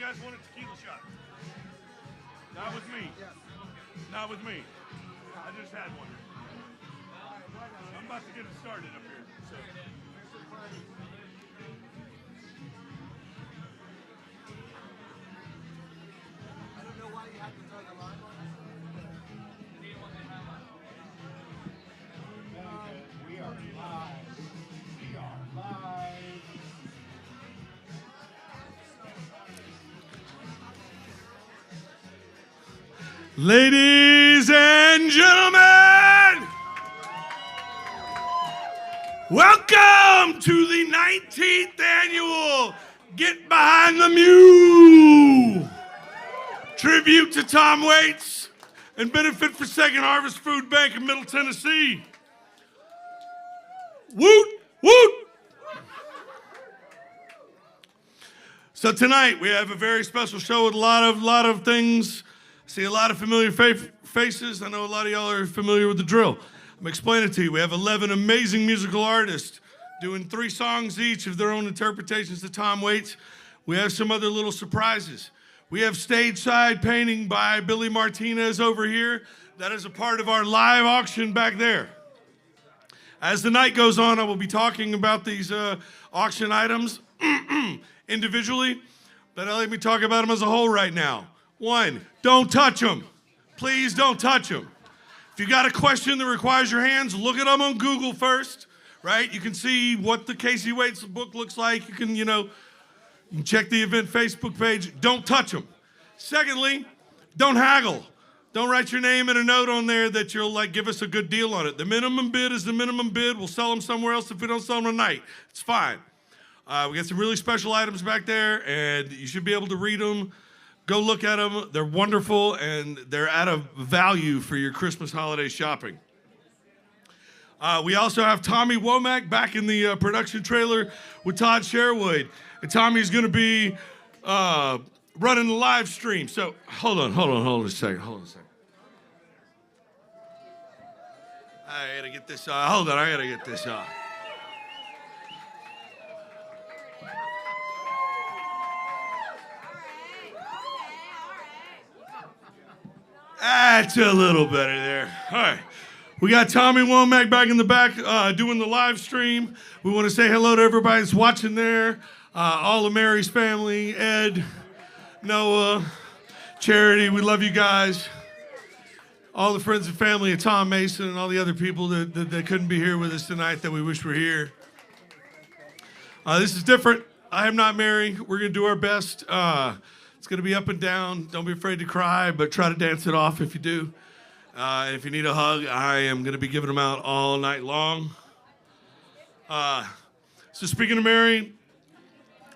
guys want a tequila shot? Not with me. Not with me. I just had one. I'm about to get it started up here. So. I don't know why you have to throw the line on. We are live. We are live. Ladies and gentlemen, welcome to the 19th annual Get Behind the MULE tribute to Tom Waits and benefit for Second Harvest Food Bank in Middle Tennessee. Woot, woot! So tonight we have a very special show with a lot of things. See a lot of familiar faces. I know a lot of y'all are familiar with the drill. I'm explaining it to you. We have 11 amazing musical artists doing 3 songs each of their own interpretations of Tom Waits. We have some other little surprises. We have stage side painting by Billy Martinez over here. That is a part of our live auction back there. As the night goes on, I will be talking about these auction items individually, but let me talk about them as a whole right now. 1, don't touch them. Please don't touch them. If you got a question that requires your hands, look it up on Google first, right? You can see what the Casey Waits book looks like. You can, you can check the event Facebook page. Don't touch them. Secondly, don't haggle. Don't write your name and a note on there that you'll give us a good deal on it. The minimum bid is the minimum bid. We'll sell them somewhere else if we don't sell them tonight. It's fine. We got some really special items back there, and you should be able to read them. Go look at them. They're wonderful, and they're at a value for your Christmas holiday shopping. We also have Tommy Womack back in the production trailer with Todd Sherwood. And Tommy's going to be running the live stream. So hold on a second. I got to get this hold on, I got to get this That's a little better there. All right. We got Tommy Womack back in the back doing the live stream. We want to say hello to everybody that's watching there. All of Mary's family, Ed, Noah, Charity, we love you guys. All the friends and family of Tom Mason and all the other people that couldn't be here with us tonight that we wish were here. This is different. I am not Mary. We're going to do our best. It's going to be up and down. Don't be afraid to cry, but try to dance it off if you do. And if you need a hug, I am going to be giving them out all night long. So speaking of Mary,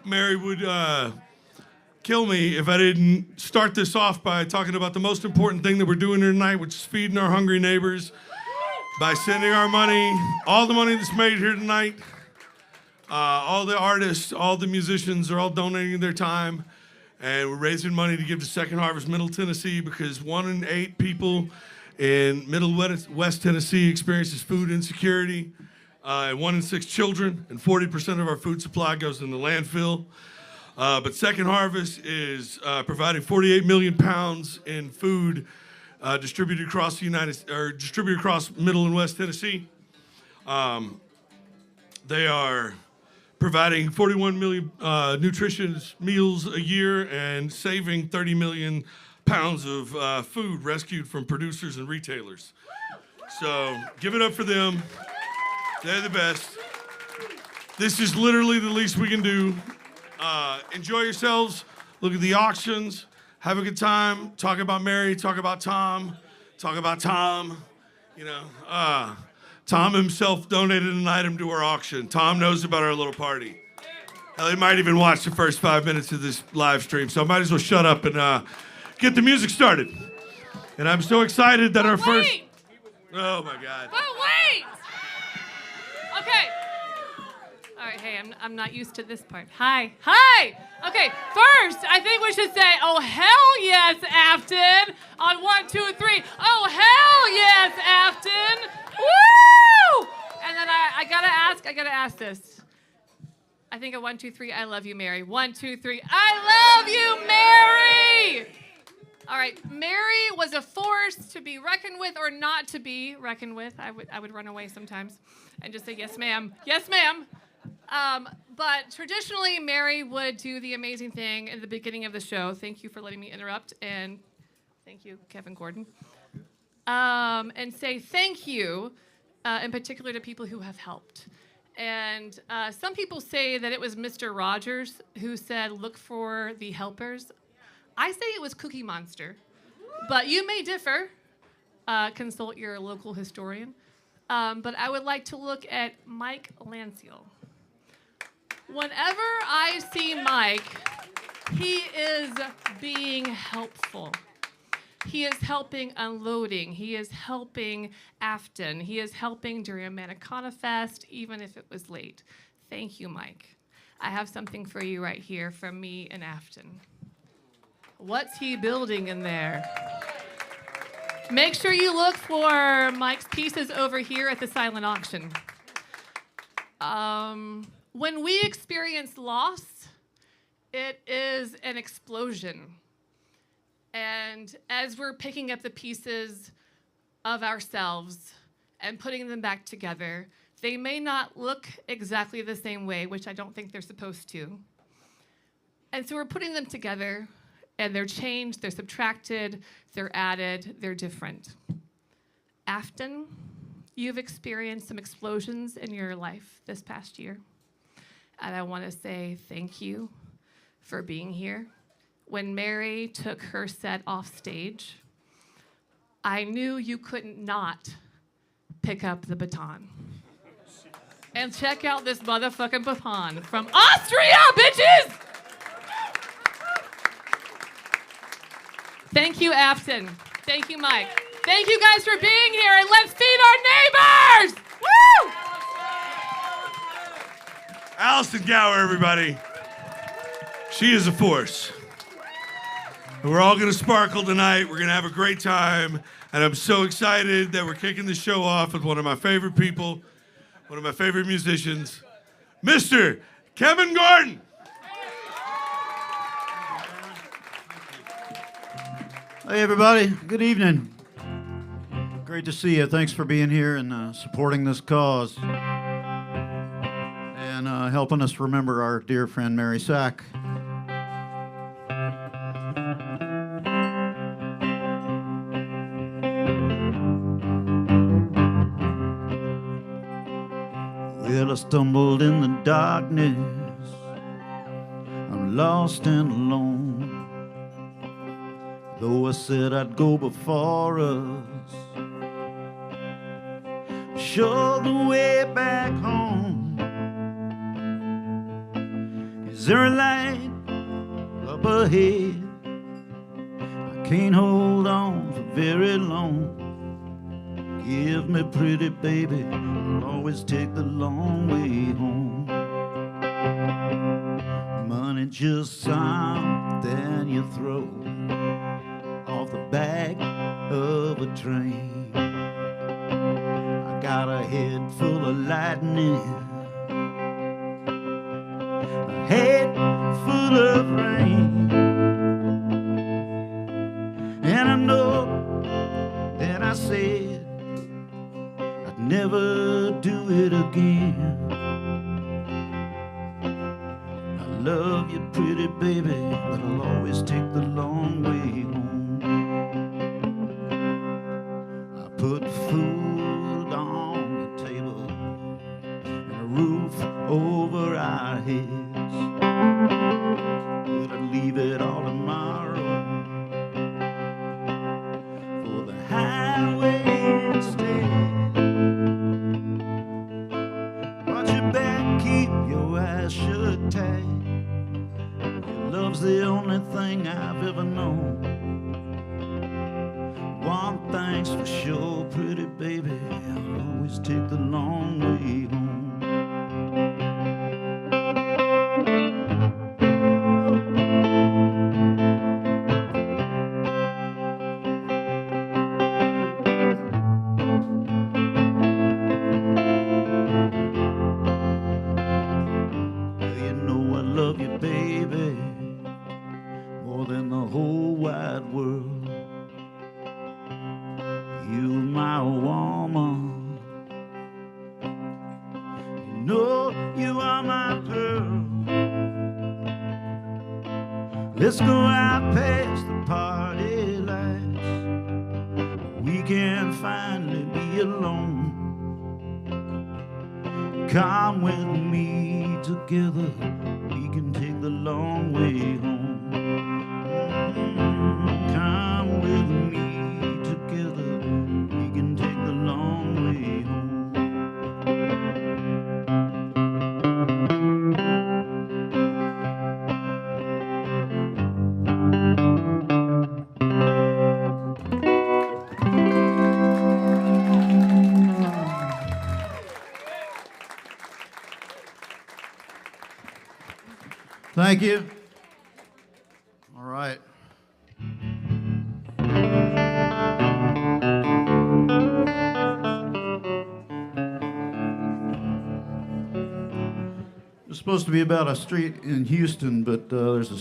Mary would kill me if I didn't start this off by talking about the most important thing that we're doing here tonight, which is feeding our hungry neighbors by sending our money, all the money that's made here tonight. All the artists, all the musicians are all donating their time. And we're raising money to give to Second Harvest Middle Tennessee because 1 in 8 people in Middle West Tennessee experiences food insecurity. And 1 in 6 children, and 40% of our food supply goes in the landfill. But Second Harvest is providing 48 million pounds in food distributed across Middle and West Tennessee. They are providing 41 million nutritious meals a year and saving 30 million pounds of food rescued from producers and retailers. So give it up for them. They're the best. This is literally the least we can do. Enjoy yourselves. Look at the auctions. Have a good time. Talk about Mary. Talk about Tom. Talk about Tom. Tom himself donated an item to our auction. Tom knows about our little party. Hell, he might even watch the first 5 minutes of this live stream, so I might as well shut up and get the music started. And I'm so excited that our first... Oh, my God. But wait! Okay. All right, hey, I'm not used to this part. Hi. Okay, first, I think we should say, oh, hell yes, Afton, on 1, 2, 3. Oh, hell yes, Afton. Woo! And then I gotta ask this. I think a 1, 2, 3. I love you, Mary. 1, 2, 3. I love you, Mary. All right, Mary was a force to be reckoned with or not to be reckoned with. I would run away sometimes and just say, yes, ma'am. Yes, ma'am. But traditionally, Mary would do the amazing thing in the beginning of the show. Thank you for letting me interrupt. And thank you, Kevin Gordon. And say thank you, in particular to people who have helped. And some people say that it was Mr. Rogers who said, look for the helpers. I say it was Cookie Monster, but you may differ. Consult your local historian. But I would like to look at Mike Lanciel. Whenever I see Mike, he is being helpful. He is helping unloading. He is helping Afton. He is helping during Americana Fest, even if it was late. Thank you, Mike. I have something for you right here from me and Afton. What's he building in there? Make sure you look for Mike's pieces over here at the silent auction. When we experience loss, it is an explosion. And as we're picking up the pieces of ourselves and putting them back together, they may not look exactly the same way, which I don't think they're supposed to. And so we're putting them together, and they're changed, they're subtracted, they're added, they're different. Afton, you've experienced some explosions in your life this past year. And I want to say thank you for being here. When Mary took her set off stage, I knew you couldn't not pick up the baton. And check out this motherfucking baton from Austria, bitches! Thank you, Afton. Thank you, Mike. Thank you guys for being here, and let's feed our neighbors! Woo! Allison Gower, everybody. She is a force. And we're all going to sparkle tonight. We're going to have a great time. And I'm so excited that we're kicking the show off with one of my favorite people, one of my favorite musicians, Mr. Kevin Gordon. Hey, everybody. Good evening. Great to see you. Thanks for being here and supporting this cause and helping us remember our dear friend Mary Sack. Well, I stumbled in the darkness. I'm lost and alone. Though I said I'd go before us, show the way back home. Is there a light up ahead? I can't hold on for very long. Give me pretty baby, I'll always take the long way home. Money just something you throw off the back of a train. I got a head full of lightning, a head full of rain, and I know that I said I'd never do it again. I love you, pretty baby, but I'll always take the long way home. I put food on the table and a roof over our heads. Would I leave it all tomorrow for the highway instead? Watch your back, keep your eyes shut tight. Love's the only thing I've ever known. One thing's for sure, pretty baby, I'll always take the long way home. You know you are my pearl. Let's go out past the party lights. We can finally be alone. Come with me together. We can take the long way home. Come with me together. We can take the long way home. Thank you. All right. It's supposed to be about a street in Houston, but there's a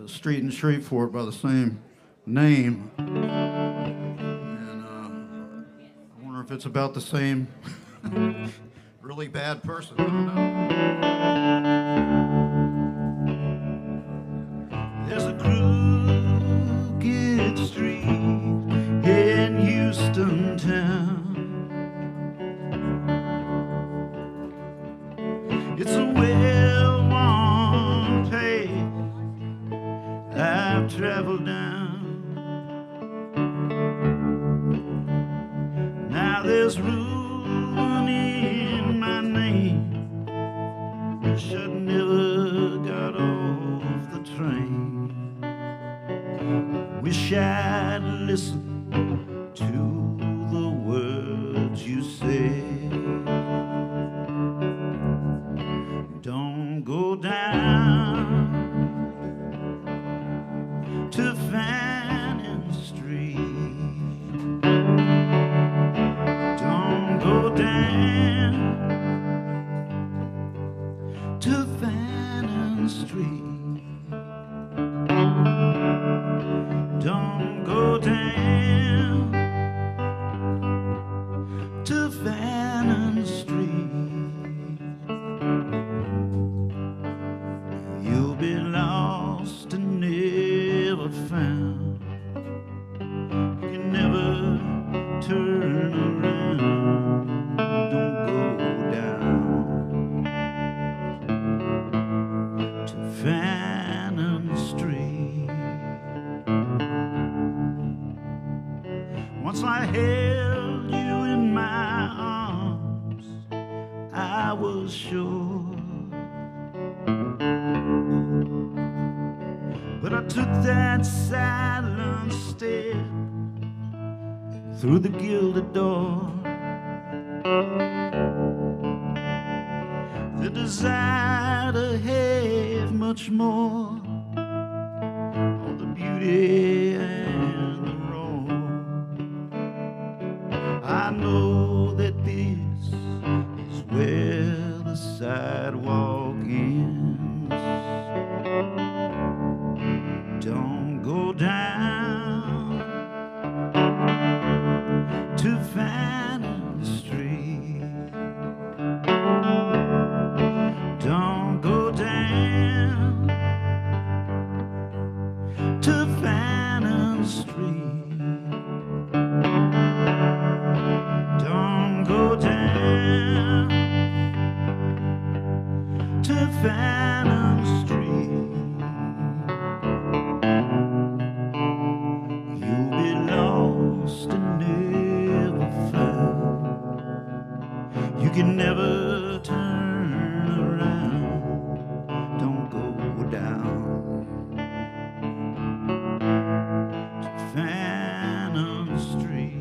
street in Shreveport by the same name. And I wonder if it's about the same really bad person. I don't know. There's a crooked street in Houston town. It's a well-worn path I've traveled down. Now there's ruin in my name. Wish I'd never got off the train. Wish I'd listened to the words you said. Don't go down to Fannin Street. Don't go down to Fannin Street. Don't go down to Fannin Street. You'll be lost and never found. You can never turn around. Don't go down to Fannin Street. Once I held you in my arms, I was sure. But I took that silent step through the gilded door. The desire to have much more of the beauty and the raw. I know that this is where the sidewalk ends. Don't go down to Fannin Street. Don't go down to Fannin Street. Don't go down to Fannin Street. You'll be lost and never found. You can never turn around. Don't go down to Fannin Street.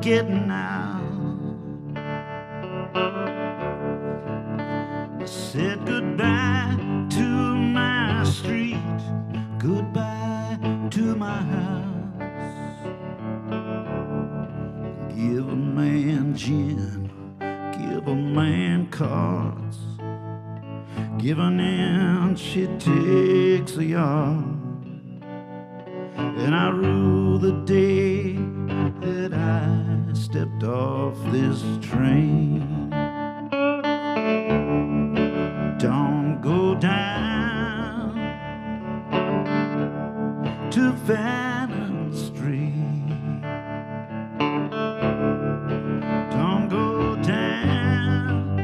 getting out. I said goodbye to my street, goodbye to my house. Give a man gin, give a man cards. Give an inch, it takes a yard. And I rue the day that I stepped off this train. Don't go down to Fannin Street. Don't go down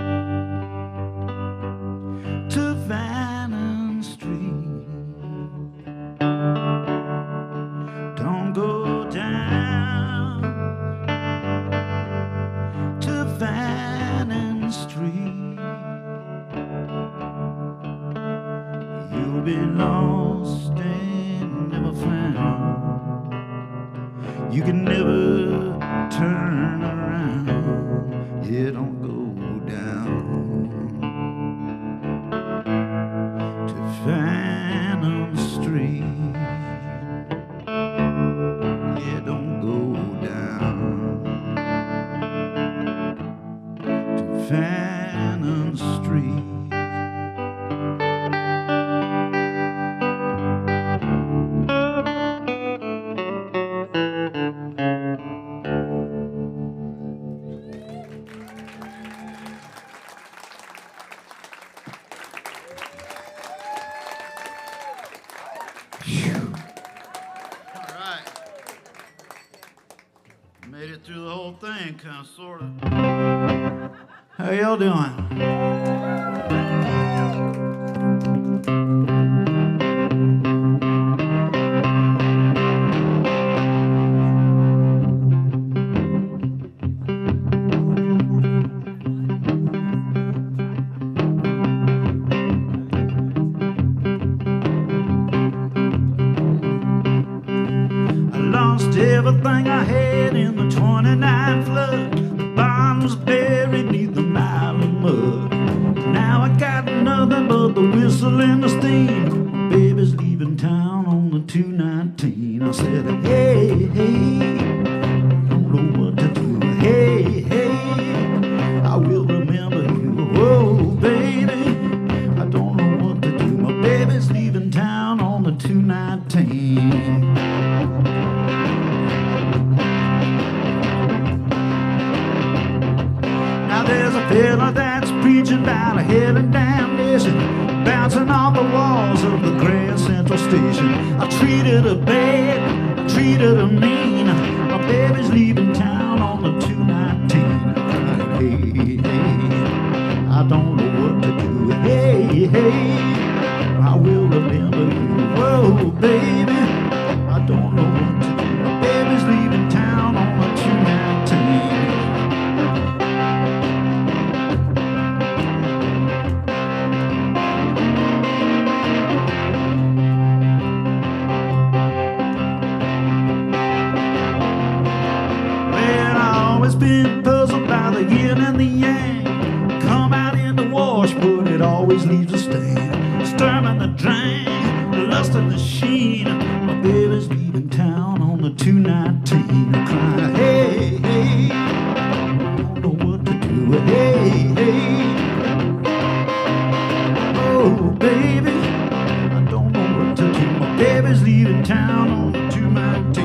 to Fannin Street. Don't go down to Fannin Street. You'll be lost and never found. You can never turn around. Yeah, don't go down to Fannin Street. Yeah, don't go down to Fannin Street. Made it through the whole thing, kind of, sort of. How y'all doing? Everything I had in the 29 flood. The bond was buried neath the mile of mud. Now I got nothing but the whistle and the steam. My baby's leaving town on the 219. I said, hey, hey, I don't know what to do. Hey, hey, I will remember you. Oh, baby, I don't know what to do. My baby's leaving town on the 219. There's a fella that's preaching about a hell and damnation, bouncing off the walls of the Grand Central Station. I treated her bad, I treated her mean. My baby's leaving town on the 219. Hey, hey, I don't know what to do. Hey, hey, I will remember you. Whoa, baby, I don't know what to do. My baby's leaving town on the 219. Been puzzled by the yin and the yang. Come out in the wash, but it always leaves a stain. Sturm in the drain, the lust and the sheen. My baby's leaving town on the 219. I cry, hey, hey, I don't know what to do. Hey, hey, oh, baby, I don't know what to do. My baby's leaving town on the 219.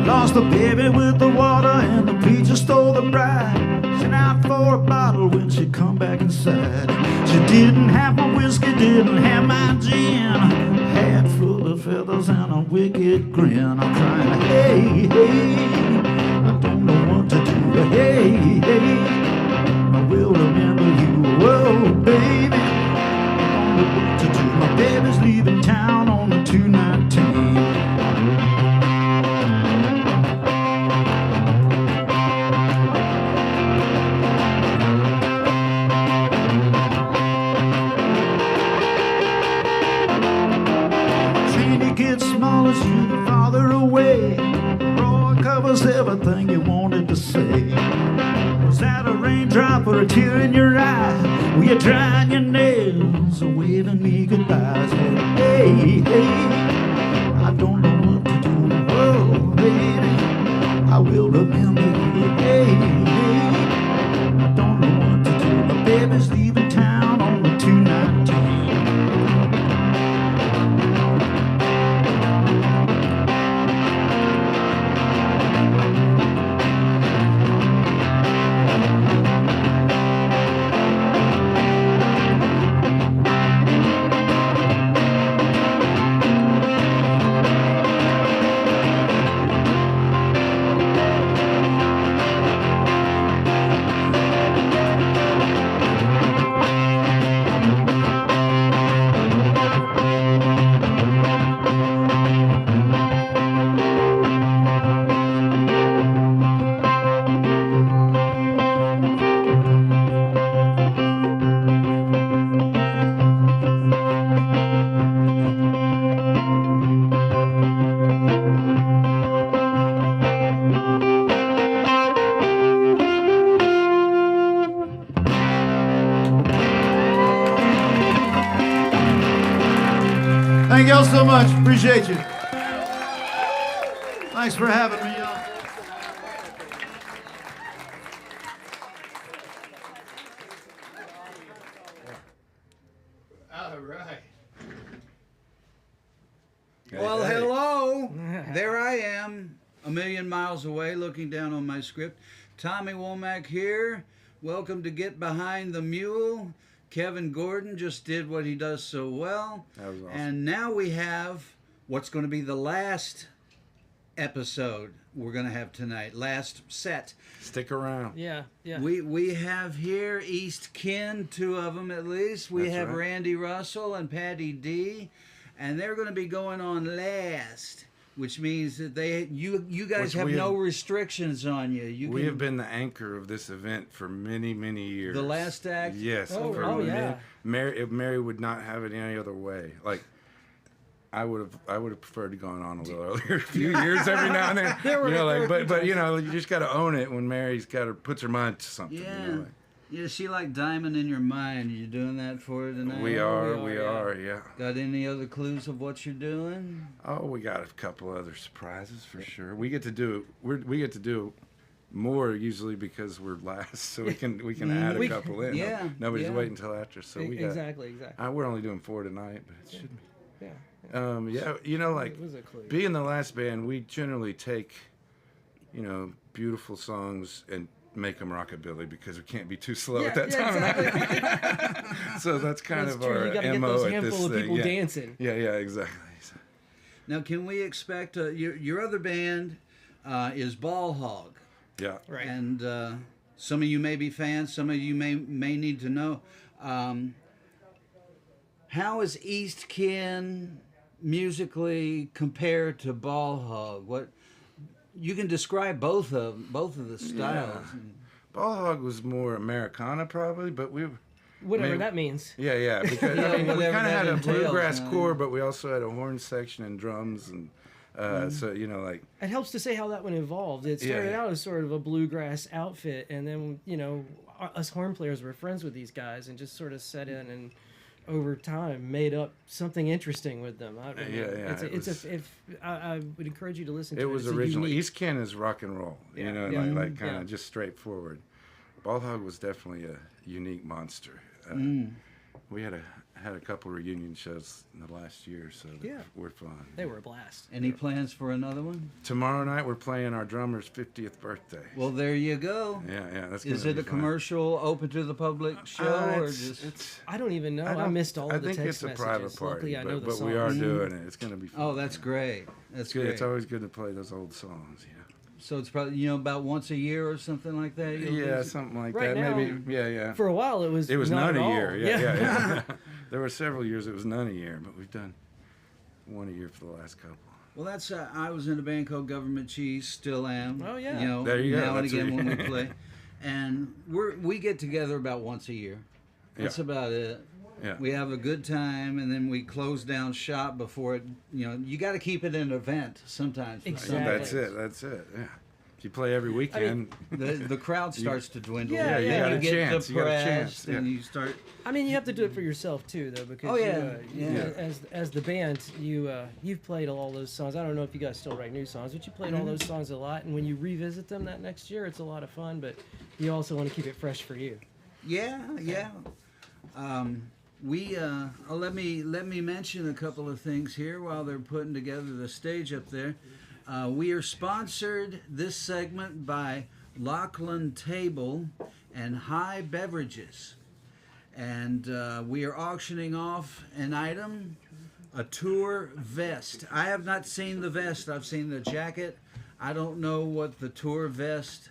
Lost the baby with the water and the preacher stole the bride. Sent out for a bottle when she come back inside. She didn't have my whiskey, didn't have my gin. Hat full of feathers and a wicked grin. I'm crying, hey, hey, I don't know what to do. teardrop or a tear in your eye, when you're drying your nails or waving me goodbyes. Hey, hey, I don't know what to do. Oh, baby, I will remember you. Hey, hey, I don't know what to do. My baby's leaving town on the 219. Thank y'all so much. Appreciate you. Thanks for having me, y'all. All right. Well, hello. There I am, a million miles away, looking down on my script. Tommy Womack here. Welcome to Get Behind the Mule. Kevin Gordon just did what he does so well. That was awesome. And now we have what's going to be the last episode we're going to have tonight. Last set. Stick around. Yeah, yeah. We have here East Kin, two of them at least. We That's have right. Randy Russell and Patty D, and they're going to be going on last, which means that you guys Which have we no have- restrictions on you. We have been the anchor of this event for many, many years. The last act? Yes. Oh, for oh, yeah. Mary would not have it any other way. Like, I would have preferred to gone on a little earlier, a few years every now and then. But you know, you just got to own it when Mary's puts her mind to something. Yeah. You know, like, Yeah, she like diamond in your mind. You doing that for her tonight? we are, yeah. Got any other clues of what you're doing? Oh, we got a couple other surprises for sure. We get to do more usually because we're last, so we can add a couple in. yeah, Nobody's yeah. waiting until after, so we got. Exactly. We're only doing 4 tonight, but it should be. Yeah. Yeah, you know, like It was a clue. being the last band, we generally take, you know, beautiful songs and make them rockabilly because we can't be too slow at that time. Exactly. So that's kind That's of true. our You gotta get MO those at this handful of thing. people Yeah. dancing. Yeah, exactly. Now, can we expect your other band is Ball Hog? Yeah. Right. And some of you may be fans. Some of you may need to know. How is East Kin musically compared to Ball Hog? What you can describe both of the styles. Ball Hog was more Americana probably, but we. Whatever Maybe- that means. Yeah, because Yeah, I mean, we whatever kind of that had a entails, bluegrass huh? core, but we also had a horn section and drums, and so you know, like It helps to say how that one evolved. It started Yeah. out as sort of a bluegrass outfit, and then, you know, us horn players were friends with these guys and just sort of set in and over time made up something interesting with them. I don't know. I would encourage you to listen to it it. was It's a original. unique- East Ken is rock and roll, you Yeah. know, Yeah. like kind of Yeah. just straightforward. Ball Hog was definitely a unique monster. We had a couple reunion shows in the last year, so Yeah. we're fun. They were a blast. Any plans for another one? Tomorrow night we're playing our drummer's 50th birthday. Well, there you go. Yeah, that's. Is gonna it be a fun. commercial, open to the public show, or just? It's. I don't even know. I, don't- missed all I the think text it's a messages. private party, Luckily, I know the but songs. we are doing it. It's gonna be fun. Oh, that's great. That's It's good. great. It's always good to play those old songs. Yeah. So it's probably about once a year or something like that. you'll Yeah, visit? something like Right that. now, Maybe. Yeah. For a while, it was It was not none at a all. year. Yeah. There were several years it was none a year, but we've done one a year for the last couple. Well, that's I was in a band called Government Cheese, still am. Oh, yeah. You know, There you go, now and that's again what when we play, and we get together about once a year. That's Yeah. about it. Yeah. We have a good time, and then we close down shop before it. You got to keep it an event sometimes. for Exactly. some That's bands. it. That's it. Yeah. If you play every weekend, the crowd starts to dwindle. Yeah, you got a get chance. You got a chance. depressed, and you start. I mean, you have to do it for yourself too, though, because as the band, you've played all those songs. I don't know if you guys still write new songs, but you played all those songs a lot, and when you revisit them that next year, it's a lot of fun. But you also want to keep it fresh for you. Yeah. Let me mention a couple of things here while they're putting together the stage up there. We are sponsored this segment by Lachlan Table and High Beverages, and we are auctioning off an item, a tour vest. I have not seen the vest. I've seen the jacket. I don't know what the tour vest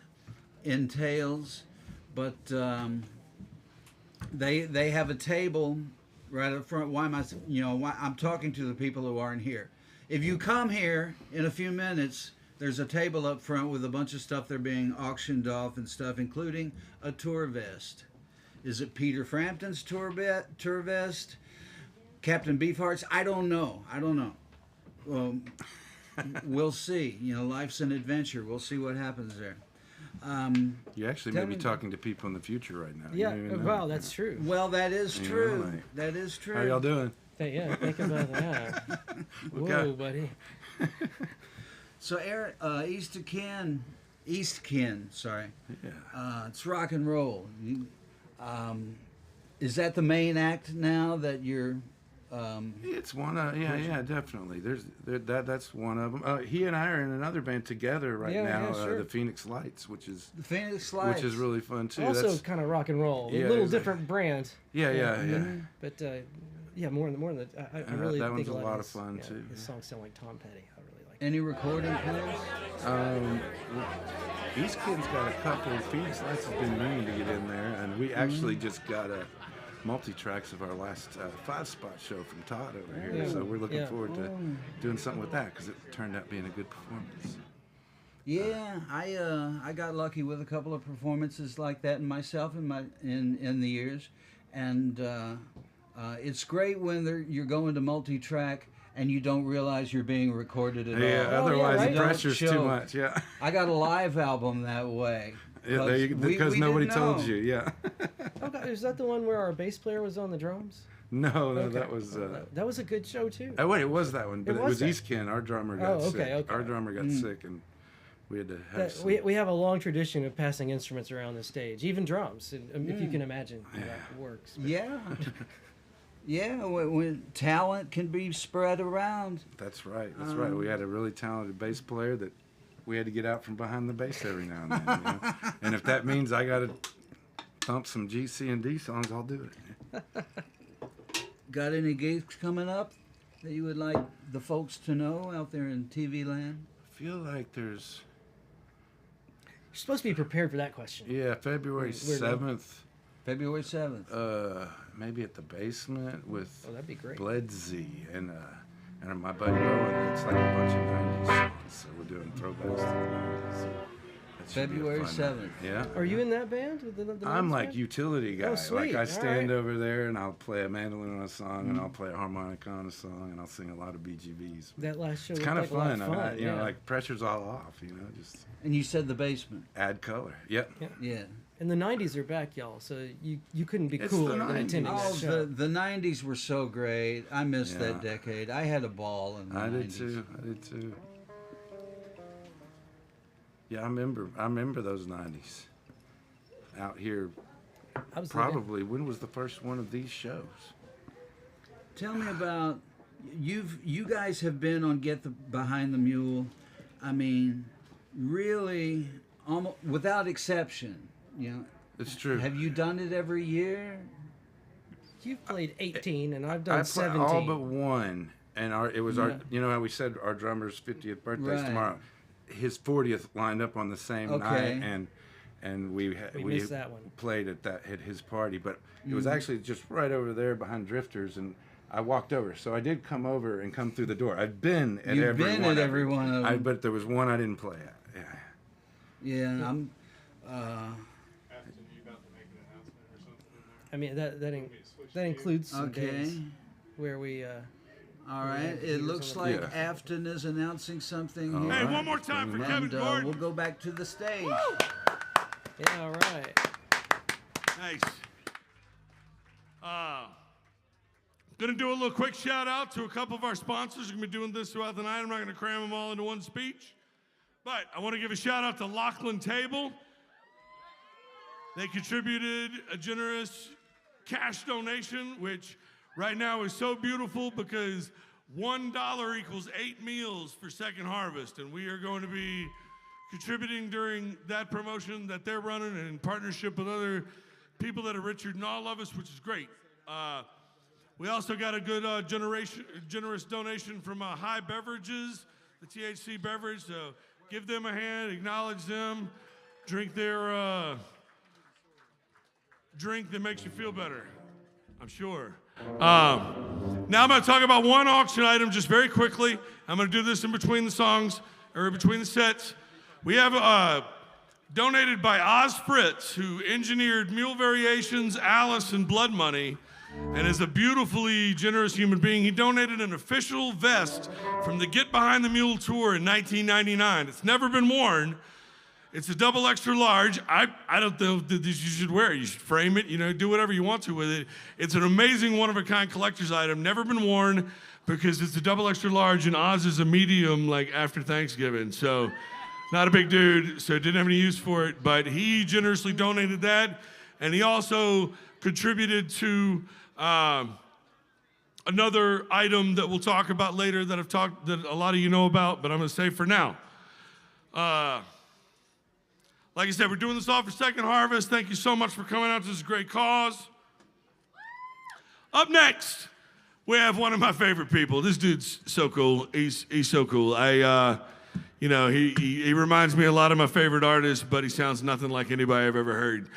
entails, but they have a table right up front. Why I'm talking to the people who aren't here. If you come here in a few minutes, there's a table up front with a bunch of stuff they're being auctioned off and stuff, including a tour vest. Is it Peter Frampton's tour vest? Captain Beefheart's? I don't know. Well, we'll see. Life's an adventure. We'll see what happens there. You actually may be talking to people in the future right now. Yeah, wow, that's true. Well, that is true. That is true. How y'all doing? Yeah, think about that. Whoa, buddy. So, Eric, East Ken, sorry. Yeah. It's rock and roll. Is that the main act now that you're? It's one of definitely. That's one of them. He and I are in another band together right now, sure. the Phoenix Lights, which is which is really fun too. Also, kind of rock and roll, Yeah, a little exactly. different brand. Yeah. But more than that. I really that think one's a lot of his, fun too. His songs sound like Tom Petty. I really like. Any recording plans? East Ken's got a couple. Phoenix Lights has been meaning to get in there, and we actually just got a multi-tracks of our last 5-spot show from Todd over here. Yeah. So we're looking forward to Oh. doing something with that because it turned out being a good performance. Yeah, I got lucky with a couple of performances like that myself in the years, and it's great when you're going to multi-track and you don't realize you're being recorded at all. Otherwise right? the pressure's Don't too show. much. Yeah. I got a live album that way. Because we nobody didn't told know. you. Yeah. Okay, is that the one where our bass player was on the drums? No, Okay. that was. That was a good show too. Oh wait, it was that one, but it was was that? East Ken. Our drummer got sick. Okay. Our drummer got sick, and we had to have some. We have a long tradition of passing instruments around the stage, even drums, if you can imagine how that works. But Yeah. Yeah, when talent can be spread around. That's right. That's right. We had a really talented bass player that we had to get out from behind the bass every now and then. And if that means I got to thump some G, C, and D songs, I'll do it. Got any gigs coming up that you would like the folks to know out there in TV land? I feel like there's. You're supposed to be prepared for that question. Yeah, February 7th. February 7th. Maybe at the basement with Oh, that'd be great. Bledzy and my buddy Bowen. It's like a bunch of 90s songs, so we're doing throwbacks to the 90s. That should be a February fun 7th. night. Yeah. Are you in that band? The I'm men's like band? utility guy. Oh, sweet. Like I All stand right. over there and I'll play a mandolin on a song and I'll play a harmonica on a song and I'll sing a lot of BGVs. That last show It's was kind like of a lot fun. of I fun. mean, yeah. like pressure's all off. Just And you said the basement. add color. Yep. Yeah. And the 90s are back, y'all, so you couldn't be It's cooler the than 90s. attending Oh, that show. the 90s were so great. I missed Yeah. that decade. I had a ball in the I 90s. did too. Yeah, I remember those 90s. Out here, I was probably. When was the first one of these shows? Tell me about you guys have been on Behind the Mule. I mean, really, almost without exception. It's true. Have you done it every year? You've played 18, and I've I done played 17. all but one, and it was our. Yeah. You know how we said our drummer's 50th birthday's Right. tomorrow. His 40th lined up on the same Okay. night, and we missed that one. played at his party, but it was actually just right over there behind Drifters, and I walked over, so I did come over and come through the door. I've been at You've every been one at of every them. one of them. But there was one I didn't play at. Yeah. Yeah, I'm. I mean, that includes some Okay. days where we All right. It looks like Afton is announcing something here. Hey, one more time for Kevin Gordon. We'll go back to the stage. Yeah, all right. Nice. Gonna do a little quick shout out to a couple of our sponsors. We're gonna be doing this throughout the night. I'm not gonna cram them all into one speech, but I want to give a shout out to Lachlan Table. They contributed a generous cash donation, which right now is so beautiful because $1 equals 8 meals for Second Harvest, and we are going to be contributing during that promotion that they're running in partnership with other people that are richer than all of us, which is great. We also got a good generous donation from High Beverages, the THC beverage. So give them a hand, acknowledge them, drink their drink that makes you feel better, I'm sure. Now I'm going to talk about one auction item just very quickly. I'm going to do this in between the songs, or in between the sets. We have donated by Oz Fritz, who engineered Mule Variations, Alice, and Blood Money, and is a beautifully generous human being. He donated an official vest from the Get Behind the Mule tour in 1999. It's never been worn. It's a double extra large. I don't know that you should wear it. You should frame it, do whatever you want to with it. It's an amazing one-of-a-kind collector's item, never been worn because it's a double extra large and Oz is a medium like after Thanksgiving. So not a big dude, so didn't have any use for it, but he generously donated that, and he also contributed to another item that we'll talk about later that that a lot of you know about, but I'm gonna say for now. Like I said, we're doing this all for Second Harvest. Thank you so much for coming out to this great cause. Up next, we have one of my favorite people. This dude's so cool. He's so cool. He reminds me a lot of my favorite artists, but he sounds nothing like anybody I've ever heard.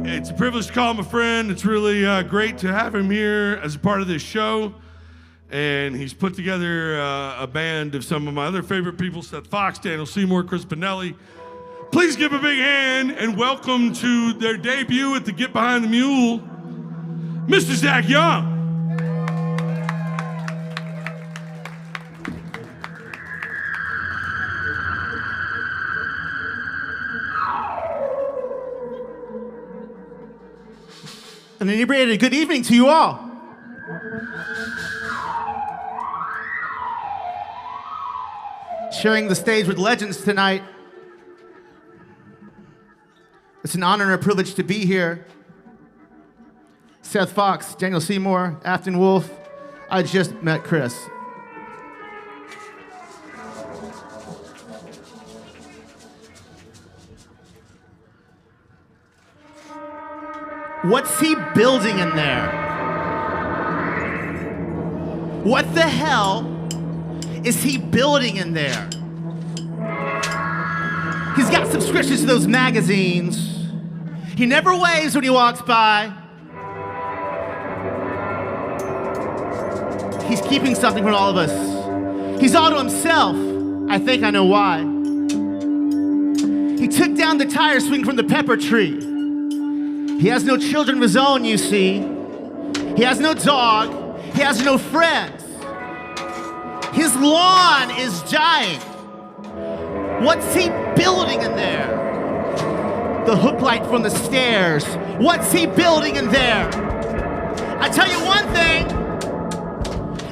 It's a privilege to call him a friend. It's really great to have him here as a part of this show. And he's put together a band of some of my other favorite people, Seth Fox, Daniel Seymour, Chris Pinelli. Please give a big hand and welcome to their debut at the Get Behind the Mule, Mr. Zac Young. An inebriated good evening to you all. Sharing the stage with legends tonight. It's an honor and a privilege to be here. Seth Fox, Daniel Seymour, Afton Wolf. I just met Chris. What's he building in there? What the hell is he building in there? He's got subscriptions to those magazines. He never waves when he walks by. He's keeping something from all of us. He's all to himself. I think I know why. He took down the tire swing from the pepper tree. He has no children of his own, you see. He has no dog. He has no friends. His lawn is dying. What's he building in there? The hook light from the stairs. What's he building in there? I tell you one thing.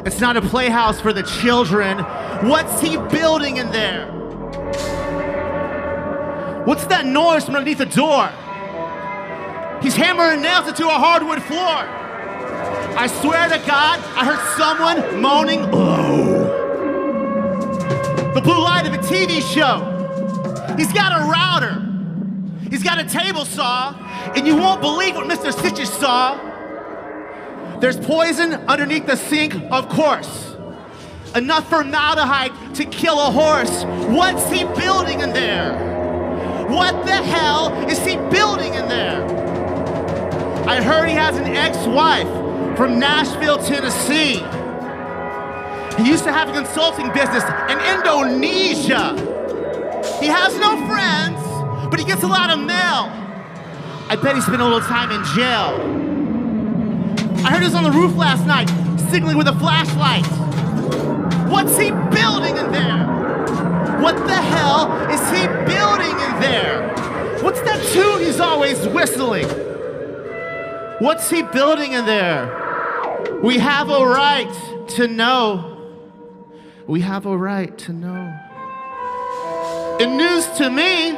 It's not a playhouse for the children. What's he building in there? What's that noise from underneath the door? He's hammering nails into a hardwood floor. I swear to God, I heard someone moaning, oh. The blue light of a TV show. He's got a router. He's got a table saw, and you won't believe what Mr. Stitches saw. There's poison underneath the sink, of course. Enough formaldehyde to kill a horse. What's he building in there? What the hell is he building in there? I heard he has an ex-wife from Nashville, Tennessee. He used to have a consulting business in Indonesia. He has no friends, but he gets a lot of mail. I bet he spent a little time in jail. I heard he was on the roof last night, signaling with a flashlight. What's he building in there? What the hell is he building in there? What's that tune he's always whistling? What's he building in there? We have a right to know. We have a right to know. In news to me,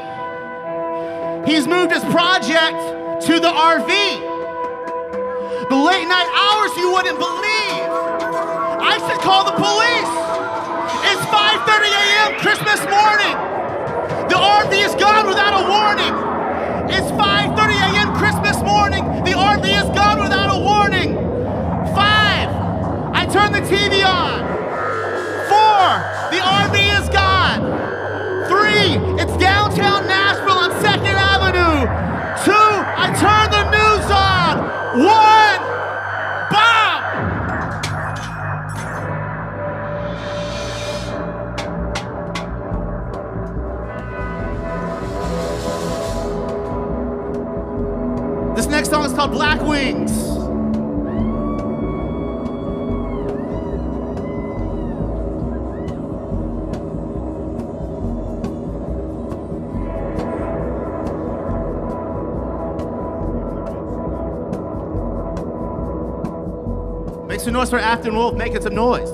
he's moved his project to the RV. The late night hours you wouldn't believe. I should call the police. It's 5:30 a.m. Christmas morning. The RV is gone without a warning. It's 5:30 a.m. Christmas morning. The RV is gone without a warning. 5, I turn the TV on. 4, the RV is gone. 3, it's downtown Nashville on 2nd Avenue. 2, I turn the news on. 1, bomb! This next song is called Black Wings. Make some noise for Afton Wolf, making some noise.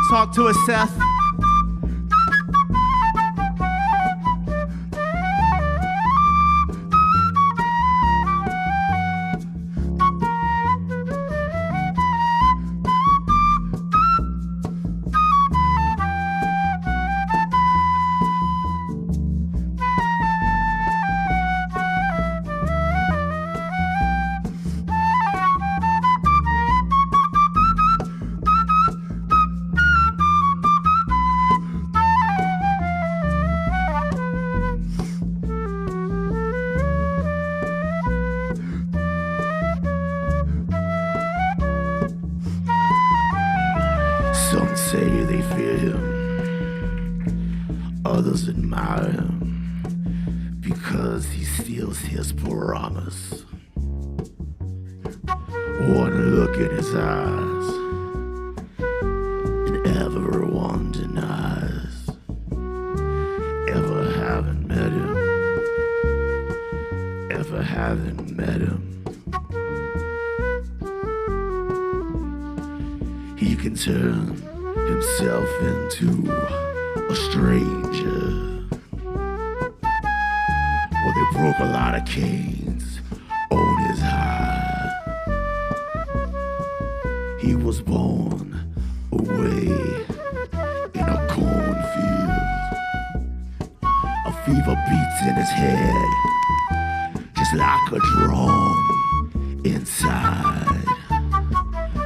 Talk to us, Seth. One look in his eyes, and everyone denies ever having met him, ever having met him. He can turn himself into a stranger. Well, they broke a lot of canes on his hide. He was born away in a cornfield. A fever beats in his head, just like a drum inside.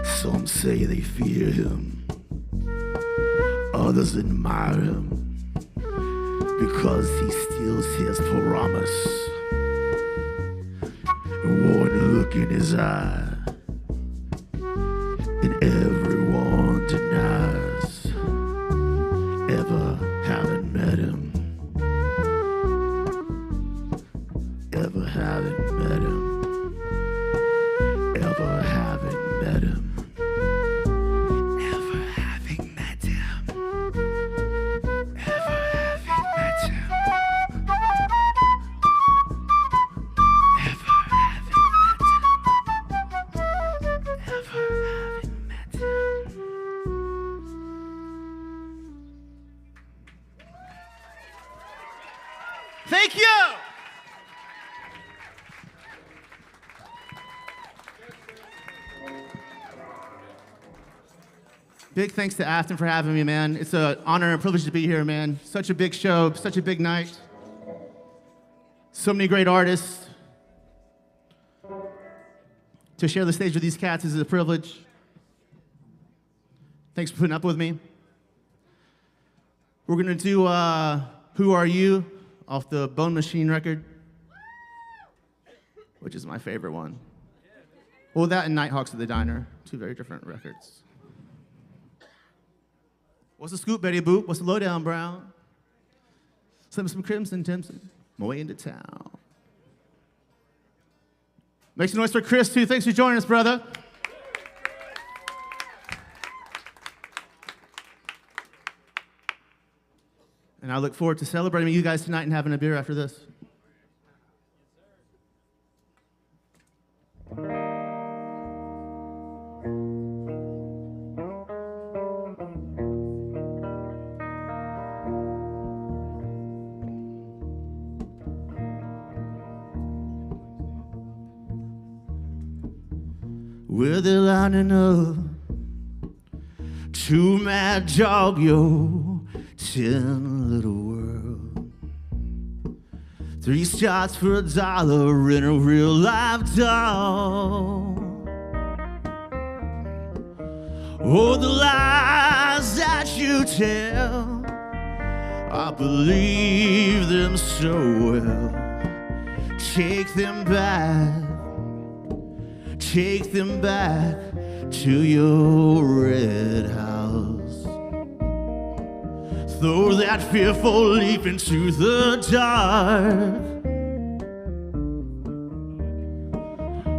Some say they fear him, others admire him, because he steals his promise. One look in his eye, and everyone denies ever having met him, ever having met him, ever having met him. Thank you. Big thanks to Afton for having me, man. It's an honor and privilege to be here, man. Such a big show, such a big night. So many great artists. To share the stage with these cats is a privilege. Thanks for putting up with me. We're gonna do Who Are You? Off the Bone Machine record, which is my favorite one. Well, that and Nighthawks at the Diner, two very different records. What's the scoop, Betty Boop? What's the lowdown, Brown? Some Crimson Timpson, my way into town. Make some noise for Chris, too. Thanks for joining us, brother. And I look forward to celebrating with you guys tonight and having a beer after this. Where they're lining up to Mad Dog, yo. 10 little world. 3 shots for $1 in a real live dog. Oh, the lies that you tell, I believe them so well. Take them back to your red house. Throw that fearful leap into the dark.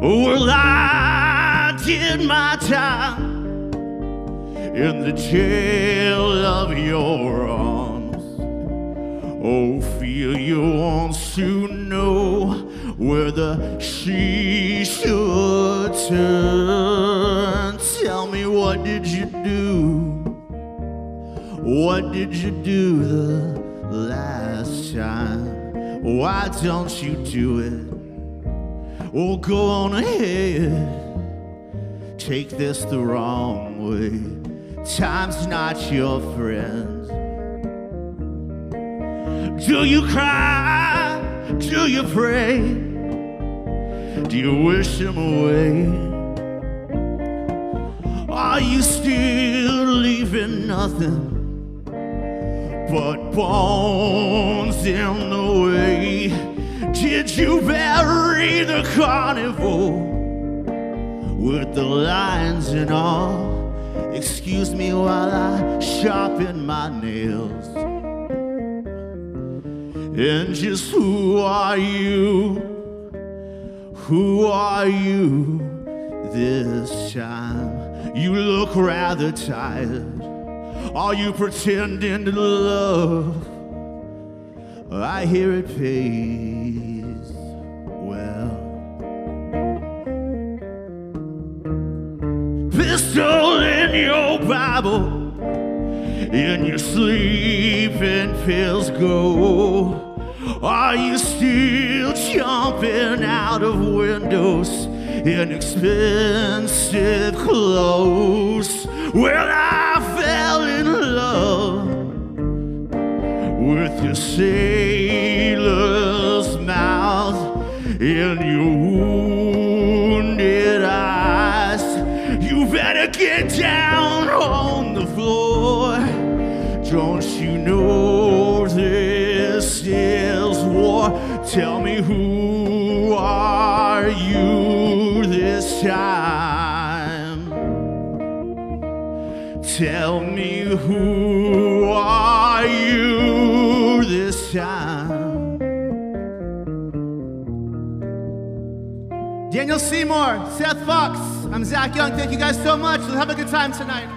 Well, I did my time in the jail of your arms. Oh, fear you wants to know where the she should turn. Tell me, what did you do? What did you do the last time? Why don't you do it? Oh, go on ahead. Take this the wrong way. Time's not your friend. Do you cry? Do you pray? Do you wish him away? Are you still leaving nothing but bones in the way? Did you bury the carnival with the lions and all? Excuse me while I sharpen my nails. And just who are you? Who are you this time. You look rather tired. Are you pretending to love? I hear it pays well. Pistol in your Bible, in your sleeping pills go. Are you still jumping out of windows in expensive clothes? Well, I fell in love with your sailor's mouth and your wounded eyes. You better get down on the floor. Don't you know this is war? Tell me, who are you this time? Tell me, who are you this time? Daniel Seymour, Seth Fox, I'm Zac Young. Thank you guys so much. Let's have a good time tonight.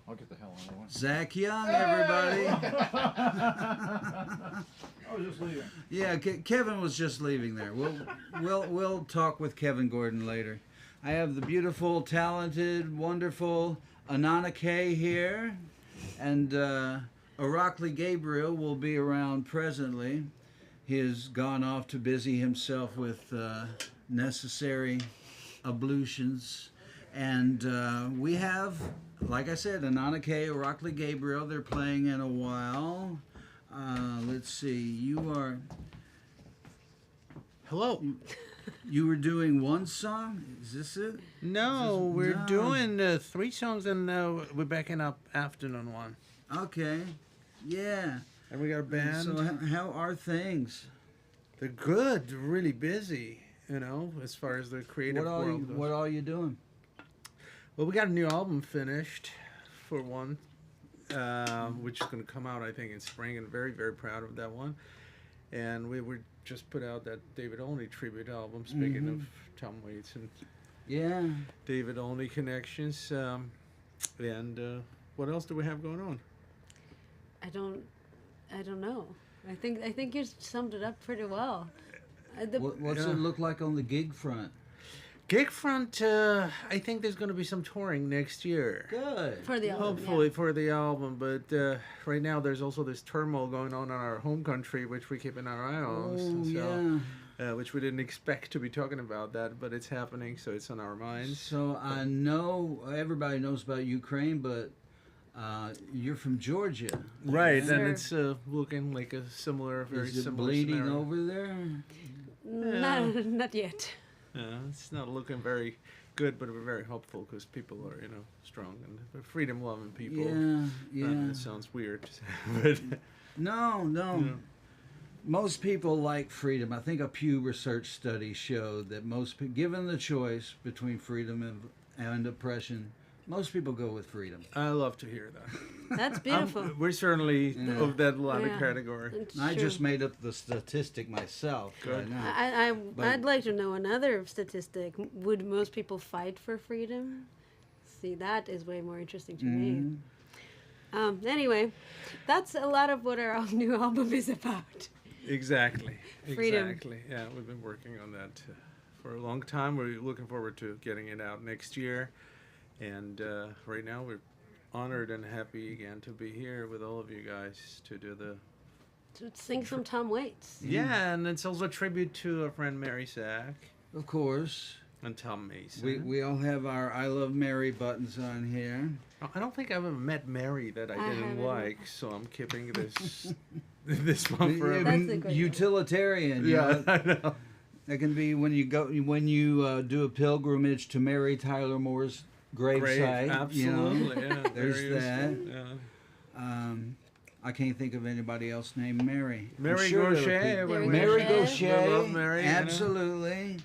I'll get the hell out of the way. Zac Young, everybody. I was just leaving. Yeah, Kevin was just leaving there. We'll talk with Kevin Gordon later. I have the beautiful, talented, wonderful Anana Kaye here, and Aracely Gabriel will be around presently. He has gone off to busy himself with necessary ablutions, and we have, like I said, Anana Kaye, Aracely Gabriel. They're playing in a while. Let's see. You are. Hello. You were doing one song? Is this it? No, we're doing 3 songs and we're backing up afternoon one. Okay. Yeah. And we got a band. So how are things? They're good. They're really busy, you know, as far as the creative world goes. What are you doing? Well, we got a new album finished, for one, which is going to come out, I think, in spring, and very, very proud of that one. And we were just put out that David Olney tribute album, speaking of Tom Waits and David Olney connections. And what else do we have going on? I don't know. I think you summed it up pretty well. What's it look like on the gig front? Gig front, I think there's going to be some touring next year. Good. For the album, hopefully for the album, but right now there's also this turmoil going on in our home country, which we keep an eye on. Which we didn't expect to be talking about that, but it's happening, so it's on our minds. So I know everybody knows about Ukraine, but you're from Georgia, right? And it's looking like a similar, very Is it similar bleeding scenario. over there? Not yet. It's not looking very good, but we're very hopeful because people are, you know, strong and freedom-loving people. Yeah. It sounds weird, but No. you know. Most people like freedom. I think a Pew Research study showed that given the choice between freedom and oppression, most people go with freedom. I love to hear that. That's beautiful. We're certainly of that latter Yeah. category. It's I true. just made up the statistic myself. Good. I know. I'd like to know another statistic. Would most people fight for freedom? See, that is way more interesting to me. Anyway, that's a lot of what our new album is about. Exactly. Freedom. Exactly. Yeah, we've been working on that for a long time. We're looking forward to getting it out next year. And right now we're honored and happy again to be here with all of you guys to do the... To sing some Tom Waits. Yeah, and it's also a tribute to our friend Mary Zac. Of course. And Tom Mason. We all have our I Love Mary buttons on here. I don't think I've ever met Mary that I didn't haven't. like, so I'm keeping this this one forever. That's a good one. Utilitarian. you Yeah, know. I know. That can be when you do a pilgrimage to Mary Tyler Moore's gravesite. Absolutely. You know? Yeah, There's very that. useful, yeah. I can't think of anybody else named Mary. I'm Mary sure there are Gauthier, people- when Mary we- Gauthier. We love Mary, you know. Absolutely.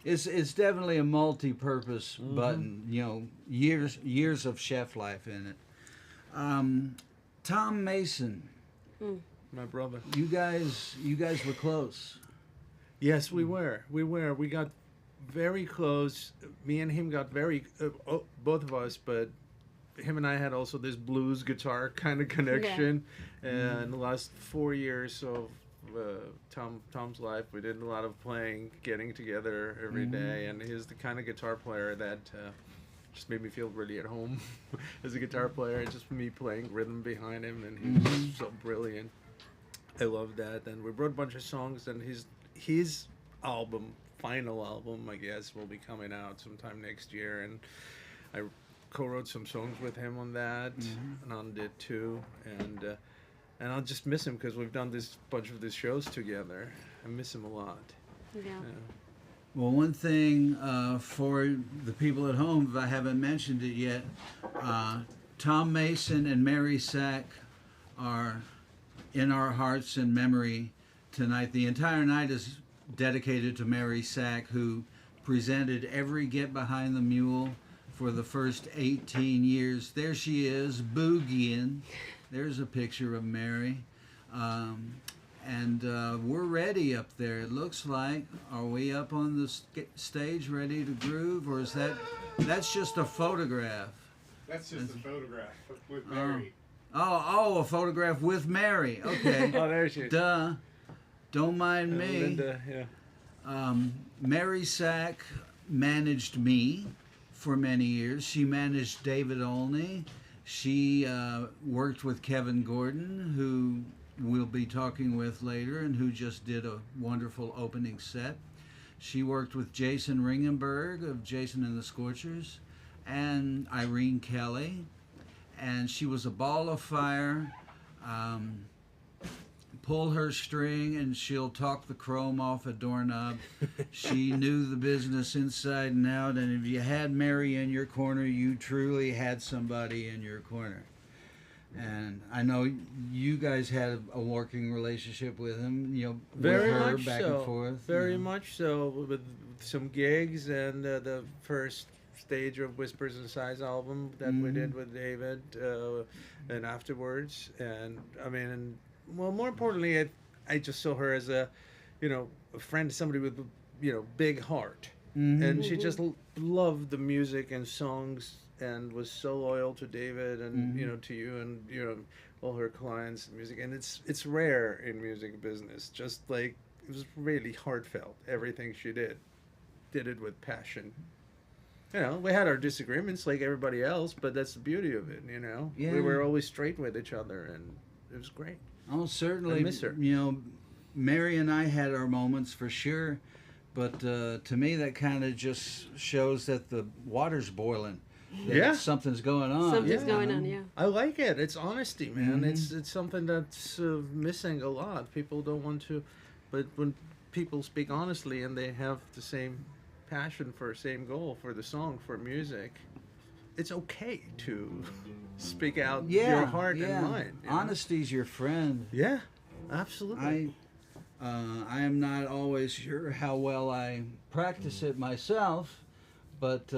It's definitely a multi-purpose button. You know, years of chef life in it. Tom Mason, My brother. you guys were close. Yes, we were. We got very close. Me and him got very, both of us, but him and I had also this blues guitar kind of connection. And the last 4 years of Tom's life, we did a lot of playing, getting together every day, and he's the kind of guitar player that just made me feel really at home as a guitar player. Just me playing rhythm behind him, and he's just so brilliant. I love that. And we wrote a bunch of songs, and his album, final album, I guess, will be coming out sometime next year, and I co-wrote some songs with him on that, and on did too, and I'll just miss him because we've done this bunch of these shows together. I miss him a lot. Yeah. Well, one thing for the people at home, if I haven't mentioned it yet, Tom Mason and Mary Sack are in our hearts and memory tonight. The entire night is dedicated to Mary Sack, who presented every Get Behind the Mule for the first 18 years. There she is, boogieing. There's a picture of Mary. And we're ready up there, it looks like. Are we up on the stage ready to groove, or is that's just a photograph? That's just a photograph with Mary. Oh, a photograph with Mary. Okay. Oh, there she is. Duh. Don't mind me. Linda, yeah. Mary Sack managed me for many years. She managed David Olney. She worked with Kevin Gordon, who we'll be talking with later, and who just did a wonderful opening set. She worked with Jason Ringenberg of Jason and the Scorchers, and Irene Kelly. And she was a ball of fire. Pull her string and she'll talk the chrome off a doorknob. She knew the business inside and out, and if you had Mary in your corner, you truly had somebody in your corner. And I know you guys had a working relationship with him, Very with her much back so. and forth. Very much so, with some gigs and the first stage of Whispers and Sighs album that we did with David, and afterwards. And I mean, well, more importantly, I just saw her as a friend, somebody with big heart, and she just loved the music and songs, and was so loyal to David and to you and all her clients and music. And it's rare in music business. Just like, it was really heartfelt. Everything she did it with passion. We had our disagreements like everybody else, but that's the beauty of it. Yeah. We were always straight with each other, and it was great. Oh, certainly. I miss her. Mary and I had our moments for sure, but to me that kind of just shows that the water's boiling. That something's going on. Something's going on, yeah. I like it. It's honesty, man. It's something that's missing a lot. People don't want to, but when people speak honestly and they have the same passion for same goal, for the song, for music, it's okay to speak out your heart and mind. Honesty's your friend. Yeah, absolutely. I am not always sure how well I practice it myself, but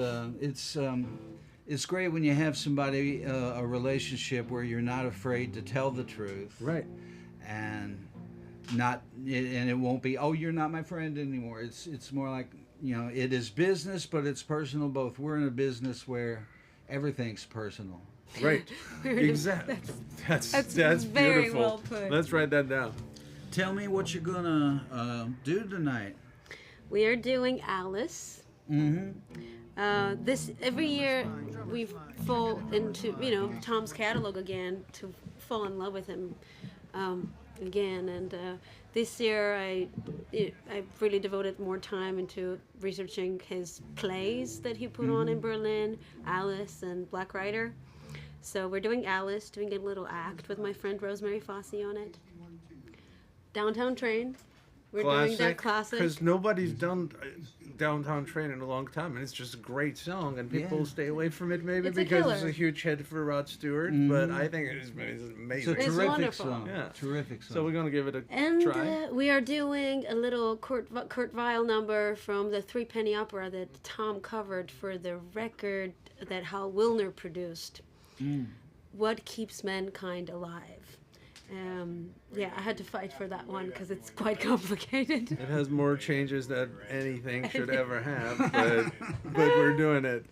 it's great when you have somebody, a relationship where you're not afraid to tell the truth. Right. And it won't be, oh, you're not my friend anymore. It's more like, it is business, but it's personal both. We're in a business where everything's personal. Right. Exactly. That's very beautiful. well put. Let's write that down. Tell me what you're gonna do tonight. We are doing Alice. This every year we fall into Tom's catalog again, to fall in love with him again. And this year I really devoted more time into researching his plays that he put on in Berlin, Alice and Black Rider. So we're doing Alice, doing a little act with my friend Rosemary Fossey on it. Downtown Train. We're doing that classic. Because nobody's done Downtown Train in a long time, and it's just a great song, and people stay away from it maybe It's a because killer. it's a huge hit for Rod Stewart, but I think it's amazing. It's a It's terrific wonderful. song. Yeah. Terrific song. So we're going to give it a And try. we are doing a little Kurt Weill number from the Three Penny Opera that Tom covered for the record that Hal Wilner produced. what keeps mankind alive. Yeah, I had to fight for that one because it's quite complicated. It has more changes than anything should ever have, but we're doing it.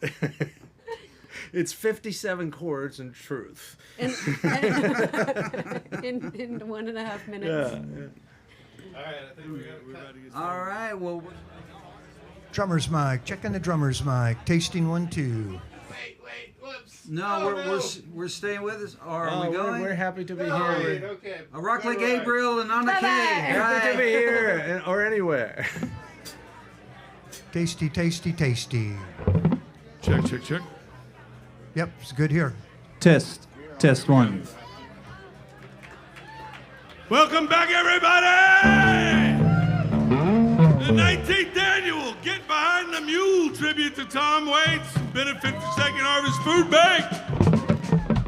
It's 57 chords and truth. In 1.5 minutes. Yeah. All right, I think we're about to get started. All right, well, Drummer's mic. Checking the drummer's mic. Tasting 1, 2. no, we're staying with us, or are we going? We're happy to be here. Okay. A rock like Gabriel and Anana Kaye. Happy to be here or anywhere. Tasty, tasty, tasty. Check, check, check. Yep, it's good here. Test 1. Welcome back, everybody! The 19th annual Get Behind the Mule tribute to Tom Waits, benefit for Second Harvest Food Bank.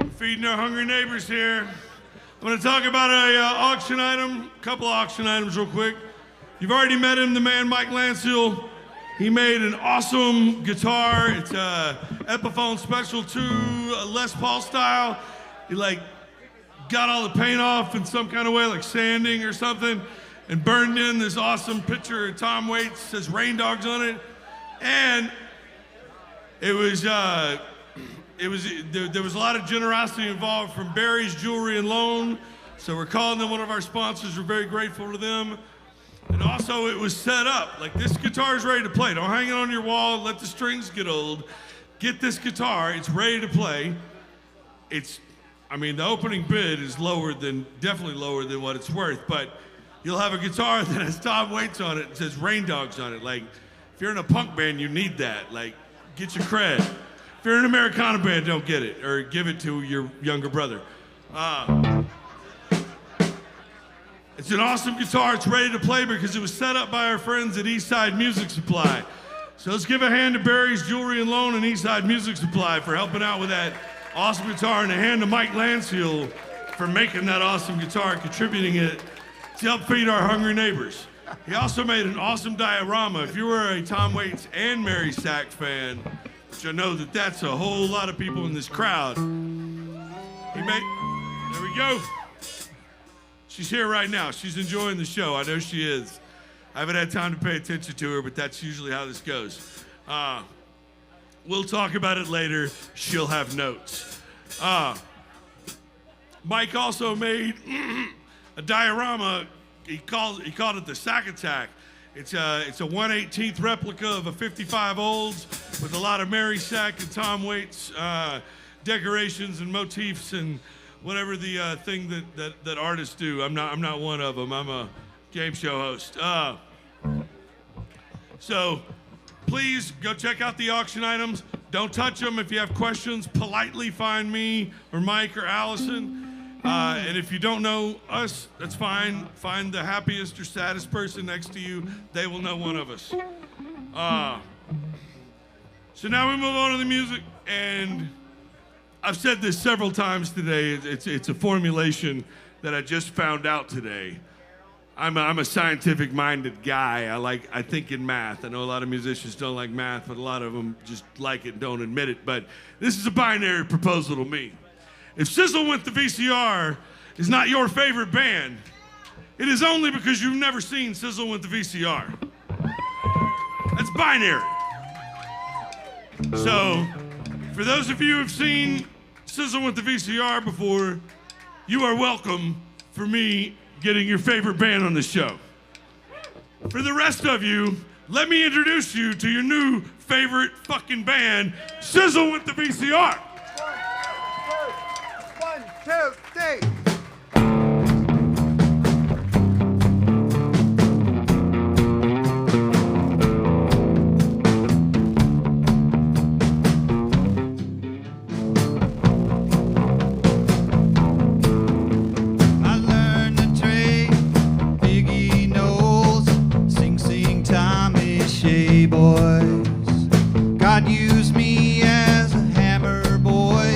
We're feeding our hungry neighbors here. I'm going to talk about a auction item, a couple of auction items real quick. You've already met him, the man Mike Lansfield. He made an awesome guitar. It's a Epiphone Special 2, Les Paul style. He got all the paint off in some kind of way, like sanding or something, and burned in this awesome picture of Tom Waits, says Rain Dogs on it. And there was a lot of generosity involved from Barry's Jewelry and Loan. So we're calling them one of our sponsors. We're very grateful to them. And also it was set up, like this guitar is ready to play. Don't hang it on your wall, let the strings get old. Get this guitar, it's ready to play. The opening bid is definitely lower than what it's worth, but you'll have a guitar that has Tom Waits on it and says Rain Dogs on it. Like, if you're in a punk band, you need that. Like, get your cred. If you're in an Americana band, don't get it, or give it to your younger brother. It's an awesome guitar. It's ready to play because it was set up by our friends at Eastside Music Supply. So let's give a hand to Barry's Jewelry and Loan and Eastside Music Supply for helping out with that awesome guitar, and a hand to Mike Lansfield for making that awesome guitar and contributing it to help feed our hungry neighbors. He also made an awesome diorama. If you were a Tom Waits and Mary Sack fan, which I know that's a whole lot of people in this crowd, there we go. She's here right now. She's enjoying the show. I know she is. I haven't had time to pay attention to her, but that's usually how this goes. We'll talk about it later. She'll have notes. Mike also made a diorama. He called it the Sack Attack. It's a 1/18th replica of a 55 Olds with a lot of Mary Sack and Tom Waits decorations and motifs and whatever the thing that artists do. I'm not one of them. I'm a game show host. So please go check out the auction items. Don't touch them. If you have questions, politely find me or Mike or Allison. And if you don't know us, that's fine. Find the happiest or saddest person next to you. They will know one of us. So now we move on to the music, and I've said this several times today. It's a formulation that I just found out today. I'm a scientific-minded guy. I think in math. I know a lot of musicians don't like math, but a lot of them just like it and don't admit it. But this is a binary proposal to me. If Sizzle Went the VCR is not your favorite band, it is only because you've never seen Sizzle Went the VCR. That's binary. So, for those of you who have seen Sizzle Went the VCR before, you are welcome for me getting your favorite band on the show. For the rest of you, let me introduce you to your new favorite fucking band, Sizzle Went the VCR. 1, 2, 3. Boys, God used me as a hammer, boy.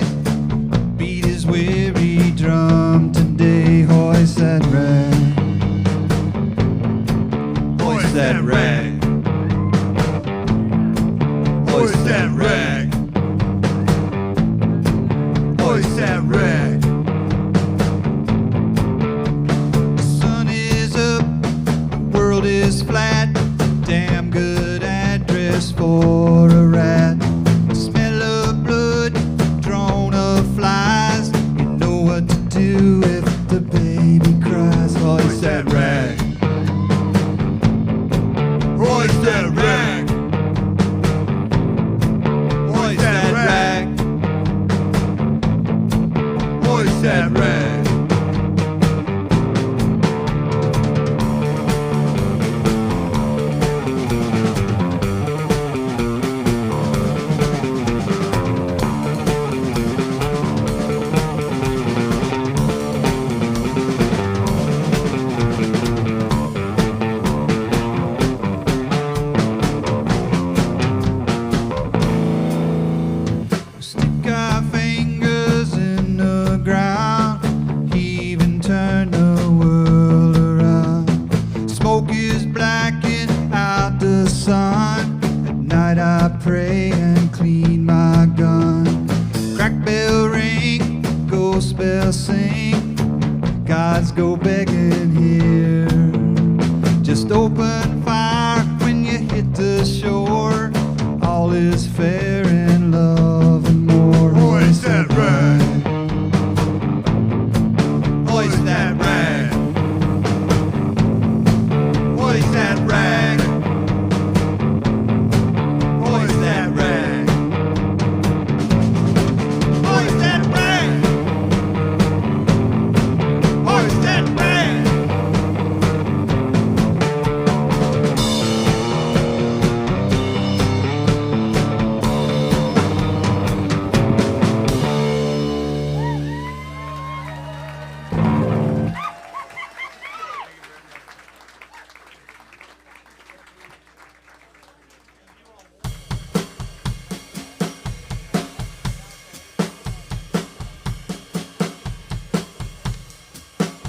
Beat his weary drum today. Hoist that rag, hoist that rag, hoist that rag, hoist that rag. is for a rat. Smell of blood, drone of flies. You know what to do if the baby cries. Hoist that rag. Hoist that rag. Hoist that rag. Hoist that rag. Stick our fingers in the ground, heave and turn the world around. Smoke is blacking out the sun. At night I pray and clean my gun. Crack bell ring, ghost bell sing. Gods go begging here. Just open fire when you hit the shore. All is fair in love and more. Hoist that rag. Hoist that rag. Hoist that rag. Hoist that rag. Hoist that rag. Hoist that rag.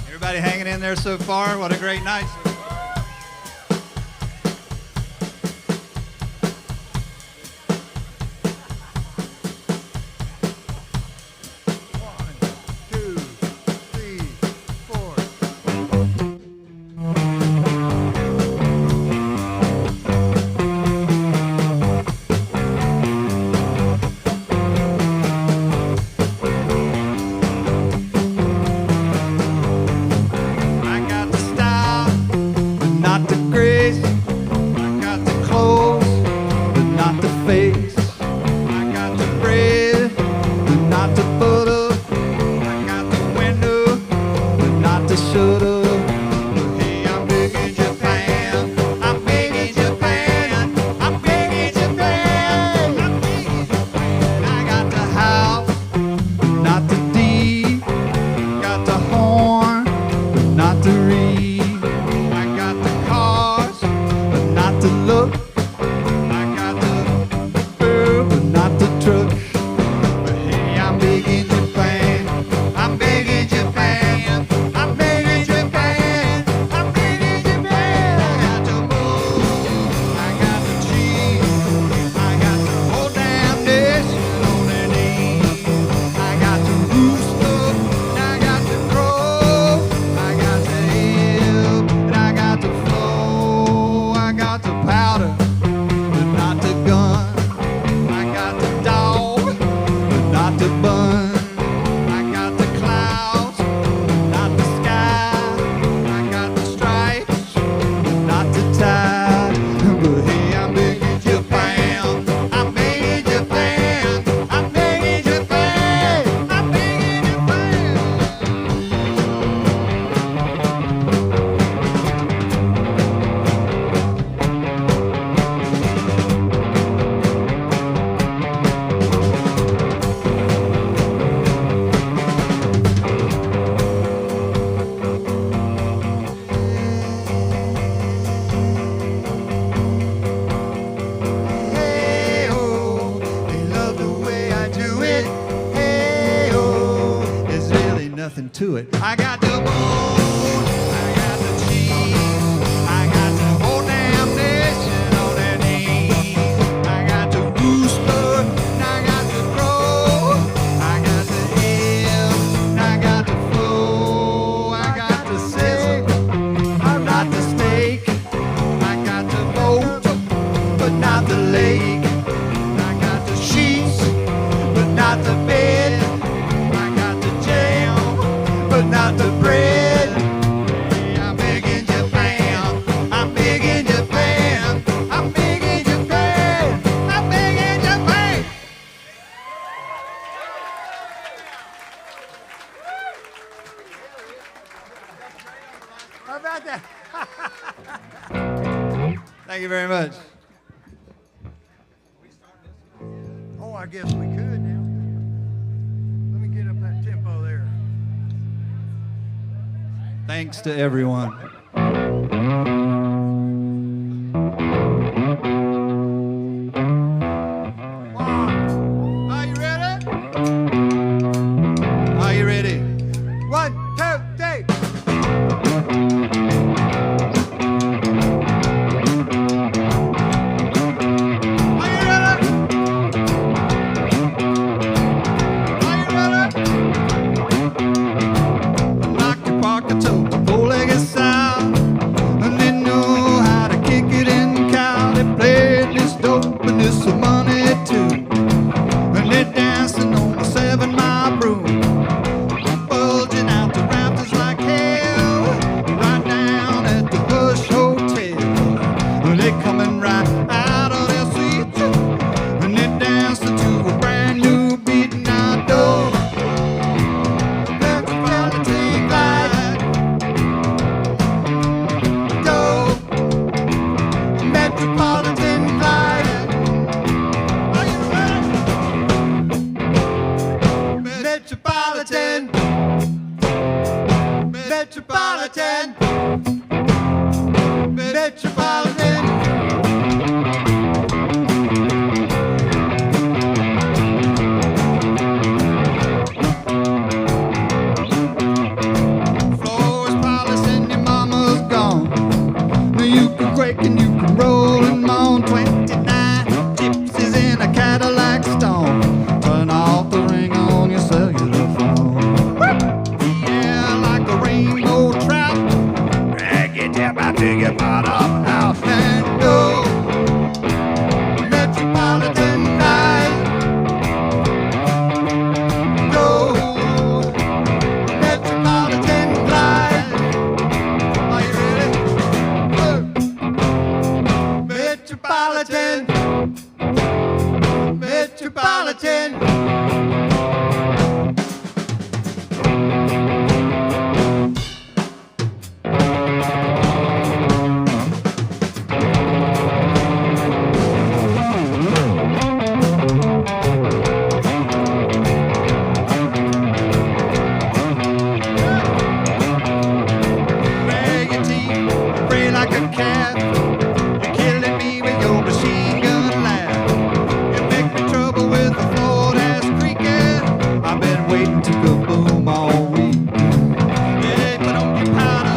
Everybody hanging in there so far? What a great night. I got the style, but not the grace. I got the clothes, but not the face. I got the bread, but not the butter. I got the window, but not the shutter. Hey, I'm big in Japan. I'm big in Japan. I'm big in Japan. I'm big in Japan. I got the house, but not the deed. Got the horn, but not the reed. I got the cars, but not the look. I got the bird, but not the truck. But hey, I'm big in Japan. I'm big in Japan. I'm big in Japan. I'm big in Japan. I got the moon. I got the cheese. I got the whole damn nation on their knees. I got the rooster. I got the crow. I got the hip. And I got the flow. I got the powder, but not the gun. I got the dog, but not the bun. I got the clouds, but not the sky. I got the stripes, but not the tie. But hey, I'm big in Japan. I'm big in Japan. I'm big in Japan. I'm big in Japan. Hey, oh, they love the way I do it. Hey, oh, there's really nothing to it. I got the moon, I got the cheese, I got the whole damn nation on their knees. I got the rooster, and I got the crow, I got the hip, and I got the flow, I got the sizzle, I got the steak, I got the boat, but not the lake. got the bed, I got the jam, but not the bread. I'm big in Japan, I'm big in Japan, I'm big in Japan, I'm big in Japan. How about that? Thank you very much. Oh, I guess we could now. Let me get up that tempo there. Thanks to everyone. Are you ready? Are you ready? 1, 2, 3. Some money too, and they're dancing on a 7-mile broom, bulging out the rafters like hell, right down at the Hush Hotel. They're coming right out of their seats, and they're dancing to a brand new beat. Now go, Metropolitan Glide, go, Metropolitan Glide. Metropolitan, Metropolitan, Metropolitan. Floor is polished and your mama's gone. Now you can quake and you can roll and moan. 29 gypsies in a Cadillac Stone. Turn off the ring on your cellular phone. Yeah, like a rainbow trout. Drag it down, I dig your bottom out and go. Metropolitan Glide. Go. Metropolitan Glide. Are you ready? Metropolitan. Metropolitan. Bag your teeth, pray like a cat. You're killing me with your machine gun laugh. You make me trouble with the floor that's creaking. I've been waiting to go boom all week. Yeah, put on your powder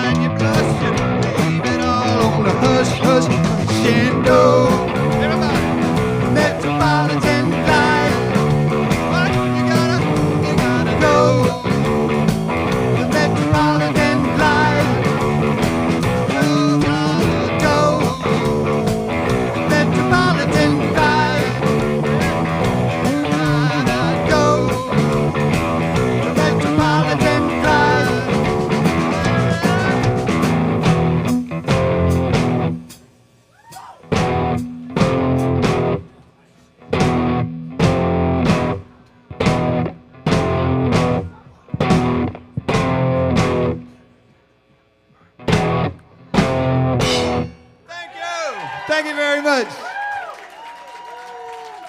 and your blush. You leave it all on the hush, hush, hush and go. Everybody, Metropolitan Glide. What? You gotta go. The Metropolitan Glide. You gotta go. Metropolitan Glide. You gotta go. The Metropolitan Glide. Thank you. Thank you very much.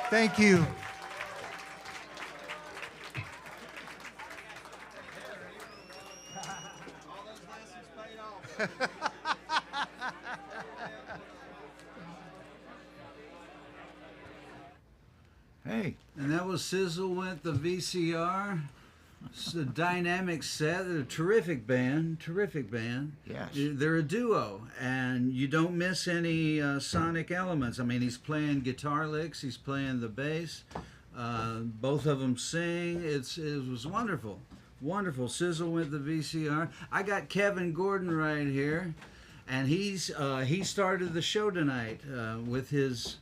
Thank you. Hey, and that was Sizzle Went the VCR. It's a dynamic set. They're a terrific band. Yes. They're a duo, and you don't miss any sonic elements. I mean, he's playing guitar licks, he's playing the bass. Both of them sing. It was wonderful. Wonderful. Sizzle Went the VCR. I got Kevin Gordon right here, and he started the show tonight with his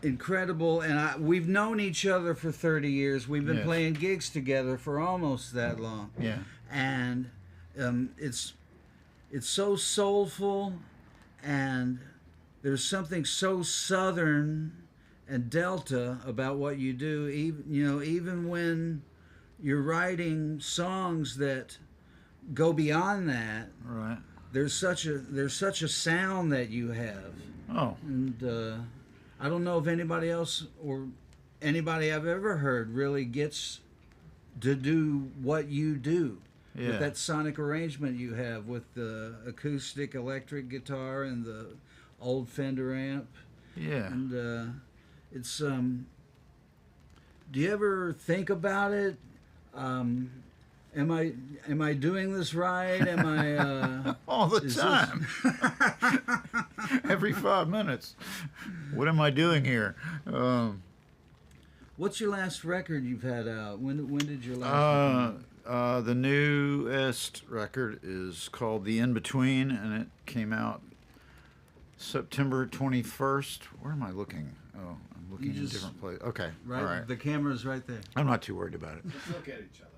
incredible. And we've known each other for 30 years. We've been Yes. playing gigs together for almost that long. Yeah. And it's so soulful, and there's something so southern and Delta about what you do. Even when you're writing songs that go beyond that, Right. there's such a sound that you have. Oh. And I don't know if anybody else or anybody I've ever heard really gets to do what you do. Yeah. With that sonic arrangement you have with the acoustic electric guitar and the old Fender amp. Yeah. And it's do you ever think about it? Am I doing this right? Am I All the is time. Every 5 minutes. What am I doing here? What's your last record you've had out? When did your last record? The newest record is called The In Between, and it came out September 21st. Where am I looking? Oh, I'm looking in a different place. Okay. Right, All right. the camera's right there. I'm not too worried about it. Let's look at each other.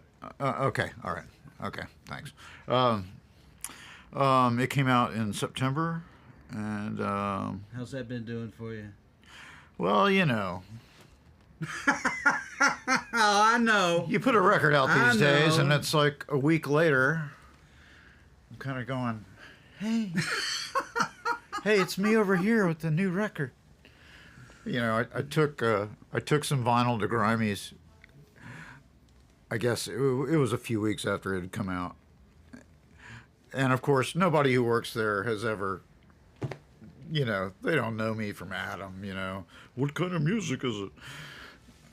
Okay. All right. Okay. Thanks. It came out in September, and How's that been doing for you? well, you know, Oh, I know. you put a record out I these days, and know. it's like a week later. I'm kind of going, hey, hey, it's me over here with the new record. You know, I took some vinyl to Grimey's. I guess it was a few weeks after it had come out. And of course, nobody who works there has ever, you know, they don't know me from Adam, you know. What kind of music is it?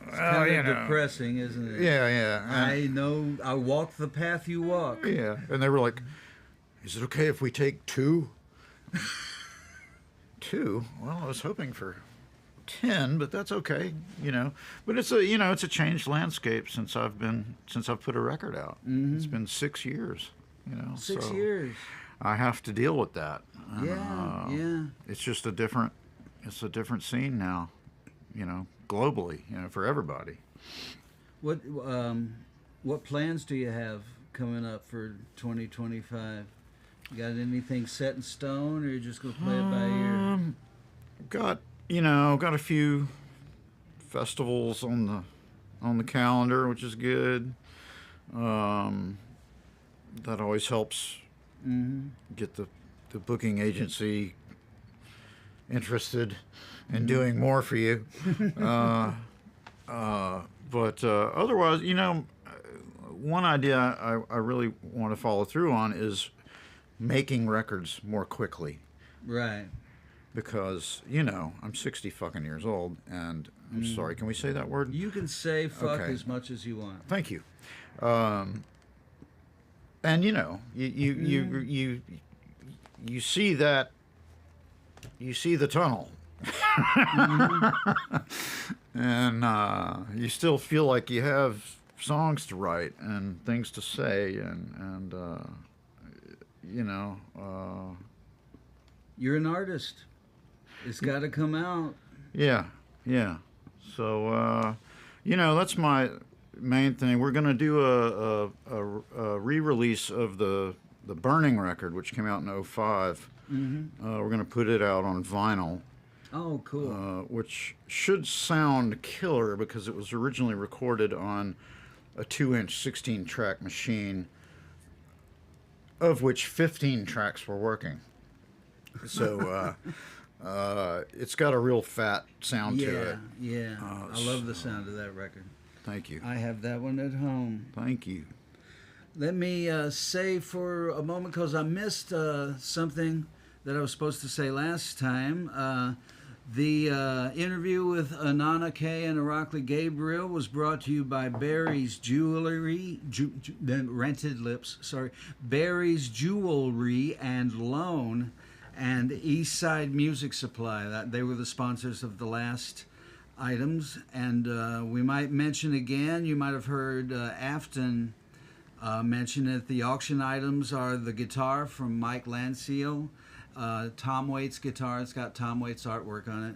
It's kind of depressing, isn't it? Yeah, yeah. I know. I walk the path you walk. Yeah. And they were like, is it okay if we take 2? 2? Well, I was hoping for 10, but that's okay, you know. But it's a changed landscape since I've put a record out. Mm-hmm. It's been 6 years, you know. 6 so years. I have to deal with that. Yeah, yeah. It's just a different scene now, you know, globally, you know, for everybody. What plans do you have coming up for 2025? You got anything set in stone, or you just gonna play it by ear? Got a few festivals on the calendar, which is good. That always helps get the booking agency interested in doing more for you. But otherwise, you know, one idea I really want to follow through on is making records more quickly. Right. Because, you know, I'm 60 fucking years old, and I'm sorry, can we say that word? You can say fuck Okay. as much as you want. Thank you. And you know, you see that, you see the tunnel, and you still feel like you have songs to write and things to say, and you know. You're an artist. It's got to come out. Yeah. So, you know, that's my main thing. We're going to do a re-release of the Burning record, which came out in 2005. We're going to put it out on vinyl. Oh, cool. Which should sound killer because it was originally recorded on a 2-inch 16-track machine, of which 15 tracks were working. So it's got a real fat sound to it. Yeah. I love the sound of that record. Thank you. I have that one at home. Thank you. Let me say for a moment, because I missed something that I was supposed to say last time. The interview with Anana Kaye and Irakli Gabriel was brought to you by Barry's Jewelry, Rented Lips, sorry, Barry's Jewelry and Loan, and Eastside Music Supply. They were the sponsors of the last items. And we might mention again, you might have heard Afton mention it. The auction items are the guitar from Mike Landseal, Tom Waits guitar. It's got Tom Waits artwork on it.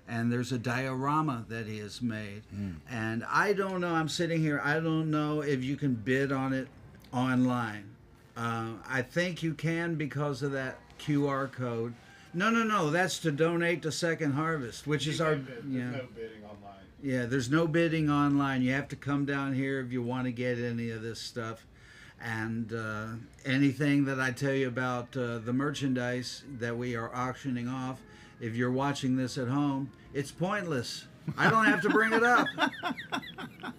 and there's a diorama that he has made. And I don't know, I'm sitting here, I don't know if you can bid on it online. I think you can because of that QR code. No, that's to donate to Second Harvest, which is our... There's no bidding online. Yeah, there's no bidding online. You have to come down here if you want to get any of this stuff. And anything that I tell you about the merchandise that we are auctioning off, if you're watching this at home, it's pointless. I don't have to bring it up.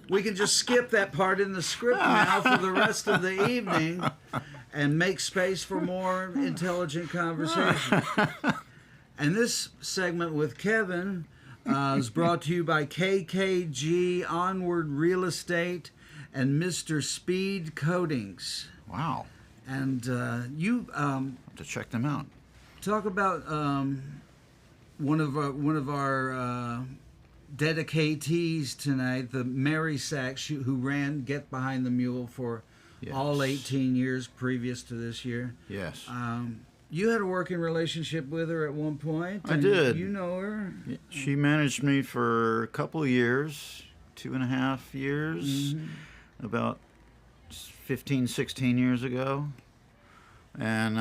We can just skip that part in the script now for the rest of the evening and make space for more intelligent conversation. And this segment with Kevin is brought to you by KKG Onward Real Estate and Mr. Speed Coatings. Wow. And you Have to check them out. talk about one of our dedicatees tonight, the Mary Sachs, who ran Get Behind the Mule for all 18 years previous to this year. Yes. You had a working relationship with her at one point. I and did. You know her. She managed me for a couple of years, 2.5 years, about 15, 16 years ago. And,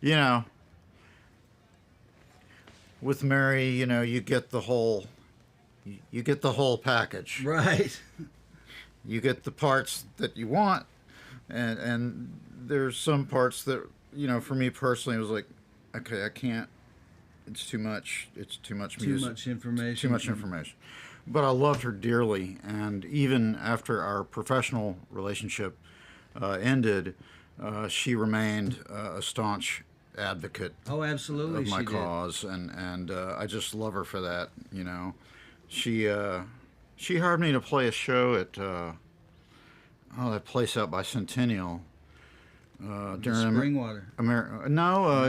you know, with Mary, you know, you get the whole package. Right. You get the parts that you want, and there's some parts that, you know, for me personally, it was like, okay, I can't. It's too much. It's too much music. Too much information. Too much information. But I loved her dearly, and even after our professional relationship ended, she remained a staunch advocate. Oh, absolutely, of my she did. cause, and I just love her for that. You know, she hired me to play a show at that place out by Centennial. During Springwater.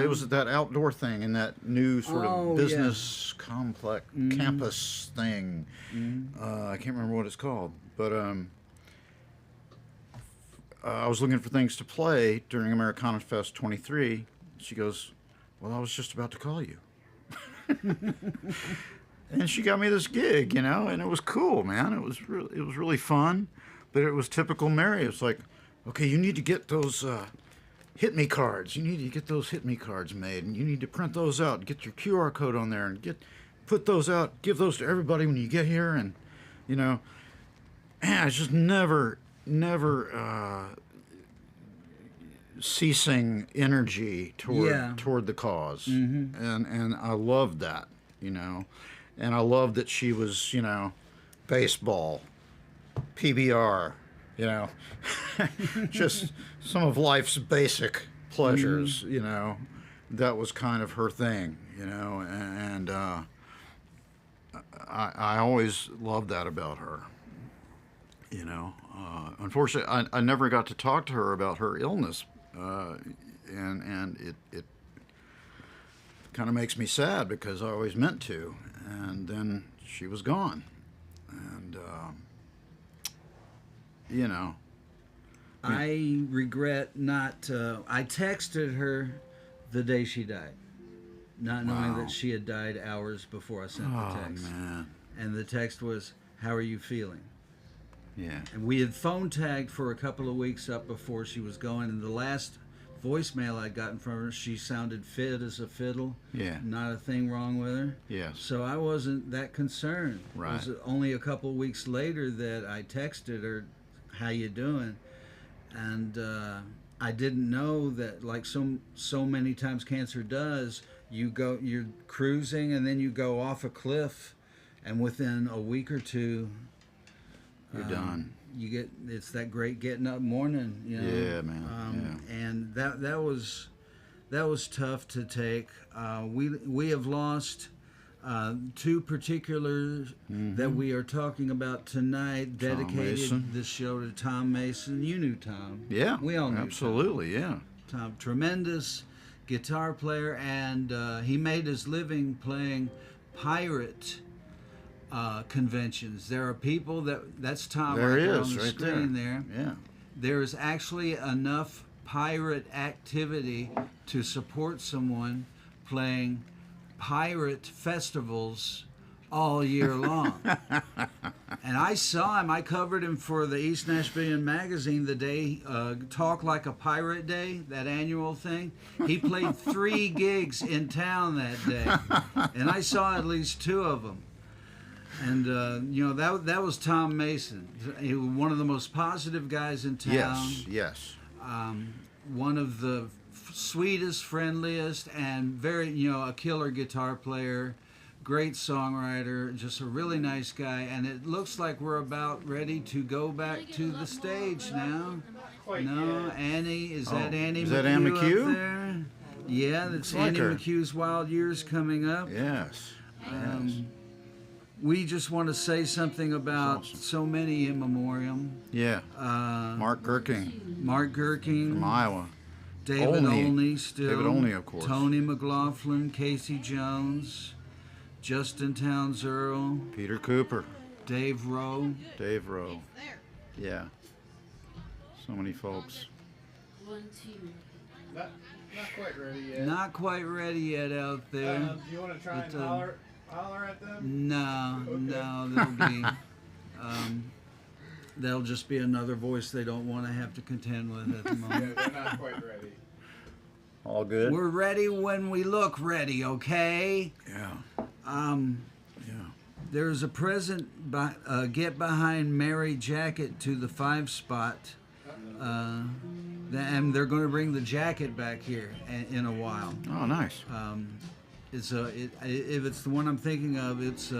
It was that outdoor thing in that new sort of business complex campus thing. I can't remember what it's called, but I was looking for things to play during Americana Fest 23. She goes, "Well, I was just about to call you." And she got me this gig, you know, and it was cool, man. It was really fun, but it was typical Mary. It was like, okay, you need to get those hit me cards. You need to get those hit me cards made, and you need to print those out and get your QR code on there and put those out, give those to everybody when you get here, and you know, man, I just never ceasing energy toward the cause, and I loved that, you know, and I loved that she was, you know, baseball, PBR, you know, just some of life's basic pleasures, you know, that was kind of her thing, you know, and I always loved that about her, you know. Unfortunately, I never got to talk to her about her illness, and it kind of makes me sad because I always meant to, and then she was gone, and you know. I regret not. I texted her the day she died, not knowing that she had died hours before I sent the text. Man. And the text was, "How are you feeling?" Yeah. And we had phone tagged for a couple of weeks up before she was going, and the last voicemail I'd gotten from her, she sounded fit as a fiddle. Yeah. Not a thing wrong with her. Yes. So I wasn't that concerned. Right. It was only a couple of weeks later that I texted her, "How you doing?" And I didn't know that, like so many times cancer does, you're cruising and then you go off a cliff, and within a week or two, you're done. It's that great getting up morning, you know. Yeah, man. And that was tough to take. We have lost two particulars that we are talking about tonight. Dedicated Mason. this show to Tom Mason. You knew Tom. Yeah, we all knew absolutely. Tom. Tom, tremendous guitar player, and he made his living playing pirate conventions. There are people that's Tom There right he there is, on the right screen there. there. Yeah. There is actually enough pirate activity to support someone playing pirate festivals all year long. And I saw him. I covered him for the East Nashvilleian magazine the day Talk Like a Pirate Day, that annual thing. He played 3 gigs in town that day, and I saw at least 2 of them. And that was Tom Mason. He was one of the most positive guys in town. Yes. One of the sweetest, friendliest, and very, a killer guitar player. Great songwriter, just a really nice guy, and it looks like we're about ready to go back to the stage now. No, Annie, is that Annie? Is that Ann McCue? Up there? Yeah, that's like Annie her. McCue's Wild Years coming up. Yes. We just want to say something about so many in memoriam. Yeah. Mark Gerking Mark Gerking from Iowa. David Olney still. David Olney, of course. Tony McLaughlin, Casey Jones, Justin Towns Earl, Peter Cooper, Dave Rowe. Yeah. So many folks. Not quite ready yet. Not quite ready yet out there. Do you want to try and holler at them? No, they'll be. They'll just be another voice they don't want to have to contend with at the moment. They're not quite ready. All good? We're ready when we look ready, okay? Yeah. There's a present Get Behind Mary jacket to the 5 spot. And they're going to bring the jacket back here in a while. Oh, nice. If it's the one I'm thinking of, it's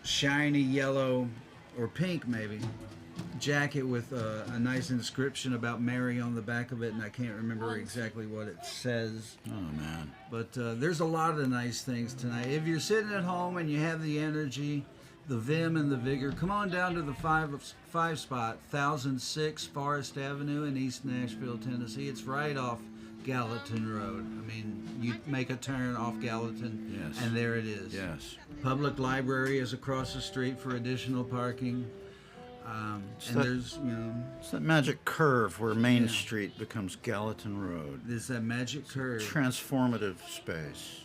shiny yellow or pink maybe jacket with a nice inscription about Mary on the back of it, and I can't remember exactly what it says. Oh man. But there's a lot of nice things tonight. If you're sitting at home and you have the energy, the vim and the vigor, come on down to the 5 spot, 1006 Forest Avenue in East Nashville, Tennessee. It's right off Gallatin Road. I mean, you make a turn off Gallatin, Yes. and there it is. Yes. Public library is across the street for additional parking. There's, It's that magic curve where Main Street becomes Gallatin Road. there's that magic curve. Transformative space.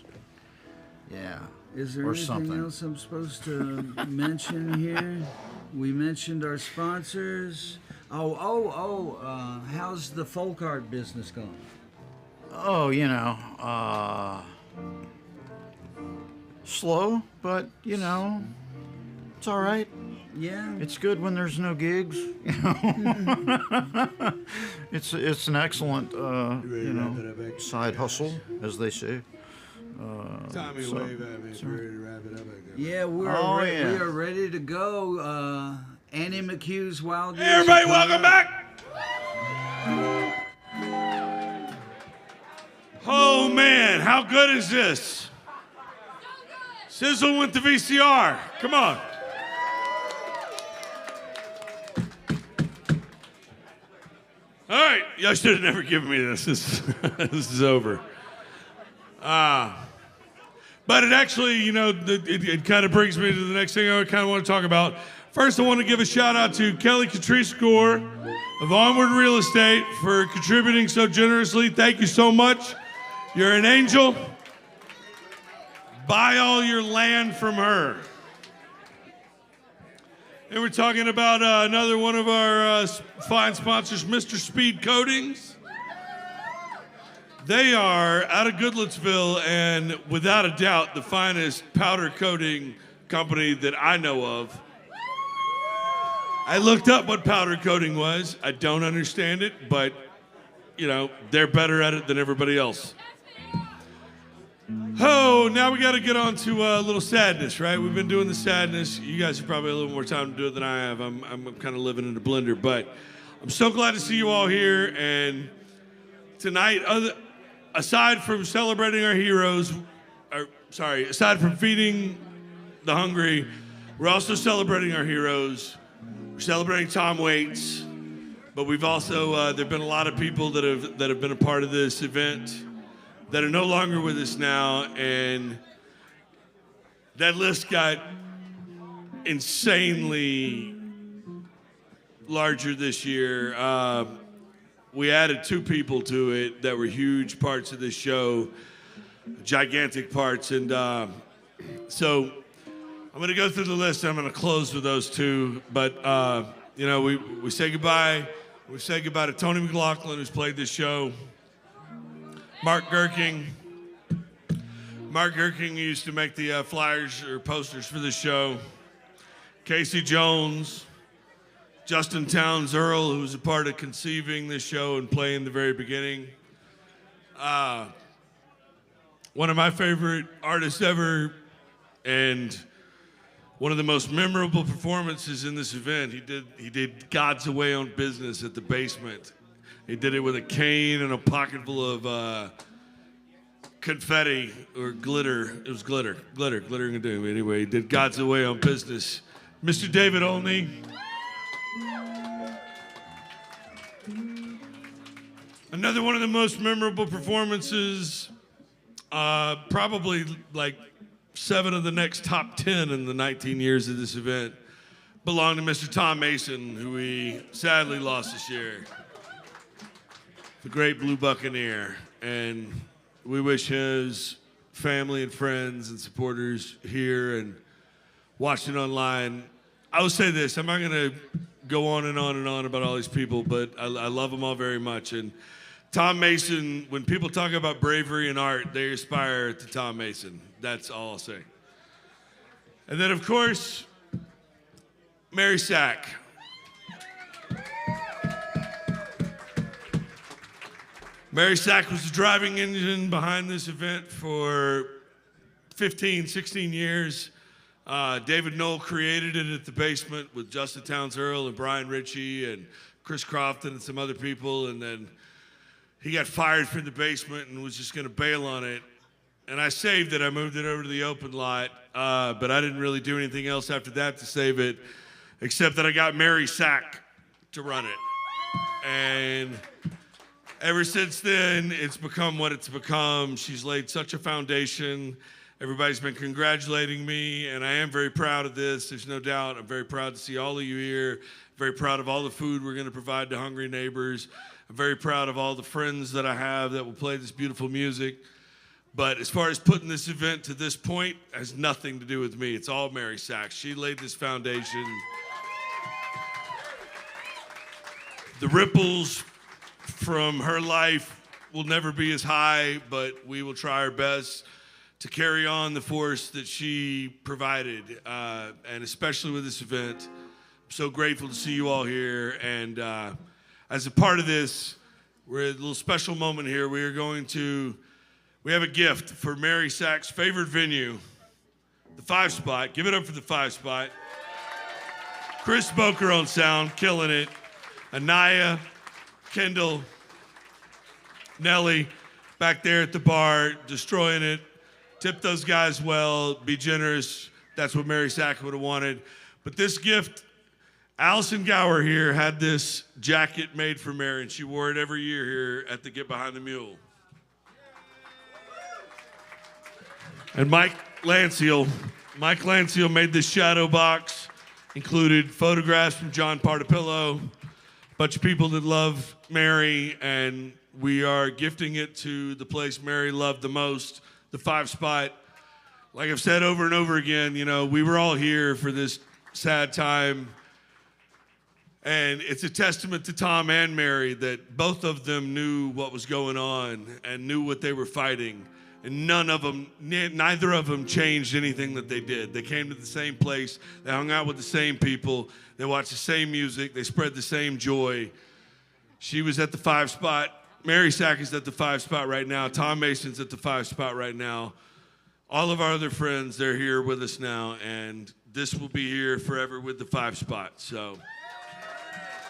Yeah. Is there or anything something. else I'm supposed to mention here? We mentioned our sponsors. How's the folk art business going? Oh, slow, but it's all right. Yeah. It's good when there's no gigs. It's an excellent side hustle, as they say. Tommy, wave at me. Ready to wrap it up. Yeah, we are ready to go. Annie McCue's Wild Years. Hey, everybody, welcome back. Oh man, how good is this? Sizzle went the VCR. Come on. All right, y'all should have never given me this. This is over. But it actually, it kind of brings me to the next thing I kind of want to talk about. First, I want to give a shout out to Kelly Catrice Gore of Onward Real Estate for contributing so generously. Thank you so much. You're an angel. Buy all your land from her. And we're talking about another one of our fine sponsors, Mr. Speed Coatings. They are out of Goodlettsville and without a doubt the finest powder coating company that I know of. I looked up what powder coating was. I don't understand it, but they're better at it than everybody else. Oh, now we got to get on to a little sadness, right? We've been doing the sadness. You guys have probably a little more time to do it than I have. I'm kind of living in a blender, but I'm so glad to see you all here. And tonight, aside from celebrating our heroes, aside from feeding the hungry, we're also celebrating our heroes. We're celebrating Tom Waits, but we've also there've been a lot of people that have been a part of this event that are no longer with us now, and that list got insanely larger this year. we added 2 people to it that were huge parts of this show, gigantic parts. And so I'm going to go through the list. I'm going to close with those 2. But, we say goodbye. We say goodbye to Tony McLaughlin, who's played this show. Mark Gerking. Mark Gerking used to make the flyers or posters for the show. Casey Jones. Justin Towns Earl, who was a part of conceiving this show and playing the very beginning. One of my favorite artists ever, and one of the most memorable performances in this event. He did God's Away on Business at the Basement. He did it with a cane and a pocket full of confetti or glitter. It was glittering a doom. Anyway, he did God's Away on Business. Mr. David Olney. Another one of the most memorable performances, probably like 7 of the next top 10 in the 19 years of this event, belong to Mr. Tom Mason, who we sadly lost this year. The great Blue Buccaneer. And we wish his family and friends and supporters here and watching online. I will say this, I'm not going to go on and on and on about all these people, but I love them all very much. And Tom Mason, when people talk about bravery and art, they aspire to Tom Mason. That's all I'll say. And then, of course, Mary Sack. Mary Sack was the driving engine behind this event for 15, 16 years. David Knoll created it at the Basement with Justin Towns Earl and Brian Ritchie and Chris Crofton and some other people, and then he got fired from the Basement and was just going to bail on it. And I saved it. I moved it over to the open lot, but I didn't really do anything else after that to save it, except that I got Mary Sack to run it. And ever since then, it's become what it's become. She's laid such a foundation. Everybody's been congratulating me, and I am very proud of this. There's no doubt. I'm very proud to see all of you here. Very proud of all the food we're going to provide to hungry neighbors. I'm very proud of all the friends that I have that will play this beautiful music. But as far as putting this event to this point, it has nothing to do with me. It's all Mary Sachs. She laid this foundation. The ripples from her life will never be as high, but we will try our best to carry on the force that she provided, and especially with this event. I'm so grateful to see you all here, and as a part of this, we're at a little special moment here. We have a gift for Mary Sachs' favorite venue, the 5 Spot. Give it up for the 5 Spot. Chris Boker on sound, killing it. Anaya, Kendall, Nelly, back there at the bar, destroying it. Tip those guys well, be generous. That's what Mary Sack would have wanted. But this gift, Allison Gower here had this jacket made for Mary, and she wore it every year here at the Get Behind the Mule. And Mike Lanciel made this shadow box, included photographs from John Partapillo, a bunch of people that love Mary, and we are gifting it to the place Mary loved the most, the 5 Spot. Like I've said over and over again, we were all here for this sad time. And it's a testament to Tom and Mary that both of them knew what was going on and knew what they were fighting. And neither of them changed anything that they did. They came to the same place. They hung out with the same people. They watched the same music. They spread the same joy. She was at the 5 Spot. Mary Sack is at the 5 Spot right now. Tom Mason's at the 5 Spot right now. All of our other friends, they're here with us now, and this will be here forever with the 5 Spot. So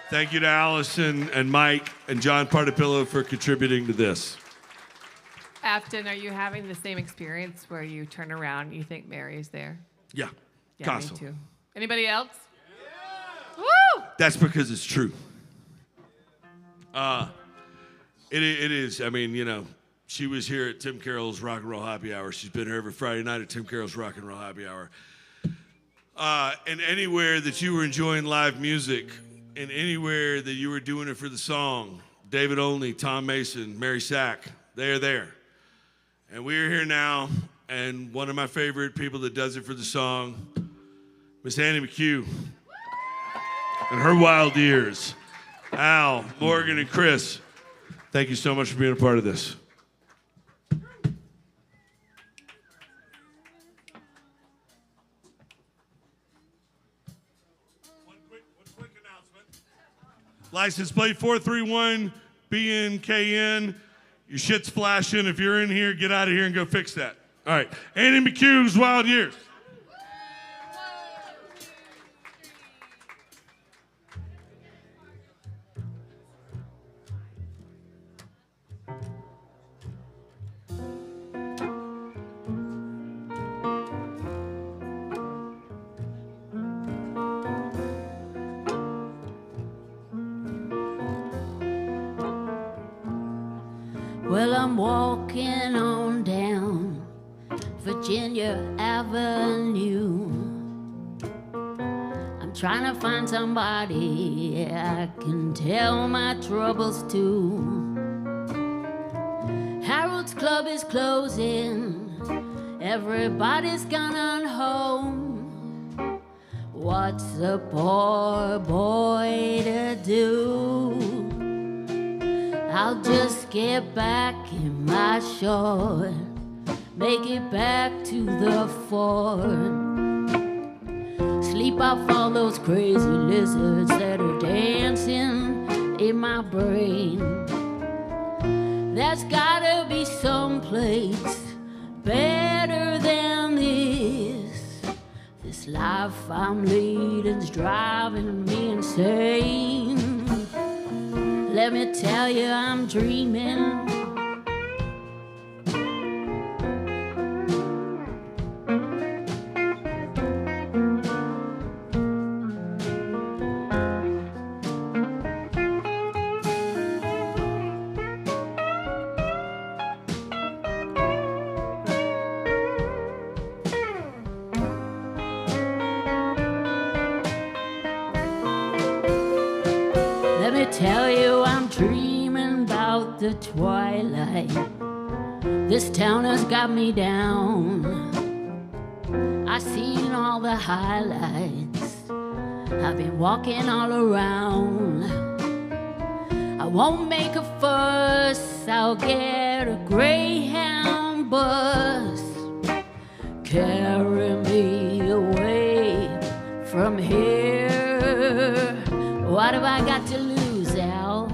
thank you to Allison and Mike and John Partapillo for contributing to this. Afton, are you having the same experience where you turn around and you think Mary is there? Yeah, constantly. Me too. Anybody else? Yeah. Woo! That's because it's true. It is. I mean, she was here at Tim Carroll's Rock and Roll Happy Hour. She's been here every Friday night at Tim Carroll's Rock and Roll Happy Hour. And anywhere that you were enjoying live music, and anywhere that you were doing it for the song, David Olney, Tom Mason, Mary Sack, they are there. And we are here now, and one of my favorite people that does it for the song, Miss Annie McCue and her wild years. Al, Morgan, and Chris, thank you so much for being a part of this. One quick announcement. License plate 431BNKN. Your shit's flashing. If you're in here, get out of here and go fix that. All right. Annie McCue's Wild Years. Well, I'm walking on down Virginia Avenue. I'm trying to find somebody I can tell my troubles to. Harold's Club is closing, everybody's gone home. What's a poor boy to do? I'll just get back in my short, make it back to the fort. Sleep off all those crazy lizards that are dancing in my brain. There's gotta be some place better than this. This life I'm leading's driving me insane. Let me tell you, I'm dreaming. Let me tell you, I'm dreaming about the twilight. This town has got me down. I've seen all the highlights. I've been walking all around. I won't make a fuss, I'll get a Greyhound bus. Carry me away from here. What have I got to lose, Al?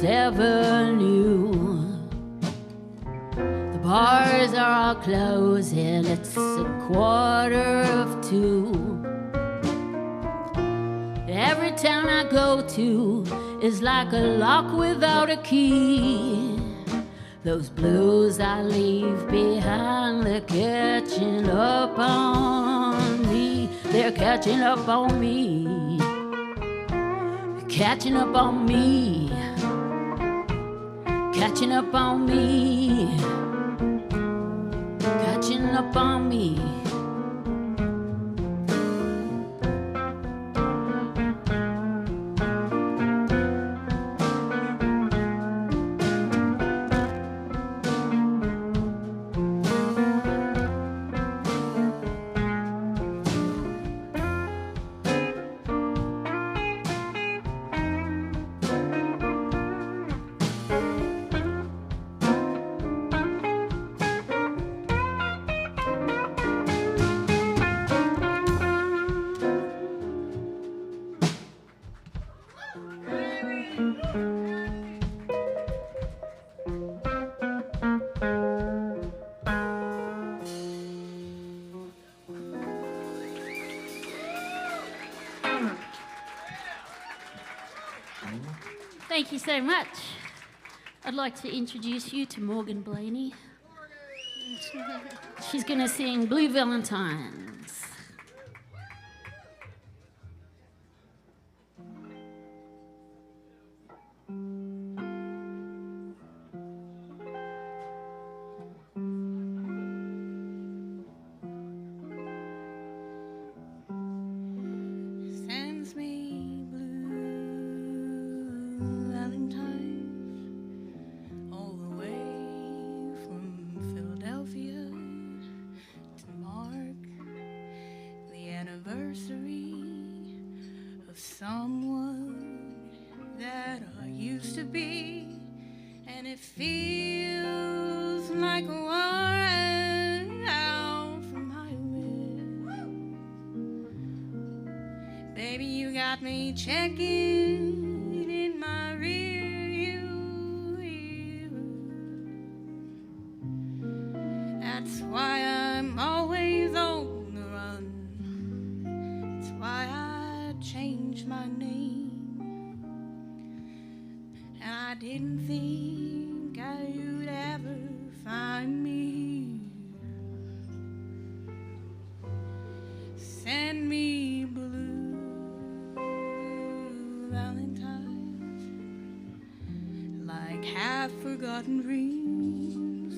Avenue. The bars are all closing, it's 1:45. Every town I go to is like a lock without a key. Those blues I leave behind, they're catching up on me. They're catching up on me. They're catching up on me. Catching up on me, catching up on me. Thank you so much. I'd like to introduce you to Morgan Blaney. She's going to sing Blue Valentines. Sends me blue valentines all the way from Philadelphia to mark the anniversary of someone that I used to be, and it feels like a war out from my wrist. Baby, you got me checking in my rear view. That's why I'm always on the run. That's why I changed my name. And I didn't think I'd ever find me. Send me blue valentines, like half-forgotten dreams,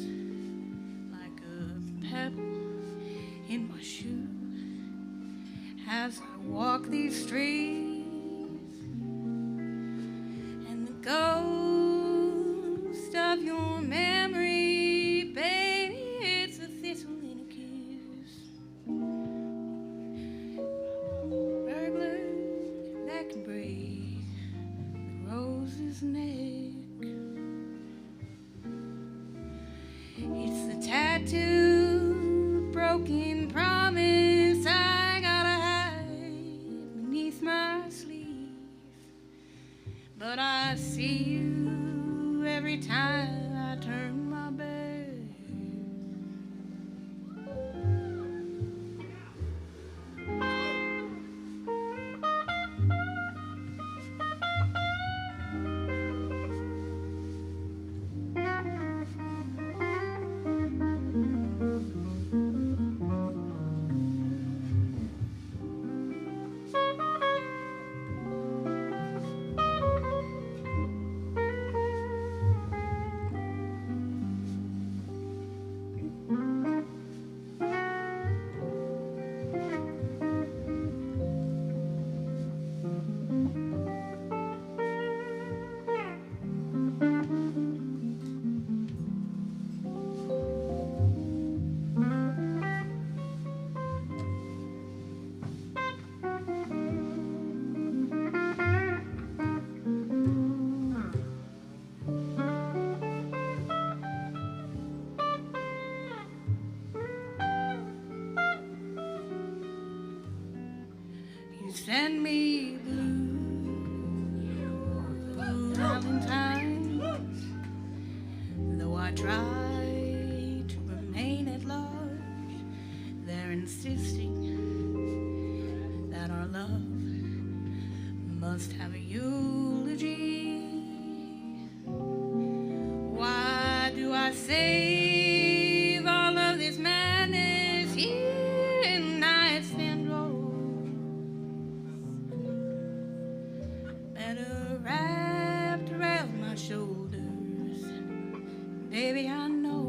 like a pebble in my shoe as I walk these streets, and the ghost of your memory, baby, it's a thistle in a kiss. Burglar that can break the rose's neck. It's the tattooed, broken promise I gotta hide beneath my sleeve. But I see you every time I turn my back. You send me blue valentines, though I try to remain at large. They're insisting that our love must have a eulogy. Why do I save all of this madness here in nightstand drawers? Better wrapped around my shoulders, baby, I know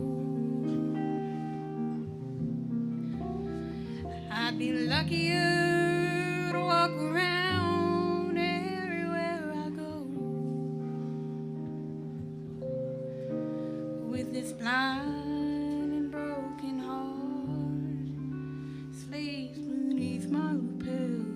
I'd be luckier to walk around everywhere I go with this blind and broken heart sleeps beneath my lapel.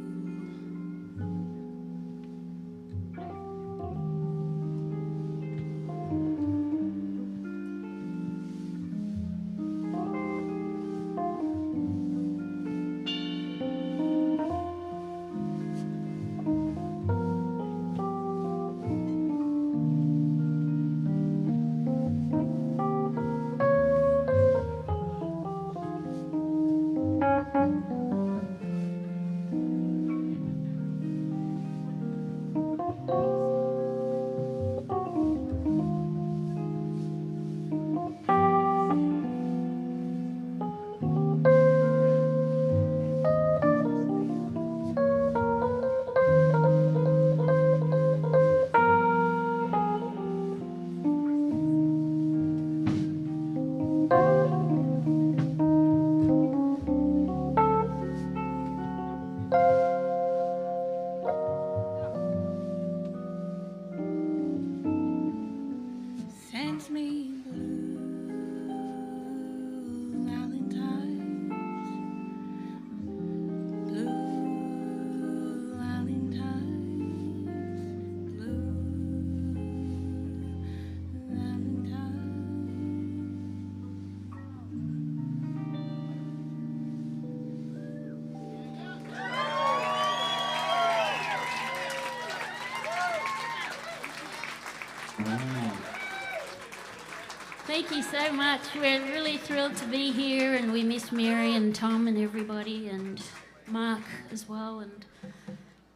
thank you so much. We're really thrilled to be here, and we miss Mary and Tom and everybody, and Mark as well. And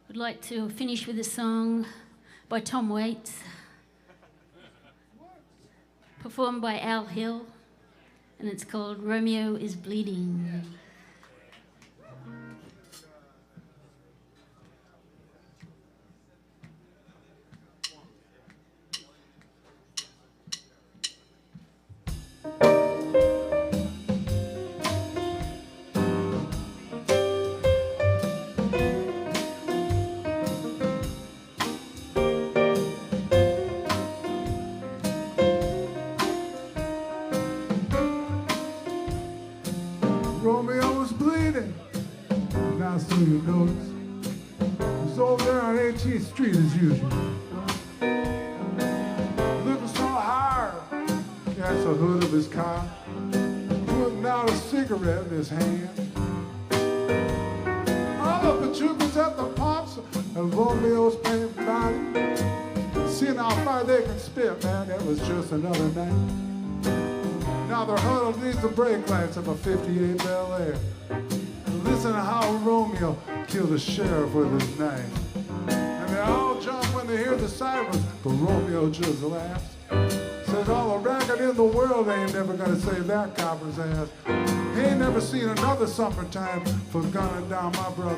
we'd like to finish with a song by Tom Waits, performed by Al Hill, and it's called Romeo is Bleeding. Romeo was bleeding, now so you notice. He's over there on 18th Street as usual. Looking so hard, that's the hood of his car, putting out a cigarette in his hand. All the pachucas at the pumps, and Romeo's paying body. Seeing how far they can spit, man, that was just another night. Now they're huddled neath the brake lights of a 58 Bel Air. Listen to how Romeo killed the sheriff with his knife. And they all jump when they hear the sirens, but Romeo just laughs. Says all the racket in the world ain't never gonna save that copper's ass. He ain't never seen another summertime for gunning down my brother,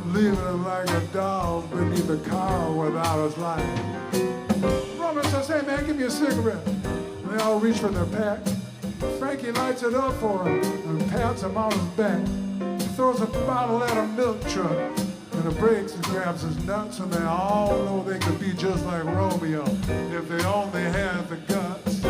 leaving him like a dog beneath a car without his life. Romeo says, hey man, give me a cigarette. They all reach for their pack. Frankie lights it up for him and pats him on his back. He throws a bottle at a milk truck and the brakes and grabs his nuts, and they all know they could be just like Romeo if they only had the guts.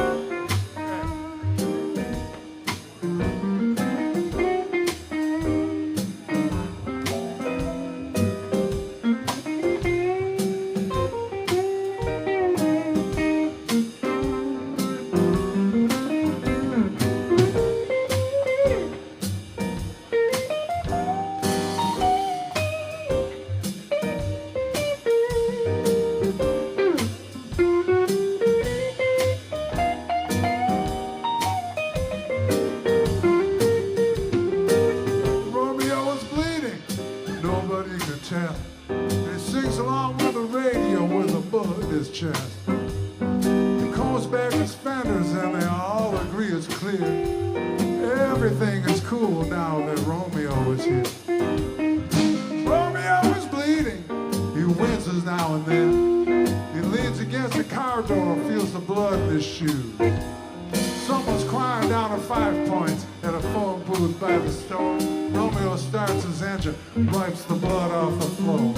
Wipes the blood off the floor.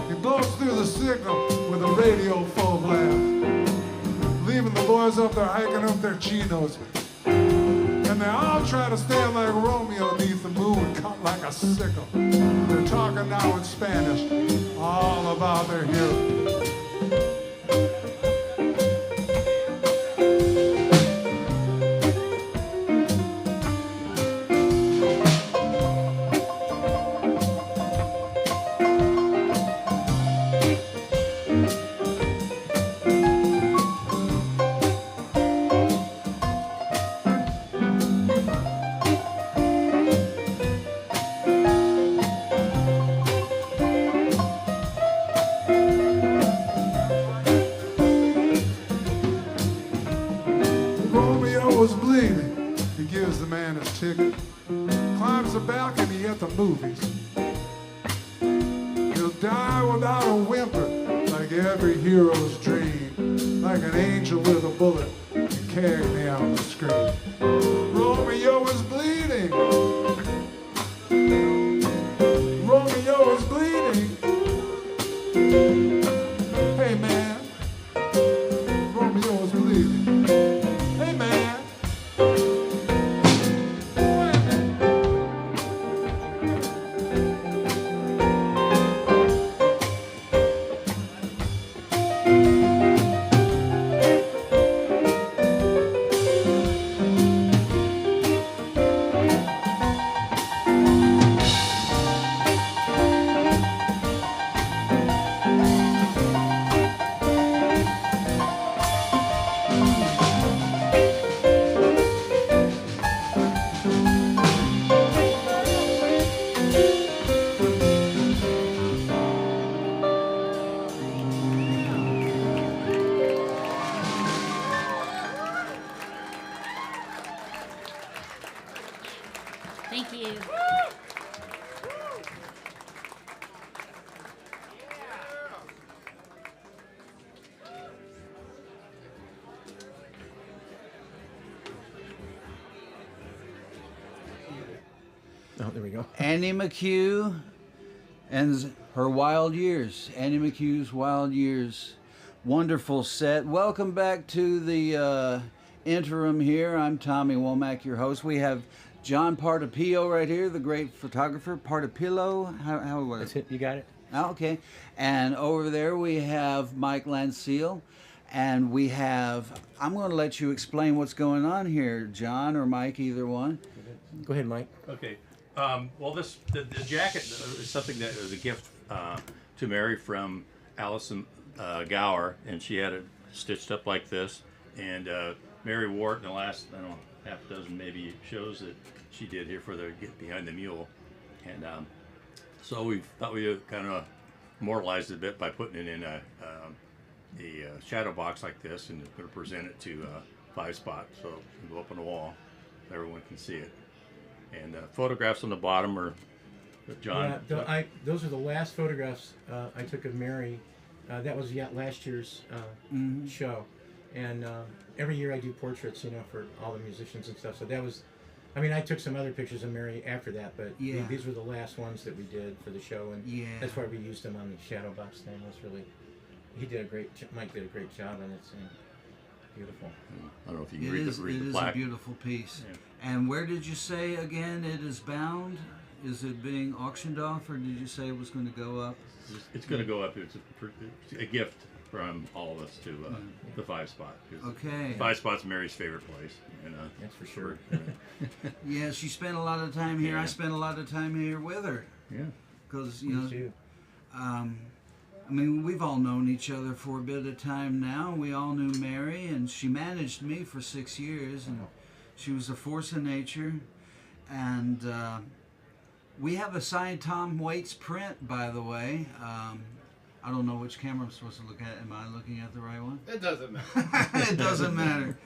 He blows through the signal with a radio full blast, leaving the boys up there hiking up their chinos. And they all try to stand like Romeo neath the moon cut like a sickle. They're talking now in Spanish, all about their hero. Thank you. Oh, there we go. Annie McCue and her wild years. Annie McCue's wild years. Wonderful set. Welcome back to the interim here. I'm Tommy Womack, your host. We have John Partapillo right here, the great photographer. Partapillo. How was That's it. You got it. Oh, okay. And over there we have Mike Lancille. And we have, I'm going to let you explain what's going on here, John or Mike, either one. Go ahead, Mike. Okay. Well, the jacket is something that was a gift to Mary from Allison Gower, and she had it stitched up like this. And Mary wore it in the last, I don't know, half a dozen maybe shows that she did here for the Get Behind the Mule. And so we thought we'd kind of immortalize it a bit by putting it in a shadow box like this, and going to present it to 5-spot, so it'll go up on the wall so everyone can see it. And photographs on the bottom are John. Yeah, those are the last photographs I took of Mary. That was last year's show, and every year I do portraits, for all the musicians and stuff. So that was, I took some other pictures of Mary after that, but these were the last ones that we did for the show, and that's why we used them on the shadow box thing. That's really, Mike did a great job on it. So beautiful. I don't know if you can read the plaque. It is a beautiful piece. Yeah. And where did you say again it is bound? Is it being auctioned off, or did you say it was going to go up? It's going to go up. It's a gift from all of us to the 5-spot. Okay. 5-spot's Mary's favorite place. That's for sure. Yeah, she spent a lot of time here. I spent a lot of time here with her. Yeah. Because, we've all known each other for a bit of time now. We all knew Mary, and she managed me for 6 years, and she was a force of nature. And we have a signed Tom Waits print, by the way. I don't know which camera I'm supposed to look at. Am I looking at the right one? It doesn't matter. It doesn't matter.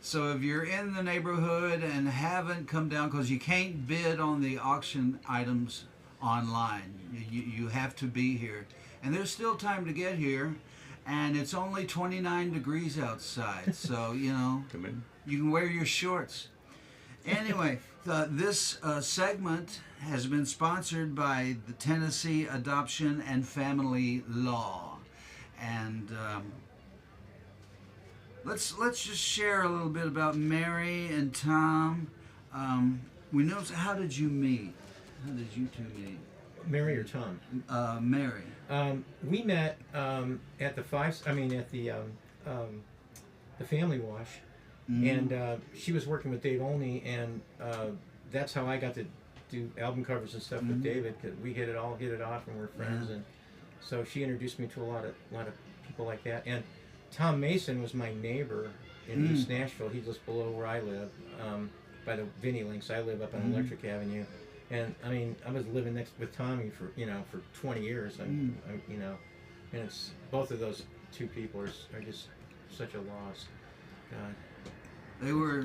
So if you're in the neighborhood and haven't come down, because you can't bid on the auction items online. You have to be here. And there's still time to get here. And it's only 29 degrees outside. So, Come in. You can wear your shorts. Anyway, this segment has been sponsored by the Tennessee Adoption and Family Law. And let's just share a little bit about Mary and Tom. We know, how did you meet? How did you two meet? Mary or Tom? Mary. We met at the Family Wash, and she was working with Dave Olney, and that's how I got to do album covers and stuff with David, because we hit it off, and we're friends, and so she introduced me to a lot of people like that. And Tom Mason was my neighbor in East Nashville. He lives below where I live, by the Vinnie Links. I live up on Electric Avenue. And I was living next with Tommy for 20 years, and and it's both of those two people are just such a loss. God. They were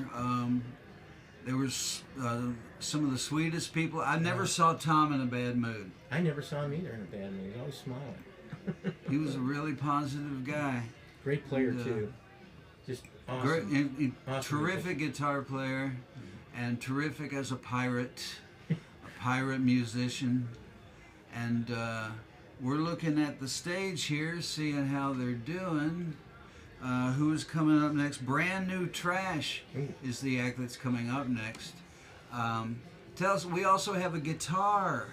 some of the sweetest people. I never saw Tom in a bad mood. I never saw him either in a bad mood. He was always smiling. He was a really positive guy. Great player too. Just awesome. Great, and awesome terrific guitar player, and terrific as a pirate. Pirate musician, and we're looking at the stage here, seeing how they're doing. Who's coming up next? Brand New Trash is the act that's coming up next. Tell us, we also have a guitar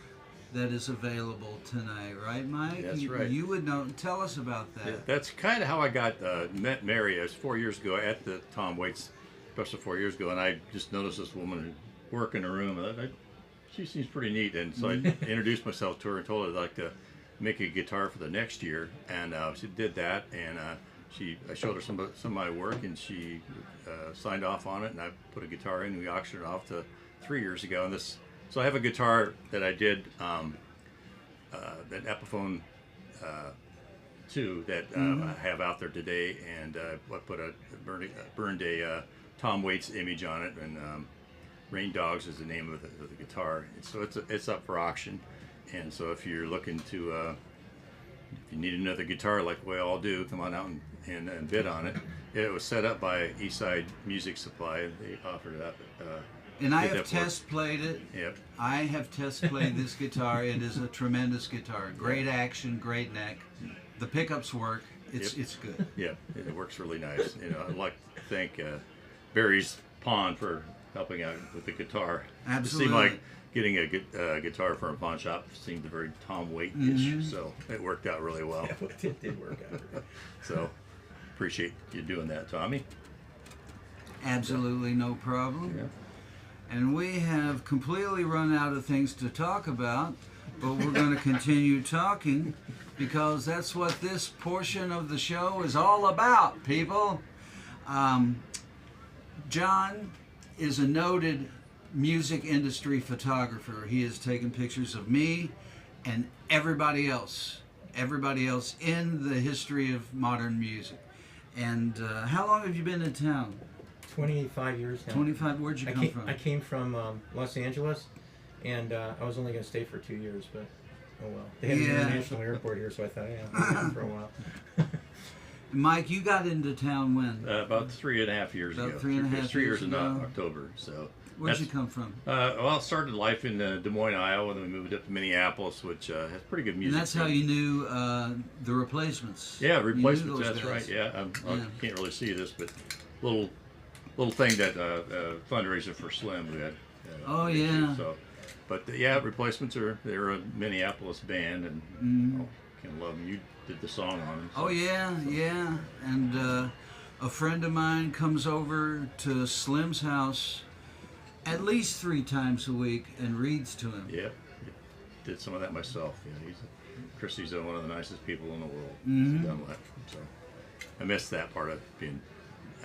that is available tonight, right, Mike? That's right. You would know. Tell us about that. Yeah, that's kind of how I got met Mary. It was 4 years ago at the Tom Waits special 4 years ago, and I just noticed this woman work in the room. She seems pretty neat, and so I introduced myself to her and told her I'd like to make a guitar for the next year, and she did that, and I showed her some of my work, and she signed off on it, and I put a guitar in, and we auctioned it off to 3 years ago, and so I have a guitar that I did, that Epiphone 2 that I have out there today, and I put a burned a Tom Waits image on it, and Rain Dogs is the name of the guitar. And so it's up for auction. And so if you're looking to, if you need another guitar like we all do, come on out and bid on it. It was set up by Eastside Music Supply. They offered it up. And I have test played it. Yep. I have test played this guitar. It is a tremendous guitar. Great action, great neck. The pickups work. It's good. Yeah, it works really nice. I'd like to thank Barry's Pawn for helping out with the guitar. Absolutely. It seemed like getting a guitar from a pawn shop seemed very Tom Waite-ish, so it worked out really well. Yeah, it did work out. So appreciate you doing that, Tommy. Absolutely no problem. Yeah. And we have completely run out of things to talk about, but we're going to continue talking because that's what this portion of the show is all about, people. John is a noted music industry photographer. He has taken pictures of me and everybody else in the history of modern music. And how long have you been in town? 25 years now. 25. Where'd you come from? I came from Los Angeles, and I was only going to stay for 2 years, but oh well. They had an international airport here, so I thought, yeah, I'll be here for a while. Mike, you got into town when? About 3.5 years ago. About 3.5 3 years ago. in October. So. Where'd you come from? Well, I started life in Des Moines, Iowa, and then we moved up to Minneapolis, which has pretty good music. And that's how you knew the Replacements. Yeah, Replacements. That's Guys. Right. Yeah, yeah. I can't really see this, but little thing that fundraiser for Slim we had. Oh yeah. So, but yeah, Replacements they're a Minneapolis band, and can love them. You did the song on them. So. Oh yeah, yeah. And a friend of mine comes over to Slim's house at least 3 times a week and reads to him. Yeah, did some of that myself. Yeah, Christy's one of the nicest people in the world. Mm-hmm. So I missed that part of being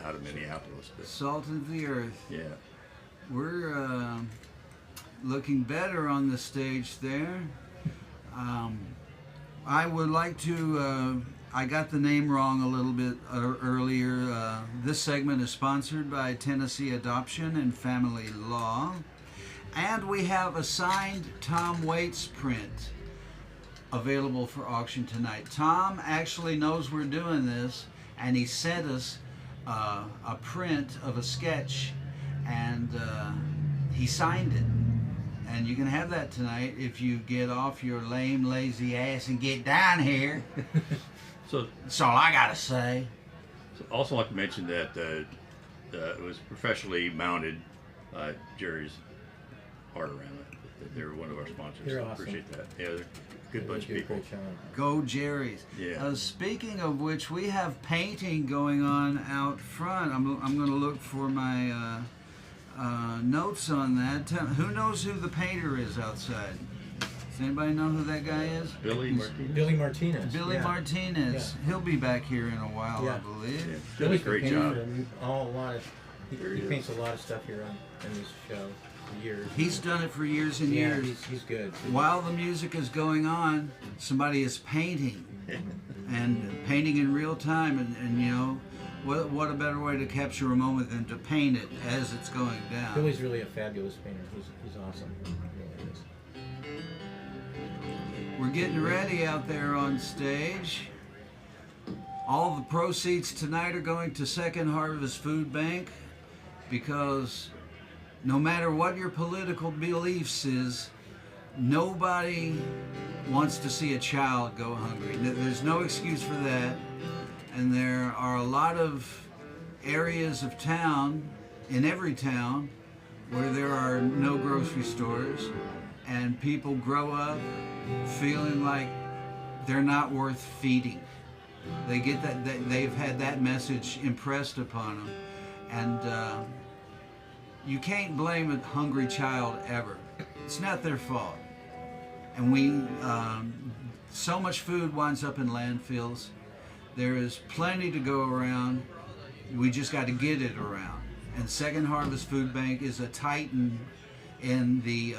out of Minneapolis. But, salt of the earth. Yeah. We're looking better on the stage there. I would like to, I got the name wrong a little bit earlier. This segment is sponsored by Tennessee Adoption and Family Law. And we have a signed Tom Waits print available for auction tonight. Tom actually knows we're doing this, and he sent us a print of a sketch, and he signed it. And you can have that tonight if you get off your lame, lazy ass and get down here. So that's all I gotta say. So also like to mention that it was professionally mounted by Jerry's Artorama. They're one of our sponsors. They're so awesome. Appreciate that. Yeah, they're a good bunch of people. Go Jerry's. Yeah. Speaking of which, we have painting going on out front. I'm going to look for my notes on that. Who knows who the painter is outside? Does anybody know who that guy is? Billy Martinez. Billy Martinez. Billy Martinez. Yeah. He'll be back here in a while, I believe. Yeah. Billy's great job. He paints a lot of stuff here on this show for years. He's done it for years and years. He's good. While the music is going on, somebody is painting. And painting in real time, and you know, what a better way to capture a moment than to paint it as it's going down. Billy's really a fabulous painter. He's awesome. He really is. We're getting ready out there on stage. All the proceeds tonight are going to Second Harvest Food Bank, because no matter what your political beliefs is, nobody wants to see a child go hungry. There's no excuse for that. And there are a lot of areas of town, in every town, where there are no grocery stores, and people grow up feeling like they're not worth feeding. They get that they've had that message impressed upon them, and you can't blame a hungry child ever. It's not their fault. And so much food winds up in landfills. There is plenty to go around. We just got to get it around. And Second Harvest Food Bank is a titan in the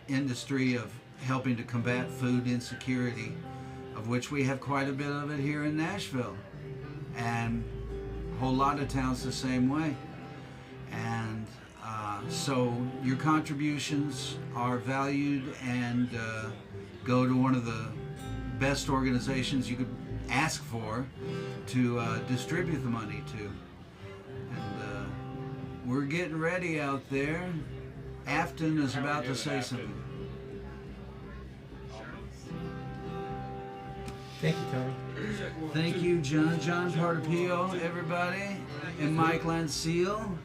industry of helping to combat food insecurity, of which we have quite a bit of it here in Nashville. And a whole lot of towns the same way. And So your contributions are valued and go to one of the best organizations you could ask for to distribute the money to. And we're getting ready out there. Afton is about to say something. Thank you, Tony. Thank you, John. John Partapio, everybody, and Mike Lancille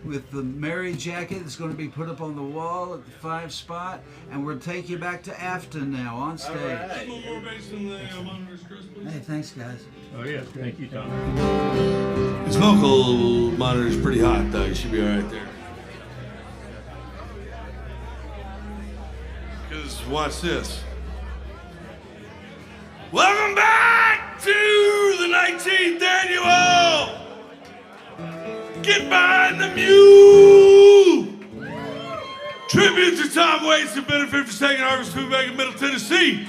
with the Mary jacket that's going to be put up on the wall at the 5 spot. And we'll take you back to Afton now on stage. Right. More bass in the monitors, Chris, please. Hey, thanks, guys. Oh, yes. Thank you, Tom. His vocal monitor's pretty hot, though. You should be all right there. Because watch this. Welcome back to the 19th annual Get Behind the Mule tribute to Tom Waits to benefit for Second Harvest Food Bank in Middle Tennessee.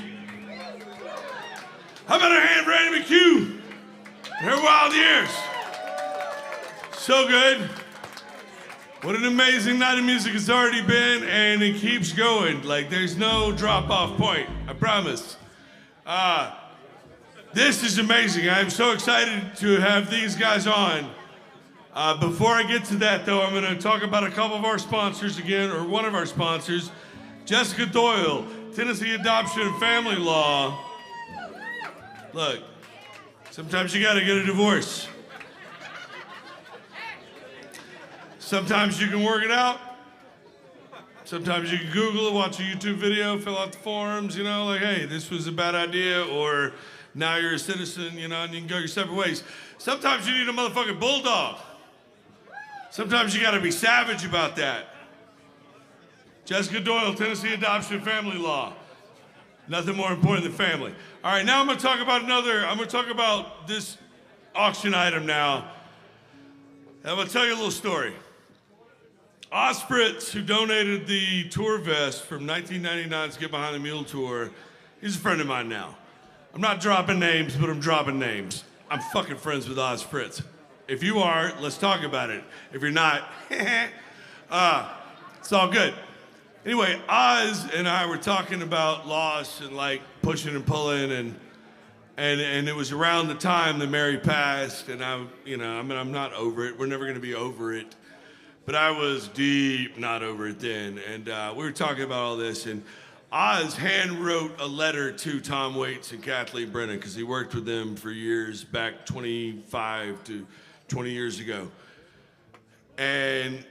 How about our hand for Annie McCue and her wild years? So good. What an amazing night of music it's already been, and it keeps going. Like, there's no drop-off point, I promise. This is amazing. I'm so excited to have these guys on. Before I get to that, though, I'm going to talk about a couple of our sponsors again, or one of our sponsors, Jessica Doyle, Tennessee Adoption and Family Law. Look, sometimes you got to get a divorce. Sometimes you can work it out. Sometimes you can Google it, watch a YouTube video, fill out the forms, you know, like, hey, this was a bad idea, or now you're a citizen, you know, and you can go your separate ways. Sometimes you need a motherfucking bulldog. Sometimes you gotta be savage about that. Jessica Doyle, Tennessee Adoption and Family Law. Nothing more important than family. All right, now I'm gonna talk about this auction item now. I'm gonna tell you a little story. Ospritz, who donated the tour vest from 1999's Get Behind the Mule tour, he's a friend of mine now. I'm not dropping names, but I'm dropping names. I'm fucking friends with Ospritz. If you are, let's talk about it. If you're not, it's all good. Anyway, Oz and I were talking about loss and like pushing and pulling, and it was around the time that Mary passed, and I'm not over it. We're never gonna be over it. But I was deep not over it then. And we were talking about all this, and Oz hand wrote a letter to Tom Waits and Kathleen Brennan, because he worked with them for years, back 25 to 20 years ago. And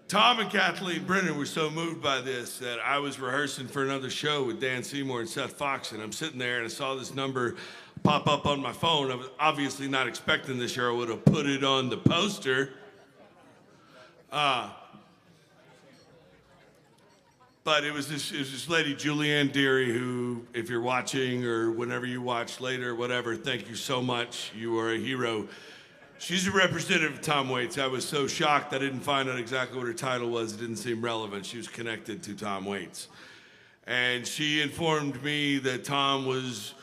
Tom and Kathleen Brennan were so moved by this that I was rehearsing for another show with Dan Seymour and Seth Fox, and I'm sitting there and I saw this number pop up on my phone. I was obviously not expecting this year. I would have put it on the poster. But it was this lady, Julianne Deary, who, if you're watching or whenever you watch later, whatever, thank you so much. You are a hero. She's a representative of Tom Waits. I was so shocked I didn't find out exactly what her title was. It didn't seem relevant. She was connected to Tom Waits. And she informed me that Tom was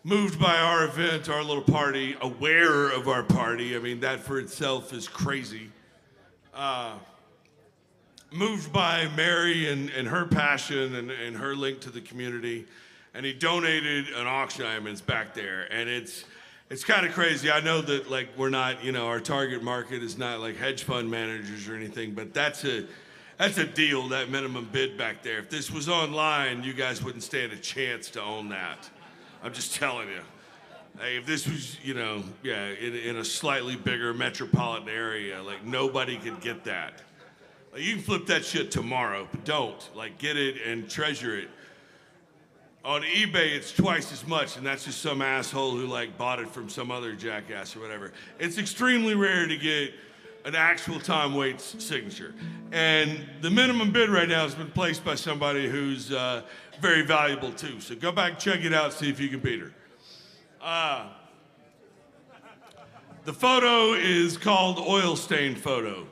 moved by our event, our little party, aware of our party. I mean, that for itself is crazy. Moved by Mary and her passion and her link to the community. And he donated an auction item, and it's back there. And it's kind of crazy. I know that, like, we're not, you know, our target market is not like hedge fund managers or anything, but that's a deal, that minimum bid back there. If this was online, you guys wouldn't stand a chance to own that. I'm just telling you. Hey, if this was, you know, yeah, in a slightly bigger metropolitan area, like, nobody could get that. Like, you can flip that shit tomorrow, but don't. Like, get it and treasure it. On eBay, it's twice as much, and that's just some asshole who, like, bought it from some other jackass or whatever. It's extremely rare to get an actual Tom Waits signature. And the minimum bid right now has been placed by somebody who's very valuable, too. So go back, check it out, see if you can beat her. The photo is called Oil Stain Photo.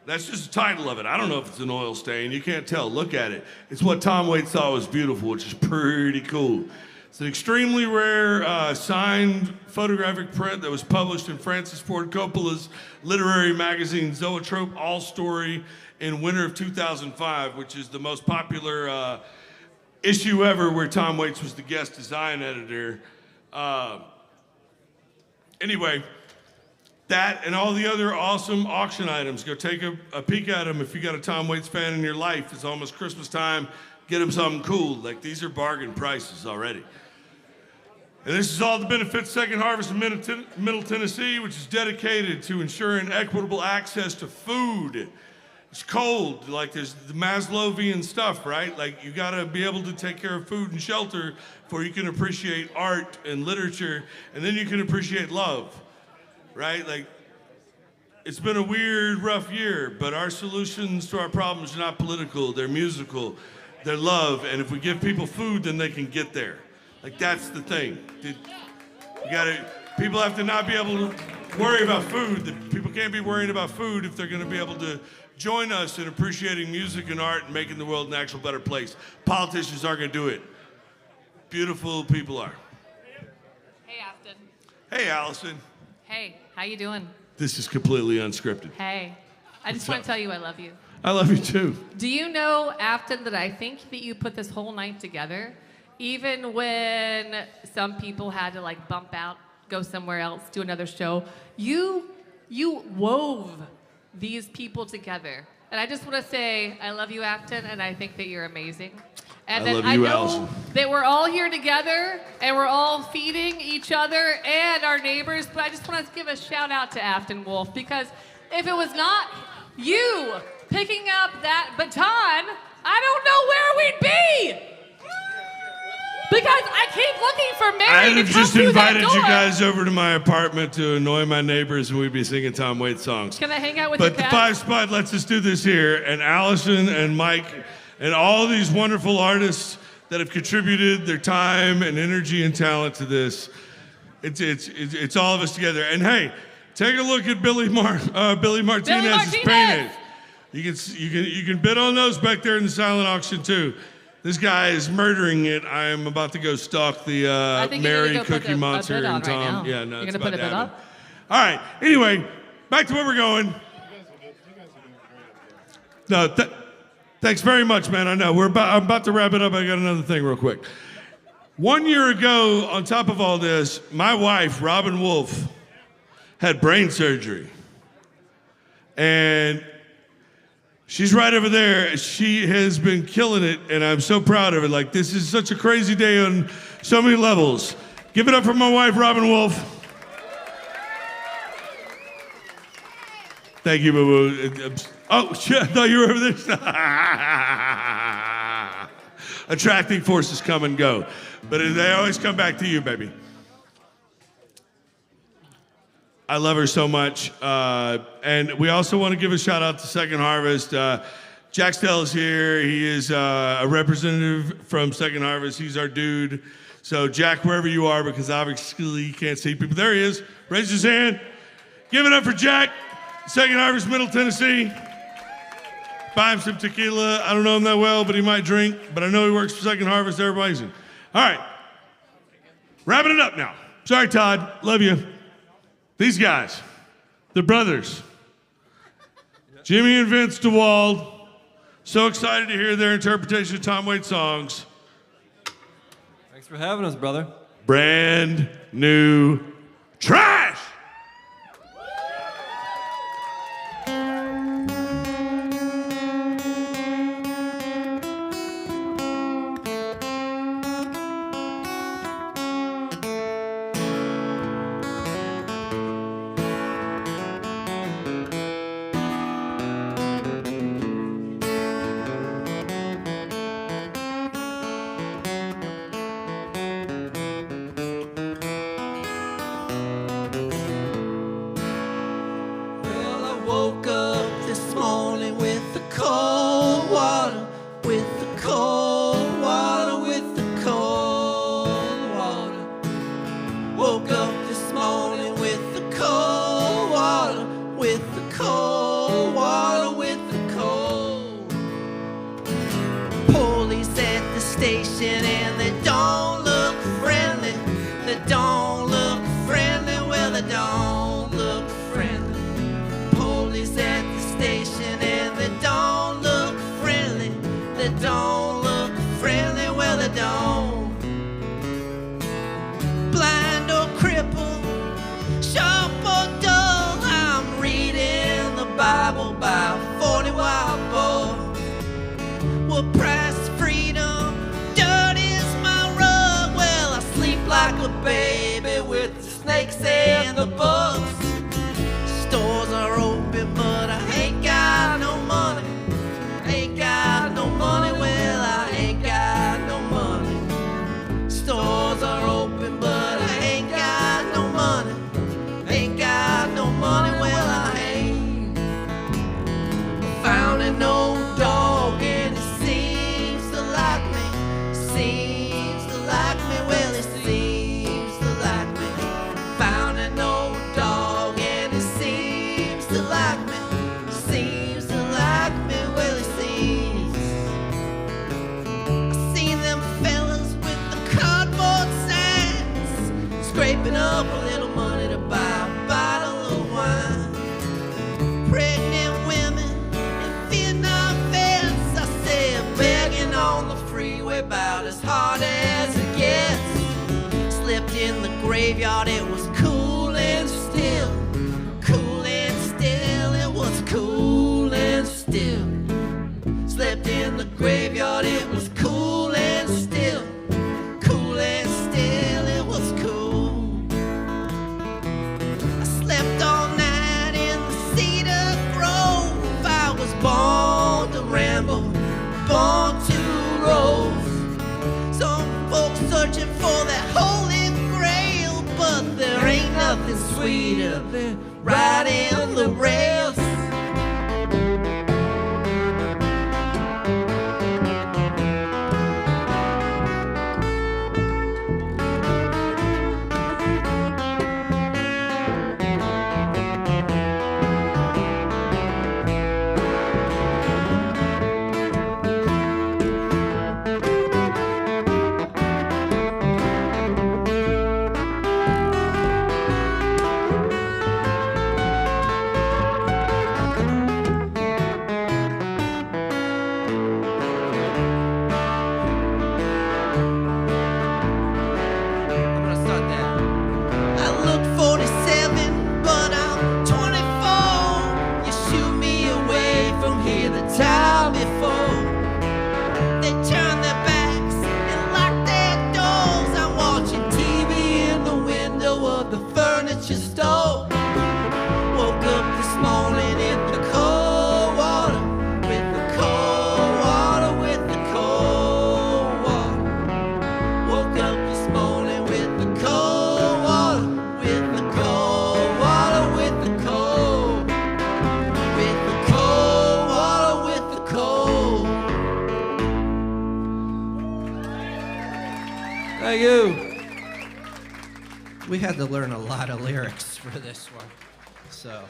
That's just the title of it. I don't know if it's an oil stain. You can't tell. Look at it. It's what Tom Waits thought was beautiful, which is pretty cool. It's an extremely rare signed photographic print that was published in Francis Ford Coppola's literary magazine Zoetrope All Story in winter of 2005, which is the most popular issue ever where Tom Waits was the guest design editor. Anyway, that and all the other awesome auction items, go take a peek at them if you got a Tom Waits fan in your life. It's almost Christmas time. Get them something cool. Like, these are bargain prices already. And this is all to benefit Second Harvest in Middle Tennessee, which is dedicated to ensuring equitable access to food. It's cold, like there's the Maslowian stuff, right? Like, you gotta be able to take care of food and shelter before you can appreciate art and literature, and then you can appreciate love, right? Like, it's been a weird, rough year, but our solutions to our problems are not political, they're musical, they're love, and if we give people food, then they can get there. Like, that's the thing. People have to not be able to worry about food. People can't be worrying about food if they're gonna be able to join us in appreciating music and art and making the world an actual better place. Politicians aren't gonna do it. Beautiful people are. Hey, Afton. Hey, Allison. Hey, how you doing? This is completely unscripted. Hey, I just What's want up? to tell you I love you. I love you too. Do you know, Afton, that I think that you put this whole night together, even when some people had to like bump out, go somewhere else, do another show. You wove these people together. And I just want to say I love you, Afton, and I think that you're amazing. And I that love I you, know Allison. that we're all here together and we're all feeding each other and our neighbors. But I just want to give a shout out to Afton Wolf, because if it was not you picking up that baton, I don't know where we'd be. Because I keep looking for Mary I'd to have come just through that invited door. you guys over to my apartment to annoy my neighbors, and we'd be singing Tom Waits songs. Can I hang out with But your the cat? 5 Spot lets us do this here, and Allison and Mike and all these wonderful artists that have contributed their time and energy and talent to this. It's all of us together. And hey, take a look at Billy Martinez's painted. You can bid on those back there in the silent auction too. This guy is murdering it. I am about to go stalk the I think Mary you need to go put Cookie a Monster bid on and right Tom. now. Yeah, no, You're it's gonna put about a to bid happen. up? All right. Anyway, back to where we're going. No, thanks very much, man. I know I'm about to wrap it up. I got another thing real quick. 1 year ago, on top of all this, my wife, Robin Wolf, had brain surgery. And she's right over there. She has been killing it, and I'm so proud of her. Like, this is such a crazy day on so many levels. Give it up for my wife, Robin Wolf. Thank you, boo-boo. Oh, shit, I thought you were over there. Attracting forces come and go, but they always come back to you, baby. I love her so much. And we also want to give a shout out to Second Harvest. Jack Stell is here. He is a representative from Second Harvest. He's our dude. So Jack, wherever you are, because obviously you can't see people. There he is. Raise his hand. Give it up for Jack. Second Harvest, Middle Tennessee. Buy him some tequila. I don't know him that well, but he might drink. But I know he works for Second Harvest. Everybody's in. All right. Wrapping it up now. Sorry, Todd. Love you. These guys, the brothers, Jimmy and Vince DeWald. So excited to hear their interpretation of Tom Waits songs. Thanks for having us, brother. Brand new trash. Well, I woke up this morning with the cold water, with the cold water, with the cold water. Woke up this morning with the cold water, with the cold water, with the cold. Police at the station and they don't look Bible by a 40 wild boy. Well, price freedom, dirt is my rug. Well, I sleep like a baby with the snakes and the bugs. Stores are open, but I ain't got no money. Ain't got no money, well, I ain't got no money. Stores are open, but I ain't got no money. Ain't got no money, well, I ain't. Found an old dog and it seems to like me. Seems to like me, well, it seems to like me. Found an old dog and it seems to like me. Seems to like me, well, it seems. I seen them fellas with the cardboard signs, scraping up a little money to buy a bottle of wine. Pregnant women and Vietnam vets, I said, begging on the freeway about as hard as it gets. Slept in the graveyard, it was cool and still. Cool and still, it was cool and still. Slept in the graveyard, it was cool and still. Cool and still, it was cool. I slept all night in the Cedar Grove. I was born to ramble, born to rove. Some folks searching for that holy grail, but there ain't nothing sweeter than riding the rails. Thank you. We had to learn a lot of lyrics for this one, so.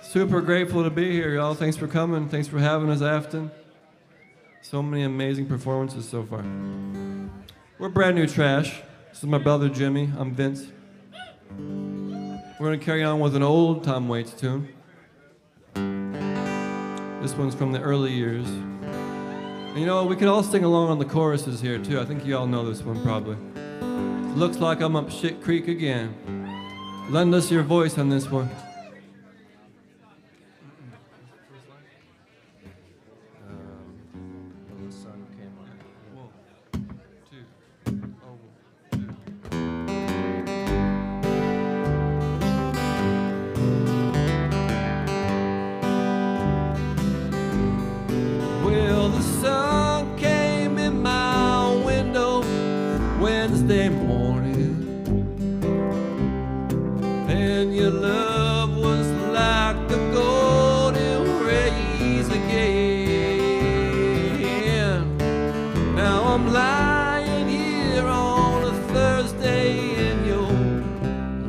Super grateful to be here, y'all. Thanks for coming. Thanks for having us, Afton. So many amazing performances so far. We're brand new trash. This is my brother Jimmy. I'm Vince. We're gonna carry on with an old Tom Waits tune. This one's from the early years. And you know, we can all sing along on the choruses here too. I think you all know this one probably. Looks like I'm up shit creek again. Lend us your voice on this one. Well, the sun came in my window Wednesday morning, and your love was like the golden rays again. Now I'm lying here on a Thursday, and you're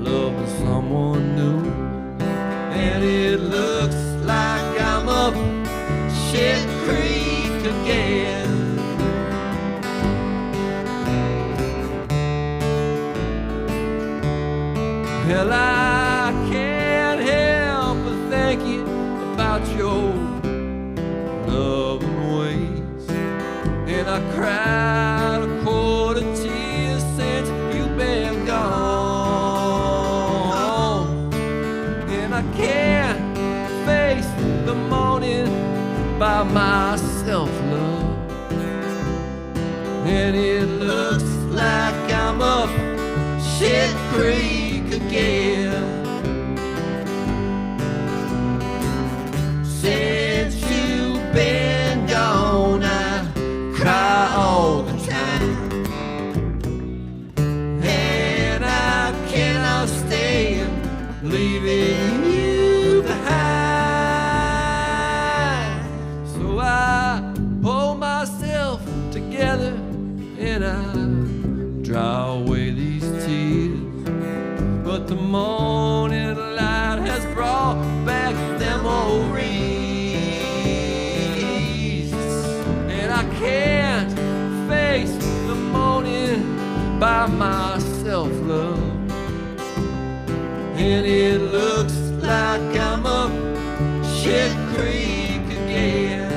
loving someone new, and it looks like I'm up shit creek again. Well, I can't help but thank you about your loving ways, and I cried a quart of tears since you've been gone, and I can't face by myself, love. And it looks like I'm up shit creek again. Since you've been gone, I cry all the time, and I cannot stand leaving you behind. So I pull myself together and I dry away these tears. But the morning light has brought back memories, and I can't face the morning by myself, love. And it looks like I'm up shit creek again.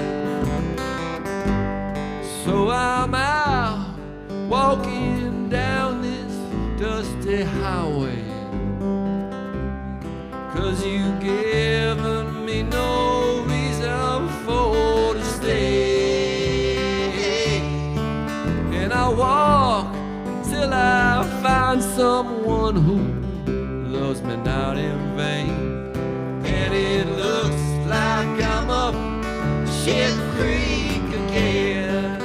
So I'm out walking down this dusty highway, 'cause you given me no reason for to stay. And I walk until I find someone who loves me not in vain. And it looks like I'm up shit creek again.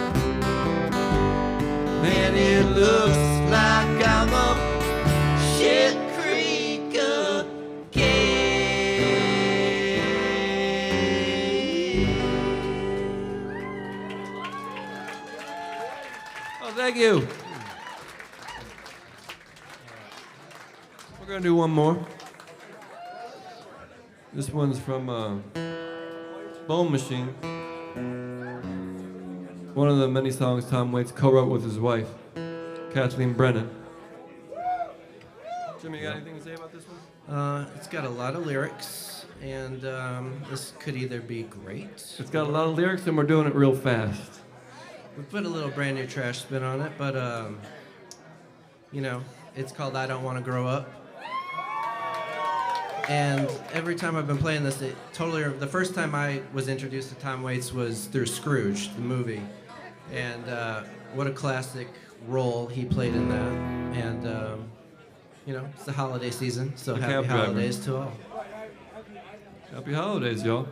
And it looks like I'm up shit creek again. Oh, thank you. We're gonna do one more. This one's from Bone Machine. One of the many songs Tom Waits co-wrote with his wife, Kathleen Brennan. Jimmy, you got anything to say about this one? It's got a lot of lyrics, and this could either be great. It's got a lot of lyrics, and we're doing it real fast. We put a little brand new trash spin on it, but you know, it's called I Don't Want to Grow Up. And every time I've been playing this, the first time I was introduced to Tom Waits was through Scrooge, the movie. And what a classic role he played in that. And, you know, it's the holiday season, so happy holidays to all. Happy holidays, y'all.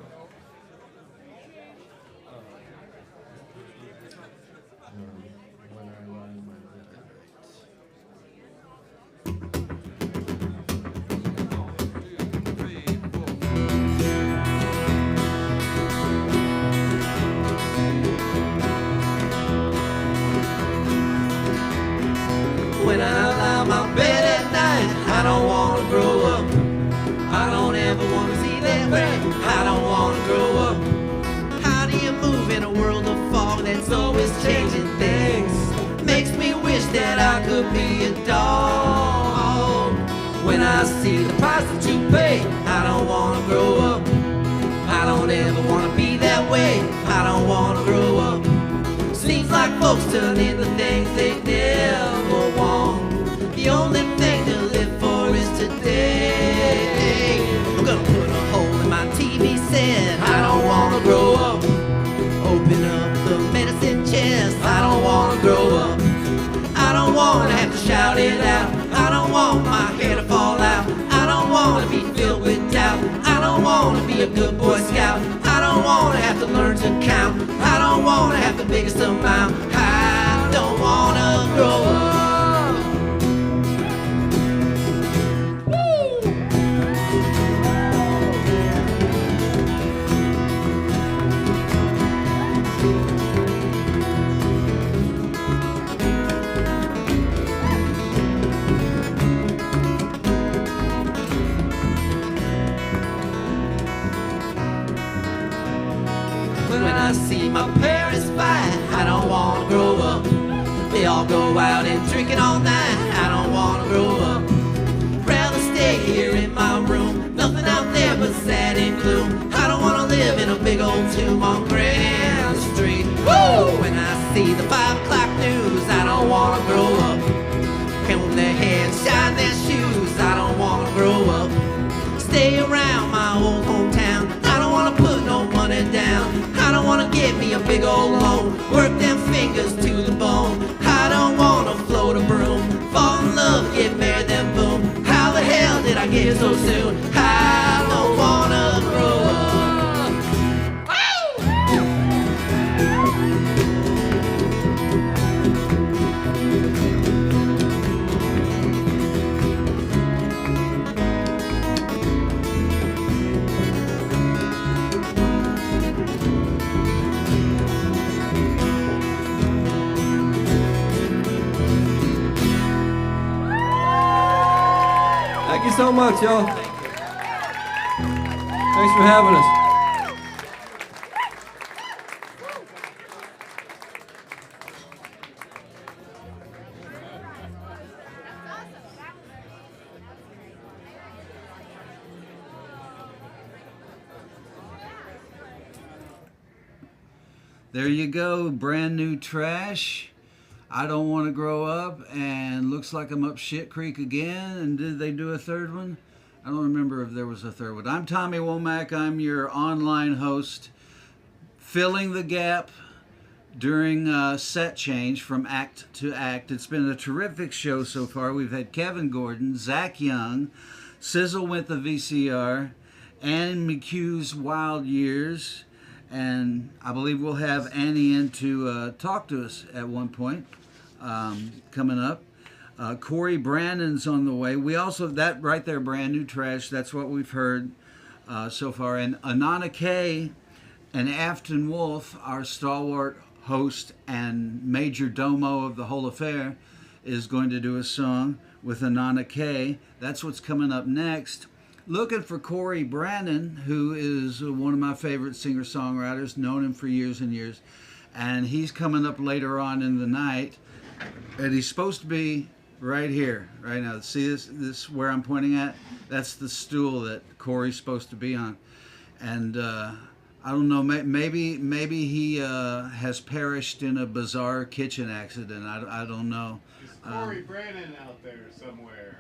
When I lie in my bed at night, I don't want to grow up. I don't ever want to see that way. I don't want to grow up. How do you move in a world of fog that's always changing things? Makes me wish that I could be a dog. When I see the price that you pay, I don't want to grow up. I don't ever want to be that way. I don't want to grow up. Seems like folks turn into things they never want. The only thing to live for is today. I'm gonna put a hole in my TV set. I don't wanna grow up. Open up the medicine chest. I don't wanna grow up. I don't wanna have to shout it out. I don't want my hair to fall out. I don't wanna be filled with doubt. I don't wanna be a good Boy Scout. I don't wanna have to learn to count. I don't wanna have the biggest amount. I don't wanna grow up. When I see my parents fight, I don't wanna grow up. They all go out and drinking all night. I don't wanna grow up. Rather stay here in my room. Nothing out there but sad and gloom. I don't wanna live in a big old tomb on Grand Street. Woo! When I see the 5 o'clock news, I don't wanna grow up. Comb their hair and shine their shoes. I don't wanna grow up. Stay around my old hometown. I don't wanna put no money down. I don't wanna wanna get me a big old loan, work them fingers to the bone. I don't wanna float a broom, fall in love, get married, then boom. How the hell did I get here so soon? I don't wanna grow up. Thank you so much, y'all. Thanks for having us. There you go, brand new trash. I Don't Want to Grow Up, and Looks Like I'm Up Shit Creek Again. And did they do a third one? I don't remember if there was a third one. I'm Tommy Womack. I'm your online host, filling the gap during set change from act to act. It's been a terrific show so far. We've had Kevin Gordon, Zac Young, Sizzle Went the VCR, and McCue's Wild Years. And I believe we'll have Annie in to talk to us at one point coming up. Cory Branan's on the way. We also, that right there, brand new trash, that's what we've heard so far. And Anana Kaye and Afton Wolf, our stalwart host and major domo of the whole affair, is going to do a song with Anana Kaye. That's what's coming up next. Looking for Cory Branan, who is one of my favorite singer-songwriters, known him for years and years. And he's coming up later on in the night. And he's supposed to be right here, right now. See this where I'm pointing at? That's the stool that Cory's supposed to be on. And I don't know, maybe he has perished in a bizarre kitchen accident. I don't know. Is Cory Branan out there somewhere?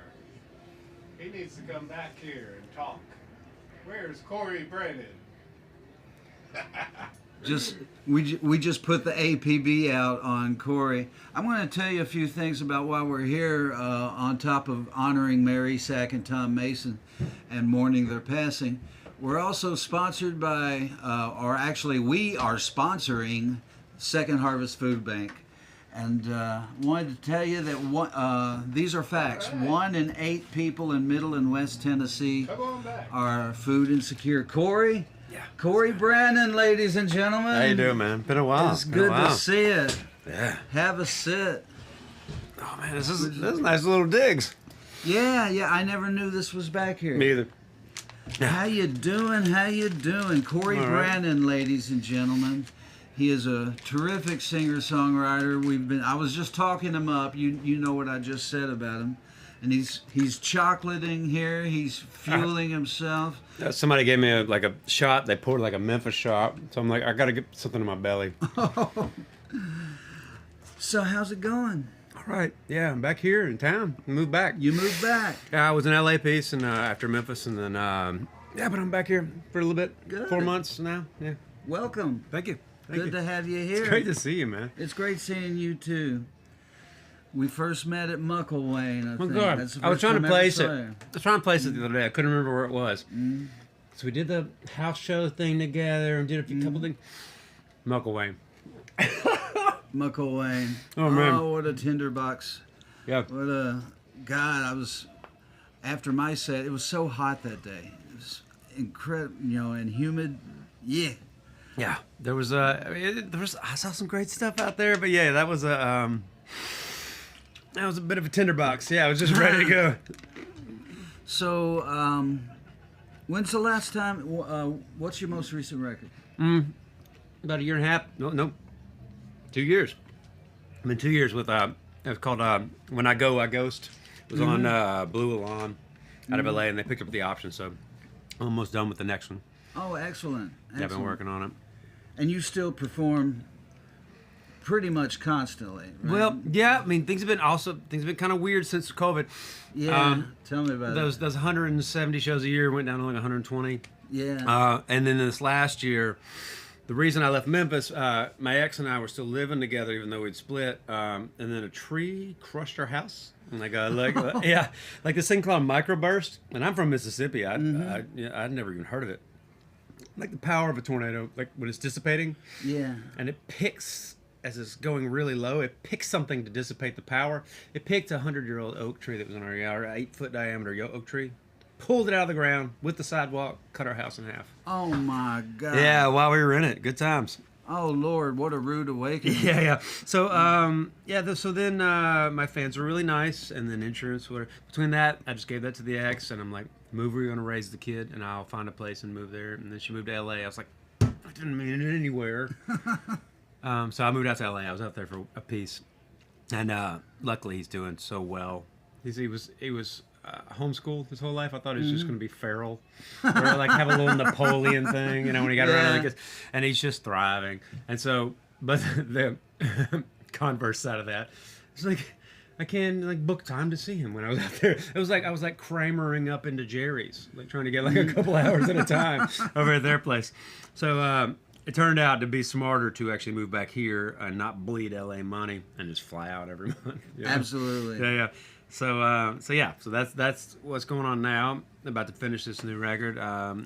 He needs to come back here and talk. Where's Cory Branan? We just put the APB out on Cory. I'm going to tell you a few things about why we're here on top of honoring Mary Sack and Tom Mason and mourning their passing. We're also sponsored by, or actually we are sponsoring Second Harvest Food Bank. And wanted to tell you that these are facts. 1 in 8 people in Middle and West Tennessee are food insecure. Cory? Yeah. Cory Branan, ladies and gentlemen. How you doing, man? Been a while. It's good to see you. Yeah. Have a sit. Oh man, this is nice little digs. Yeah. I never knew this was back here. Me either. Yeah. How you doing? Cory Branan, ladies and gentlemen. He is a terrific singer-songwriter. I was just talking him up. You know what I just said about him. And he's chocolating here. He's fueling himself. Somebody gave me a shot. They poured like a Memphis shot. So I'm like, I got to get something in my belly. So how's it going? All right. Yeah, I'm back here in town. Moved back. You moved back? Yeah, I was in LA piece and after Memphis, and then but I'm back here for a little bit. Good. 4 months now. Yeah. Welcome. Thank you. Good to have you here. It's great to see you, man. It's great seeing you too. We first met at Mucklewayne. Oh God! I was trying to place it. I was trying to place it the other day. I couldn't remember where it was. Mm. So we did the house show thing together and did a few couple things. Mucklewayne. Mucklewayne. Oh man! Oh, what a tinderbox. Yeah. What a God! I was after my set. It was so hot that day. It was incredible, and humid. Yeah. Yeah, there was I saw some great stuff out there, but yeah, that was a bit of a tinderbox. Yeah, I was just ready to go. So, when's the last time? What's your most recent record? About a year and a half. No, 2 years. I mean, 2 years with it was called When I Go I Ghost. It was on Blue Alon out of LA, and they picked up the option, so I'm almost done with the next one. Oh, excellent. Yeah, I've been working on it. And you still perform pretty much constantly, right? Well, yeah. I mean, things have been kind of weird since COVID. Yeah. Tell me about those 170 shows a year went down to like 120. Yeah. And then this last year, the reason I left Memphis, my ex and I were still living together, even though we'd split. And then a tree crushed our house. And yeah, like this thing called microburst. And I'm from Mississippi. I'd never even heard of it. Like the power of a tornado, like when it's dissipating. Yeah. And it picks, as it's going really low, it picks something to dissipate the power. It picked a 100-year-old oak tree that was in our yard, 8-foot diameter oak tree. Pulled it out of the ground with the sidewalk, cut our house in half. Oh my God. Yeah, while we were in it. Good times. Oh Lord, what a rude awakening. Yeah. So, so then my fans were really nice, and then insurance, whatever. Between that, I just gave that to the ex, and I'm like, move where you're going to raise the kid, and I'll find a place and move there. And then she moved to LA. I was like, I didn't mean it anywhere. So I moved out to LA. I was out there for a piece. And luckily, he's doing so well. He was homeschooled his whole life. I thought he was just going to be feral, or like have a little Napoleon thing, when he got around to the kids. And he's just thriving. And so, but the converse side of that, it's like I can't book time to see him when I was out there. It was like I was Kramering up into Jerry's, trying to get a couple hours at a time over at their place. So it turned out to be smarter to actually move back here and not bleed LA money and just fly out every month. Absolutely. Yeah. So that's what's going on now. I'm about to finish this new record. I'll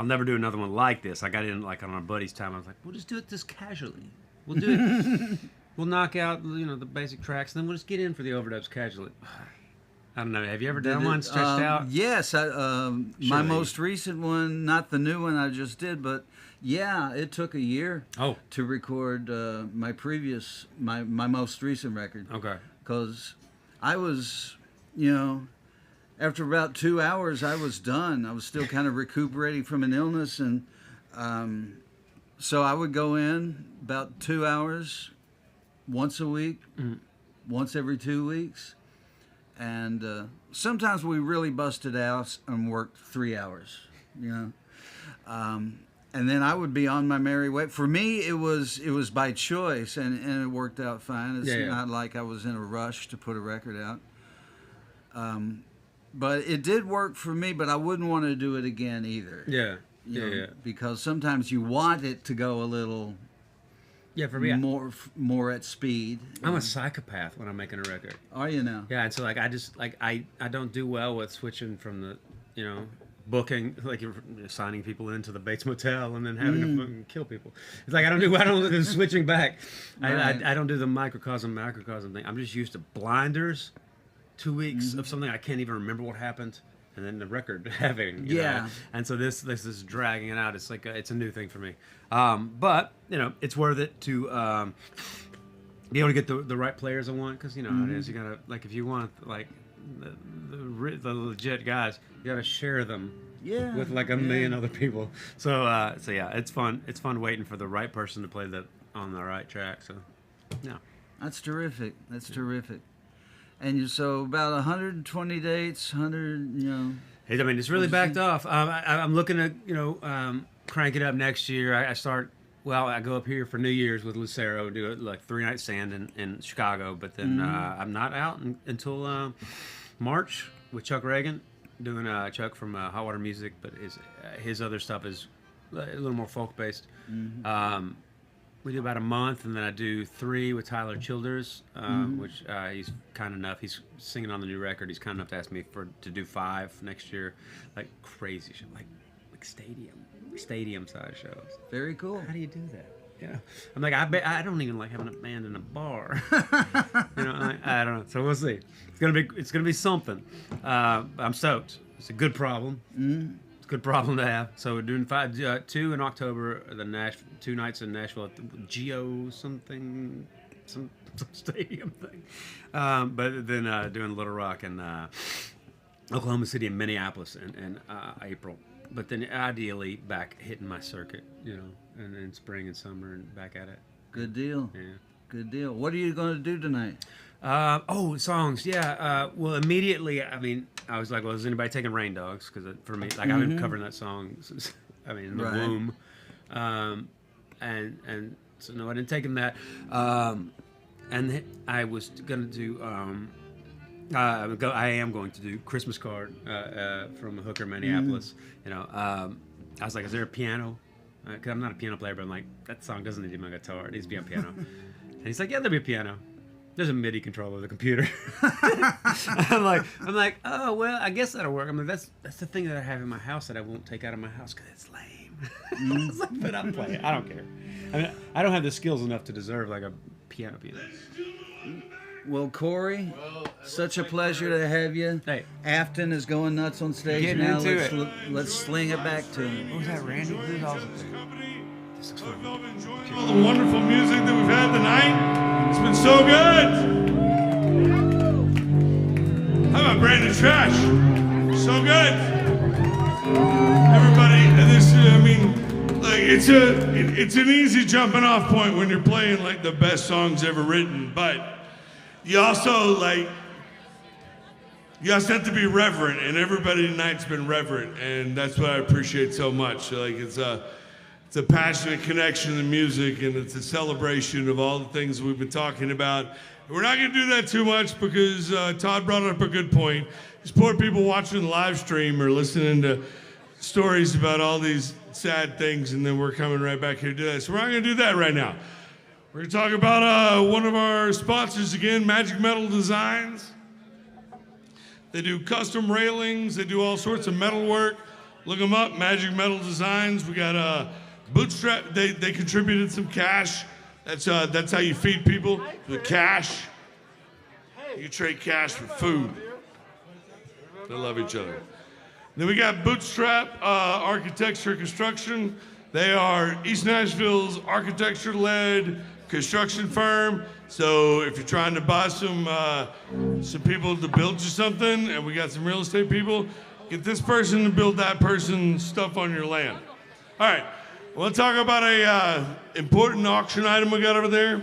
never do another one like this. I got in on our buddy's time. I was like, we'll just do it this casually. We'll do it. We'll knock out the basic tracks, and then we'll just get in for the overdubs casually. I don't know. Have you ever done one stretched out? Yes. My most recent one, not the new one I just did, but yeah, it took a year to record my most recent record. Okay. Because I was, after about 2 hours, I was done. I was still kind of recuperating from an illness, and so I would go in about 2 hours once a week, once every 2 weeks. And sometimes we really busted out and worked 3 hours, and then I would be on my merry way. For me, it was by choice, and it worked out fine. It's not like I was in a rush to put a record out. But it did work for me, but I wouldn't want to do it again either. Yeah. Because sometimes you want it to go a little for me, more at speed. I'm a psychopath when I'm making a record. Are you now? Yeah, and so I just I don't do well with switching from the booking, you're signing people into the Bates Motel and then having to fucking kill people. It's like I don't do switching back. Right. I don't do the microcosm thing. I'm just used to blinders, 2 weeks of something I can't even remember what happened, and then the record having you know? And so this is dragging it out. It's like it's a new thing for me, but it's worth it to be able to get the right players I want, because how it is. You gotta if you want the legit guys, you gotta share them with a million other people. So yeah, it's fun. It's fun waiting for the right person to play on the right track. So yeah, that's terrific. Terrific. And so about 120 dates, 100. I mean, it's really backed off. I'm looking to crank it up next year. I go up here for New Year's with Lucero, do it 3-night stand in Chicago, but then I'm not out until March with Chuck Reagan, doing Chuck from Hot Water Music, but his other stuff is a little more folk based. We do about a month, and then I do 3 with Tyler Childers, which he's kind enough. He's singing on the new record. He's kind enough to ask me to do 5 next year, crazy shit, like stadium size shows. Very cool. How do you do that? I'm like, I don't even like having a band in a bar. I don't know. So we'll see. It's gonna be something. I'm stoked. It's a good problem. It's a good problem to have. So we're doing 2 in October. 2 nights in Nashville at the Geo some stadium thing. But then doing Little Rock and Oklahoma City and Minneapolis in April. But then ideally back hitting my circuit, and in spring and summer and back at it. Good deal. Yeah. Good deal. What are you going to do tonight? Songs. Yeah. Well, immediately, I mean, I was like, well, is anybody taking Rain Dogs? Because for me, I've been covering that song since, in the womb. And so no, I didn't take him that. And I was going to do... I am going to do Christmas Card from Hooker, Minneapolis. I was like, is there a piano Because I'm not a piano player, but I'm like, that song doesn't need to be on my guitar. It needs to be on piano. And he's like, yeah, there'll be a piano. There's a MIDI controller of the computer. I'm like, oh well, I guess that'll work. I mean, that's the thing that I have in my house that I won't take out of my house because it's lame. I was like, but I'll play it. I don't care. I mean, I don't have the skills enough to deserve like a piano pianist. Well, Cory, such a pleasure to have you. Hey, Afton is going nuts on stage Getting now. into Let's it. Let's sling it back to him. What was that, Randy? Who's all All the wonderful music that we've had tonight. It's been so good. How about Brand New Trash? So good. Everybody, it's an easy jumping off point when you're playing like the best songs ever written, but you also have to be reverent, and everybody tonight's been reverent, and that's what I appreciate so much. Like it's a passionate connection to music, and it's a celebration of all the things we've been talking about. And we're not going to do that too much because Todd brought up a good point. These poor people watching the live stream or listening to stories about all these sad things, and then we're coming right back here to do that. So we're not going to do that right now. We're going to talk about one of our sponsors again, Magic Metal Designs. They do custom railings. They do all sorts of metal work. Look them up, Magic Metal Designs. We got Bootstrap. They contributed some cash. That's how you feed people, with cash. You trade cash for food. They love each other. Then we got Bootstrap Architecture Construction. They are East Nashville's architecture-led construction firm. So if you're trying to buy some people to build you something, and we got some real estate people, get this person to build that person's stuff on your land. All right, we'll talk about a important auction item we got over there.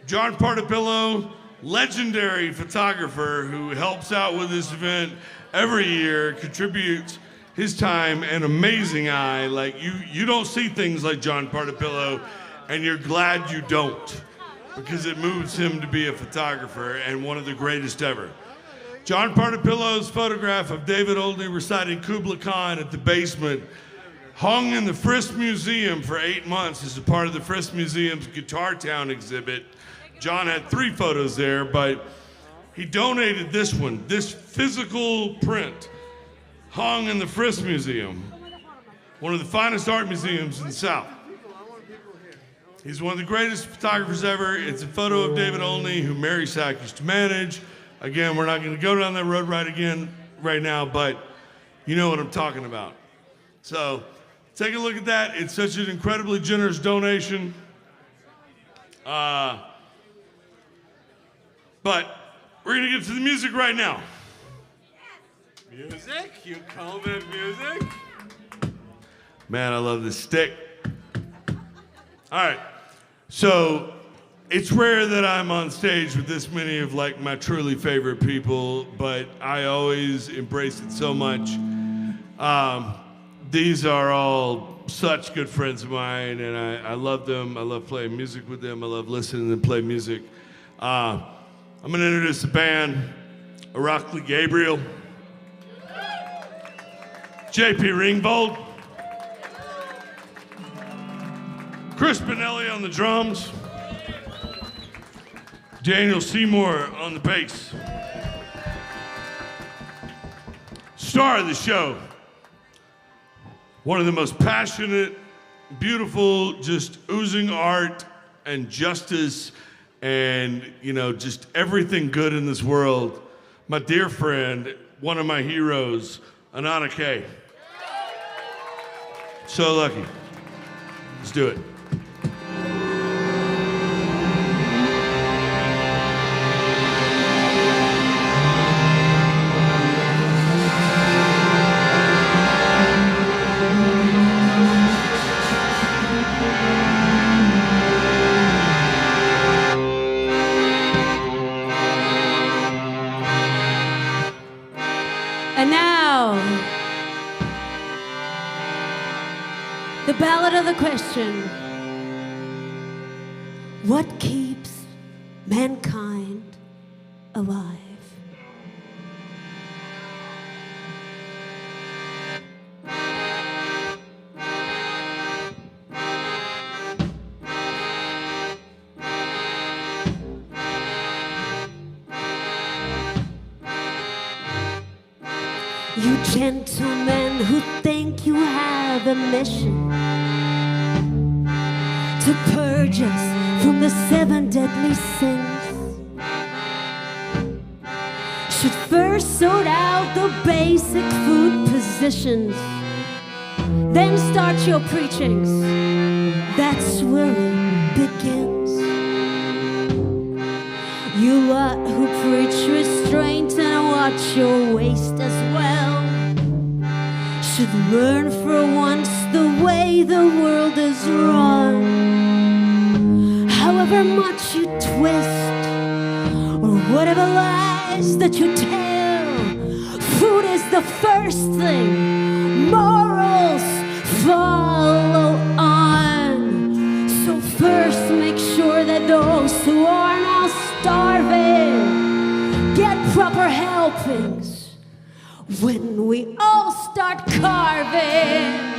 John Partapillo, legendary photographer who helps out with this event every year, contributes his time and amazing eye. Like you don't see things like John Partapillo, and you're glad you don't, because it moves him to be a photographer and one of the greatest ever. John Partapillo's photograph of David Olney reciting Kubla Khan at the basement hung in the Frisk Museum for 8 months as a part of the Frisk Museum's Guitar Town exhibit. John had 3 photos there, but he donated this one. This physical print hung in the Frisk Museum, one of the finest art museums in the South. He's one of the greatest photographers ever. It's a photo of David Olney, who Mary Sack used to manage. Again, we're not going to go down that road right now, but you know what I'm talking about. So take a look at that. It's such an incredibly generous donation. But we're going to get to the music right now. Music? You call that music? Man, I love this stick. All right. So it's rare that I'm on stage with this many of like my truly favorite people, but I always embrace it so much. These are all such good friends of mine, and I love them. I love playing music with them. I love listening to them play music. I'm going to introduce the band. Irakli Gabriel, JP Ringvold, Chris Benelli on the drums, Daniel Seymour on the bass. Star of the show, one of the most passionate, beautiful, just oozing art and justice and, you know, just everything good in this world. My dear friend, one of my heroes, Anana Kaye. So lucky. Let's do it. And now, the ballad of the question. What keeps mankind alive? You gentlemen who think you have a mission to purge us from the 7 deadly sins should first sort out the basic food positions, then start your preachings. That's where it begins. You lot who preach restraint and watch your waist as well should learn for once the way the world is run. However much you twist or whatever lies that you tell, food is the first thing. Morals follow on. So first make sure that those who are now starving get proper helpings when we all start carving.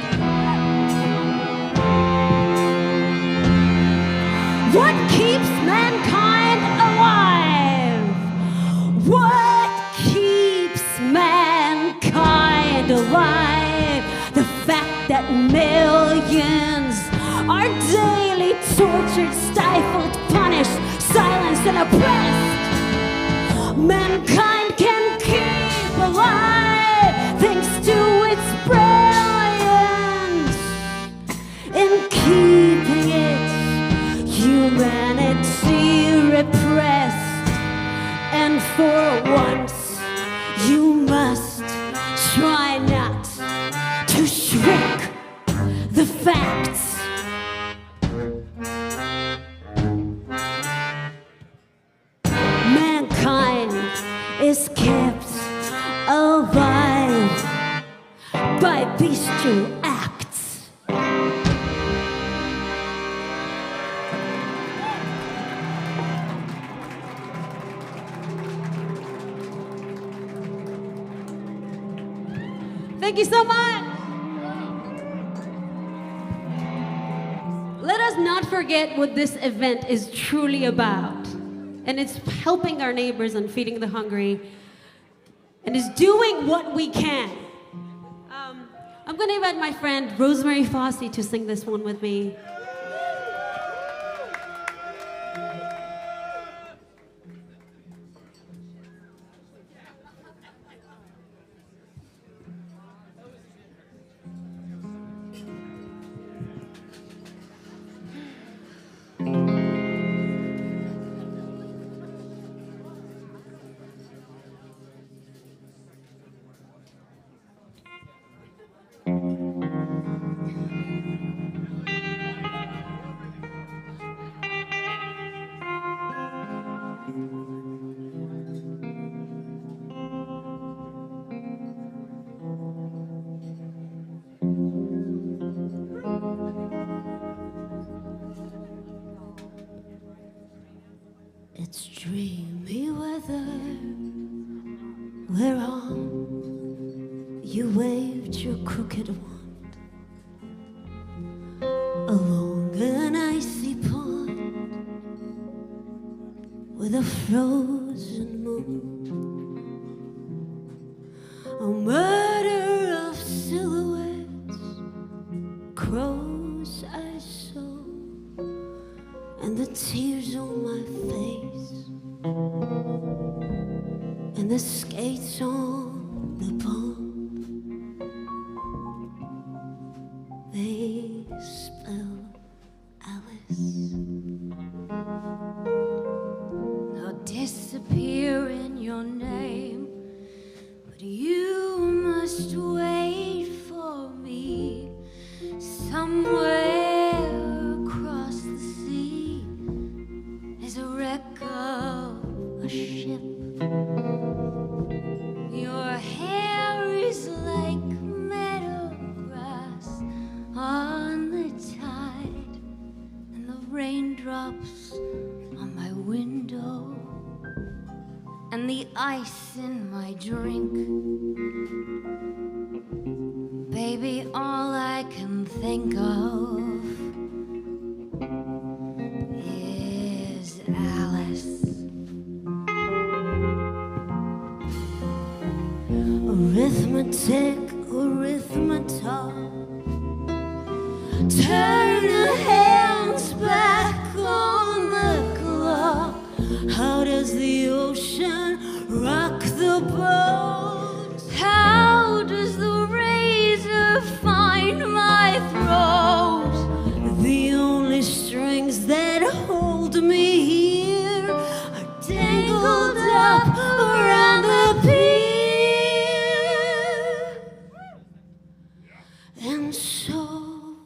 What keeps mankind alive? What keeps mankind alive? The fact that millions are daily tortured, stifled, punished, silenced, and oppressed. Mankind can keep alive thanks to its brilliance in keeping its humanity repressed. And for once, you must try not to shrink the facts. Mankind is kept alive by bestial acts. Thank you so much. Let us not forget what this event is truly about. And it's helping our neighbors and feeding the hungry. And it's doing what we can. I'm going to invite my friend Rosemary Fossey to sing this one with me. It's dreamy weather. We're on. You waved your crooked wand along an icy pond with a frozen moon. A murder of silhouettes, crows I saw, and the tears on my face, and the skates on the pond. They spell Alice. I'll disappear in your name, but you must wait for me somewhere across the sea. There's a wreck of a ship. Your hair is like meadow grass on the tide, and the raindrops on my window, and the ice in my drink. Baby, all I can think of is Alice. Arithmetic How does the ocean rock the boat? How does the razor find my throat? The only strings that hold me here are tangled up around the pier. And so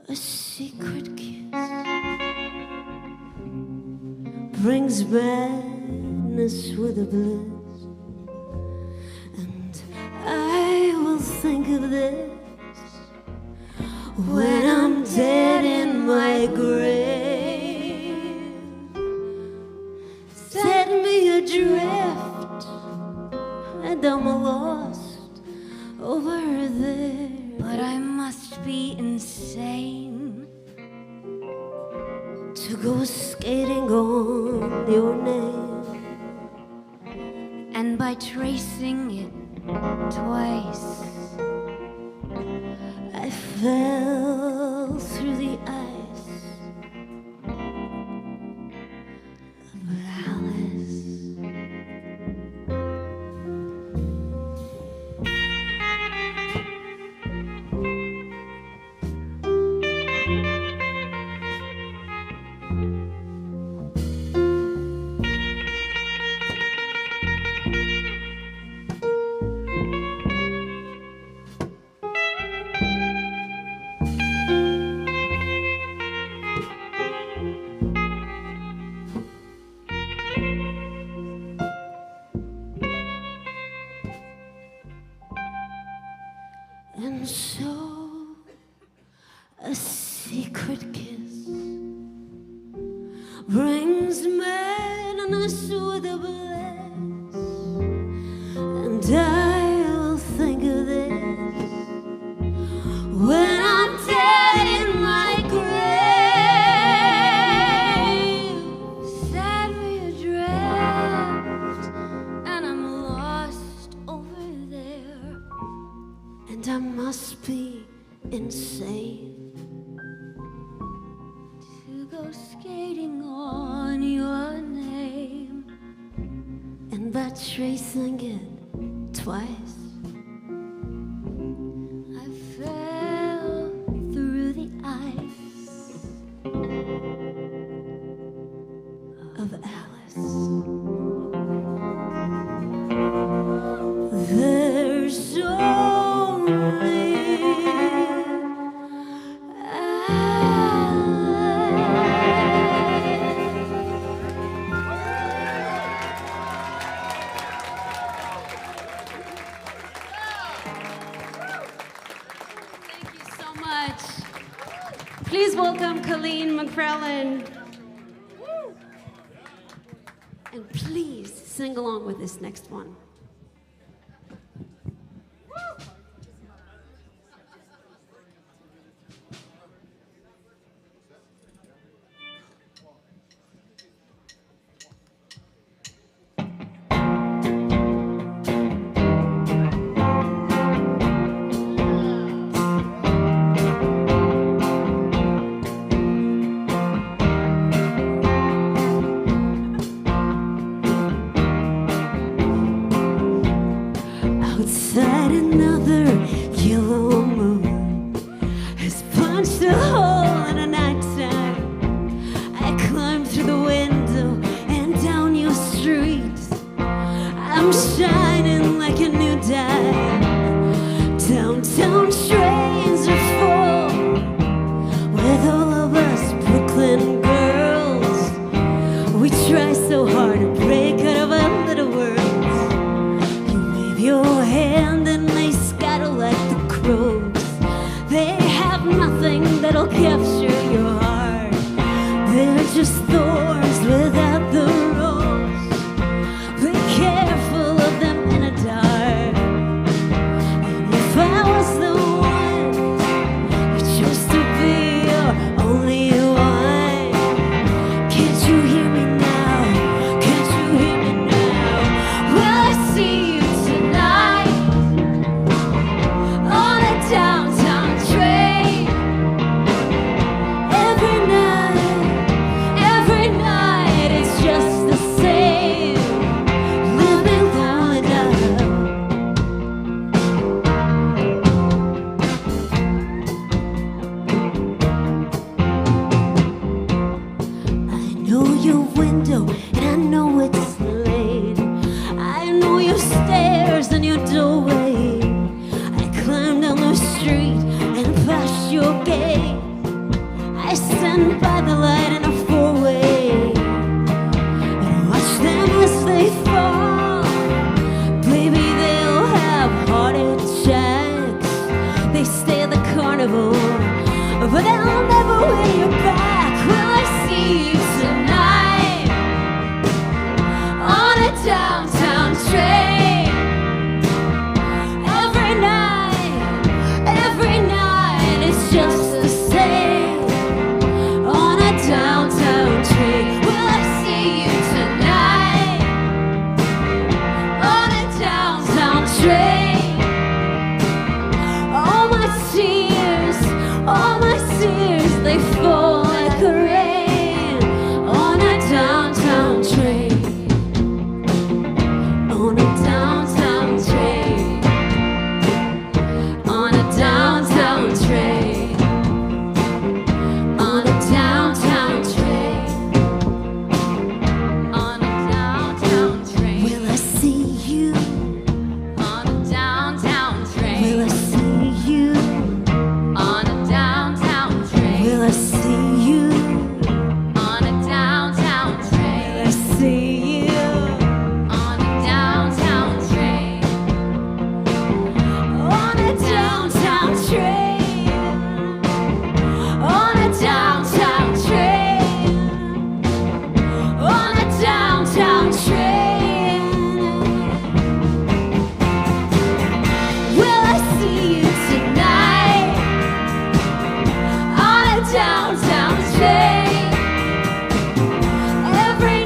a secret kiss brings madness with a bliss, and I will think of this when I'm dead in my grave. Set me adrift, and I'm lost over there. But I must be insane to go skating on your name. And by tracing it twice, I fell through the ice of Alice. And so a secret kiss brings madness with a bliss, and I'll think of this when I'm dead in my grave. Set me adrift, and I'm lost over there. And I must be insane to go skating on your name. And by tracing it twice, I fell through the ice of Alice. There's only Thank you so much. Please welcome Colleen McCrellan. And please sing along with this next one. Outside, another yellow moon has punched a hole in a nighttime. I climb through the window and down your street. I'm shining like a new dime. Downtown trains are full with all of us Brooklyn girls. We try so hard to break out of our little worlds. Your hand and they scatter like the crows. They have nothing that'll capture your heart. They're just thorns without the rose. Be careful of them in the dark. And if I was the one you chose to be your only one, can't you hear me now? Can't you hear me now? Will I see you tonight on a downtown train? Every night, every I stand by the light in a four-way and watch them as they fall. Baby, they'll have heart attacks. They stay at the carnival, but they'll never win you back. Will I see you tonight on a downtown train? Every night it's just the same on a downtown train. Will I see you tonight on a downtown train? All my tears, they fall like a rain on a downtown train. On a downtown train. On a downtown train. On a downtown train. On a downtown train. Will I see you? On a downtown train. Will I see you? On a downtown train. Will I see you? On a downtown train. Will I see you? On a downtown train. On a downtown train. On a downtown train. On a downtown train. Will I see you tonight on a downtown train? Every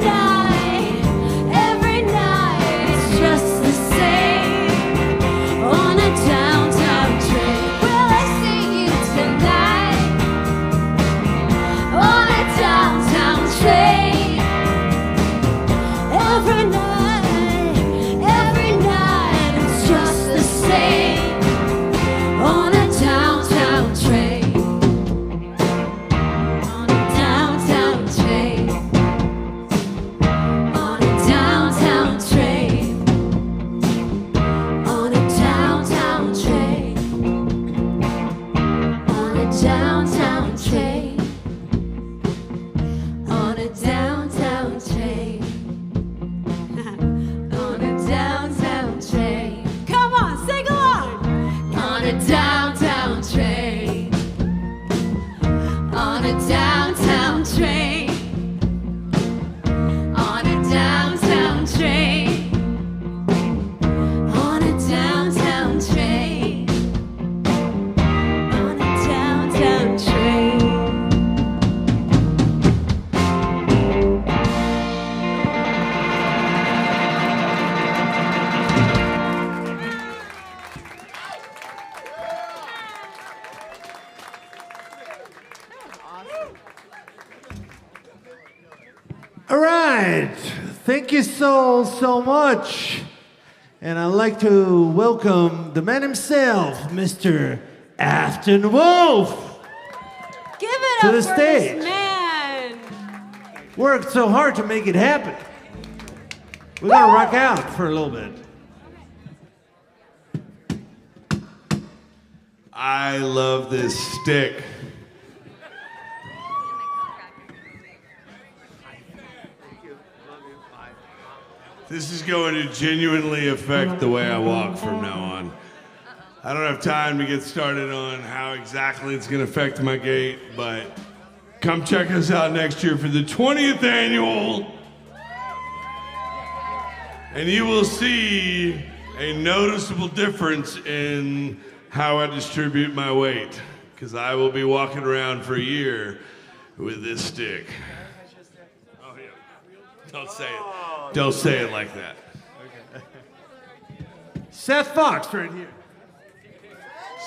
night it's just the same on a downtown train. Will I see you tonight on a downtown train? Every night it's just the same on a downtown train. On a downtown train. On a downtown train. On a downtown train. On a downtown train. On a downtown train. On a downtown train. Come on, sing along. On a downtown train. On a downtown train. On a downtown train. On a downtown train. On a downtown train. All right. Thank you so much. And I'd like to welcome the man himself, Mr. Afton Wolf. Give it To up the for stage. this man. Worked so hard to make it happen. We're gonna rock out for a little bit. I love this stick. This is going to genuinely affect the way I walk from now on. I don't have time to get started on how exactly it's going to affect my gait, but come check us out next year for the 20th annual, and you will see a noticeable difference in how I distribute my weight, because I will be walking around for a year with this stick. Oh, yeah. Don't say it. Don't say it like that. Seth Fox right here.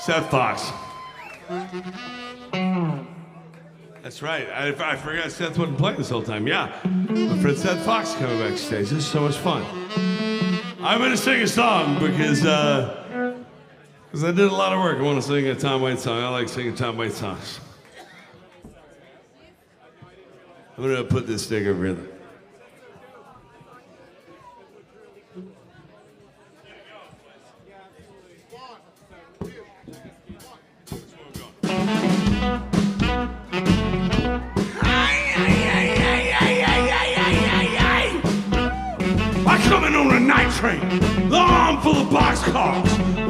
Seth Fox. That's right. I forgot Seth wasn't playing this whole time. Yeah. My friend Seth Fox is coming backstage. This is so much fun. I'm going to sing a song because I did a lot of work. I want to sing a Tom Waits song. I like singing Tom Waits songs. I'm going to put this stick over here. full of boxcars,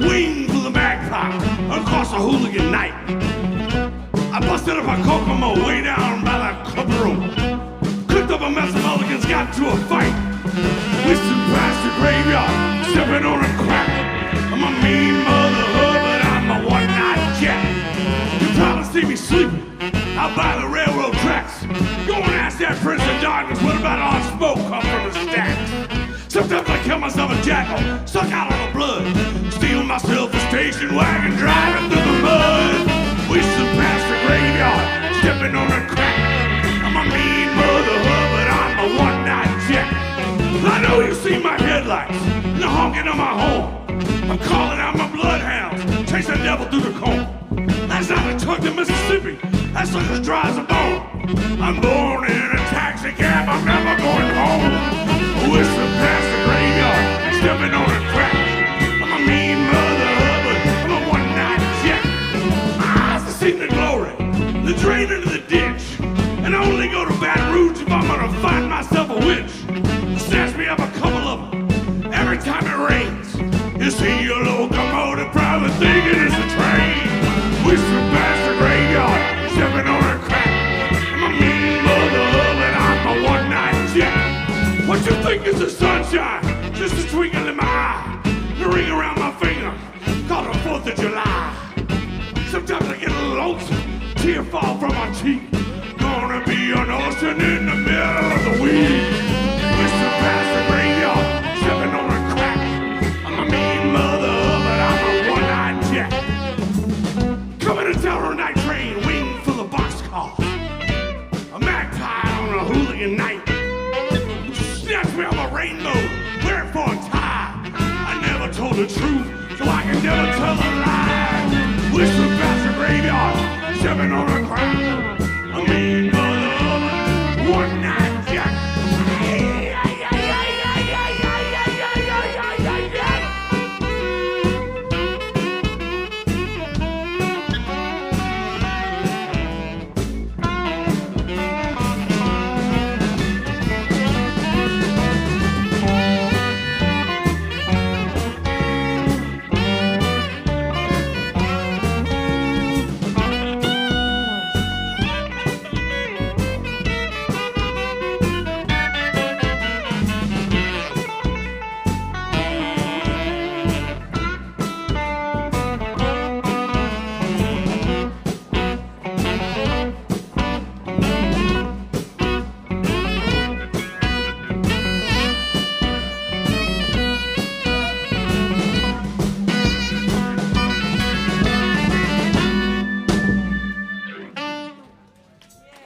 wing full of magpie, across a hooligan night. I busted up a Kokomo way down by the club road. Cooked up a mess of mulligans, got into a fight. Whistling past the graveyard, stepping on a crack. I'm a mean mother hood, but I'm a one-night jack. You probably see me sleeping out by the railroad tracks. Go and ask that Prince of Darkness what about all the smoke come from the stacks. Sometimes I kill myself a jackal, suck out all the blood, steal myself a station wagon, driving through the mud. Whistling past the graveyard, stepping on a crack. I'm a mean mother hood, but I'm a one-night jack. I know you see my headlights, the honking of my horn. I'm calling out my bloodhounds, chase the devil through the corn. That's not a truck to Mississippi, that sucker's dry as a bone. I'm born in a taxi cab, I'm never going home. Whistling past the graveyard, stepping on a crack. I'm a mean mother but I'm a one-night jack. My eyes have seen the glory, the drain into the ditch. And I only go to Baton Rouge if I'm gonna find myself a witch. Snatch me up a couple of them every time it rains. You see your locomotive probably thinking it's a train. Whistling past the graveyard, stepping on a crack. I'm a mean mother and I'm a one-night jack. What you think is the sunshine? Just a twinkle in my eye. The ring around my finger, called the 4th of July. Sometimes I get a little lonesome, tear fall from my cheek. Gonna be an ocean in the middle of the week. Whistling past the graveyard, stepping on a crack. I'm a mean mother, but I'm a one-eyed jack. Coming to town on a night train, wing full of boxcars. A magpie on a hooligan night. Snatch me off a rainbow, wear it for a tie. I never told the truth, so I can never tell a lie. Whistling past the graveyard, stepping on a crack. I mean, mother, one night jack.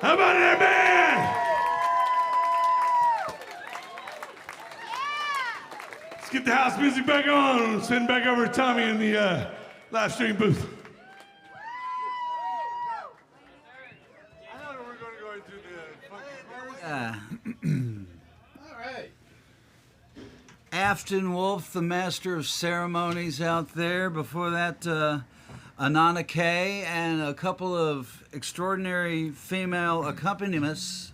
How about that band? Let's get the house music back on and send back over to Tommy in the live stream booth. All right. Afton Wolf, the master of ceremonies out there. Before that, Anana Kaye and a couple of extraordinary female accompanists,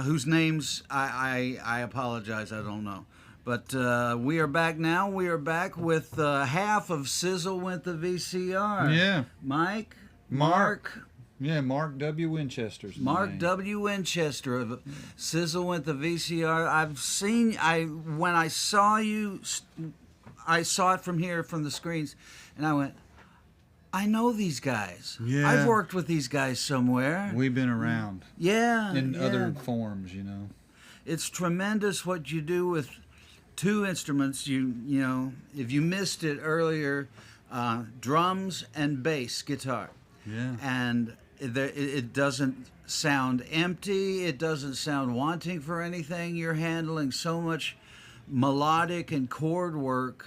whose names I apologize, I don't know. But we are back now. We are back with half of Sizzle Went the VCR. Yeah. Mike? Mark. Yeah, Mark W. Winchester's Mark name. W. Winchester of Sizzle Went the VCR. When I saw you, I saw it from here, from the screens, and I went, I know these guys. Yeah. I've worked with these guys somewhere. We've been around. Yeah. In other forms, you know. It's tremendous what you do with two instruments. You know, if you missed it earlier, drums and bass guitar. Yeah. And it doesn't sound empty. It doesn't sound wanting for anything. You're handling so much melodic and chord work,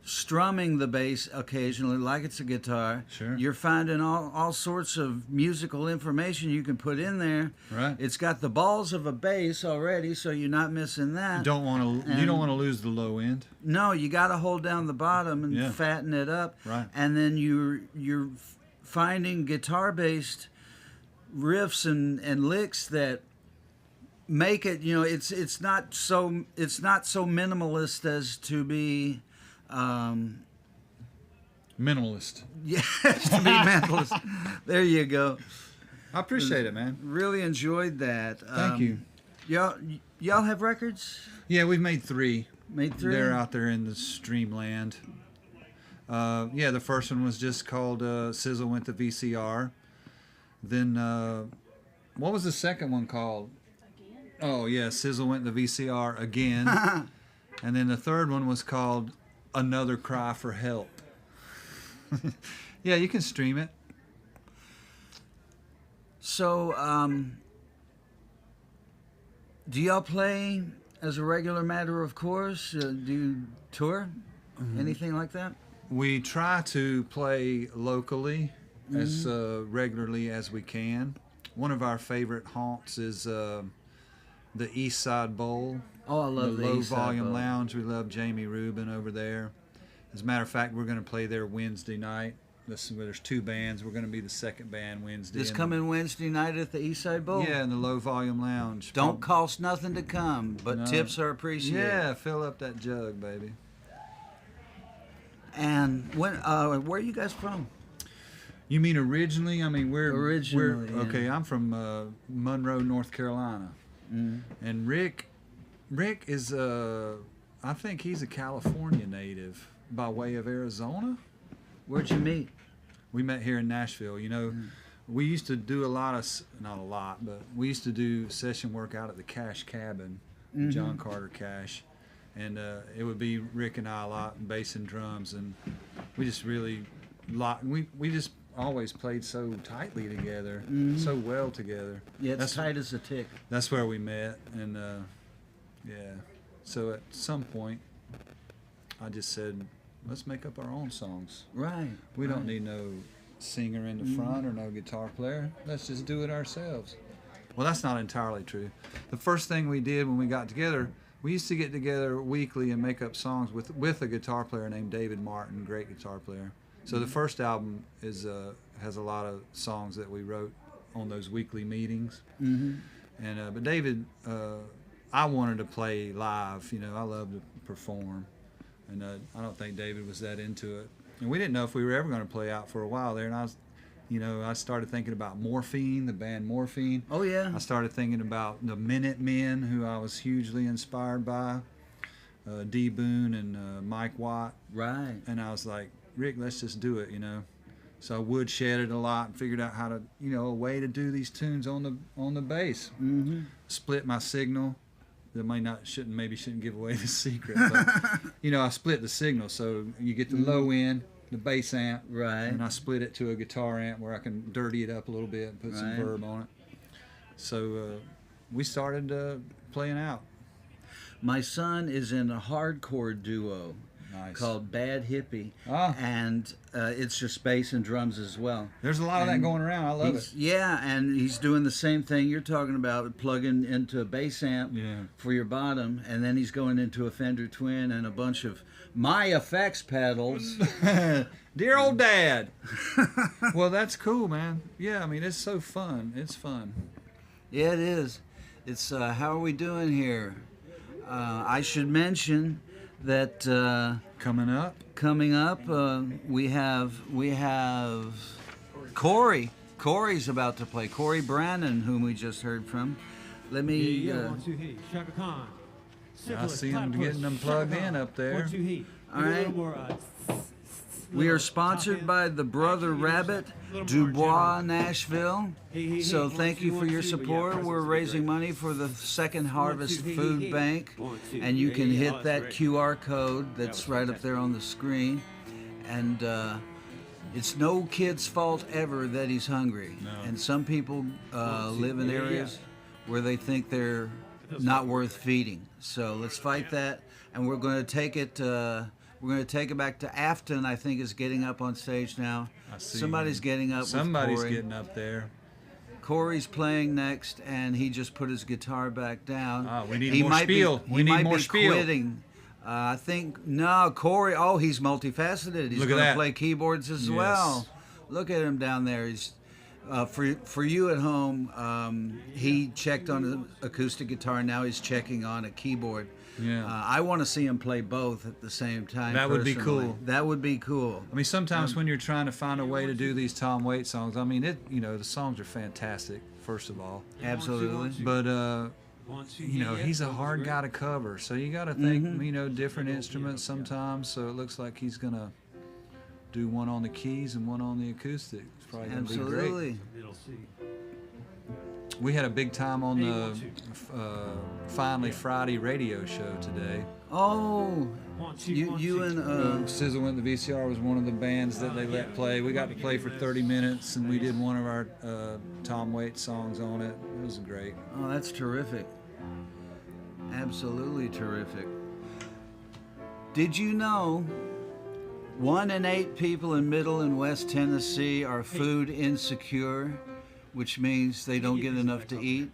strumming the bass occasionally like it's a guitar. Sure. You're finding all sorts of musical information you can put in there. Right. It's got the balls of a bass already, so you're not missing that. You don't want to lose the low end. No, you got to hold down the bottom and fatten it up. Right. And then you're finding guitar-based riffs and licks that make it. You know, it's not so minimalist as to be. Minimalist. Yes, to be minimalist. There you go. I appreciate it, man. Really enjoyed that. Thank you. Y'all have records? Yeah, we've made 3. Made 3? They're out there in the streamland. Yeah, the first one was just called Sizzle Went the VCR. Then, what was the second one called? Oh, yeah, Sizzle Went the VCR again. And then the third one was called Another Cry for Help. Yeah, you can stream it. So, do y'all play as a regular matter of course? Do you tour? Anything like that? We try to play locally as regularly as we can. One of our favorite haunts is the East Side Bowl. Oh, I love the Low East Side Volume Bowl. Lounge. We love Jamie Rubin over there. As a matter of fact, we're going to play there Wednesday night. There's 2 bands. We're going to be the second band Wednesday. This coming Wednesday night at the East Side Bowl? Yeah, in the Low Volume Lounge. Don't cost nothing to come, but No. tips are appreciated. Yeah, fill up that jug, baby. And when? Where are you guys from? You mean originally? I mean, Originally, yeah. okay. I'm from Monroe, North Carolina, and Rick is I think he's a California native by way of Arizona. Where'd you meet? We met here in Nashville. You know, we used to do not a lot, but we used to do session work out at the Cash Cabin, John Carter Cash, and it would be Rick and I a lot, bass and drums, and we just really we just always played so tightly together, so well together. Yeah, it's tight as a tick. That's where we met, and yeah. So at some point, I just said, let's make up our own songs. Right. We don't need no singer in the front or no guitar player. Let's just do it ourselves. Well, that's not entirely true. The first thing we did when we got together, we used to get together weekly and make up songs with a guitar player named David Martin, great guitar player. So the first album has a lot of songs that we wrote on those weekly meetings. And but David, I wanted to play live. You know, I love to perform. And I don't think David was that into it. And we didn't know if we were ever going to play out for a while there. And I started thinking about Morphine, the band Morphine. Oh, yeah. I started thinking about the Minutemen, who I was hugely inspired by, D. Boone and Mike Watt. Right. And I was like, Rick, let's just do it, you know. So I woodshedded a lot and figured out how to, a way to do these tunes on the bass. Split my signal. That maybe shouldn't give away the secret, but I split the signal, so you get the low end, the bass amp, right, and I split it to a guitar amp where I can dirty it up a little bit and put some verb on it. So we started playing out. My son is in a hardcore duo called Bad Hippie, and it's just bass and drums as well. There's a lot of that going around. I love it. Yeah, and he's doing the same thing you're talking about, plugging into a bass amp for your bottom, and then he's going into a Fender Twin and a bunch of my effects pedals. Dear old dad. Well, that's cool, man. Yeah, I mean, it's so fun. It's fun. Yeah, it is. It's how are we doing here? I should mention that coming up we have Cory. Cory's about to play. Cory Branan, whom we just heard from. Let me. Shaka Khan. I see him getting them plugged in up there. All right. We are sponsored by the Brother Rabbit, Dubois, Nashville. So thank you for your support. We're raising money for the Second Harvest Food Bank, and you can hit that QR code that's right up there on the screen. And it's no kid's fault ever that he's hungry. And some people live in areas where they think they're not worth feeding. So let's fight that, and we're going to take it. We're going to take it back to Afton, I think, is getting up on stage now. I see. Somebody's getting up. Somebody's with Cory. getting up there. Cory's playing next, and he just put his guitar back down. We need more spiel. We need more spiel. Quitting. I think, no, Cory, he's multifaceted. He's Look at going to that. play keyboards as well. Look at him down there. For you at home, he checked on an acoustic guitar. Now he's checking on a keyboard. Yeah. I want to see him play both at the same time. That would be personally. cool. That would be cool. I mean, sometimes when you're trying to find a way to do these Tom Waits songs, I mean, the songs are fantastic, first of all. Absolutely. But, he's a hard guy to cover, so you got to think, different instruments sometimes, so it looks like he's going to do one on the keys and one on the acoustic. It's probably going to be great. Absolutely. We had a big time on the Finally Friday radio show today. Oh, you and Sizzle Went the VCR was one of the bands that they let play. We got to play for 30 minutes, and we did one of our Tom Waits songs on it. It was great. Oh, that's terrific. Absolutely terrific. Did you know 1 in 8 people in Middle and West Tennessee are food insecure, which means they don't get enough to eat?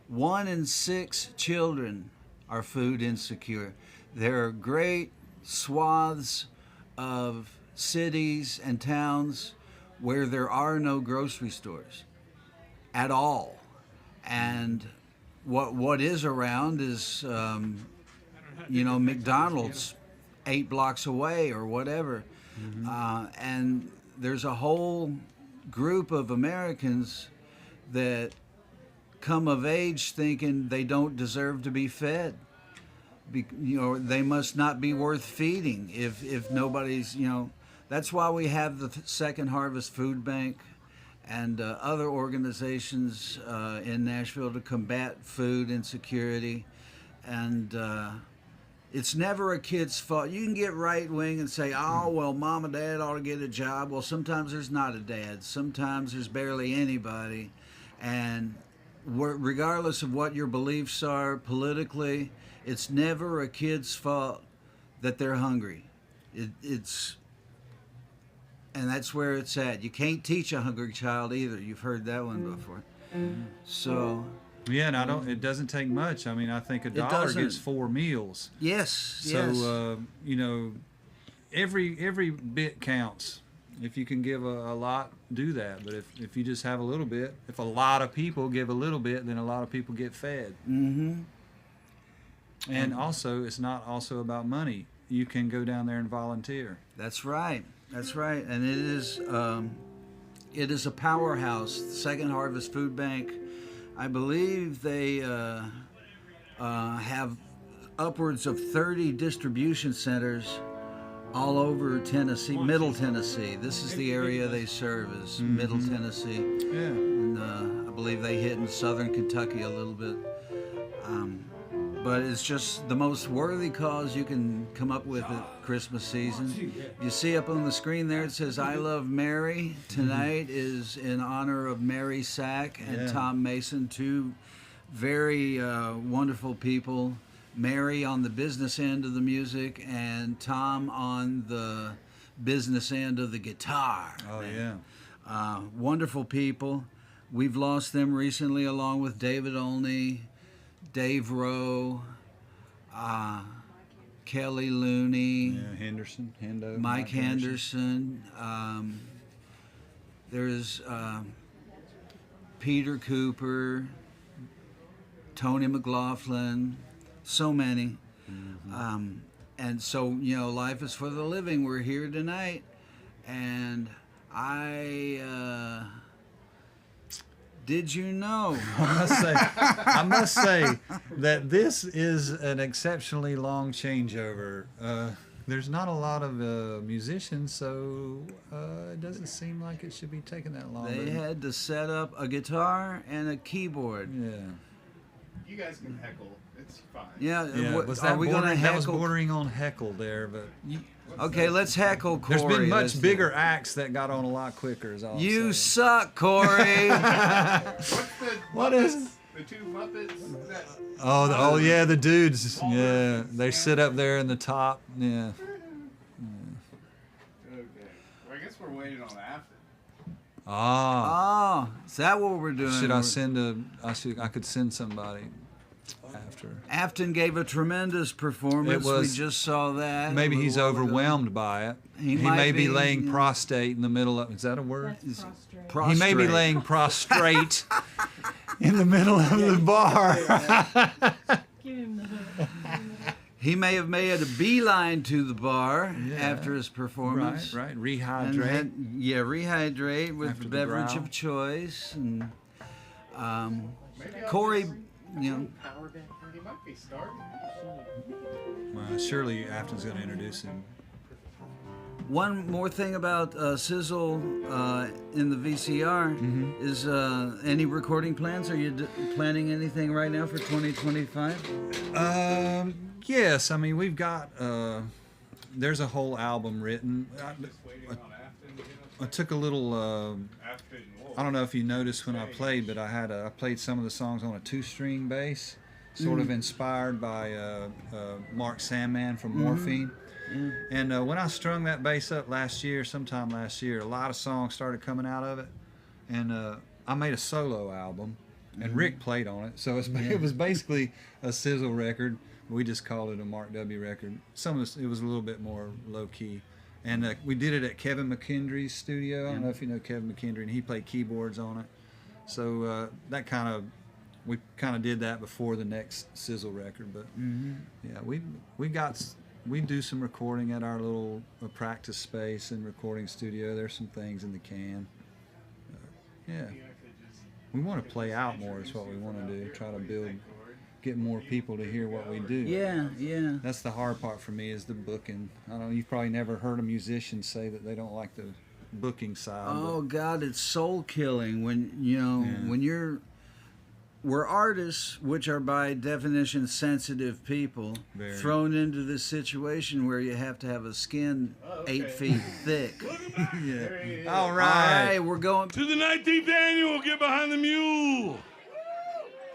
1 in 6 children are food insecure. There are great swaths of cities and towns where there are no grocery stores at all. And what is around is, McDonald's 8 blocks away or whatever. And there's a whole group of Americans that come of age thinking they don't deserve to be fed. They must not be worth feeding if nobody's, that's why we have the Second Harvest Food Bank and other organizations in Nashville to combat food insecurity. And it's never a kid's fault. You can get right wing and say, oh, well, mom and dad ought to get a job. Well, sometimes there's not a dad. Sometimes there's barely anybody. And regardless of what your beliefs are politically, it's never a kid's fault that they're hungry. And that's where it's at. You can't teach a hungry child either. You've heard that one before. So... Yeah, and it doesn't take much. I mean, I think $1 gets 4 meals. Yes, so, every bit counts. If you can give a lot, do that. But if you just have a little bit, if a lot of people give a little bit, then a lot of people get fed. Mm-hmm. And also, it's not also about money. You can go down there and volunteer. That's right. That's right. And it is a powerhouse. The Second Harvest Food Bank, I believe they have upwards of 30 distribution centers all over Tennessee, Middle Tennessee. This is the area they serve, is Middle Tennessee. Yeah. And I believe they hit in southern Kentucky a little bit. But it's just the most worthy cause you can come up with at Christmas season. You see up on the screen there, it says, I Love Mary. Tonight is in honor of Mary Sack and Tom Mason, 2 very wonderful people. Mary on the business end of the music and Tom on the business end of the guitar. Oh, yeah. Wonderful people. We've lost them recently along with David Olney, Dave Rowe, Kelly Looney, Hendo, Mike Henderson. There's Peter Cooper, Tony McLaughlin, so many. And so, life is for the living. We're here tonight. And did you know? I must say that this is an exceptionally long changeover. There's not a lot of musicians, so it doesn't seem like it should be taking that long. They had to set up a guitar and a keyboard. Yeah. You guys can heckle. It's fine. Yeah. Are we going to heckle? That was bordering on heckle there, but... Okay, let's heckle Cory. There's been much bigger acts that got on a lot quicker, is all You I'm saying. suck, Cory. What is the 2 Muppets? Oh, yeah, the dudes. Yeah, they sit up there in the top. Yeah. Okay. Well, I guess we're waiting on Afton. Oh, is that what we're doing? Should I send I could send somebody. after. Afton gave a tremendous performance. It was- we just saw that. Maybe a he's little while ago. overwhelmed by it. He may might be be, laying yeah. prostate in the middle of. Is that a word? Prostrate. He may be laying prostrate in the middle of the bar. He may have made a beeline to the bar after his performance. Right. Rehydrate. And rehydrate with After the the beverage growl. of choice. And Cory, you know, Power back party might be starting. Well, surely Afton's going to introduce him. one more thing about Sizzle in the VCR is any recording plans? Are you planning anything right now for 2025? Yes, I mean we've got. There's a whole album written. I took a little. I don't know if you noticed when I played, but I played some of the songs on a 2-string bass, sort of inspired by Mark Sandman from Morphine. And when I strung that bass up sometime last year, a lot of songs started coming out of it, and I made a solo album, and Rick played on it. So it was basically a Sizzle record. We just called it a Mark W record. It was a little bit more low key. And we did it at Kevin McKendry's studio. I don't know if you know Kevin McKendry, and he played keyboards on it. So we kind of did that before the next Sizzle record. But yeah, we do some recording at our little practice space and recording studio. There's some things in the can. Yeah, we want to play out more. Is what we want to do. Try to get more people to hear what we do. Yeah. That's the hard part for me is the booking. I don't know, you've probably never heard a musician say that they don't like the booking side. Oh God, it's soul killing when when we're artists, which are by definition sensitive people, Very. thrown into this situation where you have to have a skin 8 feet thick. Yeah. All right, we're going to the 19th annual Get Behind the Mule.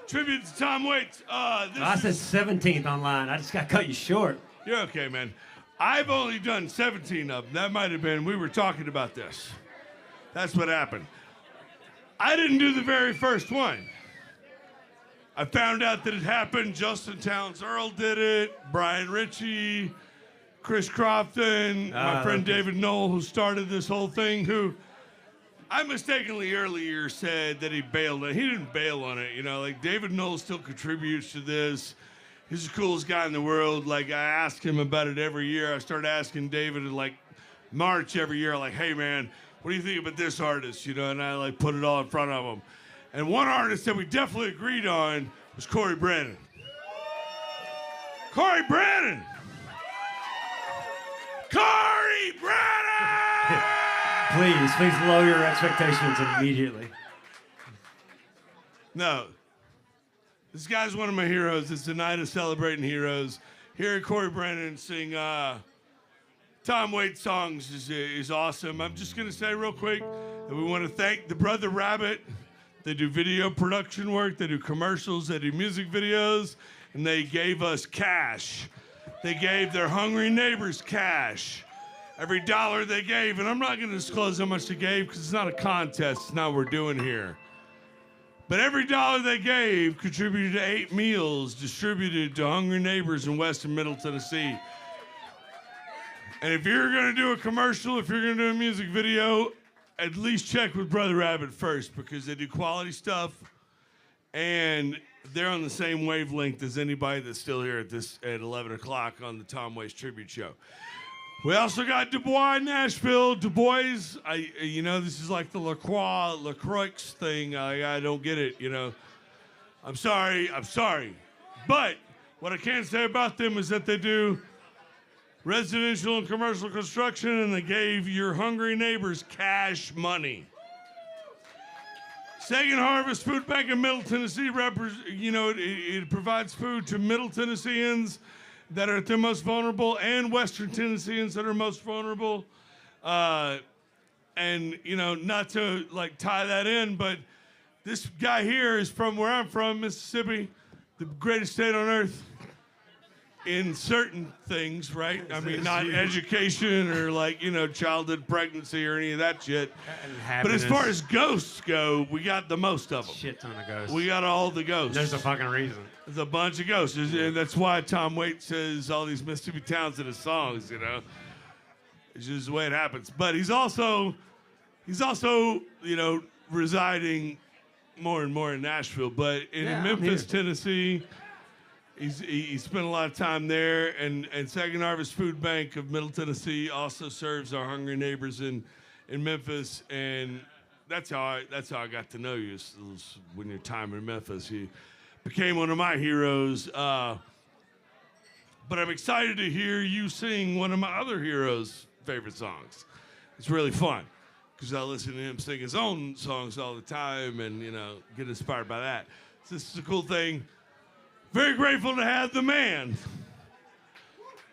Tribute to Tom Waits. I said 17th online. I just got to cut you short. You're okay, man. I've only done 17 of them. That might have been, we were talking about this. That's what happened. I didn't do the very first one. I found out that it happened. Justin Towns Earl did it. Brian Ritchie, Chris Crofton, my friend David Knoll, who started this whole thing, who I mistakenly earlier said that he bailed on it. He didn't bail on it, like David Knoll still contributes to this. He's the coolest guy in the world. Like, I ask him about it every year. I start asking David in like March every year, like, hey man, what do you think about this artist? And I put it all in front of him. And one artist that we definitely agreed on was Cory Branan. Cory Branan! Cory Branan! Please lower your expectations immediately. No. This guy's one of my heroes. It's the night of celebrating heroes. Hearing Cory Branan sing Tom Waits songs is awesome. I'm just going to say real quick that we want to thank the Brother Rabbit. They do video production work. They do commercials. They do music videos. And they gave us cash. They gave their hungry neighbors cash. Every dollar they gave, and I'm not going to disclose how much they gave because it's not a contest. It's not what we're doing here. But every dollar they gave contributed to 8 meals distributed to hungry neighbors in West and Middle Tennessee. And if you're going to do a commercial, if you're going to do a music video, at least check with Brother Rabbit first because they do quality stuff and they're on the same wavelength as anybody that's still here at 11 o'clock on the Tom Waits Tribute Show. We also got Du Bois, Nashville. Du Bois, this is like the LaCroix thing. I don't get it, I'm sorry. But what I can say about them is that they do residential and commercial construction, and they gave your hungry neighbors cash money. Sagan Harvest Food Bank in Middle Tennessee, it provides food to Middle Tennesseans that are at their most vulnerable and Western Tennesseans that are most vulnerable. And, not to tie that in, but this guy here is from where I'm from, Mississippi, the greatest state on earth. in certain things, right? I mean, not education or like, childhood pregnancy or any of that shit. But as far as ghosts go, we got the most of them. Shit ton of ghosts. We got all the ghosts. There's a fucking reason. There's a bunch of ghosts. And that's why Tom Waits says all these Mississippi towns in his songs, It's just the way it happens. But he's also, residing more and more in Nashville. But in Memphis, Tennessee, he spent a lot of time there. And Second Harvest Food Bank of Middle Tennessee also serves our hungry neighbors in Memphis. And that's how I got to know you. Was when your time in Memphis, you became one of my heroes. But I'm excited to hear you sing one of my other heroes' favorite songs. It's really fun because I listen to him sing his own songs all the time and, get inspired by that. So this is a cool thing. Very grateful to have the man,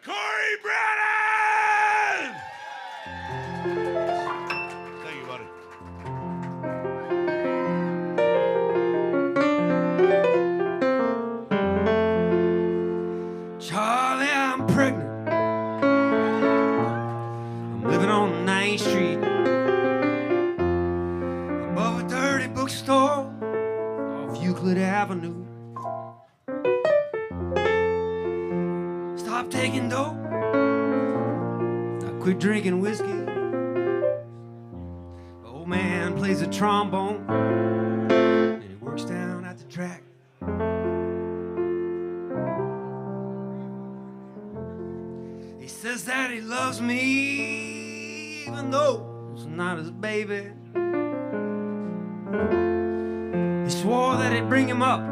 Cory Branan! Thank you, buddy. Charlie, I'm pregnant. I'm living on 9th Street, above a dirty bookstore off Euclid Avenue. Stop taking dope. I quit drinking whiskey. The old man plays the trombone and he works down at the track. He says that he loves me even though it's not his baby. He swore that he'd bring him up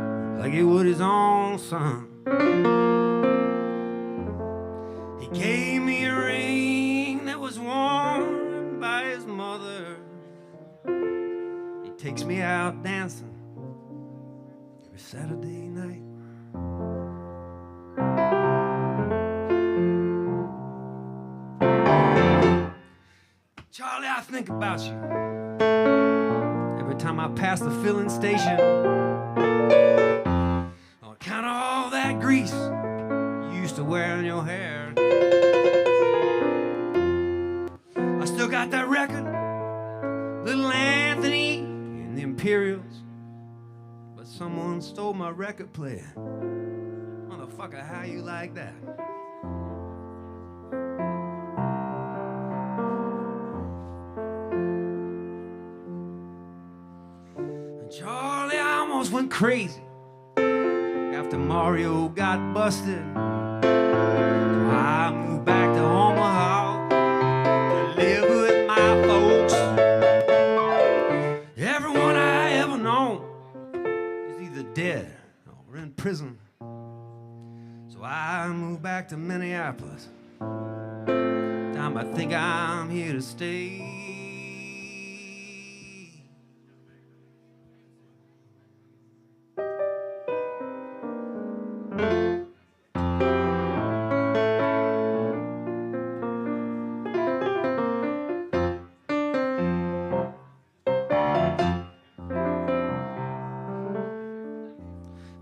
like he would his own son. He gave me a ring that was worn by his mother. He takes me out dancing every Saturday night. Charlie, I think about you every time I pass the filling station. On account of all that grease you used to wear in your hair. I still got that record, Little Anthony and the Imperials, but someone stole my record player. Motherfucker, how you like that? And Charlie, I almost went crazy after Mario got busted. I moved back to Omaha to live with my folks. Everyone I ever known is either dead or in prison. So I moved back to Minneapolis. Time I think I'm here to stay.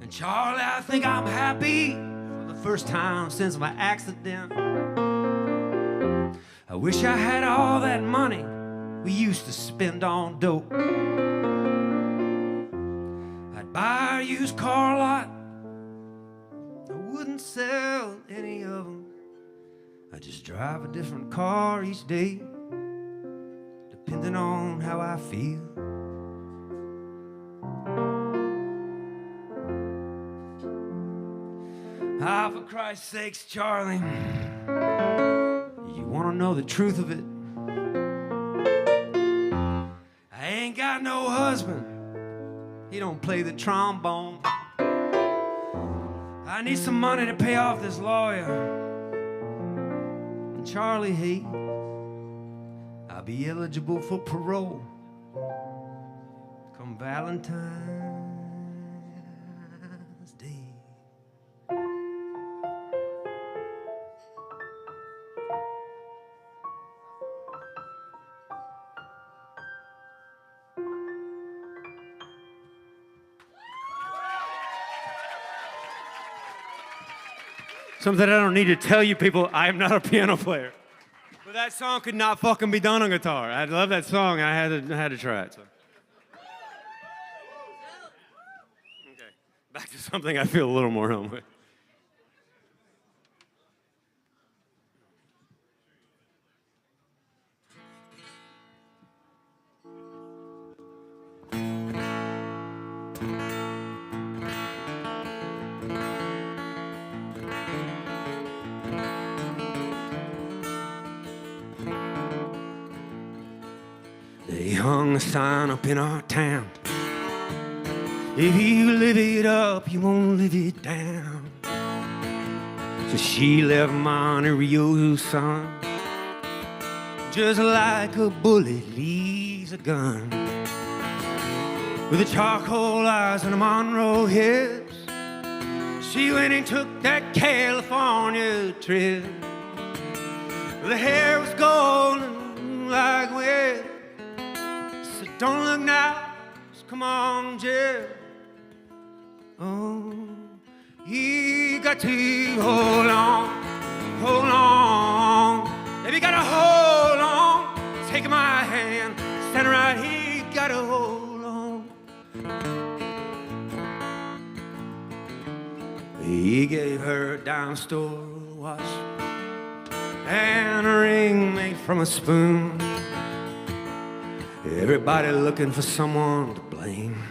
And Charlie, I think I'm happy for the first time since my accident. I wish I had all that money we used to spend on dope. I'd buy a used car lot. I wouldn't sell any of them. I'd just drive a different car each day, depending on how I feel. Ah, for Christ's sakes, Charlie, you want to know the truth of it? I ain't got no husband. He don't play the trombone. I need some money to pay off this lawyer. And Charlie, hey, I'll be eligible for parole come Valentine's Day. Something I don't need to tell you people, I am not a piano player. But that song could not fucking be done on guitar. I love that song, and I had to try it. So. Okay, back to something I feel a little more home with. They hung a sign up in our town. If you live it up, you won't live it down. So she left Monterey, son, just like a bullet leaves a gun. With the charcoal eyes and the Monroe hips, she went and took that California trip. The hair was golden like wet. So don't look now, just come on, Jeff. Oh, you got to hold on, baby, gotta hold on. Take my hand, stand right here, you gotta hold on. He gave her a dime store watch and a ring made from a spoon. Everybody looking for someone to blame.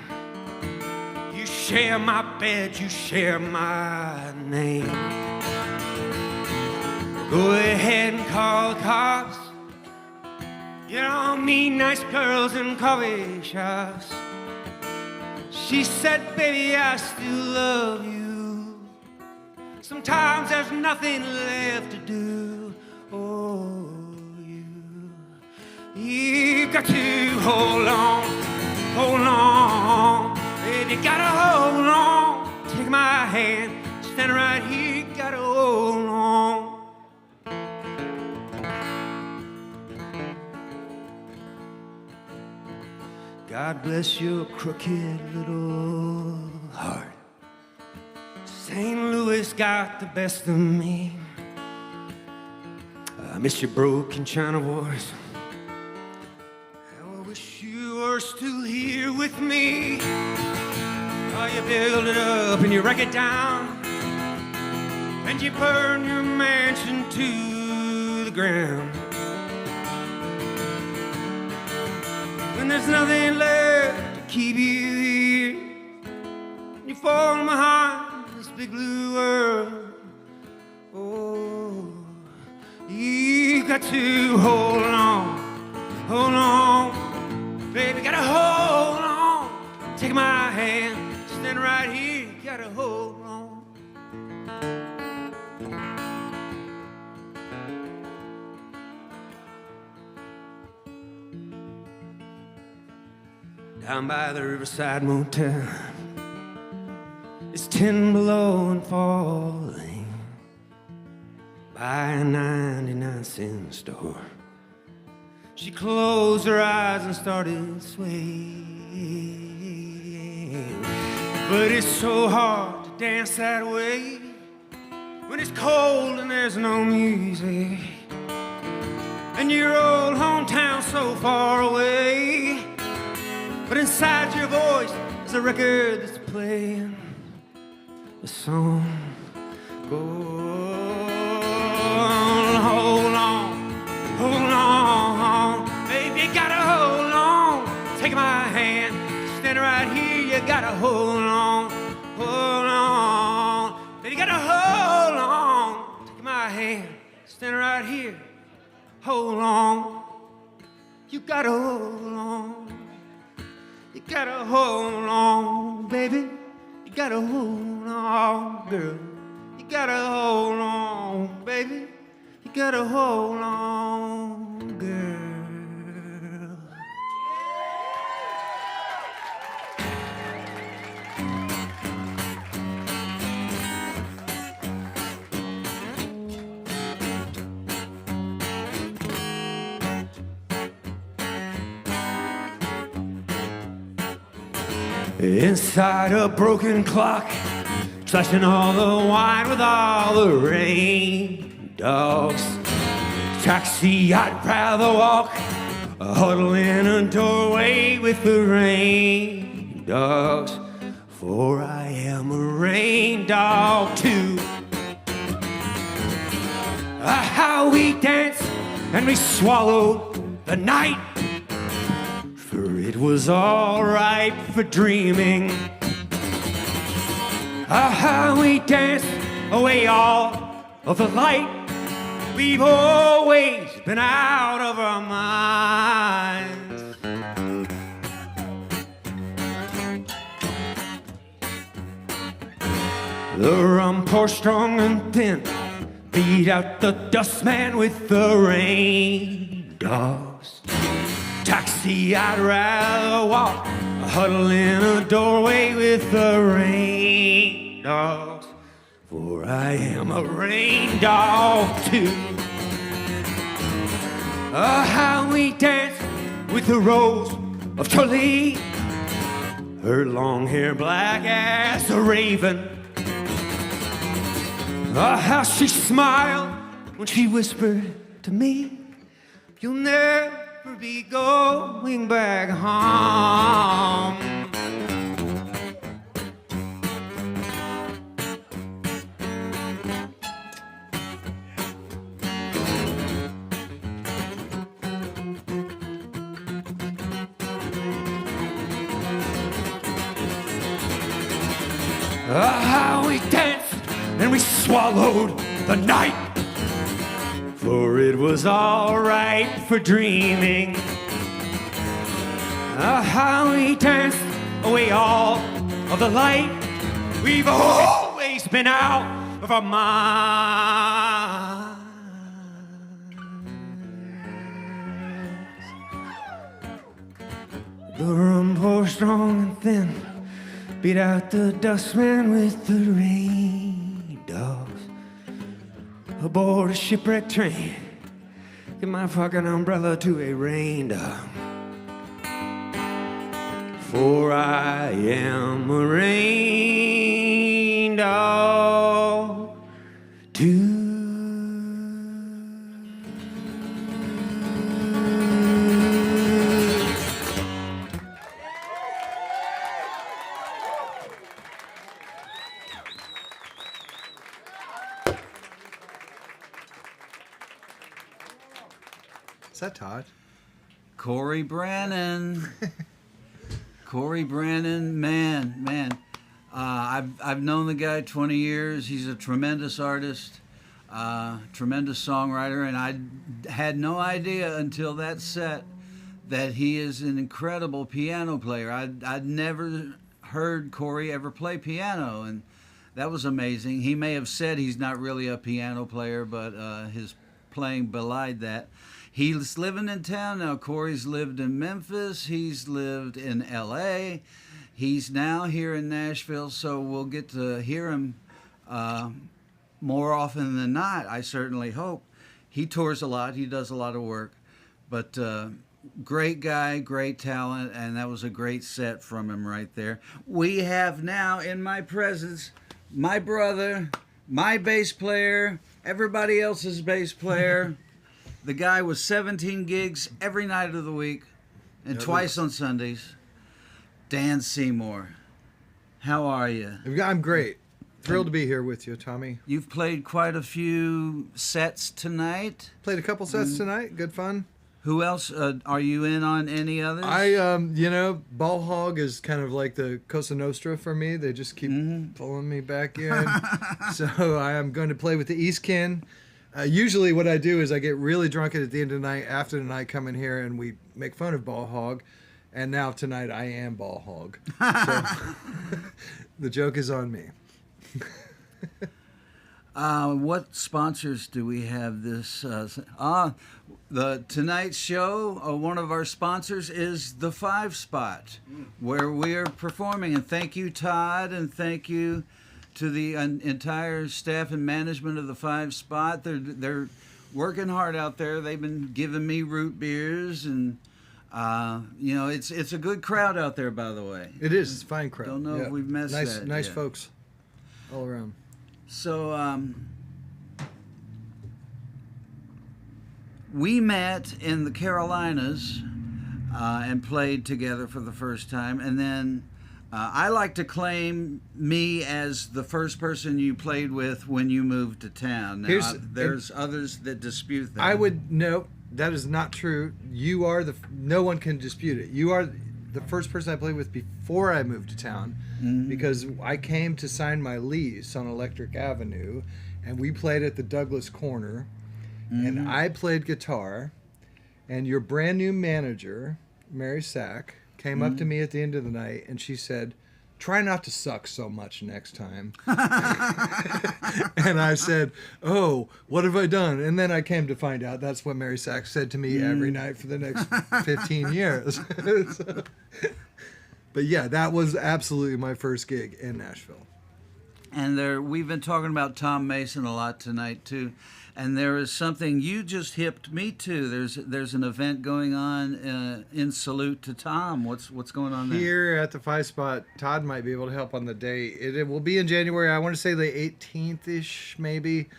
You share my bed, you share my name. Go ahead and call the cops. You don't meet nice girls in coffee shops. She said, baby, I still love you. Sometimes there's nothing left to do. Oh, you got to hold on, baby, gotta hold on. Take my hand, stand right here, gotta hold on. God bless your crooked little heart. St. Louis got the best of me. I miss your broken China voice. I wish you were still here with me. Oh, you build it up and you wreck it down, and you burn your mansion to the ground. When there's nothing left to keep you here, you fall behind this big blue world. Oh, you got to hold on, baby, gotta hold on. Take my hand, stand right here, gotta hold on. Down by the Riverside Motel, it's 10 below and falling. By a 99-cent store, she closed her eyes and started swaying. But it's so hard to dance that way when it's cold and there's no music, and your old hometown so far away. But inside your voice is a record that's playing a song. Go on, hold on, baby, gotta hold on. Take my hand, stand right here, you gotta hold on, baby, gotta hold on. Take my hand, stand right here, hold on, you gotta hold on. You gotta hold on, baby. You gotta hold on, girl. You gotta hold on, baby. You gotta hold on, girl. Inside a broken clock, slashing all the wine with all the rain dogs. Taxi, I'd rather walk, huddle in a doorway with the rain dogs, for I am a rain dog too. How we danced and we swallowed the night, for it was all right for dreaming. How we danced away all of the light. We've always been out of our minds. The rum poured strong and thin, beat out the dustman with the rain dogs. Taxi, I'd rather walk, huddle in a doorway with the rain dogs, for I am a rain dog too. How we danced with the rose of Charlie, her long hair black as a raven. How she smiled when she whispered to me, you'll never be going back home. How we danced and we swallowed the night, for it was all right for dreaming. How we danced away all of the light. We've always been out of our minds. The rum poured strong and thin, beat out the dustman with the rain dogs. Aboard a shipwrecked train, get my fucking umbrella to a rain dog, for I am a rain dog too. Is that Todd? Cory Branan. Cory Branan, man. I've known the guy 20 years. He's a tremendous artist, tremendous songwriter, and I had no idea until that set that he is an incredible piano player. I'd never heard Cory ever play piano, and that was amazing. He may have said he's not really a piano player, but his playing belied that. He's living in town now. Cory's lived in Memphis. He's lived in L.A. He's now here in Nashville, so we'll get to hear him more often than not, I certainly hope. He tours a lot. He does a lot of work. But great guy, great talent, and that was a great set from him right there. We have now in my presence my brother, my bass player, everybody else's bass player. The guy was 17 gigs every night of the week and twice on Sundays. Dan Seymour, how are you? I'm great. Thrilled to be here with you, Tommy. You've played quite a few sets tonight. Played a couple sets tonight. Good fun. Who else? Are you in on any others? Ball Hog is kind of like the Cosa Nostra for me. They just keep pulling me back in. So I am going to play with the Eastkin. Usually what I do is I get really drunk at the end of the night, after the night, come in here and we make fun of Ball Hog. And now tonight I am Ball Hog. So the joke is on me. What sponsors do we have this? The tonight's show, one of our sponsors is the 5 Spot, where we are performing. And thank you, Todd, and thank you to the entire staff and management of the 5 Spot. They're working hard out there. They've been giving me root beers, and it's a good crowd out there. By the way, it is. It's a fine crowd. Don't know if we've messed nice, that. Nice yet. folks. all around. So we met in the Carolinas and played together for the first time, and then I like to claim me as the first person you played with when you moved to town. Now, there's others that dispute that. I would no, that is not true. You are no one can dispute it. You are the first person I played with before I moved to town, because I came to sign my lease on Electric Avenue, and we played at the Douglas Corner, and I played guitar, and your brand new manager, Mary Sack, came up to me at the end of the night, and she said, "Try not to suck so much next time." And I said, "Oh, what have I done?" And then I came to find out that's what Mary Sack said to me every night for the next 15 years. But yeah, that was absolutely my first gig in Nashville. And we've been talking about Tom Mason a lot tonight too, and there is something you just hipped me to. There's an event going on in salute to Tom. What's going on there? Here at the 5 Spot, Todd might be able to help on the date. It will be in January. I want to say the 18th-ish, maybe.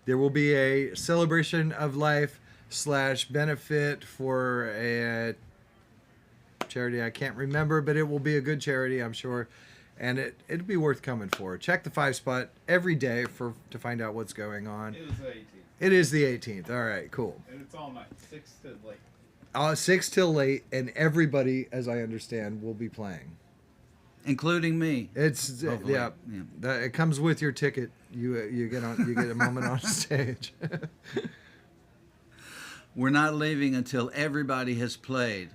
There will be a celebration of life / benefit for a charity I can't remember, but it will be a good charity, I'm sure. And it'd be worth coming for. Check the 5 Spot every day to find out what's going on. It was the 18th. It is the 18th. All right, cool. And it's all night, 6 to late. 6 till late, and everybody, as I understand, will be playing, including me. It's it comes with your ticket. You get a moment on stage. We're not leaving until everybody has played,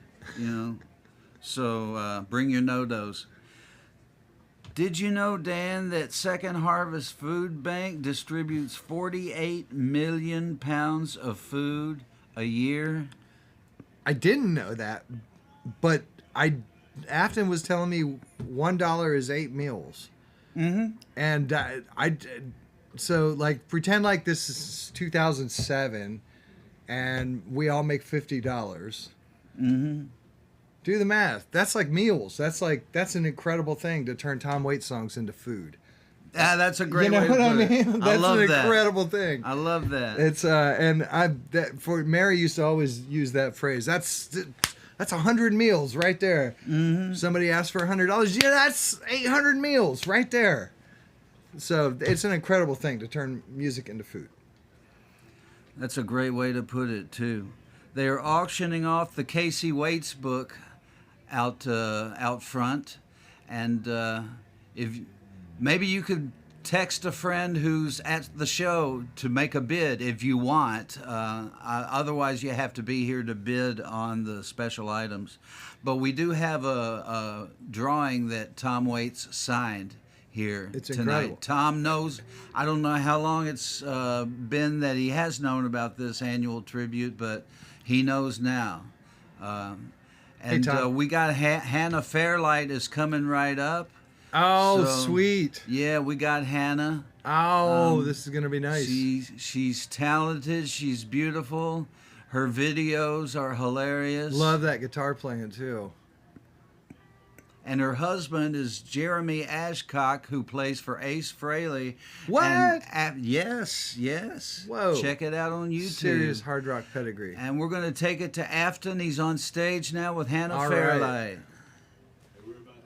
So bring your no-dos. Did you know, Dan, that Second Harvest Food Bank distributes 48 million pounds of food a year? I didn't know that, but Afton was telling me $1 is 8 meals. Mm-hmm. And so like pretend like this is 2007, and we all make $50. Mm-hmm. Do the math. That's like meals. That's an incredible thing to turn Tom Waits songs into food. That's a great way to put it. That's I love an incredible thing. I love that. It's for Mary used to always use that phrase. That's 100 meals right there. Mm-hmm. Somebody asked for $100. Yeah, that's 800 meals right there. So it's an incredible thing to turn music into food. That's a great way to put it too. They are auctioning off the Casey Waits book out front, and if maybe you could text a friend who's at the show to make a bid if you want. Otherwise, you have to be here to bid on the special items. But we do have a drawing that Tom Waits signed here it's tonight. Incredible. Tom knows. I don't know how long it's been that he has known about this annual tribute, but he knows now. We got Hannah Fairlight is coming right up. Oh, sweet. Yeah, we got Hannah. Oh, this is going to be nice. She's talented. She's beautiful. Her videos are hilarious. Love that guitar playing, too. And her husband is Jeremy Ashcock, who plays for Ace Frehley. What? Yes. Whoa. Check it out on YouTube. Serious hard rock pedigree. And we're going to take it to Afton. He's on stage now with Hannah All Fairlight. Right.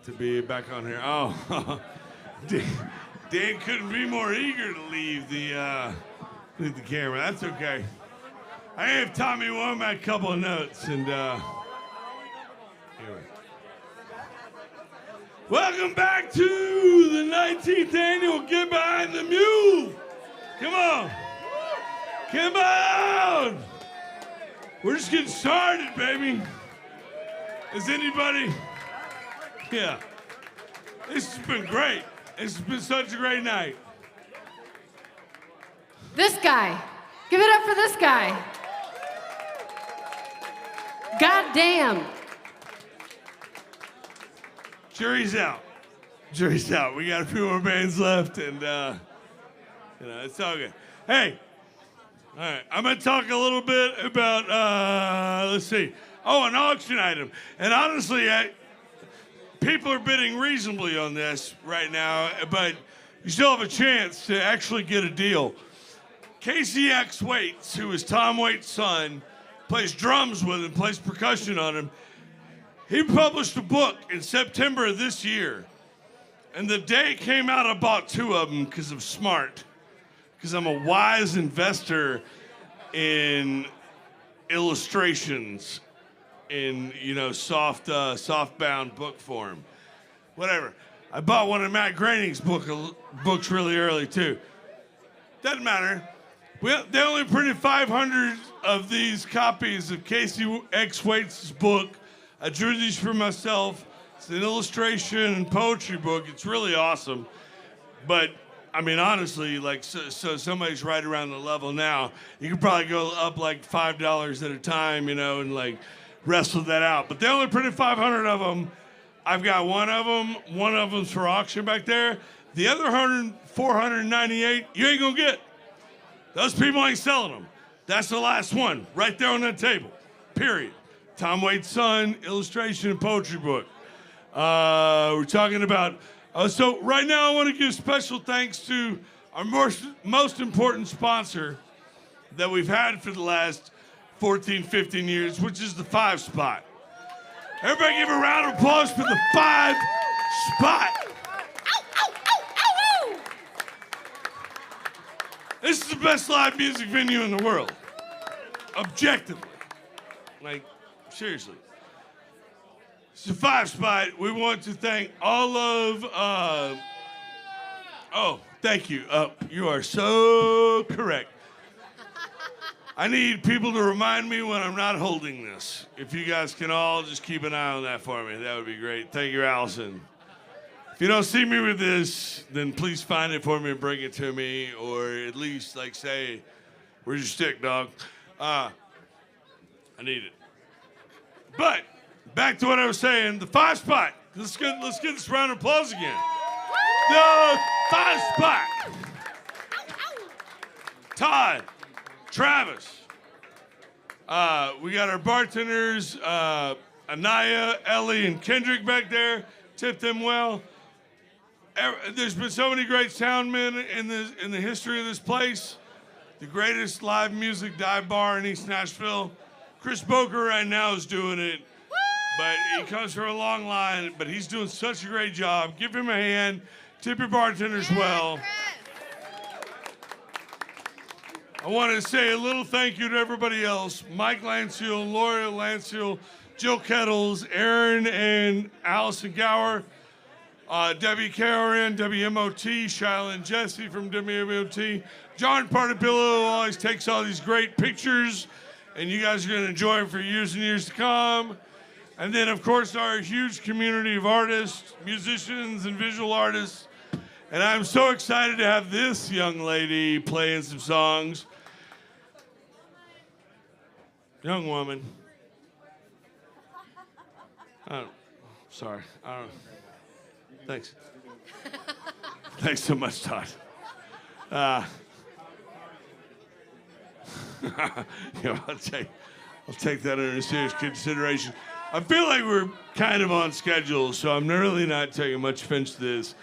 To be back on here. Oh, Dan couldn't be more eager to leave the camera. That's okay. I gave Tommy Womack a couple of notes, and here we go. Welcome back to the 19th annual Get Behind the Mule. Come on. Come on. We're just getting started, baby. Is anybody? Yeah. This has been great. This has been such a great night. This guy. Give it up for this guy. God damn. Jury's out. Jury's out. We got a few more bands left, and it's all good. Hey, all right. I'm gonna talk a little bit about let's see. Oh, an auction item. And honestly, people are bidding reasonably on this right now, but you still have a chance to actually get a deal. Casey X. Waits, who is Tom Waits' son, plays drums with him, plays percussion on him. He published a book in September of this year. And the day it came out, I bought 2 of them because I'm smart. Because I'm a wise investor in illustrations in, soft-bound book form. Whatever. I bought one of Matt Groening's books really early, too. Doesn't matter. They only printed 500 of these copies of Casey X. Waits' book. I drew these for myself. It's an illustration and poetry book. It's really awesome. But, I mean, honestly, so somebody's right around the level now. You could probably go up like $5 at a time, and wrestle that out. But they only printed 500 of them. I've got one of them. One of them's for auction back there. The other 498, you ain't gonna get. Those people ain't selling them. That's the last one, right there on that table. Period. Tom Waits' son, illustration and poetry book. We're talking about. So right now, I want to give special thanks to our most important sponsor that we've had for the last 14, 15 years, which is the 5 Spot. Everybody give a round of applause for the 5 Spot. This is the best live music venue in the world. Objectively. Seriously. It's the 5 Spot. We want to thank all of... thank you. You are so correct. I need people to remind me when I'm not holding this. If you guys can all just keep an eye on that for me, that would be great. Thank you, Allison. If you don't see me with this, then please find it for me and bring it to me, or at least say, "Where's your stick, dog?" I need it. But back to what I was saying, the 5 Spot. Let's get this round of applause again. The 5 Spot. Todd, Travis. We got our bartenders, Anaya, Ellie, and Kendrick back there. Tip them well. There's been so many great sound men in the history of this place. The greatest live music dive bar in East Nashville. Chris Boker right now is doing it. But he comes from a long line, but he's doing such a great job. Give him a hand. Tip your bartenders well. I want to say a little thank you to everybody else. Mike Lanciel, Laura Lanciel, Jill Kettles, Aaron and Allison Gower, WKRN, WMOT, Shyla and Jesse from WMOT, John Partabillo, who always takes all these great pictures, and you guys are going to enjoy them for years and years to come. And then, of course, our huge community of artists, musicians, and visual artists. And I'm so excited to have this young lady playing some songs. Young woman. Sorry. Thanks. Thanks so much, Todd. I'll take that under serious consideration. I feel like we're kind of on schedule, so I'm really not taking much offense to this.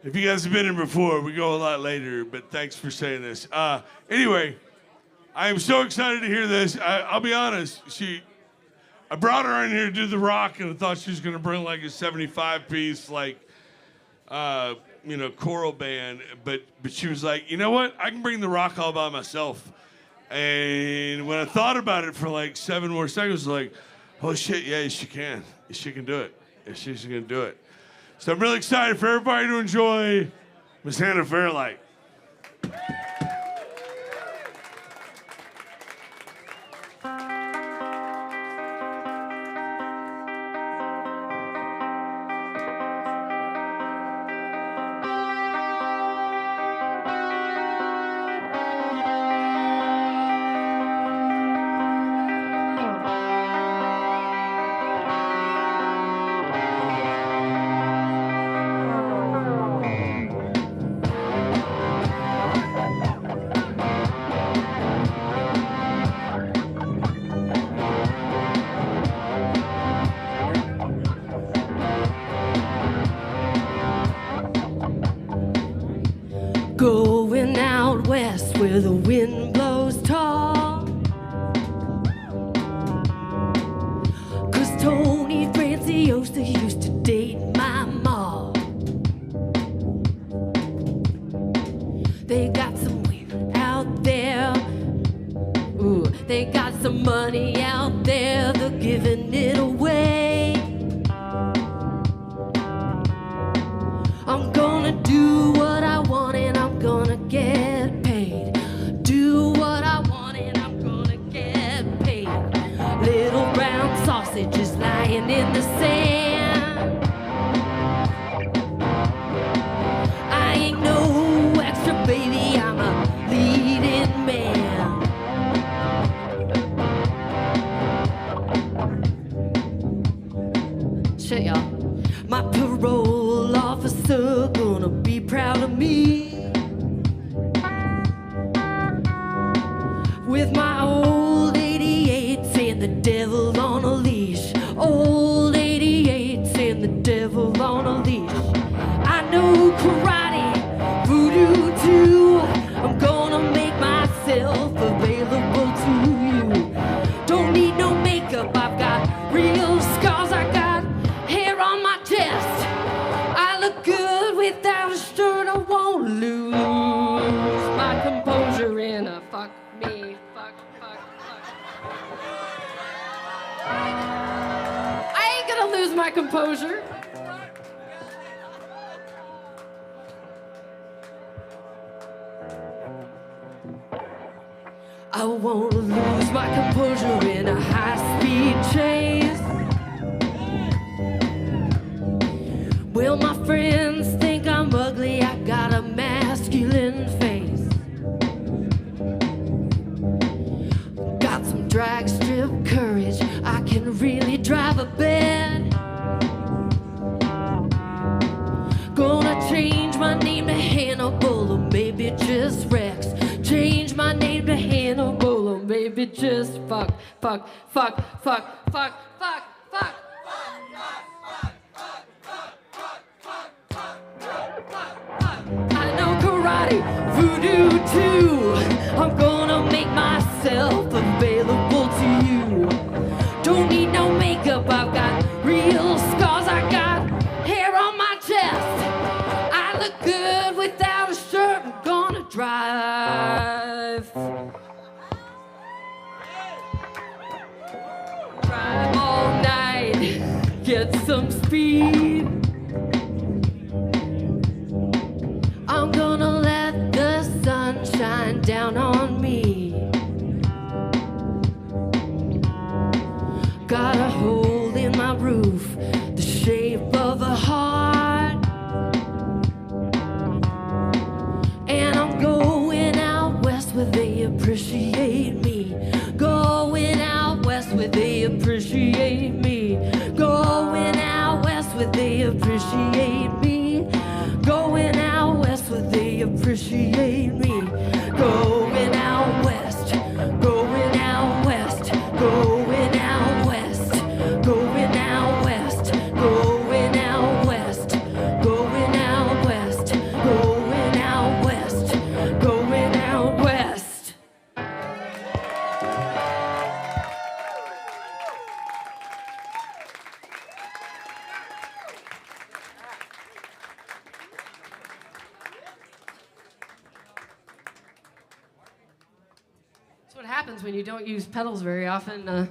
If you guys have been in before, we go a lot later, but thanks for saying this. Anyway, I am so excited to hear this. I'll be honest, I brought her in here to do the rock, and I thought she was going to bring like a 75-piece, choral band, but she was like, you know what? I can bring the rock all by myself. And when I thought about it for like 7 more seconds, I was like, oh shit, yeah, she can. She can do it. She's going to do it. So I'm really excited for everybody to enjoy Miss Hannah Fairlight. Going out west where the wind blows tall. 'Cause Tony Franciosa used to date my ma. They got some women out there. Ooh, they got some money out there. They're giving it away. I'm gonna do what I want and I'm gonna get paid. Do what I want and I'm gonna get paid. Little brown sausages lying in the sand. I ain't no extra baby, I'm a leading man. Shit, y'all. My parole officer gonna be proud of me. With my old 88s and the devil on a leash. Old 88s and the devil on a leash. I know karate, voodoo too. I'm gonna make myself available to you. Don't need no makeup, I've got real scars. I got hair on my chest. I look good without a shirt. I won't lose my composure in a fuck me, fuck. I ain't gonna lose my composure. I won't lose my composure in a high-speed chase. Well, my friends think I'm ugly, I got a masculine face. Got some drag strip courage, I can really drive a bed. Gonna change my name to Hannibal or maybe just Rex. Change my name to Hannibal or maybe just fuck. I know karate, voodoo too. I'm gonna make myself available to you. Don't need no makeup, I've got real scars. I got hair on my chest. I look good without a shirt. I'm gonna drive. Drive all night, get some speed. I'm gonna let the sun shine down on me. Got a hole in my roof, the shape of a heart. And I'm going out west where they appreciate me. Going out west where they appreciate me. Going out west where they appreciate me. Going out west where they appreciate me. Going out west, going out west, going out west, going out west, going out west, going out west, going out west, going out west. That's what happens when you don't use pedals very often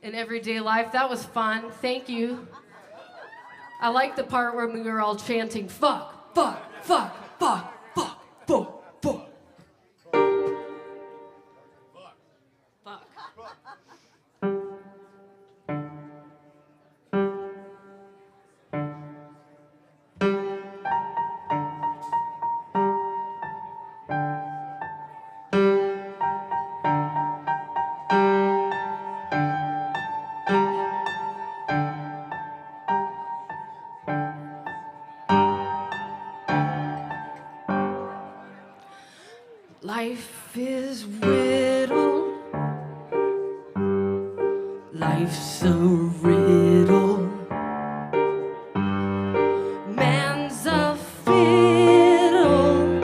in everyday life. That was fun. Thank you. I like the part where we were all chanting, fuck, fuck, fuck, fuck, fuck, fuck, fuck. Life is riddle. Life's a riddle. Man's a fiddle.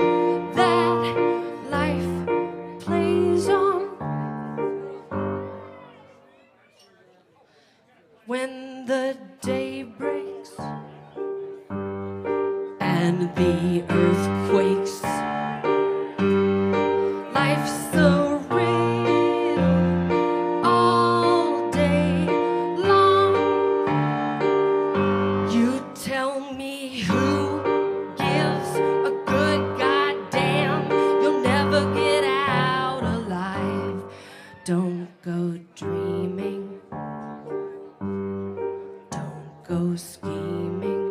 and the earthquakes. Life's surreal all day long. You tell me who gives a good goddamn. You'll never get out alive. Don't go dreaming. Don't go scheming.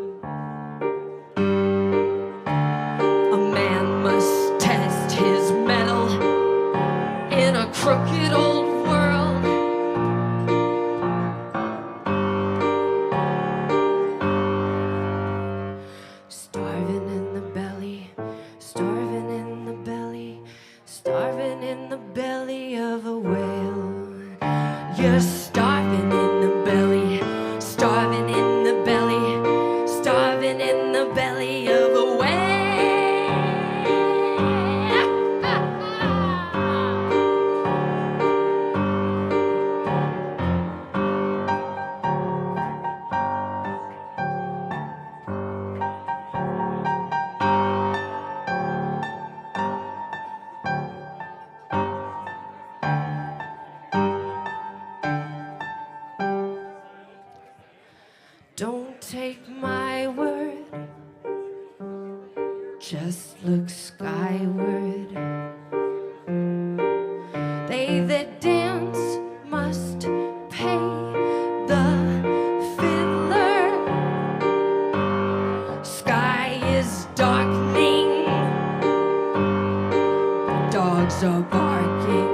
A man must test his mettle in a crooked old world. Starving in the belly, starving in the belly, starving in the belly of a whale. You're starving in the belly, starving in the belly, starving in the belly of a whale. Don't take my word, just look skyward. They that dance must pay the fiddler. Sky is darkening, dogs are barking,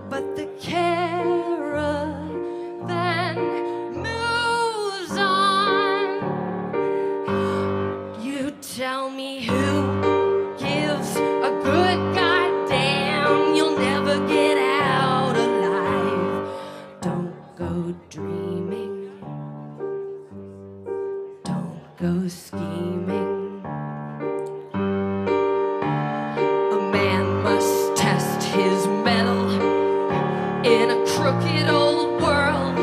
but the caravan moves on. You tell me who gives a good goddamn. You'll never get out alive. Don't go dreaming. Don't go scheming. A man must test his mettle in a crooked old world.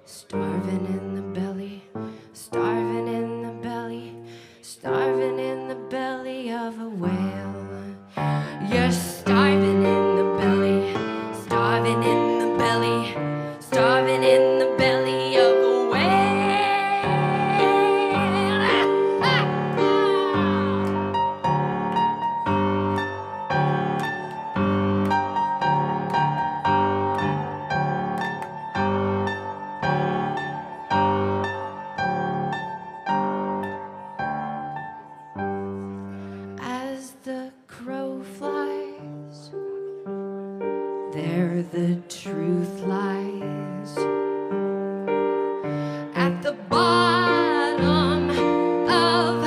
Starving in the belly, starving in the belly, starving in the belly of a whale. You're starving in the belly, starving in the belly, starving in the belly of a whale. As the crow flies, there the truth lies. At the bottom of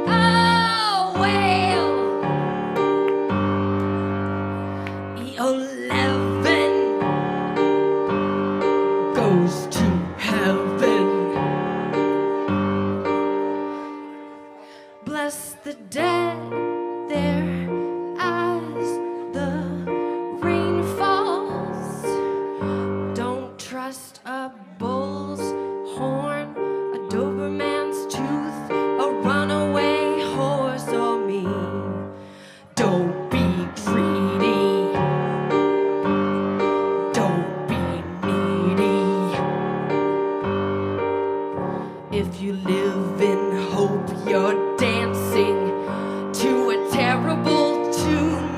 a whale. 11 goes to heaven. Bless the dead there as the rain falls. Don't trust a bull's horn, a Doberman's tooth, a runaway horse or me. Don't be greedy. Don't be needy. If you live in hope, you're dancing to a terrible tune.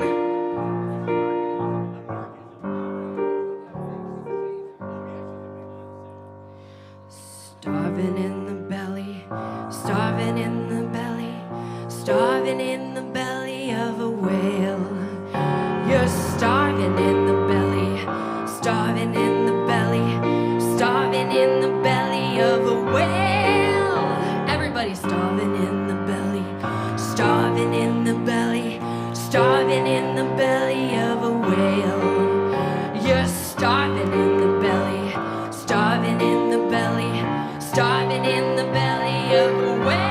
Starving in the belly, starving in the belly, starving in the belly of a whale. You're starving in the belly, starving in the belly, starving in the belly of a whale. Everybody starving in the belly, starving in the belly, starving in the belly of a whale. You're starving in the belly, starving in the belly, starving in the belly of a whale.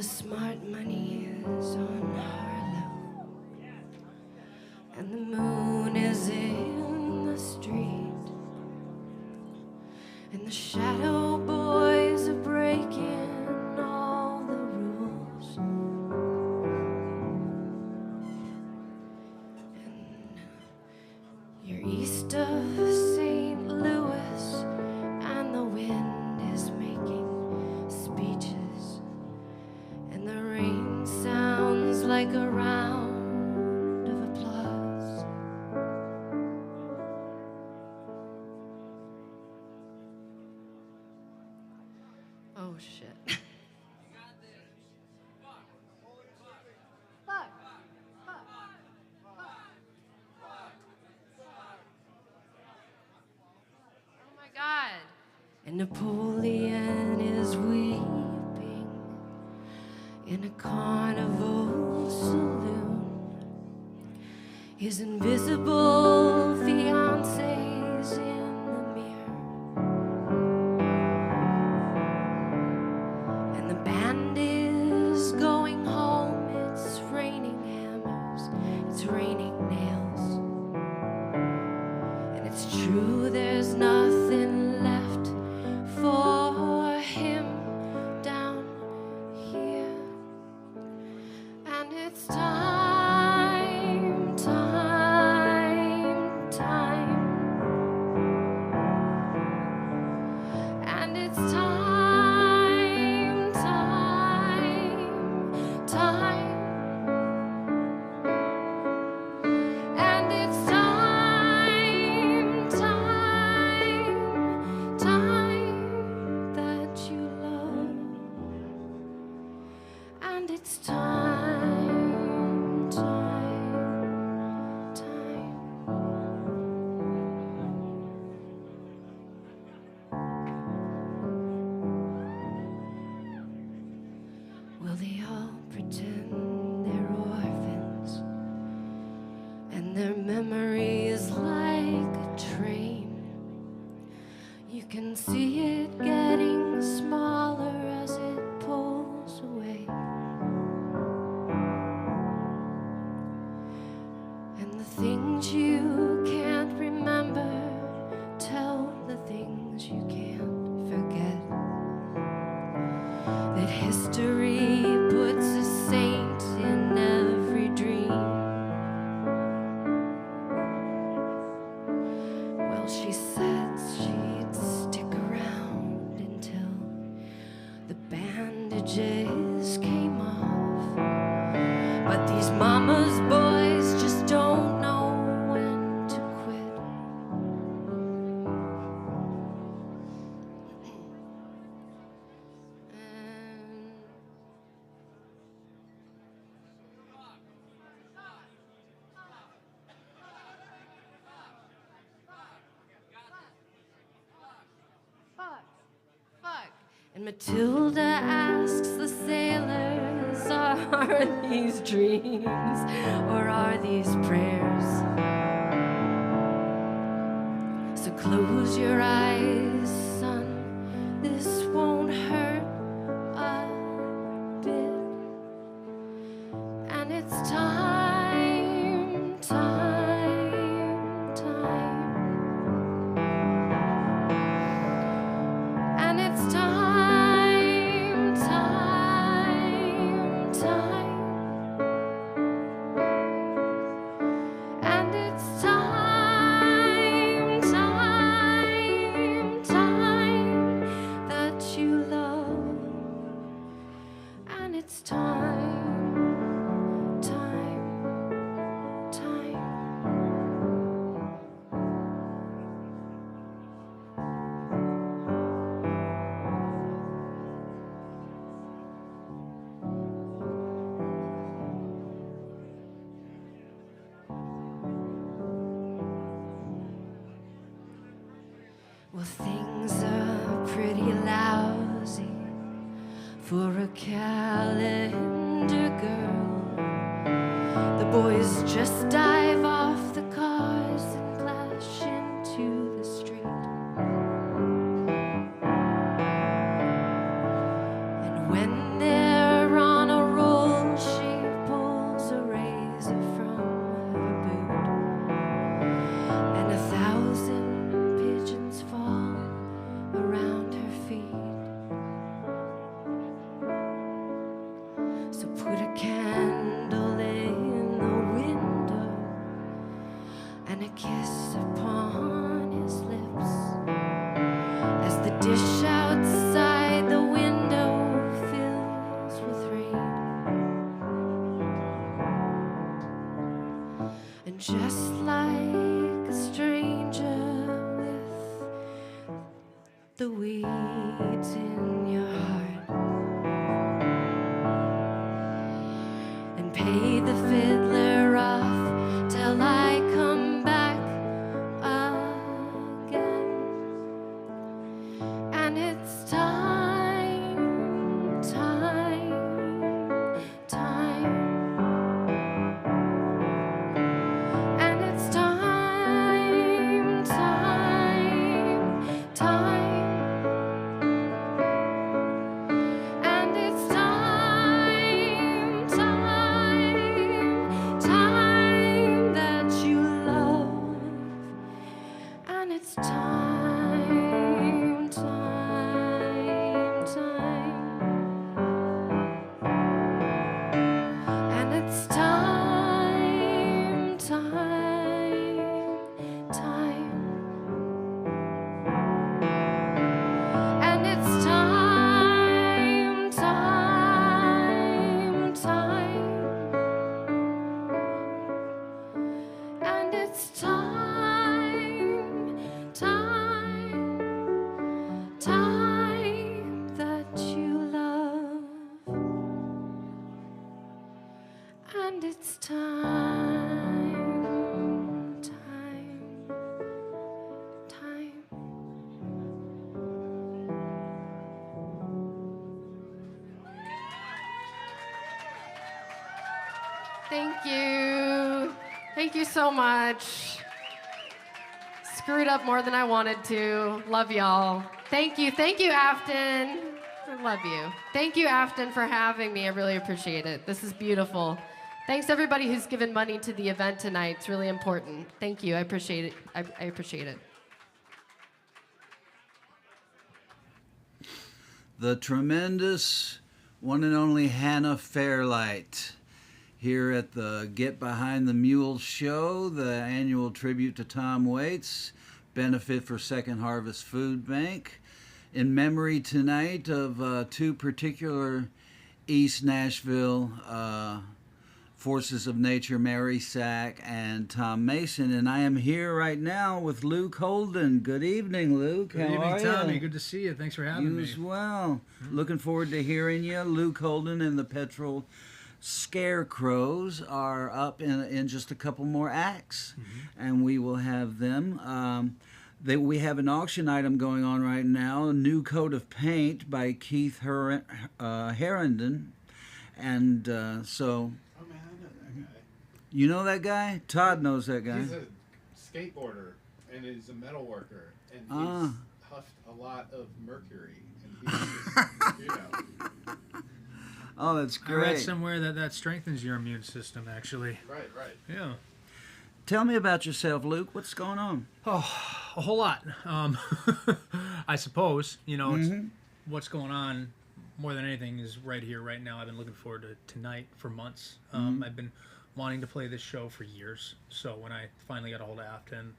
the smart money is on Harlow, and the moon is in the street, and the shadow boys are breaking all the rules. And you're east of St. Louis, and the wind is making speeches, and the rain sounds like a round of applause. Oh shit. Oh my God. And Napoleon is weeping in a carnival saloon. His invisible fiance's in the mirror, and the band is going home. It's raining hammers, it's raining nails, and it's true there's nothing left for him down here. And it's time, time, time. And it's time, time, time. And it's time, time, time that you love. And it's time, time, time. Well, they all pretend they're orphans, and their memory is like a train. You can see it getting smaller as it pulls away. And the things you can't remember tell the things you can't forget. That history puts a saint in every dream. Well, she said she'd stick around until the bandages came off. But these mama's boys just don't know when to quit. And Matilda asks the sailors, are these dreams or are these prayers? So close your eyes, son, this won't hurt a bit. And it's time, time, time. And it's time, time, time. And it's time, time, time that you love. And it's time, time, time. Well, things are pretty lousy for a calendar girl. The boys just dive off the cars and flash into the street. And when they're on dish outside the window fills with rain. And just like a stranger with the weeds in your heart, and pay the fiddler off till I come back again. And it's time, time, time. And it's time, time, time. And it's time, time, time that you love. And it's time, time, time. And it's time, time, time. And it's time, time, time. And it's time, time, time that you love. And it's time, time, time. Thank you. Thank you so much. Screwed up more than I wanted to. Love y'all. Thank you. Thank you, Afton. I love you. Thank you, Afton, for having me. I really appreciate it. This is beautiful. Thanks everybody who's given money to the event tonight. It's really important. Thank you. I appreciate it. I appreciate it. The tremendous one and only Hannah Fairlight here at the Get Behind the Mule show, the annual tribute to Tom Waits, benefit for Second Harvest Food Bank. In memory tonight of two particular East Nashville forces of nature, Mary Sack and Tom Mason. And I am here right now with Luke Holden. Good evening, Luke. Good How evening, are Tommy. you? Good to see you. Thanks for having You me. as well. Looking forward to hearing you. Luke Holden and the Petrol Scarecrows are up in just a couple more acts, and we will have them. We have an auction item going on right now, a new coat of paint by Keith Herndon. And so... Oh man, I know that guy. You know that guy? Todd knows that guy. He's a skateboarder and he's a metal worker, and he's huffed a lot of mercury, and he's just, you know. Oh, that's I read great. somewhere that strengthens your immune system, actually. Right, right. Yeah. Tell me about yourself, Luke. What's going on? Oh, a whole lot. I suppose, you know, it's, what's going on more than anything is right here, right now. I've been looking forward to tonight for months. I've been wanting to play this show for years. So when I finally got a hold of Afton,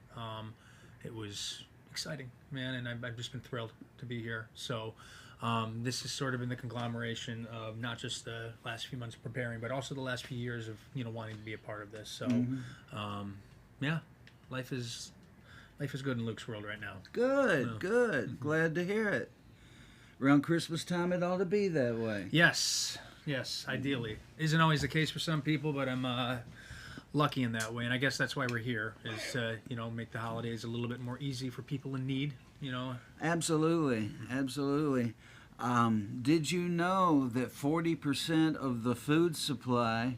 it was exciting, man, and I've just been thrilled to be here. So this has sort of been the conglomeration of not just the last few months preparing, but also the last few years of, you know, wanting to be a part of this. So, yeah, life is good in Luke's world right now. Good, good. Glad to hear it. Around Christmas time, it ought to be that way. Yes, ideally. Isn't always the case for some people, but I'm lucky in that way, and I guess that's why we're here, is to, you know, make the holidays a little bit more easy for people in need, you know. Absolutely, absolutely. Did you know that 40% of the food supply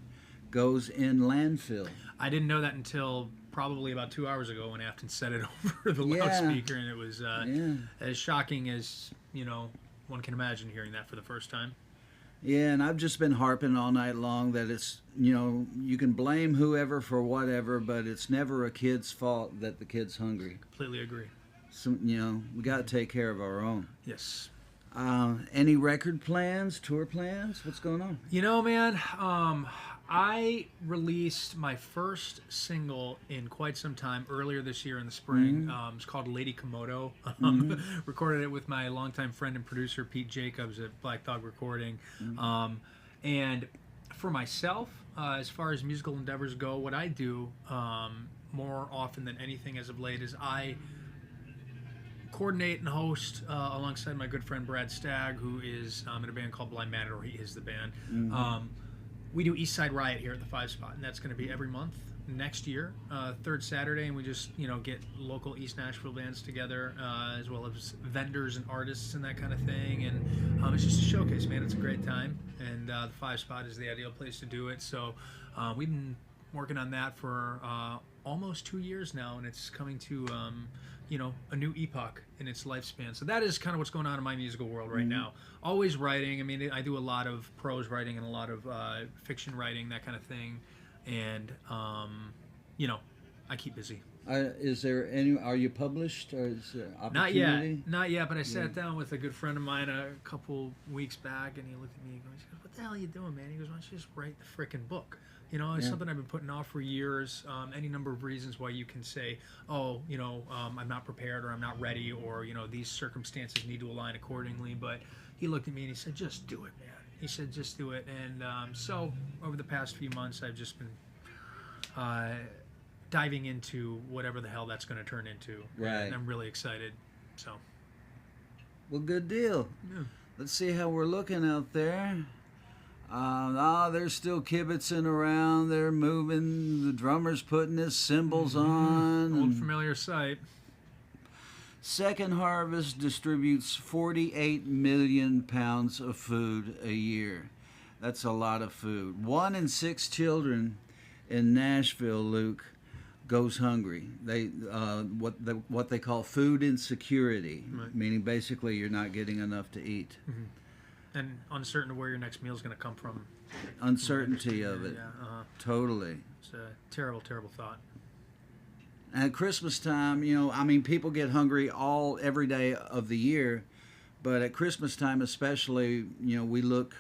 goes in landfill? I didn't know that until probably about 2 hours ago when Afton said it over the loudspeaker, and it was as shocking as, you know, one can imagine hearing that for the first time. Yeah, and I've just been harping all night long that it's, you know, you can blame whoever for whatever, but it's never a kid's fault that the kid's hungry. Completely agree. So, you know, we got to take care of our own. Yes. Any record plans, tour plans? What's going on? You know, man, I released my first single in quite some time earlier this year in the spring. It's called Lady Komodo. Recorded it with my longtime friend and producer Pete Jacobs at Black Dog Recording. And for myself, as far as musical endeavors go, what I do more often than anything as of late is I coordinate and host alongside my good friend Brad Stagg, who is in a band called Blind Matador. He is the band. We do East Side Riot here at the 5 Spot, and that's going to be every month next year, third Saturday, and we just get local East Nashville bands together, as well as vendors and artists and that kind of thing. And it's just a showcase, man. It's a great time, and the 5 Spot is the ideal place to do it. So we've been working on that for almost 2 years now, and it's coming to a new epoch in its lifespan. So that is kind of what's going on in my musical world right now. Always writing. I mean, I do a lot of prose writing and a lot of fiction writing, that kind of thing. And, I keep busy. Is there any? Are you published, or is there opportunity? Not yet. But I sat down with a good friend of mine a couple weeks back, and he looked at me and goes, "What the hell are you doing, man?" He goes, "Why don't you just write the frickin' book?" It's something I've been putting off for years. Any number of reasons why you can say, "Oh, I'm not prepared," or "I'm not ready," or these circumstances need to align accordingly. But he looked at me and he said, "Just do it, man." He said, "Just do it." And so over the past few months, I've just been diving into whatever the hell that's going to turn into. Right. And I'm really excited. So. Well, good deal. Yeah. Let's see how we're looking out there. They're still kibitzing around. They're moving. The drummer's putting his cymbals on. Old familiar sight. Second Harvest distributes 48 million pounds of food a year. That's a lot of food. 1 in 6 children in Nashville, Luke, goes hungry. They what they call food insecurity, meaning basically you're not getting enough to eat. And uncertain of where your next meal is going to come from. Uncertainty of it. Yeah, Totally. It's a terrible, terrible thought. At Christmas time, people get hungry every day of the year, but at Christmas time especially, we look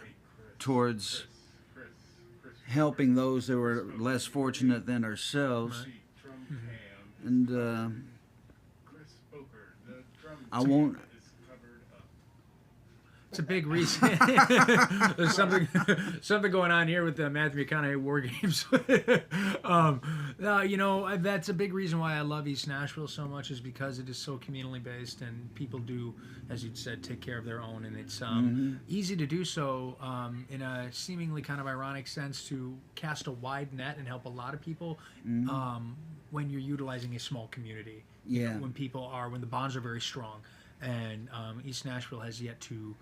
towards helping those that were less fortunate than ourselves. And I won't. It's a big reason. There's something going on here with the Matthew McConaughey War Games. That's a big reason why I love East Nashville so much, is because it is so communally based, and people do, as you said, take care of their own, and it's easy to do so in a seemingly kind of ironic sense, to cast a wide net and help a lot of people when you're utilizing a small community. Yeah. When the bonds are very strong, and East Nashville has yet to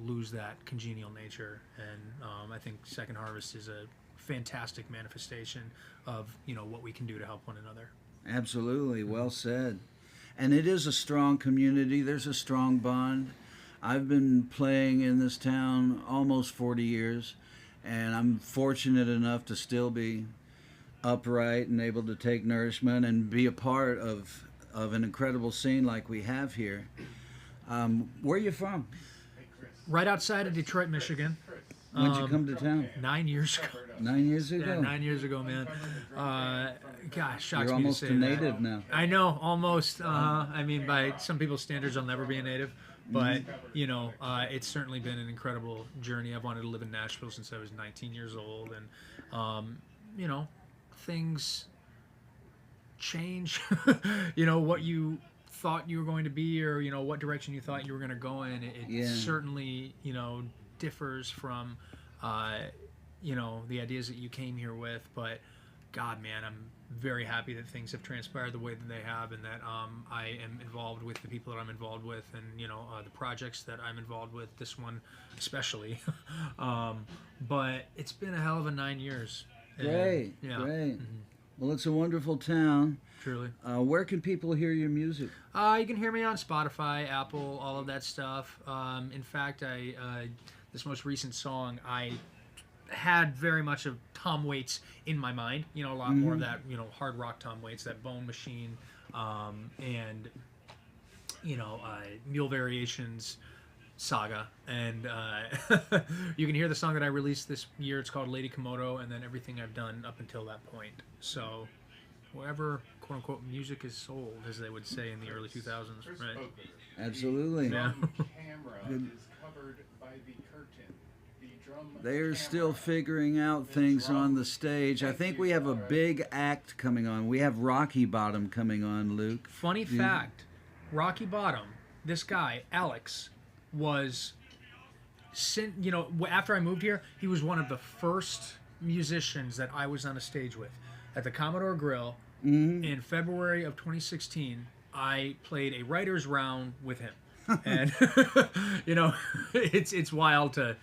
lose that congenial nature, and I think Second Harvest is a fantastic manifestation of what we can do to help one another. Absolutely, well said. And it is a strong community. There's a strong bond. I've been playing in this town almost 40 years, and I'm fortunate enough to still be upright and able to take nourishment and be a part of an incredible scene like we have here. Where are you from? Right outside of Detroit, Michigan. When'd you come to town? 9 years ago. 9 years ago? Yeah, 9 years ago, man. Gosh, shocks You're me to almost say a that. native now. I know, almost. By some people's standards, I'll never be a native. But, it's certainly been an incredible journey. I've wanted to live in Nashville since I was 19 years old. And, things change. What you thought you were going to be, or what direction you thought you were going to go in, it certainly differs from the ideas that you came here with. But God, man, I'm very happy that things have transpired the way that they have, and that I am involved with the people that I'm involved with, and the projects that I'm involved with, this one especially. But it's been a hell of a 9 years. Great. Mm-hmm. Well, it's a wonderful town. Truly. Where can people hear your music? You can hear me on Spotify, Apple, all of that stuff. In fact, this most recent song, I had very much of Tom Waits in my mind. A lot more of that, hard rock Tom Waits, that Bone Machine, and MULE variations, saga, and you can hear the song that I released this year. It's called Lady Komodo, and then everything I've done up until that point. So wherever quote unquote music is sold, as they would say in the early 2000s, right? Absolutely. Yeah. Camera Good. is covered by the curtain. The drum They're still figuring out things on the stage. I think we have a big act coming on. We have Rocky Bottom coming on, Luke. Funny fact, Rocky Bottom, this guy, Alex, was, after I moved here, he was one of the first musicians that I was on a stage with. At the Commodore Grill, in February of 2016, I played a writer's round with him. And, it's wild to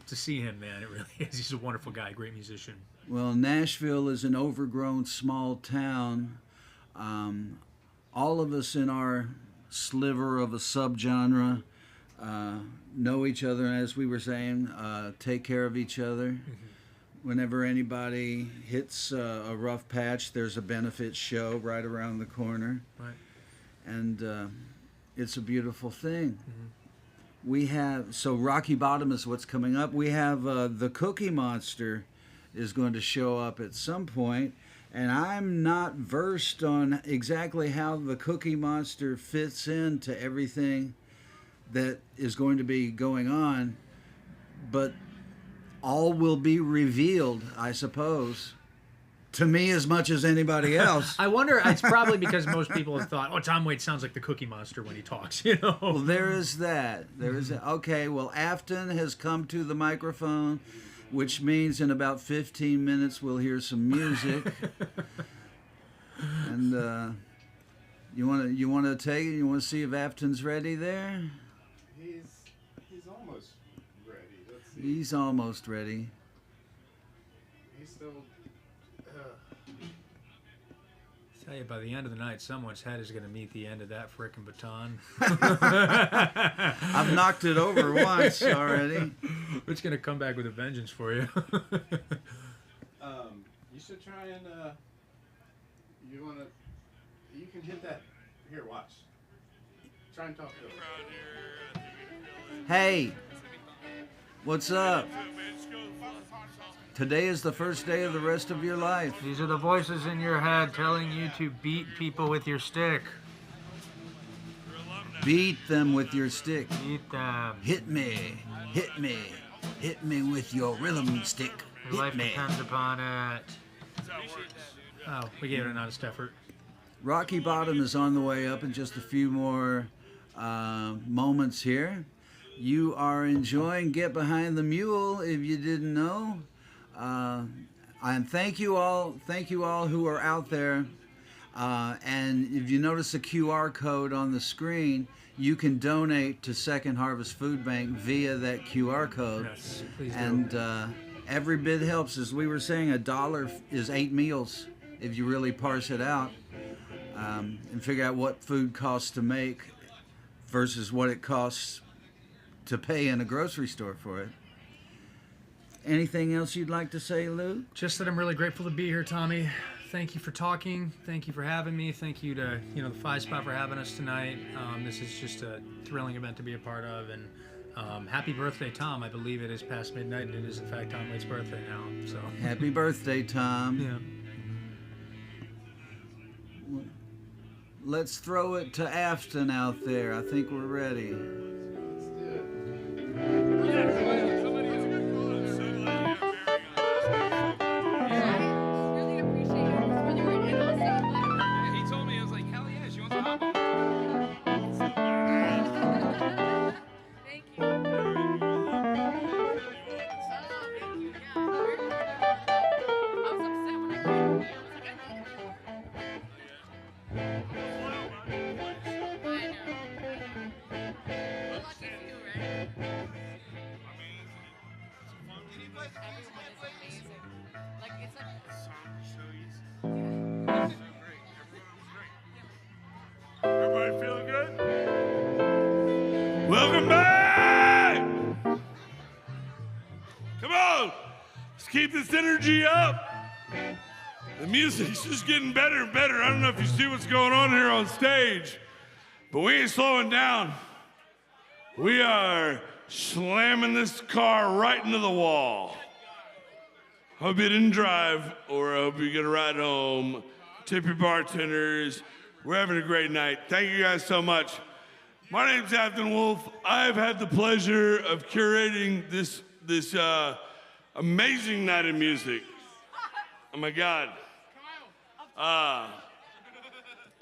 see him, man. It really is. He's a wonderful guy, great musician. Well, Nashville is an overgrown small town. All of us in our sliver of a subgenre know each other, as we were saying, take care of each other. Whenever anybody hits a rough patch, there's a benefit show right around the corner. Right. And it's a beautiful thing. We have, so Rocky Bottom is what's coming up. We have the Cookie Monster is going to show up at some point, and I'm not versed on exactly how the Cookie Monster fits into everything that is going to be going on, but all will be revealed, I suppose, to me as much as anybody else. I wonder, it's probably because most people have thought, Tom Waits sounds like the Cookie Monster when he talks, Well, there is that. There is that. Okay, well, Afton has come to the microphone, which means in about 15 minutes we'll hear some music. And you want to take it? You want to see if Afton's ready there? He's almost ready. Let's see. He's almost ready. He's still. Tell you, by the end of the night, someone's head is going to meet the end of that frickin' baton. I've knocked it over once already. It's going to come back with a vengeance for you. You should try and. You can hit that. Here, watch. Try and talk to him. Hey, what's up? Today is the first day of the rest of your life. These are the voices in your head telling you to beat people with your stick. Beat them with your stick. Beat them. Hit me. Hit me. Hit me with your rhythm stick. Your life Hit me. depends upon it. Oh, we gave it an honest effort. Rocky Bottom is on the way up in just a few more moments here. You are enjoying Get Behind the Mule, if you didn't know. And thank you all who are out there. And if you notice the QR code on the screen, you can donate to Second Harvest Food Bank via that QR code. Yes, please do. And every bit helps. As we were saying, $1 is 8 meals if you really parse it out and figure out what food costs to make versus what it costs to pay in a grocery store for it. Anything else you'd like to say, Luke? Just that I'm really grateful to be here, Tommy. Thank you for talking. Thank you for having me. Thank you to the Five Spot for having us tonight. This is just a thrilling event to be a part of. And happy birthday, Tom. I believe it is past midnight, and it is in fact Tom Waits' birthday now. So Happy birthday, Tom. Yeah. Let's throw it to Afton out there. I think we're ready. He told me, I was like, hell yeah, she wants to hop on. Thank you. Everybody feeling good? Welcome back! Come on! Let's keep this energy up. The music's just getting better and better. I don't know if you see what's going on here on stage, but we ain't slowing down. We are slamming this car right into the wall. Hope you didn't drive, or I hope you get a ride home. Tip your bartenders. We're having a great night. Thank you guys so much. My name's Afton Wolf. I've had the pleasure of curating this amazing night of music. Oh my God.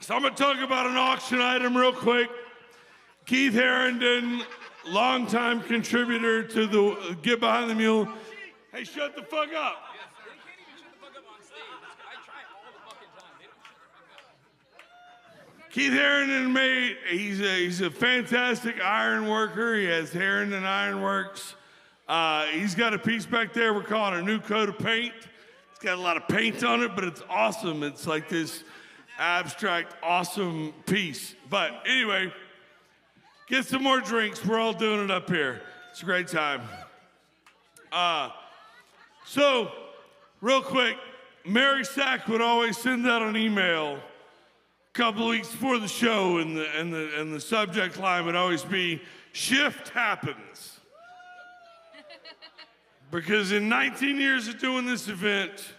So I'm gonna talk about an auction item real quick. Keith Harrington, longtime contributor to the Get Behind the Mule. Hey, shut the fuck up. Keith Harrington he's a fantastic iron worker. He has Harrington Iron Works. He's got a piece back there we're calling a new coat of paint. It's got a lot of paint on it, but it's awesome. It's like this abstract, awesome piece. But anyway, get some more drinks. We're all doing it up here. It's a great time. So, real quick, Mary Sack would always send out an email a couple of weeks before the show, and the subject line would always be "Shift Happens." Because in 19 years of doing this event,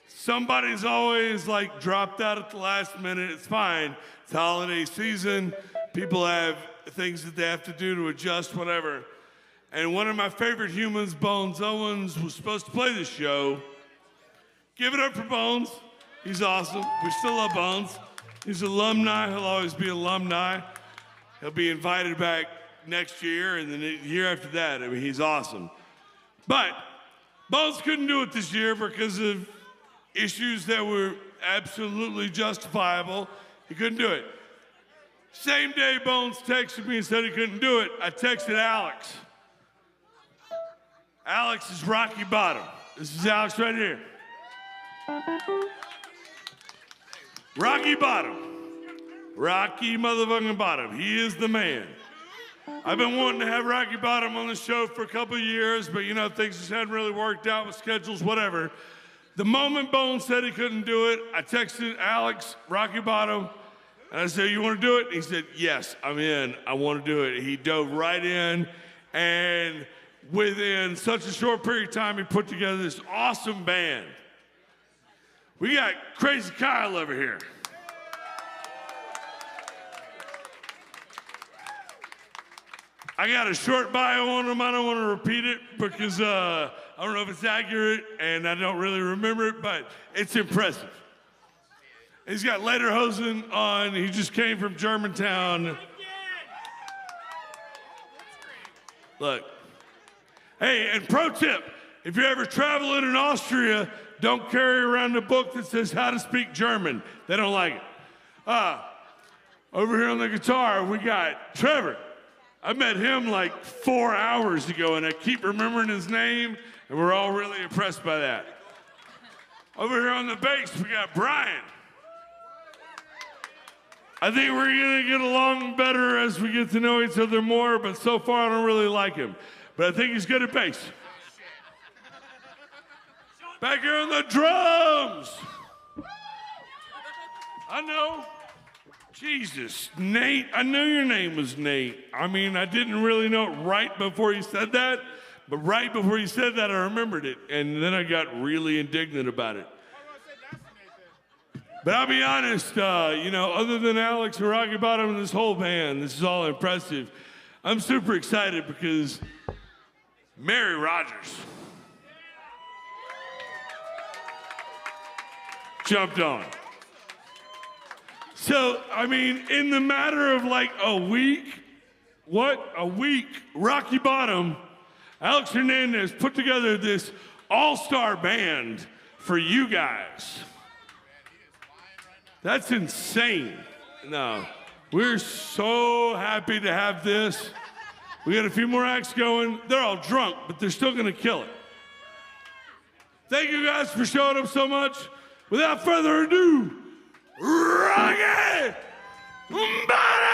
somebody's always like dropped out at the last minute. It's fine. It's holiday season. People have things that they have to do to adjust, whatever. And one of my favorite humans, Bones Owens, was supposed to play this show. Give it up for Bones. He's awesome. We still love Bones. He's alumni. He'll always be alumni. He'll be invited back next year and then the year after that. I mean, he's awesome. But Bones couldn't do it this year because of issues that were absolutely justifiable. He couldn't do it. Same day Bones texted me and said he couldn't do it, I texted Alex. Alex is Rocky Bottom. This is Alex right here. Rocky Bottom. Rocky motherfucking Bottom. He is the man. I've been wanting to have Rocky Bottom on the show for a couple of years, but you know, things just hadn't really worked out with schedules, whatever. The moment Bones said he couldn't do it, I texted Alex, Rocky Bottom, and I said, "You want to do it?" And he said, "Yes, I'm in. I want to do it." He dove right in, and within such a short period of time, he put together this awesome band. We got Crazy Kyle over here. I got a short bio on him. I don't want to repeat it because I don't know if it's accurate and I don't really remember it, but it's impressive. He's got lederhosen on. He just came from Germantown. Look. Hey, and pro tip, if you're ever traveling in Austria, don't carry around a book that says how to speak German. They don't like it. Over here on the guitar, we got Trevor. I met him like 4 hours ago, and I keep remembering his name, and we're all really impressed by that. Over here on the bass, we got Brian. I think we're gonna get along better as we get to know each other more, but so far I don't really like him. But I think he's good at bass. Back here on the drums. I know. Jesus, Nate, I knew your name was Nate. I mean, I didn't really know it right before you said that, but right before you said that, I remembered it, and then I got really indignant about it. But I'll be honest, you know, other than Alex and Rocky Bottom and this whole band, this is all impressive. I'm super excited because Mary Rogers jumped on. So, I mean, in the matter of like a week, Rocky Bottom, Alex Hernandez put together this all-star band for you guys. That's insane. No, we're so happy to have this. We got a few more acts going. They're all drunk, but they're still gonna kill it. Thank you guys for showing up so much. Without further ado, Rocky Bottom!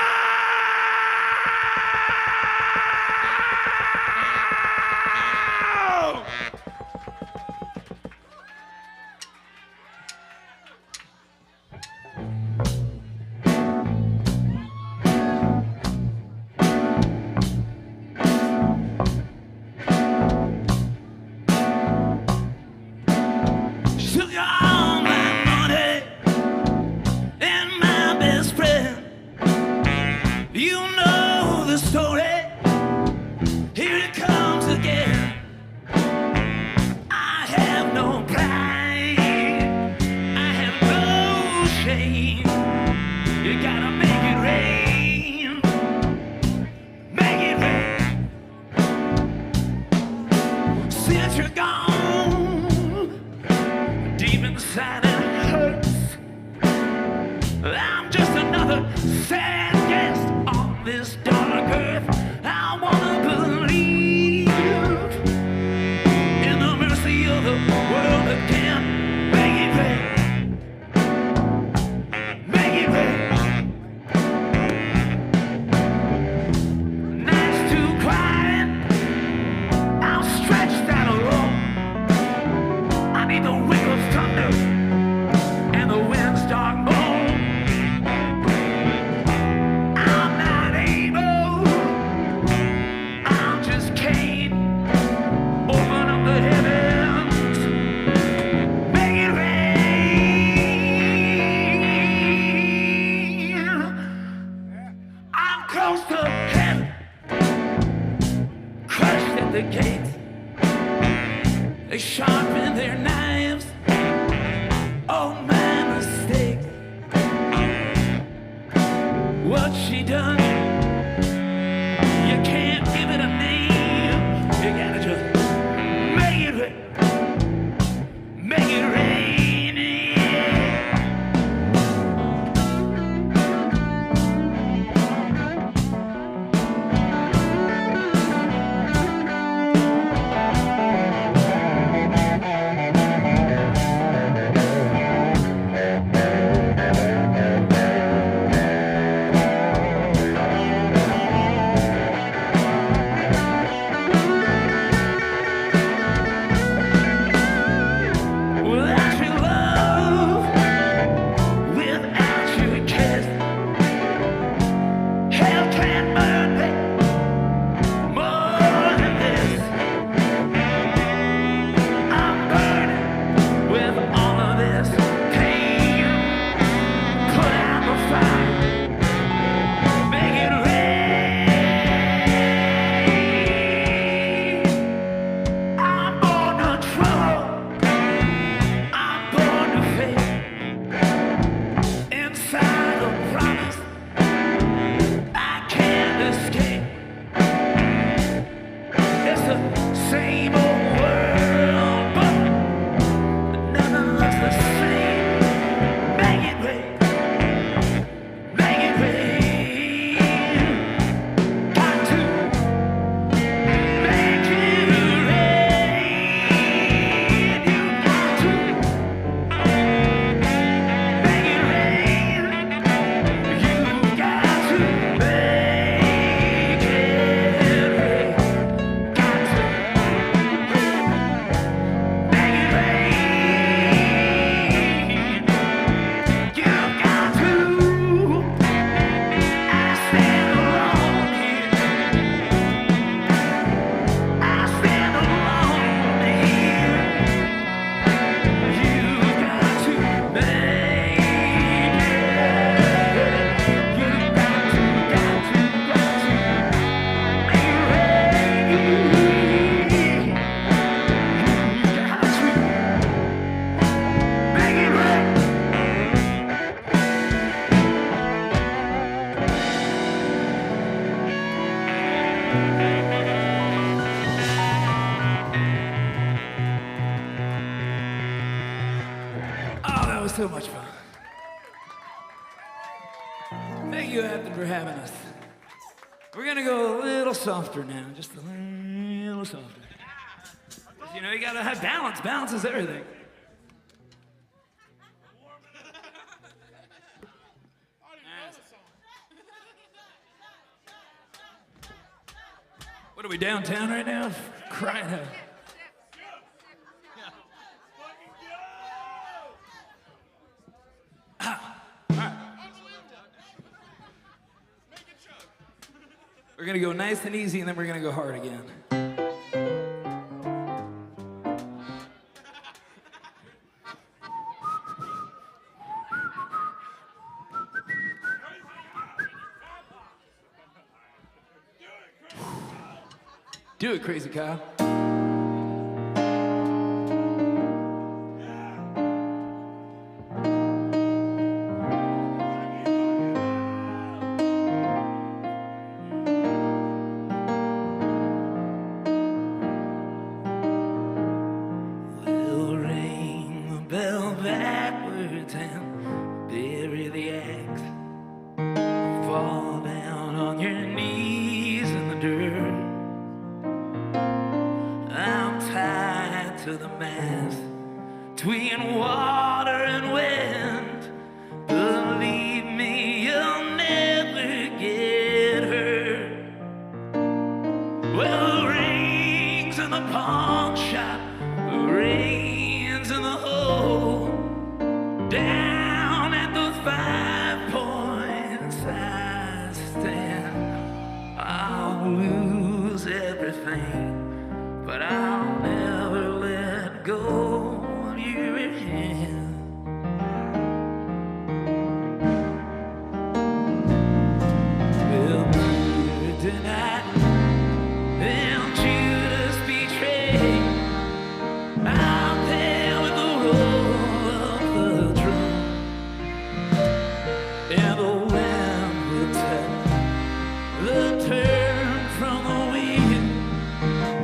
inside and it hurts. I'm just another sad guest on this dark earth. I wanna believe in the mercy of the world again. Make it rain. Make it rain. Nights too quiet. I'm stretched out alone. I need the wake of thunder and the wind's dark moan. I'm not able. I'm just Cain. Open up the heavens. Make it rain. I'm close to heaven. Crushed at the gates. They sharpen their knives. Oh, my mistake. What she done? You can't give it a name. You gotta just make it rain. Make it rain. Without your love, without your kiss, hell can't burn me more than this. I'm burning with all of this pain. Put out the fire, make it rain. I'm born to trouble. I'm born to fail. Inside a promise I can't escape. It's the same old world, but none of us the same. Make it rain. Make it rain. Got to make it rain. You got to make it rain. You got to make it rain. Got to make it rain. You got to. I stand alone here. I stand alone here. You got to make it. You got to make it rain. You got to make it rain. Oh, that was so much fun. Thank you, Anthony, for having us. We're gonna go a little softer now, just a little softer. 'Cause, you know, you gotta have balance. Balance is everything. What are we, downtown right now? Crying out. We're gonna go nice and easy, and then we're gonna go hard again. Do it, crazy Kyle. We'll ring the bell back. backwards and bury the axe. Fall down on your knees in the dirt. I'm tied to the mast between water and wind. Believe me, you'll never get hurt. Well, the rings in the pawn shop, the rains in the hole. Down at the 5 Points I stand. I'll lose everything, but I'll never let go of your hand. Well, tonight, and Judas betrayed. Out there with the roll of the drum, and the lamb will tell the turn from the wind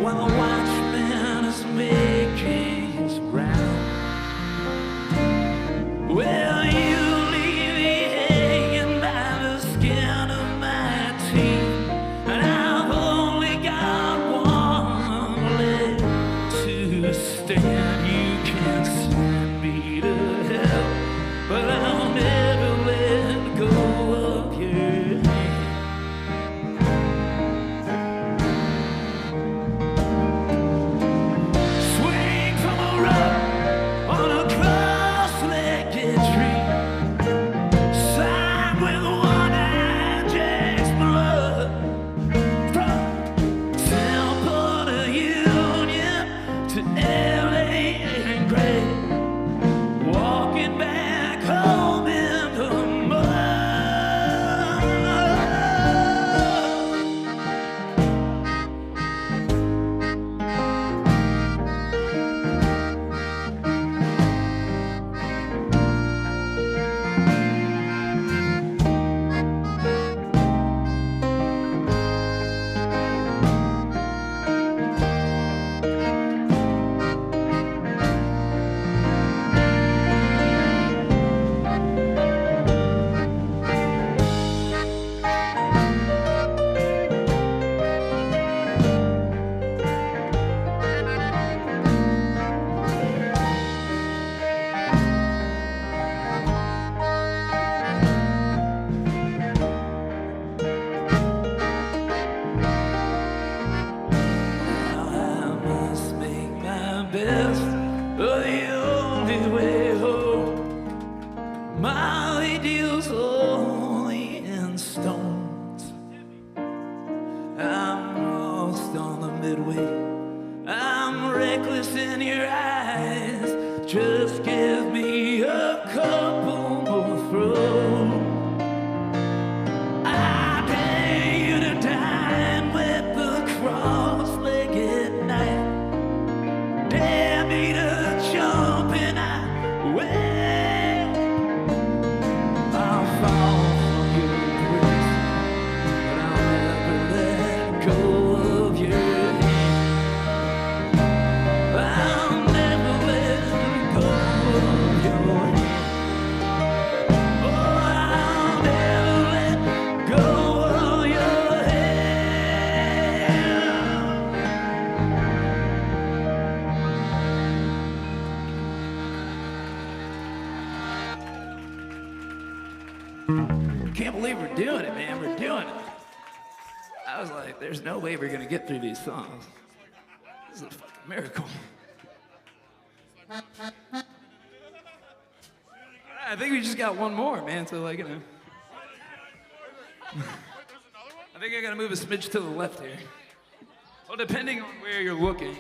when the watchman is making his round. Well, you leave me hanging by the skin of my teeth, and I've only got one leg to stand. You can send me to hell, but I'll never let go of your hand. Swing from a rope on a cross-legged tree. Sign with one-eyed Jack's blood. From Temple to Union to LA and Gray. Walking back home in the mud. I must make my best of the only way home. My ideals only in stones. I'm lost on the midway. I'm reckless in your eyes. Just give me a couple more throws. I pay you to dine with the cross-legged knight. Dare me to jump and I will. I'll fall from your grace, but I'll never let go of your hand. I'll never let go of your hand. Oh, I'll never let go of your hand. Can't believe we're doing it, man. We're doing it. I was like, there's no way we're gonna get through these songs. This is a fucking miracle. I think we just got one more, man. So like, you know, I think I gotta move a smidge to the left here. Well, depending on where you're looking.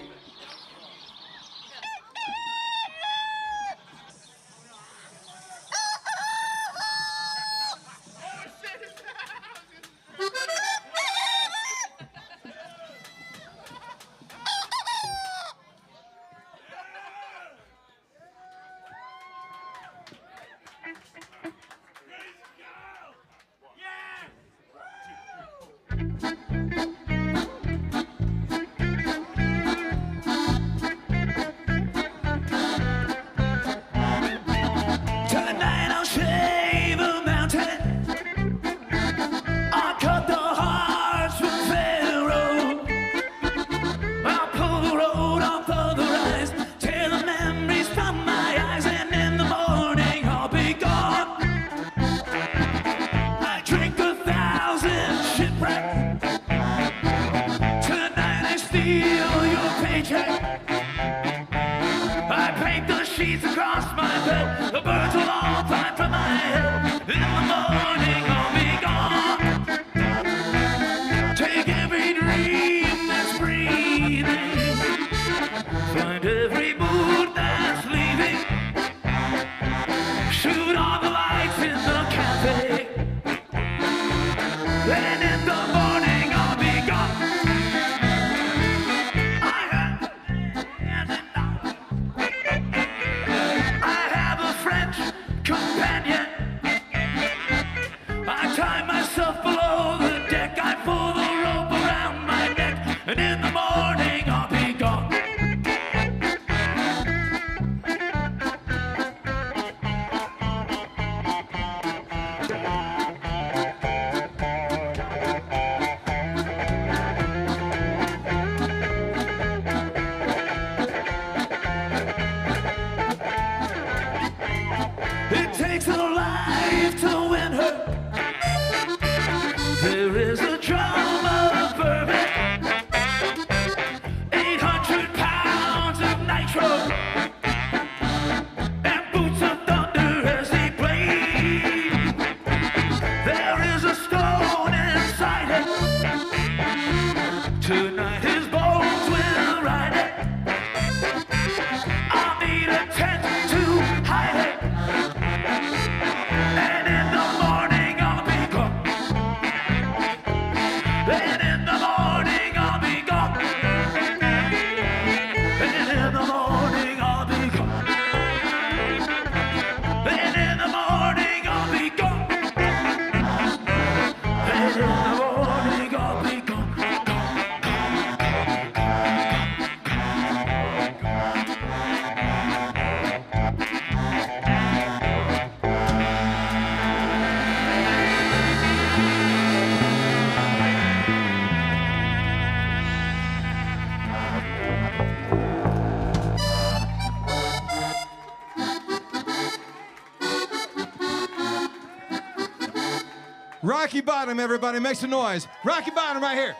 Rocky Bottom, everybody, make some noise. Rocky Bottom right here.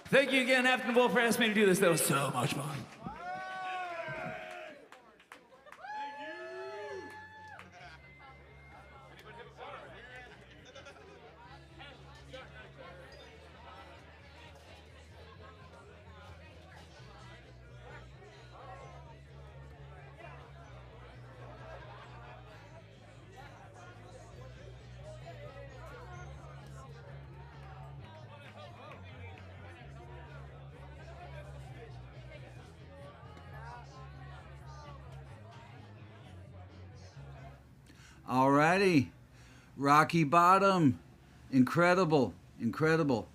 Thank you again, Afton Wolf, for asking me to do this. That was so much fun. Alrighty, Rocky Bottom, incredible, incredible.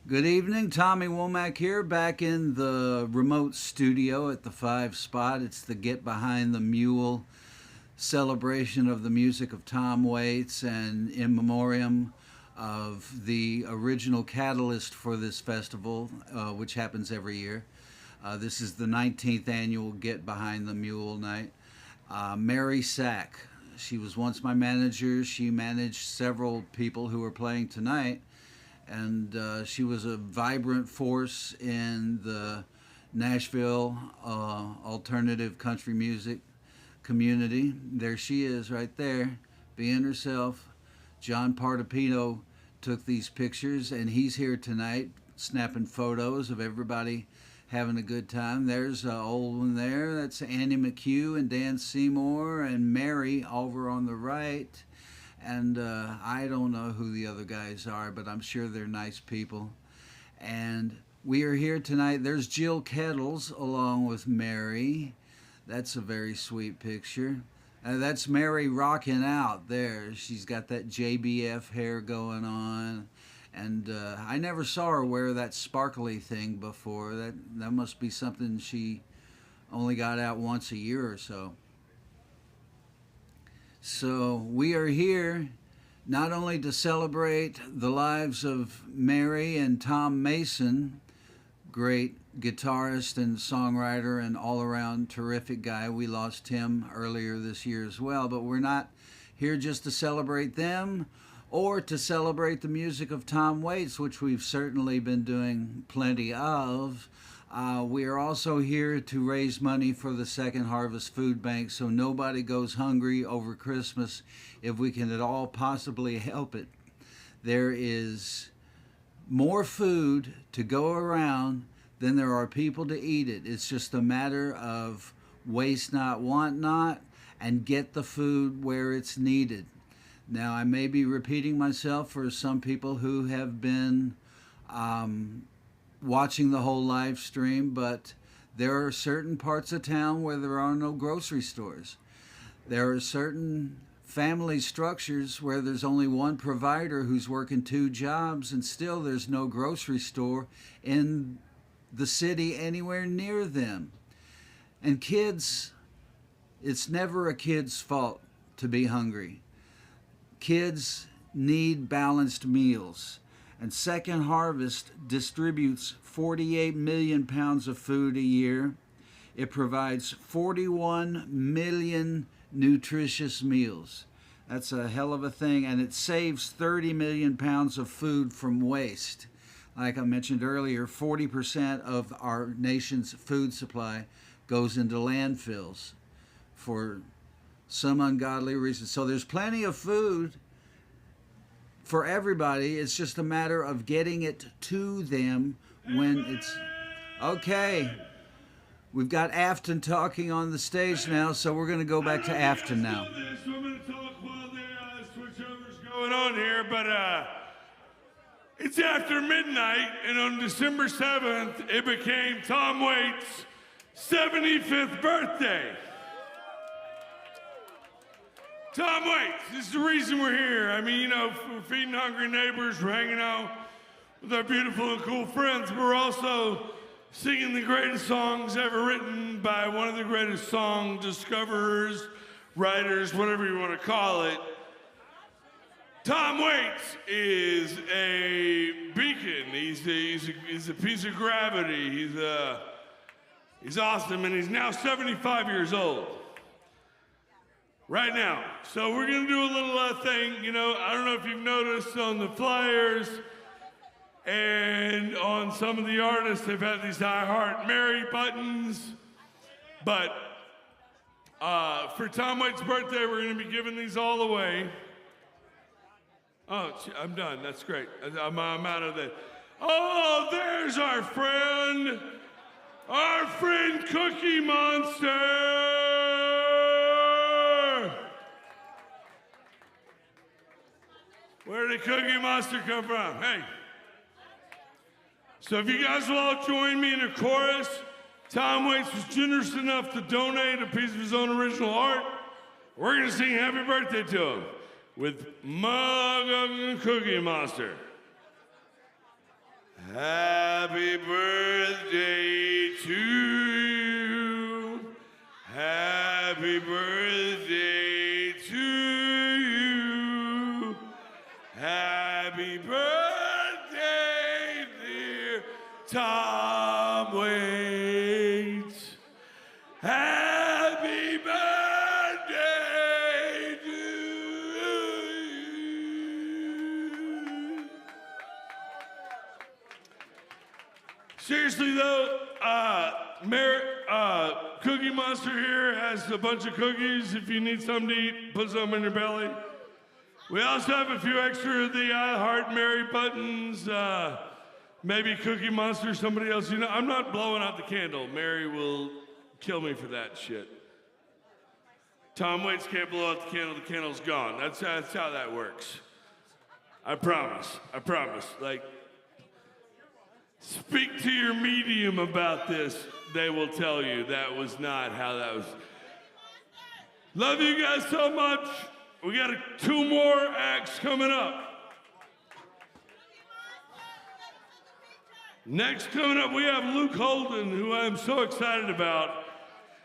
Good evening, Tommy Womack here, back in the remote studio at the 5 Spot. It's the Get Behind the Mule celebration of the music of Tom Waits and in memoriam of the original catalyst for this festival, which happens every year. This is the 19th annual Get Behind the Mule night. Mary Sack. She was once my manager. She managed several people who are playing tonight. And she was a vibrant force in the Nashville alternative country music community. There she is right there, being herself. John Partapino took these pictures, and he's here tonight snapping photos of everybody having a good time. There's an old one there. That's Annie McCue and Dan Seymour and Mary over on the right. And I don't know who the other guys are, but I'm sure they're nice people. And we are here tonight. There's Jill Kettles along with Mary. That's a very sweet picture. That's Mary rocking out there. She's got that JBF hair going on. And I never saw her wear that sparkly thing before. That must be something she only got out once a year or so. So we are here not only to celebrate the lives of Mary and Tom Mason, great guitarist and songwriter and all-around terrific guy. We lost him earlier this year as well, but we're not here just to celebrate them or to celebrate the music of Tom Waits, which we've certainly been doing plenty of. We are also here to raise money for the Second Harvest Food Bank so nobody goes hungry over Christmas if we can at all possibly help it. There is more food to go around than there are people to eat it. It's just a matter of waste not, want not, and get the food where it's needed. Now, I may be repeating myself for some people who have been watching the whole live stream, but there are certain parts of town where there are no grocery stores. There are certain family structures where there's only one provider who's working 2 jobs, and still there's no grocery store in the city anywhere near them. And kids, it's never a kid's fault to be hungry. Kids need balanced meals. And Second Harvest distributes 48 million pounds of food a year. It provides 41 million nutritious meals. That's a hell of a thing, and it saves 30 million pounds of food from waste. Like I mentioned earlier, 40% of our nation's food supply goes into landfills for some ungodly reason. So there's plenty of food for everybody. It's just a matter of getting it to them when it's okay. We've got Afton talking on the stage now, so we're going to go back to Afton now. I'm going to talk while the switchover's going on here, but it's after midnight, and on December 7th, it became Tom Waits' 75th birthday. Tom Waits, this is the reason we're here. I mean, we're feeding hungry neighbors, we're hanging out with our beautiful and cool friends, but we're also singing the greatest songs ever written by one of the greatest song discoverers, writers, whatever you want to call it. Tom Waits is a beacon. He's a piece of gravity. He's awesome, and he's now 75 years old. right now. So we're gonna do a little thing. You know, I don't know if you've noticed on the flyers and on some of the artists, they've had these I Heart Mary buttons. But for Tom Waite's birthday, we're gonna be giving these all away. Oh, I'm done. That's great. I'm out of that. Oh, there's our friend Cookie Monster. Where did Cookie Monster come from? Hey. So if you guys will all join me in a chorus, Tom Waits was generous enough to donate a piece of his own original art. We're gonna sing happy birthday to him with Mug Cookie Monster. Happy birthday to you. Happy birthday to you. Happy birthday, dear Tom Waits. Happy birthday to you. Seriously though, Cookie Monster here has a bunch of cookies. If you need something to eat, put some in your belly. We also have a few extra of the I Heart Mary buttons. Maybe Cookie Monster, somebody else. You know, I'm not blowing out the candle. Mary will kill me for that shit. Tom Waits can't blow out the candle's gone. That's how that works. I promise. Like, speak to your medium about this. They will tell you that was not how that was. Love you guys so much. We got 2 more acts coming up. Next coming up, we have Luke Holden, who I'm so excited about.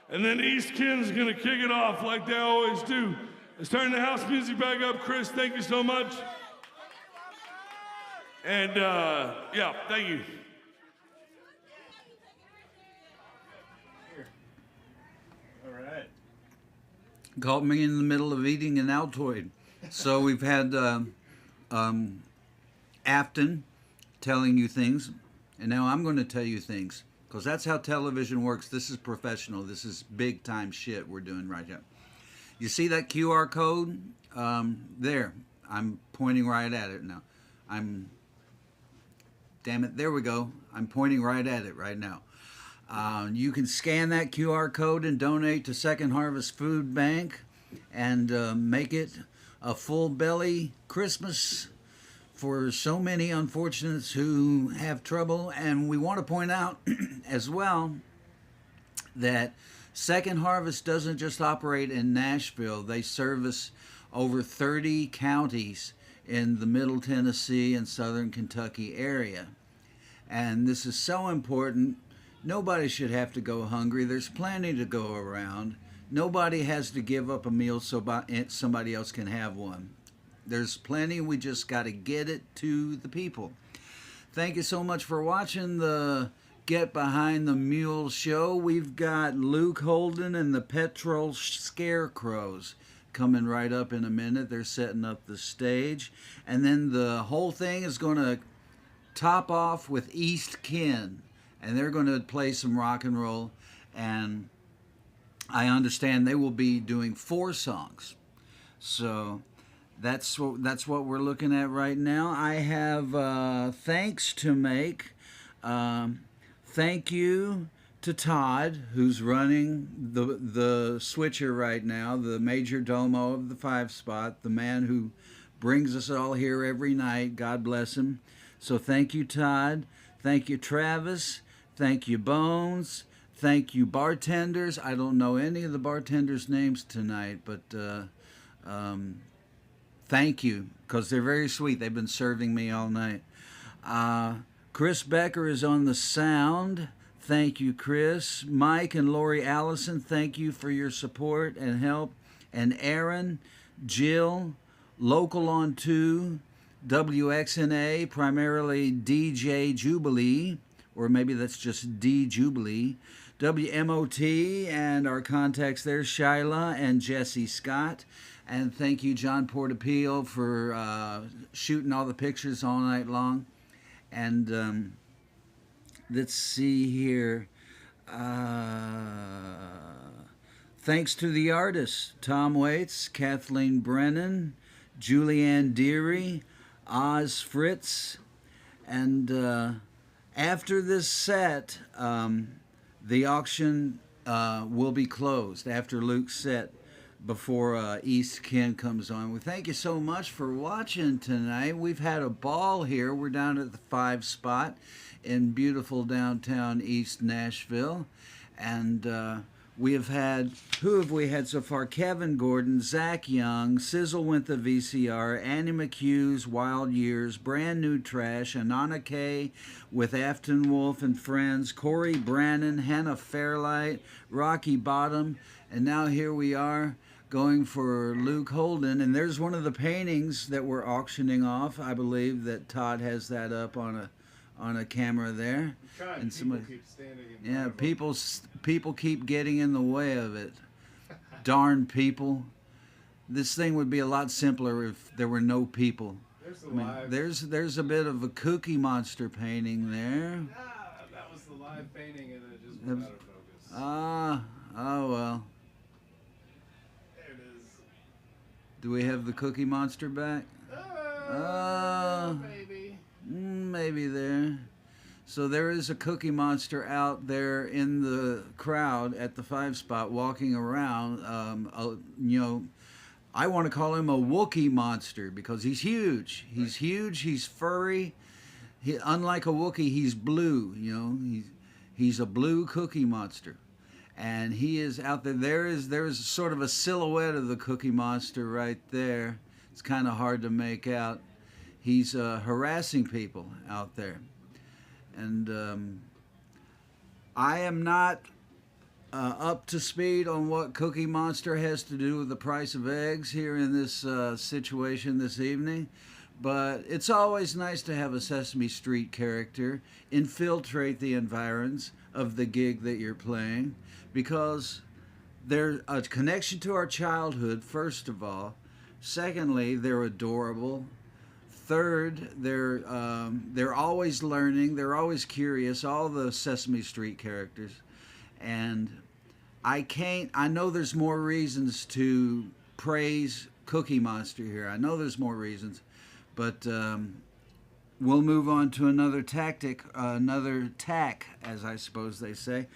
And then East Ken's gonna kick it off like they always do. It's turning the house music back up. Chris, thank you so much. And yeah, thank you. All right. Caught me in the middle of eating an Altoid. So we've had Afton telling you things, and now I'm going to tell you things, because that's how television works. This is professional. This is big time shit we're doing right here. You see that QR code? There. I'm pointing right at it now. Damn it, there we go. I'm pointing right at it right now. You can scan that QR code and donate to Second Harvest Food Bank and make it a full belly Christmas for so many unfortunates who have trouble. And we want to point out as well that Second Harvest doesn't just operate in Nashville. They service over 30 counties in the Middle Tennessee and Southern Kentucky area. And this is so important. Nobody should have to go hungry. There's plenty to go around. Nobody has to give up a meal so somebody else can have one. There's plenty. We just got to get it to the people. Thank you so much for watching the Get Behind the Mule show. We've got Luke Holden and the Petrol Scarecrows coming right up in a minute. They're setting up the stage. And then the whole thing is going to top off with East Ken. And they're going to play some rock and roll. And I understand they will be doing 4 songs. So that's what we're looking at right now. I have thanks to make. Thank you to Todd, who's running the switcher right now, the major domo of the 5 spot, the man who brings us all here every night. God bless him. So thank you, Todd. Thank you, Travis. Thank you, Bones. Thank you, bartenders. I don't know any of the bartenders' names tonight, but thank you, because they're very sweet. They've been serving me all night. Chris Becker is on the sound. Thank you, Chris. Mike and Lori Allison, thank you for your support and help. And Aaron, Jill, Local on 2, WXNA, primarily DJ Jubilee, or maybe that's just D Jubilee, WMOT, and our contacts there, Shyla and Jesse Scott. And thank you, John Portapio, for shooting all the pictures all night long. And let's see here. Thanks to the artists, Tom Waits, Kathleen Brennan, Julianne Deary, Oz Fritz. And after this set, the auction will be closed after Luke's set before East Ken comes on. We thank you so much for watching tonight. We've had a ball here. We're down at the 5 spot in beautiful downtown East Nashville. And we have had, who have we had so far? Kevin Gordon, Zac Young, Sizzle Went the VCR, Annie McCue's Wild Years, Brand New Trash, Anana Kaye with Afton Wolf and Friends, Cory Branan, Hannah Fairlight, Rocky Bottom, and now here we are going for Luke Holden. And there's one of the paintings that we're auctioning off. I believe that Todd has that up on a camera there. And somebody, keep standing in front of people keep getting in the way of it. Darn people. This thing would be a lot simpler if there were no people. There's a bit of a Cookie Monster painting there. That was the live painting and it just went out of focus. Oh well. There it is. Do we have the Cookie Monster back? Maybe. Maybe there. So there is a Cookie Monster out there in the crowd at the 5 spot walking around. I want to call him a Wookiee monster because he's huge. He's huge. He's furry. Unlike a Wookiee, he's blue. He's a blue Cookie Monster, and he is out there. There's sort of a silhouette of the Cookie Monster right there. It's kind of hard to make out. He's harassing people out there. And I am not up to speed on what Cookie Monster has to do with the price of eggs here in this situation this evening. But it's always nice to have a Sesame Street character infiltrate the environs of the gig that you're playing, because they're a connection to our childhood, first of all. Secondly, they're adorable. Third, they're always learning. They're always curious. All the Sesame Street characters, and I know there's more reasons to praise Cookie Monster here. I know there's more reasons, but we'll move on to another tactic, another tack, as I suppose they say.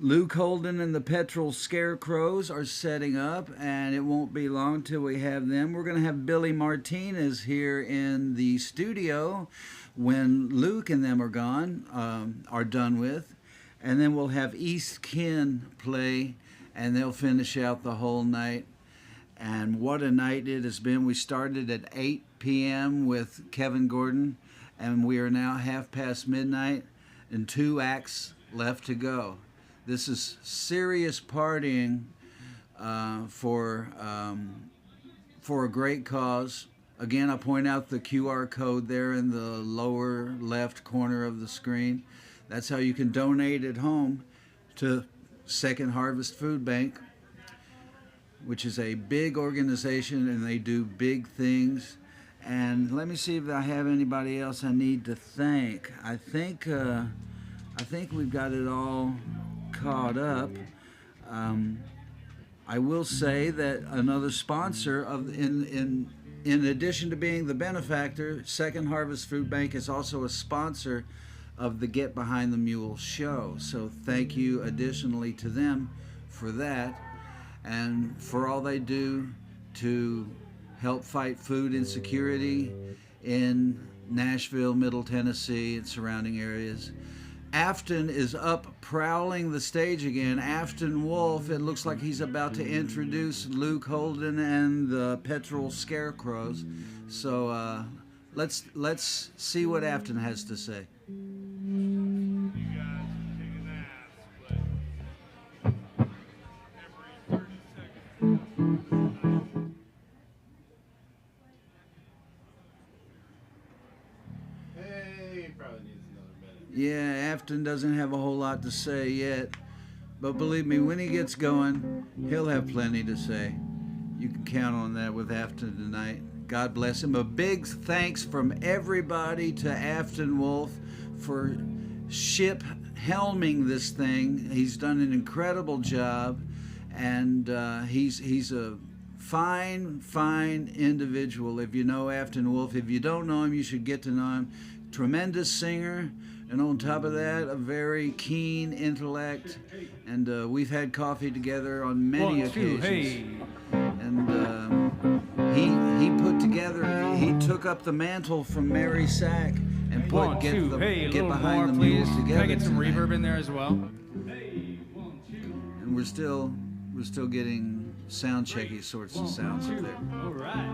Luke Holden and the Petrol Scarecrows are setting up, and it won't be long till we have them. We're going to have Billy Martinez here in the studio when Luke and them are gone, are done with. And then we'll have East Ken play, and they'll finish out the whole night. And what a night it has been. We started at 8 p.m. with Kevin Gordon, and we are now midnight, and 2 acts left to go. This is serious partying for a great cause. Again, I point out the QR code there in the lower left corner of the screen. That's how you can donate at home to Second Harvest Food Bank, which is a big organization, and they do big things. And let me see if I have anybody else I need to thank. I think we've got it all caught up. I will say that another sponsor of in addition to being the benefactor, Second Harvest Food Bank is also a sponsor of the Get Behind the Mule show. So thank you additionally to them for that and for all they do to help fight food insecurity in Nashville, Middle Tennessee, and surrounding areas. Afton is up prowling the stage again. Afton Wolf, it looks like he's about to introduce Luke Holden and the Petrol Scarecrows. So let's see what Afton has to say. Yeah, Afton doesn't have a whole lot to say yet, But believe me, when he gets going, he'll have plenty to say. You can count on that with Afton tonight. God bless him. A big thanks from everybody to Afton Wolf for helming this thing. He's done an incredible job, and he's a fine individual. If you know Afton Wolf, if you don't know him, you should get to know him. Tremendous singer, and on top of that, a very keen intellect. And we've had coffee together on many occasions. And he put together, he took up the mantle from Mary Sack and put get behind the mule together. Can I get some tonight. reverb in there as well? And we're still getting sound checky sorts of sounds up there. All right.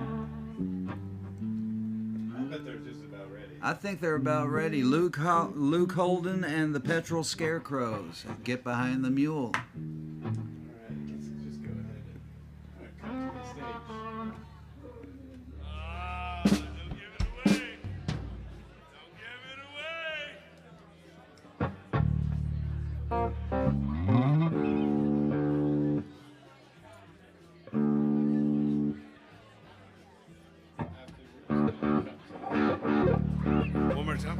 I bet they're just about ready. I think they're about ready. Luke Holden and the Petrol Scarecrows. Get behind the mule. All right, let's just go ahead and come to the stage. Don't give it away. Don't give it away. One more time.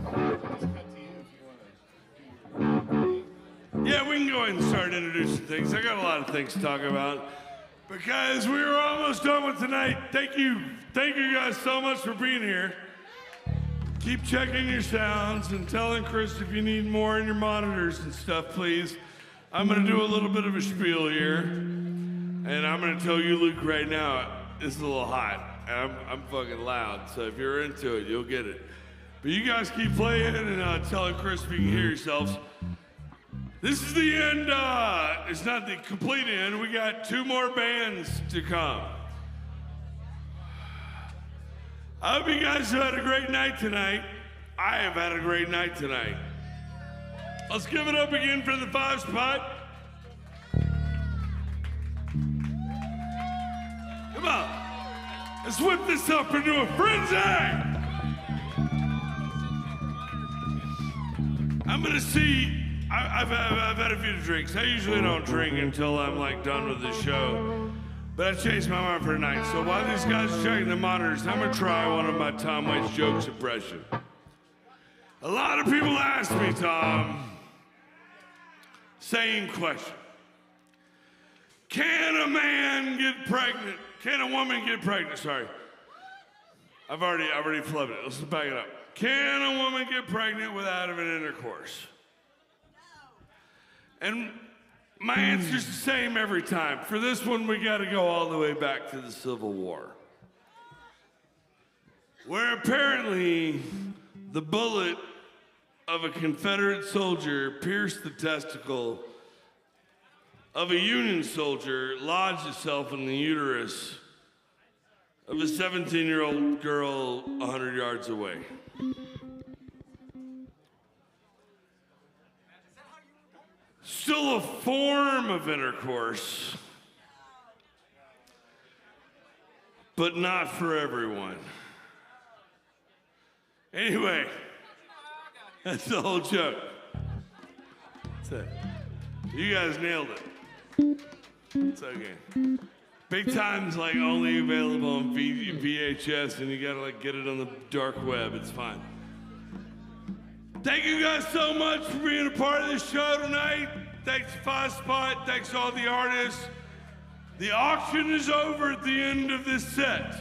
Yeah, we can go ahead and start introducing things. I got a lot of things to talk about because we are almost done with tonight. Thank you guys so much for being here. Keep checking your sounds and telling Chris if you need more in your monitors and stuff, please. I'm gonna do a little bit of a spiel here, and I'm gonna tell you, Luke, right now, it's a little hot. I'm fucking loud, so if you're into it, you'll get it. But you guys keep playing and telling Chris if you can hear yourselves. This is the end. It's not the complete end. We got 2 more bands to come. I hope you guys have had a great night tonight. I have had a great night tonight. Let's give it up again for the 5 spot. Come on. Let's whip this up into a frenzy. I'm gonna see. I've had a few drinks. I usually don't drink until I'm like done with the show. But I changed my mind for tonight. So while these guys are checking the monitors, I'm gonna try one of my Tom Waits jokes impression. A lot of people ask me, Tom, same question. Can a man get pregnant? Can a woman get pregnant? Sorry. I've already flubbed it. Let's back it up. Can a woman get pregnant without having intercourse? And my answer's the same every time. For this one, we gotta go all the way back to the Civil War, where apparently the bullet of a Confederate soldier pierced the testicle of a Union soldier, lodged itself in the uterus of a 17-year-old girl 100 yards away. Still a form of intercourse, but not for everyone. Anyway, that's the whole joke. That's it. You guys nailed it. It's okay. Big Time's like only available on VHS, and you gotta like get it on the dark web. It's fine. Thank you guys so much for being a part of this show tonight. Thanks to 5 Spot. Thanks to all the artists. The auction is over at the end of this set.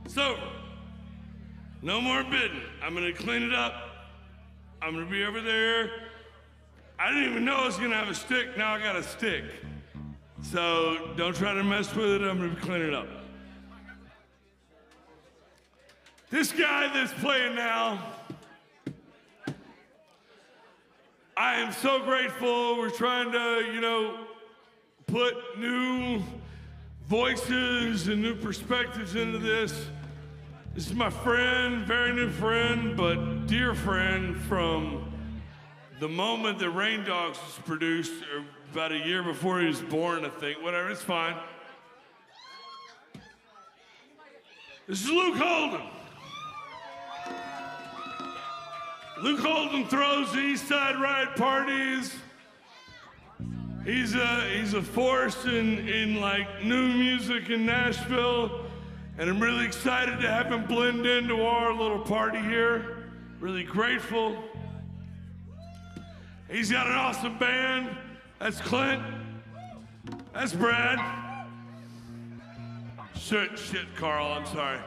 So, no more bidding. I'm gonna clean it up. I'm gonna be over there. I didn't even know I was gonna have a stick. Now I got a stick. So don't try to mess with it. I'm gonna clean it up. This guy that's playing now, I am so grateful. We're trying to, put new voices and new perspectives into this. This is my friend, very new friend, but dear friend from the moment that Rain Dogs was produced, or about a year before he was born, I think. Whatever, it's fine. This is Luke Holden. Luke Holden throws the East Side Riot parties. He's a force in like new music in Nashville, and I'm really excited to have him blend into our little party here. Really grateful. He's got an awesome band. That's Clint. That's Brad. Shit, Carl, I'm sorry.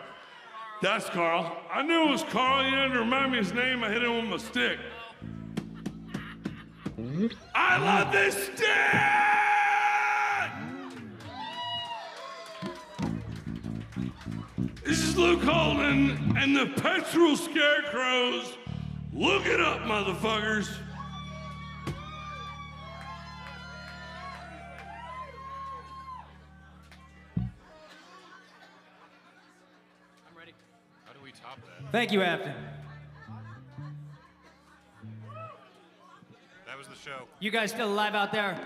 That's Carl. I knew it was Carl. He didn't remind me his name. I hit him with my stick. I love this stick! This is Luke Holden and the Petrol Scarecrows. Look it up, motherfuckers. Thank you, Afton. That was the show. You guys still alive out there?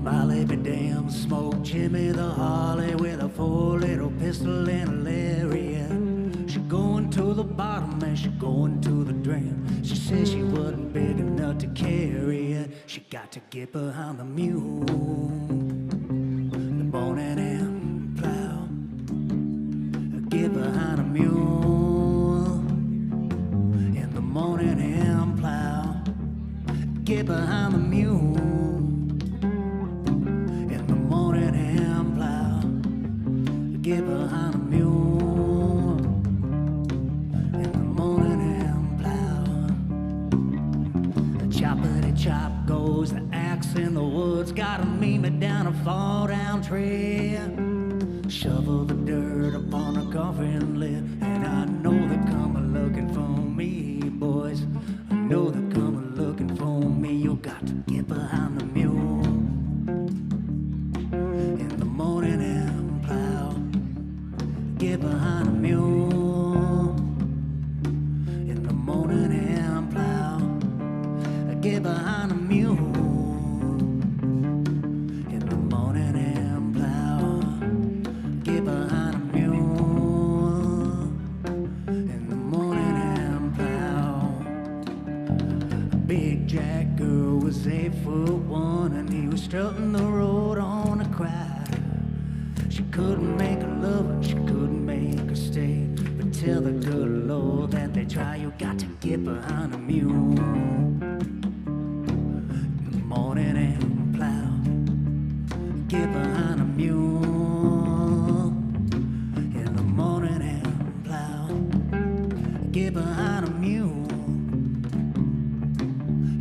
Molly be damn, smoke Jimmy the Harley with a 4-liter pistol and a lariat. She going to the bottom and she going to the drain. She says she wasn't big enough to carry it. She got to get behind the mule. The morning and plow. Get behind the mule. In the morning and plow. Get behind the mule. Get behind a mule in the morning and plow. Choppity chop goes the axe in the woods. Gotta meet me down a fall down tree. Shovel the dirt upon a coffin lid. And I know they're coming looking for me, boys. I know they're coming looking for me. You got to get behind the mule in the morning and plow. Get behind a mule in the morning and plow. Get behind a mule in the morning and plow. Get behind a mule in the morning and plow. Big Jack girl was 8'1" and he was strutting the road on a cry. She couldn't make her love and she couldn't make her stay. But tell the good Lord that they try. You got to get behind a mule in the morning and plow. Get behind a mule in the morning and plow. Get behind a mule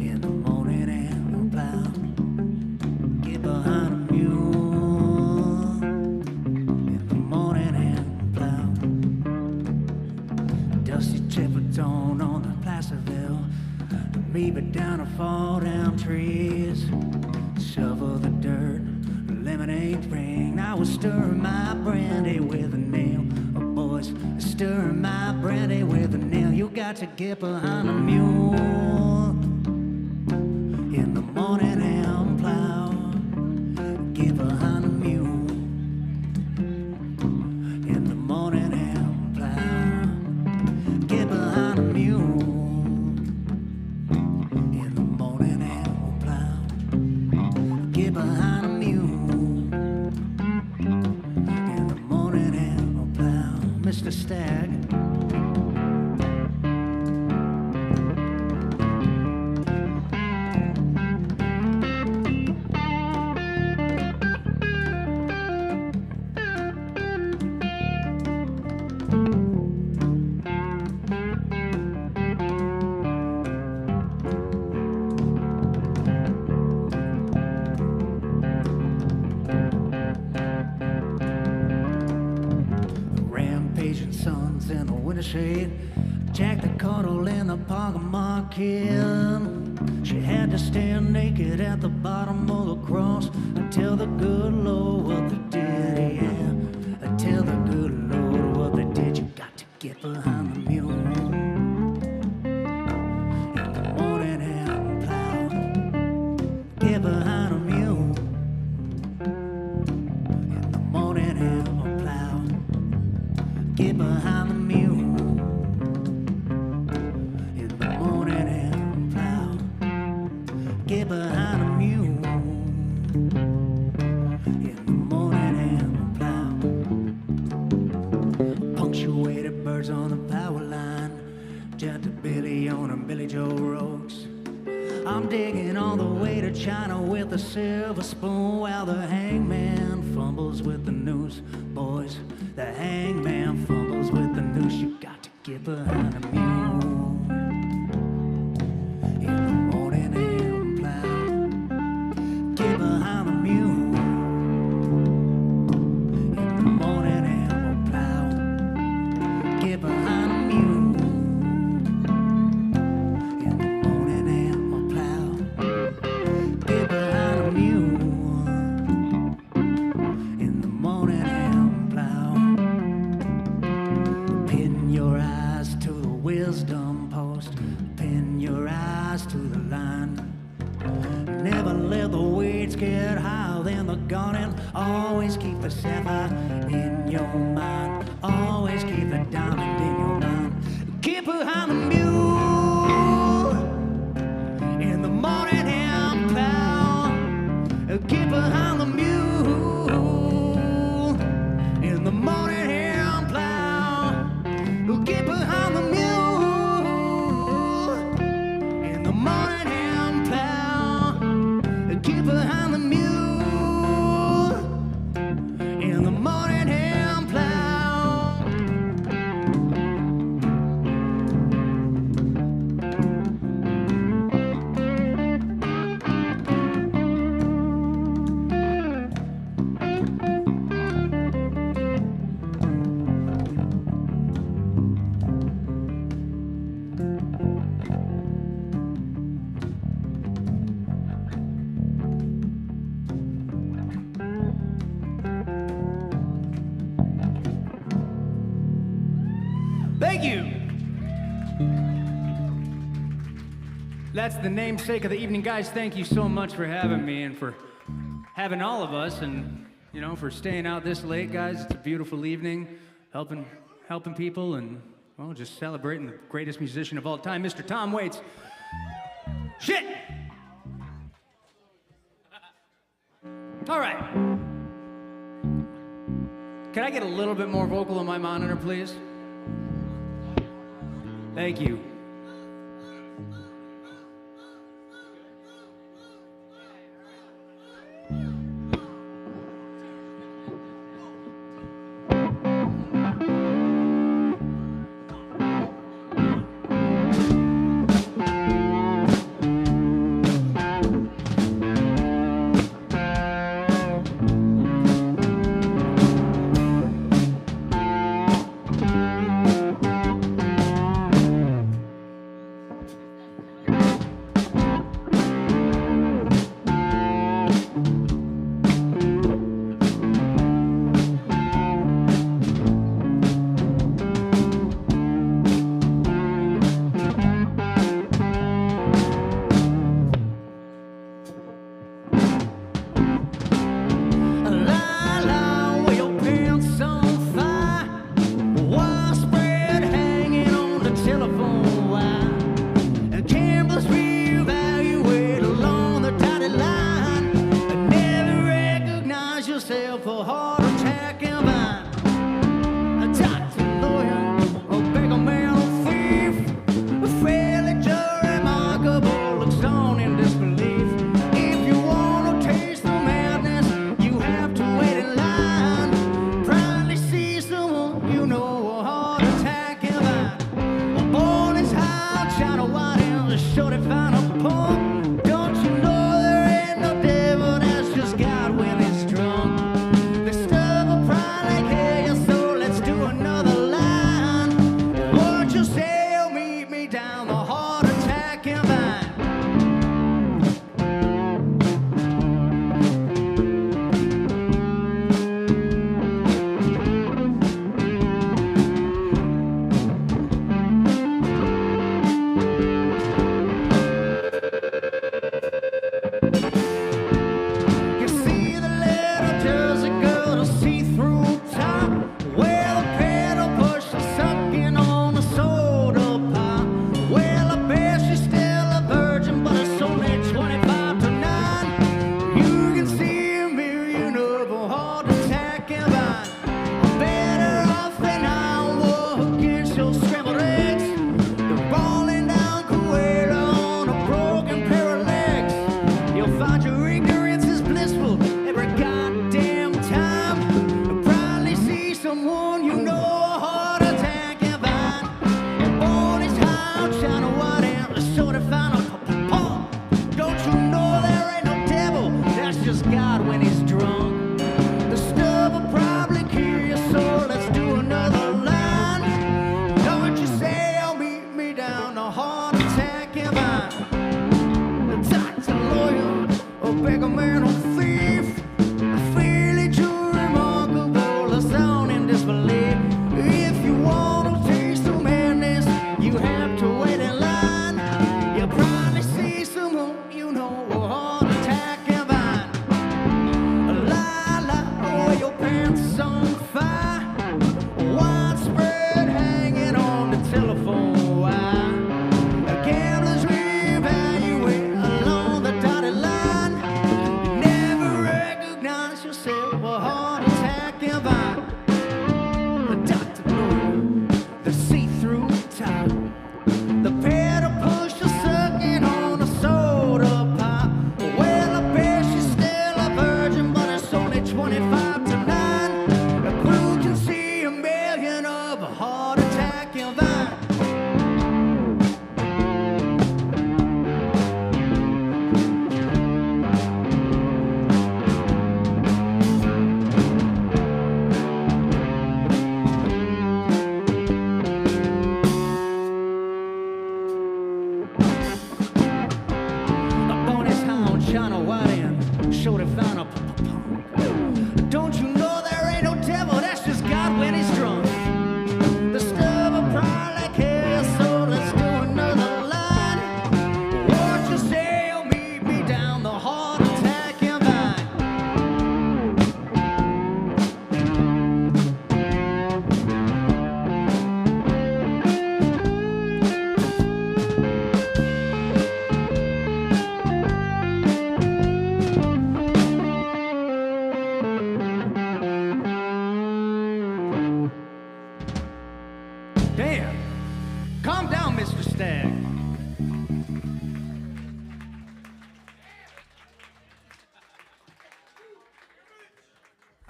in the morning and plow. Get behind a mule. On the Placerville, maybe down a fall down trees. Shovel the dirt, lemonade ring. I was stirring my brandy with a nail. Oh, boys, stirring my brandy with a nail. You got to get behind a mule in the morning and plow. Get behind a mule in the morning and plow. Get behind a mule in the morning and plow. Get behind a mule in the morning and plow. Mr. Stagg. Shade. Jack the Cuddle in the park of Market. She had to stand naked at the bottom of the cross until the good Lord what they did, yeah. Until the good Lord what they did. You got to get behind the mule Joe Rogues. I'm digging all the way to China with a silver spoon while the hangman fumbles with the news. Boys, the hangman fumbles with the news. You got to get behind a mule. In the morning and plow. Get behind the mule. In the morning and plow. Get behind the mule. Wisdom post, pin your eyes to the line. Never let the weeds get higher than the gunning. Always keep the sapphire in your mind. Always keep the diamond in your mind. Keep behind the mule in the morning and plow. Keep behind the mule in the morning and plow. Keep behind the mule. Keep behind the mule in the morning and plow. Thank you. That's the namesake of the evening, guys. Thank you so much for having me and for having all of us, and you know, for staying out this late, guys. It's a beautiful evening, helping people, and well, just celebrating the greatest musician of all time, Mr. Tom Waits. Shit. All right. Can I get a little bit more vocal on my monitor, please? Thank you.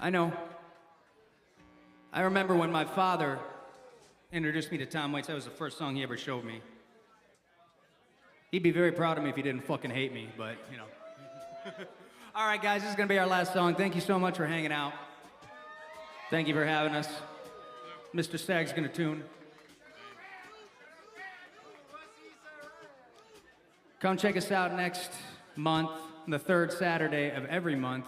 I know. I remember when my father introduced me to Tom Waits. That was the first song he ever showed me. He'd be very proud of me if he didn't fucking hate me, but, you know. All right, guys, this is going to be our last song. Thank you so much for hanging out. Thank you for having us. Mr. Stag's going to tune. Come check us out next month, the third Saturday of every month,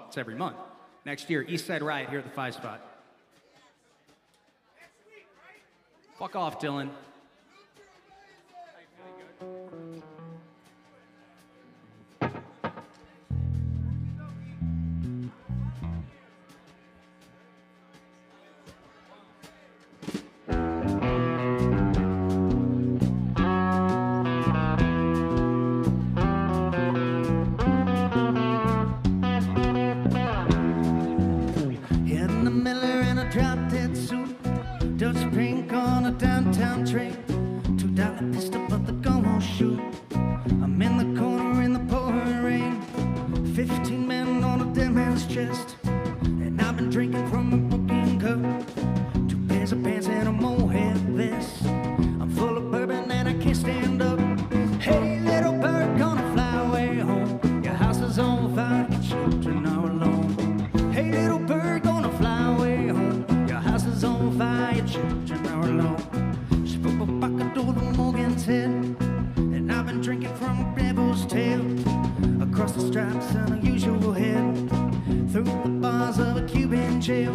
it's every month. Next year, East Side Riot here at the 5 Spot. Fuck off, Dylan. Hitting the Miller in a drop-dead suit, Dutch pink on a downtown train, $2 pistol but the gun won't shoot. I'm in the corner in the pouring rain, 15 men on a dead man's chest, and I've been drinking from a broken cup, 2 pairs of pants and a mohair vest. I'm full of bourbon and I can't stand up. Hey, little bird, gonna fly away home. Your house is on fire, your children are alone. Hey, little bird, gonna fly away home. Your house is on fire, your children are alone. She put a bucket over Morgan's head, and I've been drinking from a devil's tail. Across the stripes, unusual head, through the bars of a Cuban jail.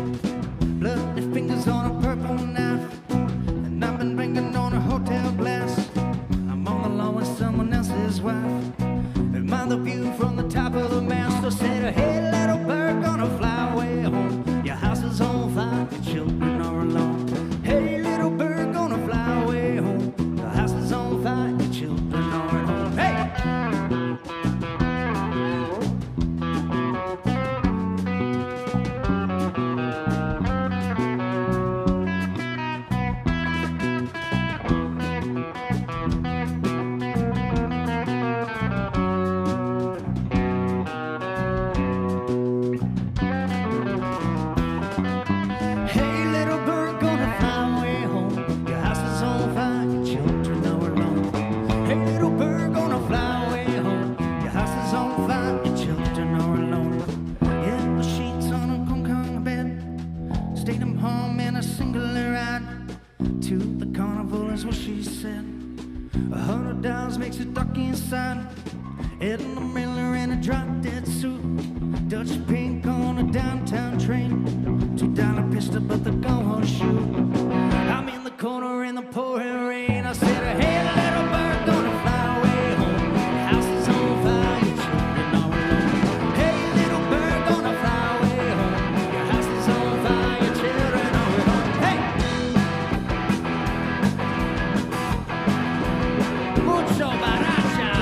Bloody fingers on a purple knife, and I've been banging on a hotel glass. I'm on the lawn with someone else's wife. Admire the view from the top of the mast. So said, hey, little bird, gonna fly away home. Your house is on fire, your children are alone. Hey, little bird, gonna fly away home. Your house is on fire, your children are alone. Hey! Hey, little bird, gonna fly away home. Your house is on fire, your children are alone. Hey, little bird, gonna fly away home. Your house is on fire, your children are alone. In the sheets on a Hong bed, stayed them home in a singular ride. To the carnival is what she said. $100 makes you duck inside. In the Miller in a drop-dead suit, Dutch pink on a downtown train, $2 pistol but the gun won't shoot. I'm in the corner in the pouring rain. I said, hey, little bird, gonna fly away home. Your house is on fire, your children are alone. Hey, little bird, gonna fly away home. Your house is on fire, your children are alone. Hey! Mucho baracha!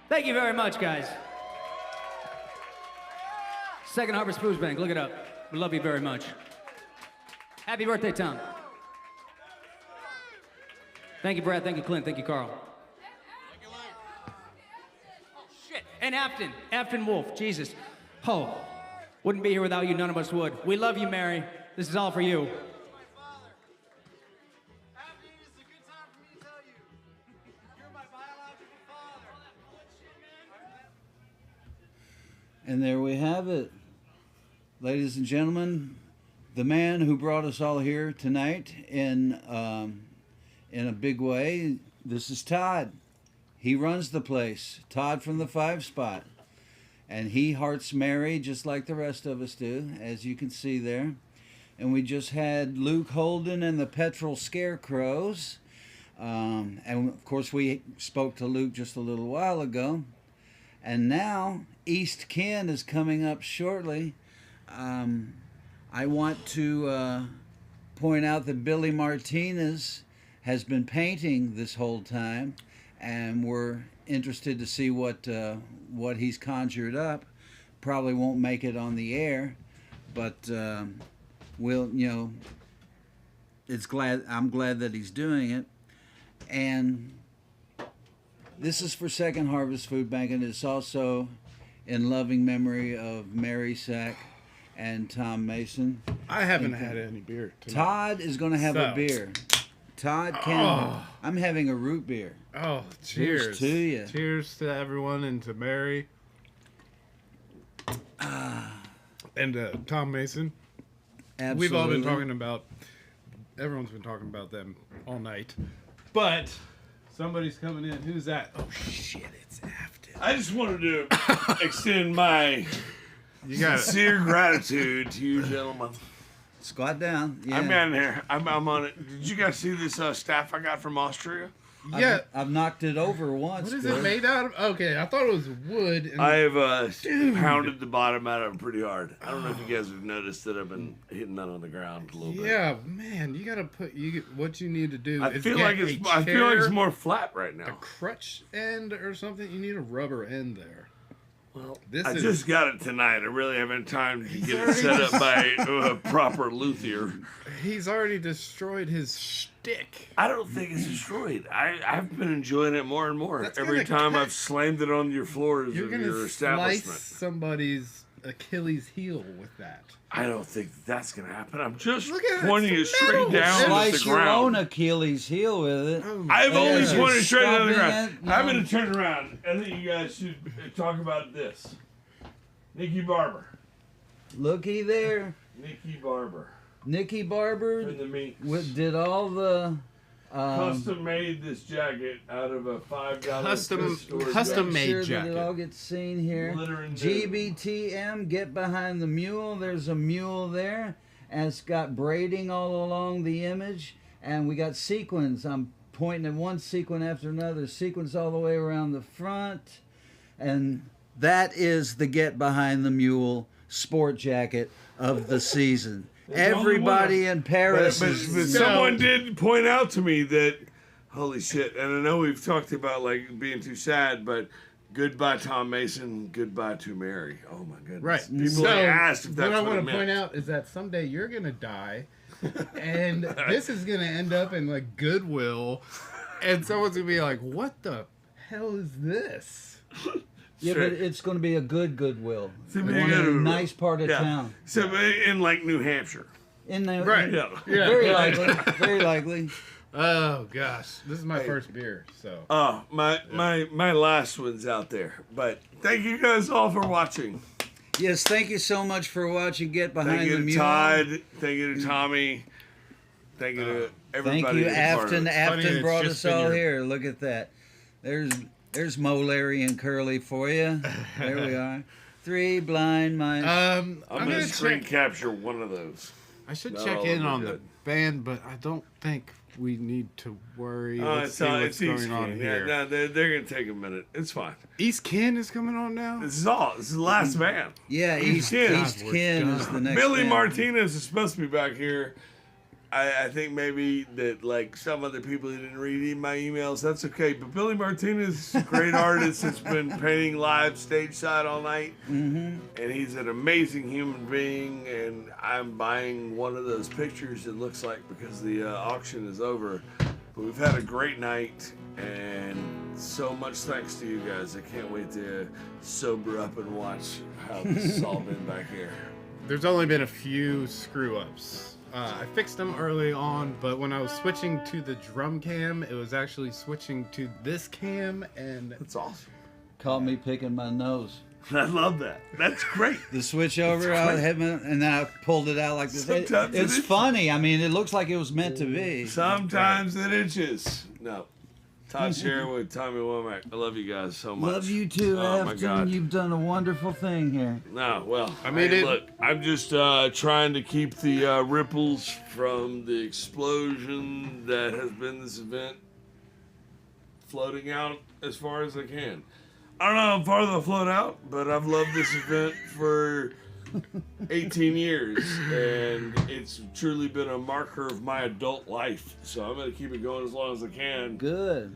Thank you very much, guys. Second Harvest Blues Bank, look it up. We love you very much. Happy birthday, Tom. Thank you, Brad. Thank you, Clint. Thank you, Carl. Oh, shit. And Afton Wolf. Jesus. Oh, wouldn't be here without you. None of us would. We love you, Mary. This is all for you. And there we have it. Ladies and gentlemen, the man who brought us all here tonight in a big way, this is Todd. He runs the place. Todd from the 5 Spot. And he hearts Mary just like the rest of us do, as you can see there. And we just had Luke Holden and the Petrol Scarecrows. And of course we spoke to Luke just a little while ago. And now East Ken is coming up shortly. I want to point out that Billy Martinez has been painting this whole time, and we're interested to see what he's conjured up. probably won't make it on the air, but we'll, I'm glad that he's doing it. And this is for Second Harvest Food Bank, and it's also in loving memory of Mary Sack and Tom Mason. I haven't had any beer tonight. Todd is going to have a beer. Todd can. I'm having a root beer. Oh, cheers. Cheers to you. Cheers to everyone and to Mary. And Tom Mason. Absolutely. We've all been talking about, everyone's been talking about them all night. But somebody's coming in. Who's that? Oh, shit, it's Afton. I just wanted to extend my sincere gratitude to you gentlemen. Squat down. Yeah. I'm down here. I'm on it. Did you guys see this staff I got from Austria? Yeah. I've knocked it over once. What is it made out of? Okay, I thought it was wood. And I have pounded the bottom out of it pretty hard. I don't know if you guys have noticed that I've been hitting that on the ground a little bit. Yeah, man, you gotta put what you need to do. I feel like it's more flat right now. A crutch end or something. You need a rubber end there. Well, I just got it tonight. I really haven't time to get it set up by a proper luthier. He's already destroyed his shtick. I don't think it's destroyed. I've been enjoying it more and more every time I've slammed it on your floors of your establishment. Slice somebody's Achilles heel with that. I don't think that's gonna happen. I'm just pointing it straight down Slice at the your ground. own Achilles heel with it. I've only pointed straight down the Stopping ground. it, I'm gonna turn around. I think you guys should talk about this. Nikki Barber. Looky there. Nikki Barber. Nikki Barber For the meats. did all the Custom made this jacket out of a $5 custom made sure jacket. that it all gets seen here. Glitter and GBTM, get behind the mule. There's a mule there, and it's got braiding all along the image, and we got sequins. I'm pointing at one sequin after another, sequins all the way around the front, and that is the Get Behind the Mule sport jacket of the season. Everybody in Paris but is... someone did point out to me that, holy shit, and I know we've talked about like being too sad, but goodbye Tom Mason, goodbye to Mary. Oh my goodness. Right. People asked if that's what I what want it to meant. point out is that someday you're gonna die, and this is gonna end up in like Goodwill, and someone's gonna be like, "What the hell is this?" Yeah, but it's going to be a Goodwill. So in you a gotta- nice part of town. So in like New Hampshire. In the, Right. Yeah. Very likely. Very likely. Oh gosh, this is my first beer, so. Oh, my last one's out there. But thank you guys all for watching. Yes, thank you so much for watching Get Behind Thank you the to Mule. Todd. Thank you to Tommy. Thank you to everybody. Thank you, that's part of Afton. it. Afton brought us all here. Look at that. There's Mo, Larry, and Curly for you. There we are. Three blind minds. I'm gonna going to screen capture one of those. I should Not check all in of them on are the good. band, but I don't think we need to worry. Oh, Let's see what's East going on Ken. here. Yeah, no, they're going to take a minute. It's fine. East Ken is coming on now. This is the last band. Yeah, East Ken is the next Billy band. Martinez is supposed to be back here. I think maybe that like some other people who didn't read my emails, that's okay. But Billy Martinez is a great artist that's been painting live stage side all night. Mm-hmm. And he's an amazing human being. And I'm buying one of those pictures, it looks like, because the auction is over. But we've had a great night. And so much thanks to you guys. I can't wait to sober up and watch how this has all been back here. There's only been a few screw ups. I fixed them early on, but when I was switching to the drum cam, it was actually switching to this cam, and that's awesome. Caught me picking my nose. I love that. That's great. The switch over, I had and then I pulled it out like this. Sometimes It's it is. funny. I mean, it looks like it was meant to be. Sometimes it itches. No. Todd Sherwood, Tommy Womack. I love you guys so much. Love you too, Oh my Afton. God. You've done a wonderful thing here. No, well, I mean, hey, look, I'm just trying to keep the ripples from the explosion that has been this event floating out as far as I can. I don't know how far they'll float out, but I've loved this event for 18 years, and it's truly been a marker of my adult life. So I'm going to keep it going as long as I can. Good.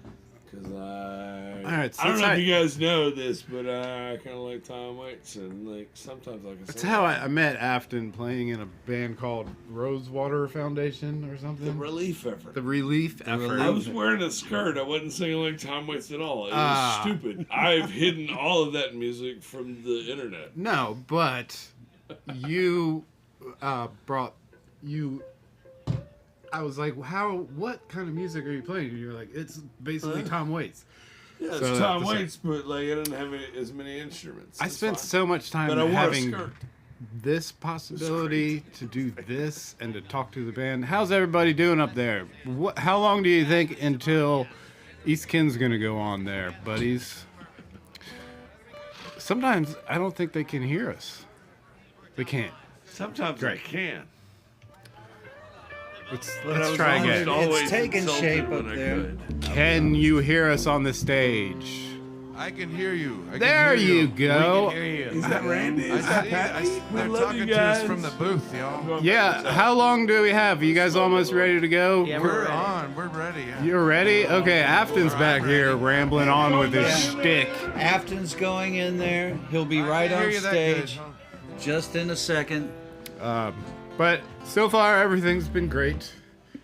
Because I right, don't know if you guys know this, but I kind of like Tom Waits, and like sometimes like That's how I met Afton playing in a band called Rosewater Foundation or something. The Relief Effort. The Relief Effort. I was wearing a skirt. I wasn't singing like Tom Waits at all. It was stupid. I've hidden all of that music from the internet. No, but you brought you. I was like, what kind of music are you playing? And you were like, it's basically Tom Waits. Yeah, it's Tom Waits, but like I didn't have as many instruments. I spent so much time having this possibility to do this and to talk to the band. How's everybody doing up there? How long do you think until East Ken's gonna go on there, buddies? Sometimes I don't think they can hear us. They can't. Sometimes they can. Let's try again. It's taking shape up there. Can you hear us on the stage? I can hear you. There you go. We can hear you. Is that Randy? Is that Patty? They're talking to us from the booth, y'all. Yeah, how long do we have? Are you guys almost ready to go? Yeah, we're on. We're ready. Yeah. You're ready? Okay, Afton's back here rambling on with his shtick. Afton's going in there. He'll be right on stage just in a second. But so far, everything's been great.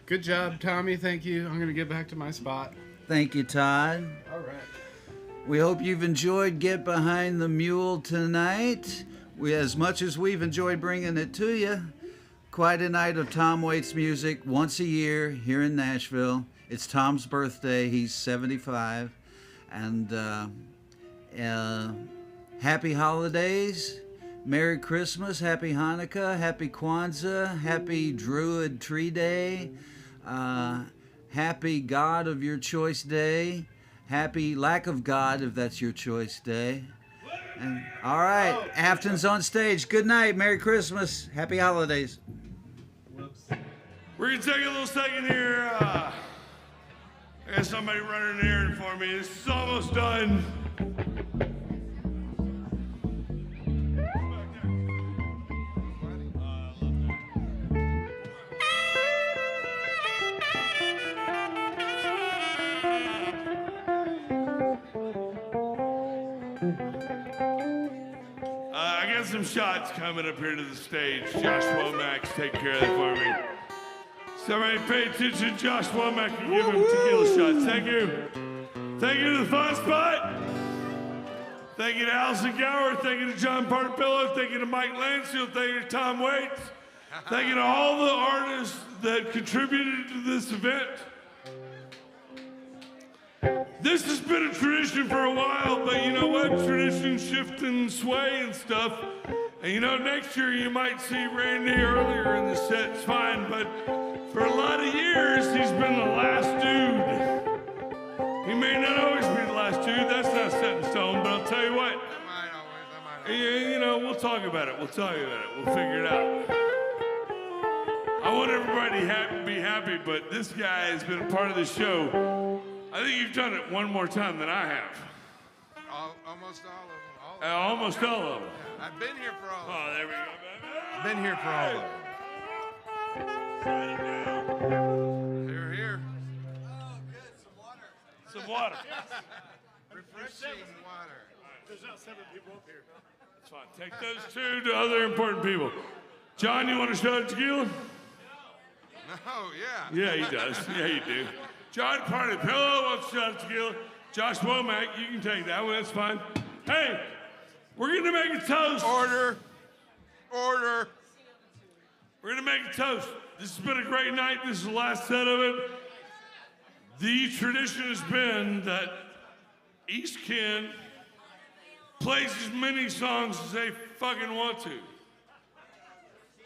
Good job, Tommy. Thank you. I'm going to get back to my spot. Thank you, Todd. All right. We hope you've enjoyed Get Behind the Mule tonight. As much as we've enjoyed bringing it to you, quite a night of Tom Waits music once a year here in Nashville. It's Tom's birthday. He's 75. And happy holidays. Merry Christmas, Happy Hanukkah, Happy Kwanzaa, Happy Druid Tree Day, Happy God of your choice day, Happy Lack of God if that's your choice day. And, all right, Afton's on stage. Good night, Merry Christmas, Happy Holidays. We're going to take a little second here. I got somebody running an errand for me. This is almost done. I got some shots coming up here to the stage. Josh Womack's taking care of that for me. Somebody pay attention. Josh Womack and give him tequila shots. Thank you. Thank you to the Fun Spot. Thank you to Allison Gower. Thank you to John Partapillo. Thank you to Mike Lansfield. Thank you to Tom Waits. Thank you to all the artists that contributed to this event. This has been a tradition for a while, but you know what? Traditions shift and sway and stuff. And you know, next year you might see Randy earlier in the set. It's fine, but for a lot of years, he's been the last dude. He may not always be the last dude. That's not set in stone, but I'll tell you what. You know, we'll talk about it. We'll talk about it. We'll figure it out. I want everybody to be happy, but this guy has been a part of the show. I think you've done it one more time than I have. Almost all of them. Almost all of them. Yeah, I've been here for all of them. Oh, there we go, baby. I've been here for all of them. Here, here. Oh, good. Some water. Some water. Refreshing water. There's not 7 people up here. That's fine. Take those 2 to other important people. John, you want a shot of tequila? No, yeah. Yeah, he does. Yeah, you do. John Partapillo wants a shot of tequila. Josh Womack, you can take that one. That's fine. Hey, we're going to make a toast. Order. Order. We're going to make a toast. This has been a great night. This is the last set of it. The tradition has been that East Ken plays as many songs as they fucking want to.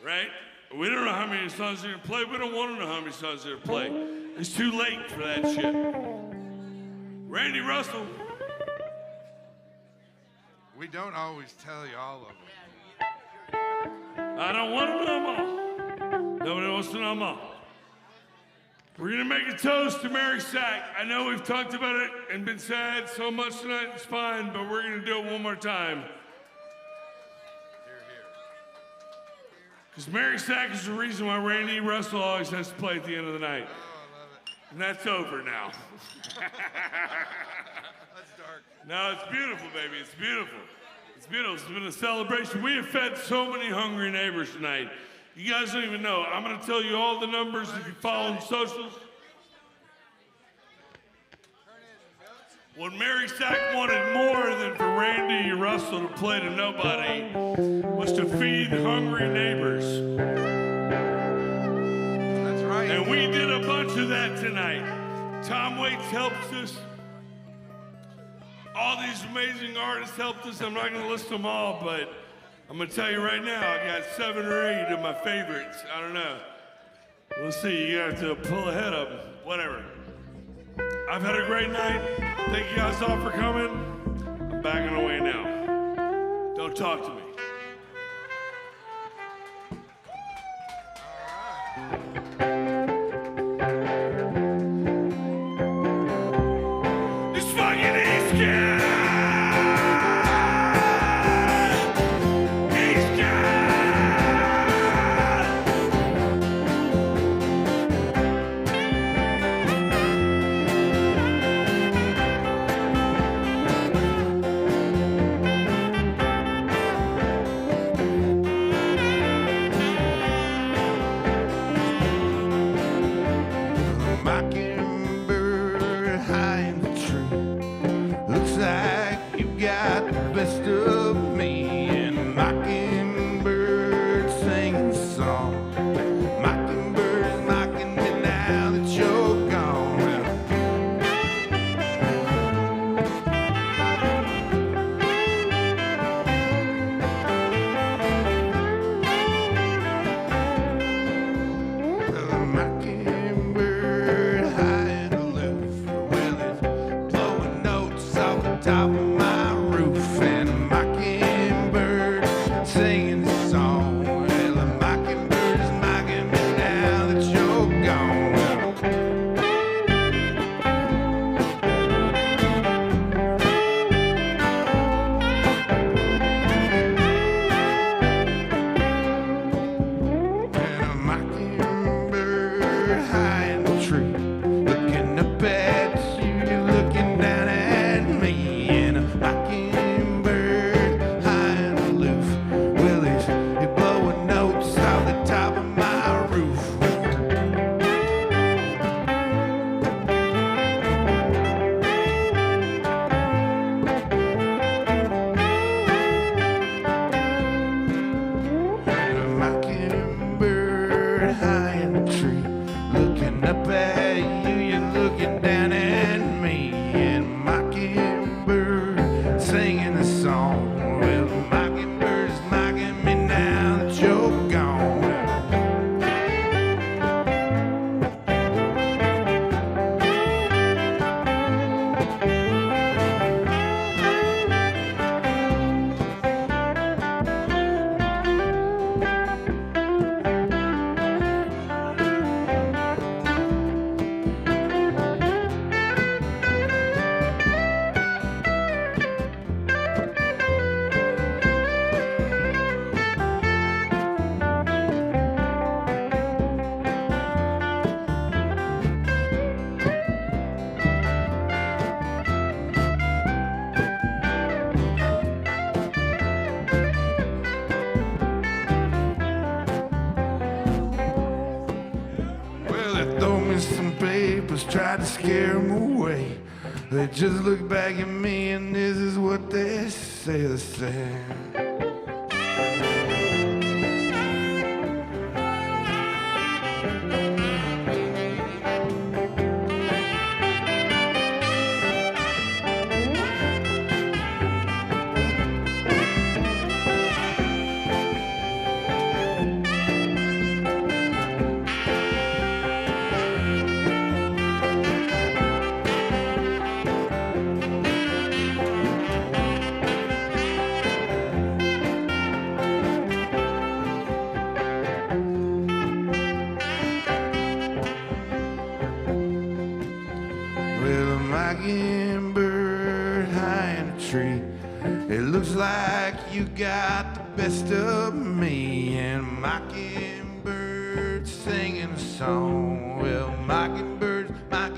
Right? We don't know how many songs they're going to play. We don't want to know how many songs they're going to play. It's too late for that shit. Randy Russell. We don't always tell you all of them. I don't want to know them all. Nobody wants to know them all. We're going to make a toast to Mary Sack. I know we've talked about it and been sad so much tonight. It's fine, but we're going to do it one more time. Because Mary Sack is the reason why Randy Russell always has to play at the end of the night. And that's over now. That's dark. No, it's beautiful, baby. It's beautiful. It's beautiful. It's been a celebration. We have fed so many hungry neighbors tonight. You guys don't even know. I'm going to tell you all the numbers if you follow on socials. What Mary Sack wanted more than for Randy Russell to play to nobody was to feed hungry neighbors. That's right. And we did a bunch of that tonight. Tom Waits helps us. All these amazing artists helped us. I'm not going to list them all, but I'm going to tell you right now, I got 7 or 8 of my favorites. I don't know. We'll see. You have to pull ahead of them. Whatever. I've had a great night. Thank you guys all for coming. I'm backing away now. Don't talk to me. This fucking East Kid! East Mockingbird high in the tree. Looks like you got the best of me. And mockingbird singing a song. Mockingbird is mocking me now that you're gone. Well, the mockingbird high and aloof. Well, it's blowing notes off the top of my roof. And a mockingbird singing a song. Well, the mockingbird is mocking me now that you're gone. And a mockingbird high in the tree, looking up at you, you're looking down at me. And a mockingbird high and aloof, well, you're blowing notes off the top of my roof. And a mockingbird high in the tree, looking up at you, you're looking down at me. And a mockingbird singing a song. Well, the mockingbird is mocking me now that you're gone. Well, they throw me some papers, tried to scare them away. They just look back at me and this is what they say. They say, well, a mockingbird high in a tree. It looks like you got the best of me. And a mockingbird singing a song. Well, mockingbirds mocking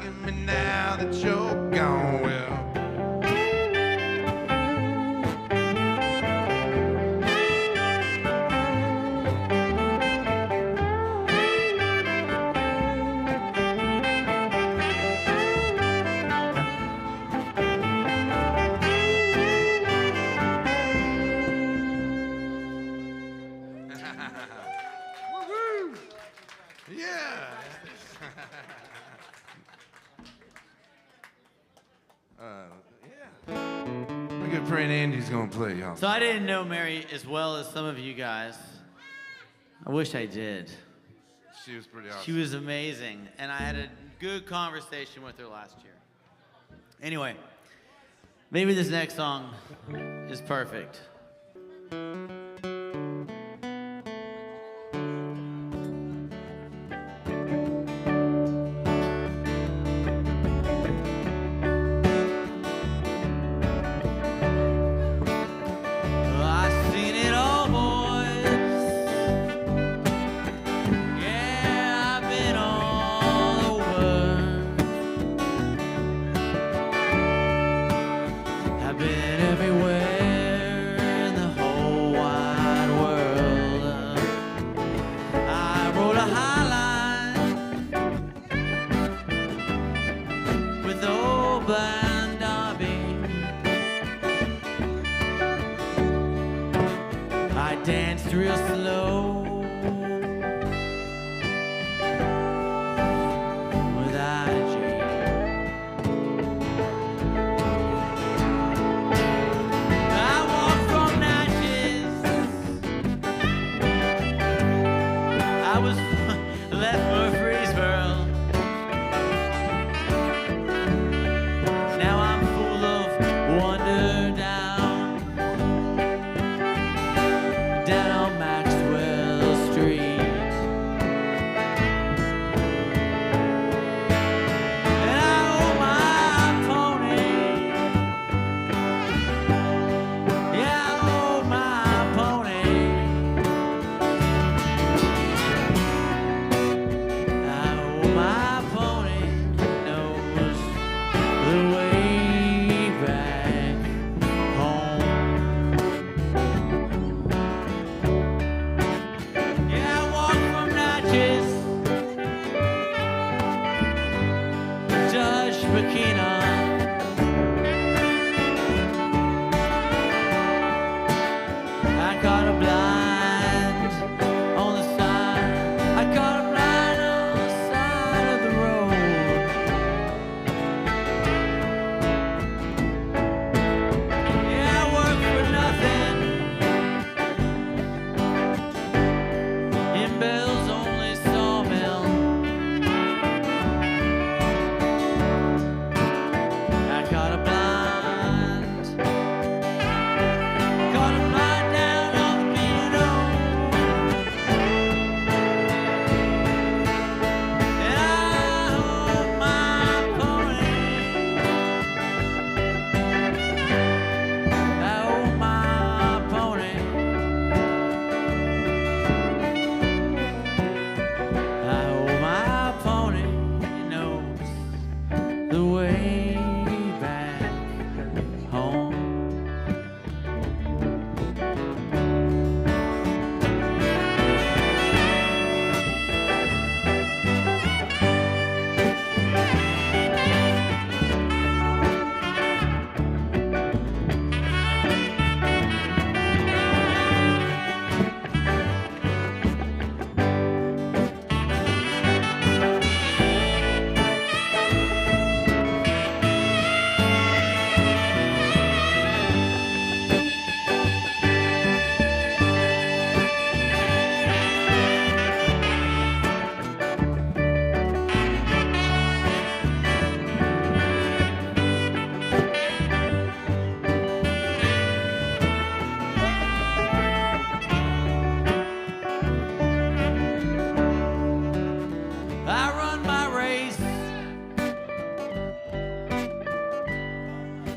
now that you're gone, well. Look at Friend Andy's gonna play, y'all. So I didn't know Mary as well as some of you guys. I wish I did. She was pretty awesome. She was amazing, and I had a good conversation with her last year. Anyway, maybe this next song is perfect.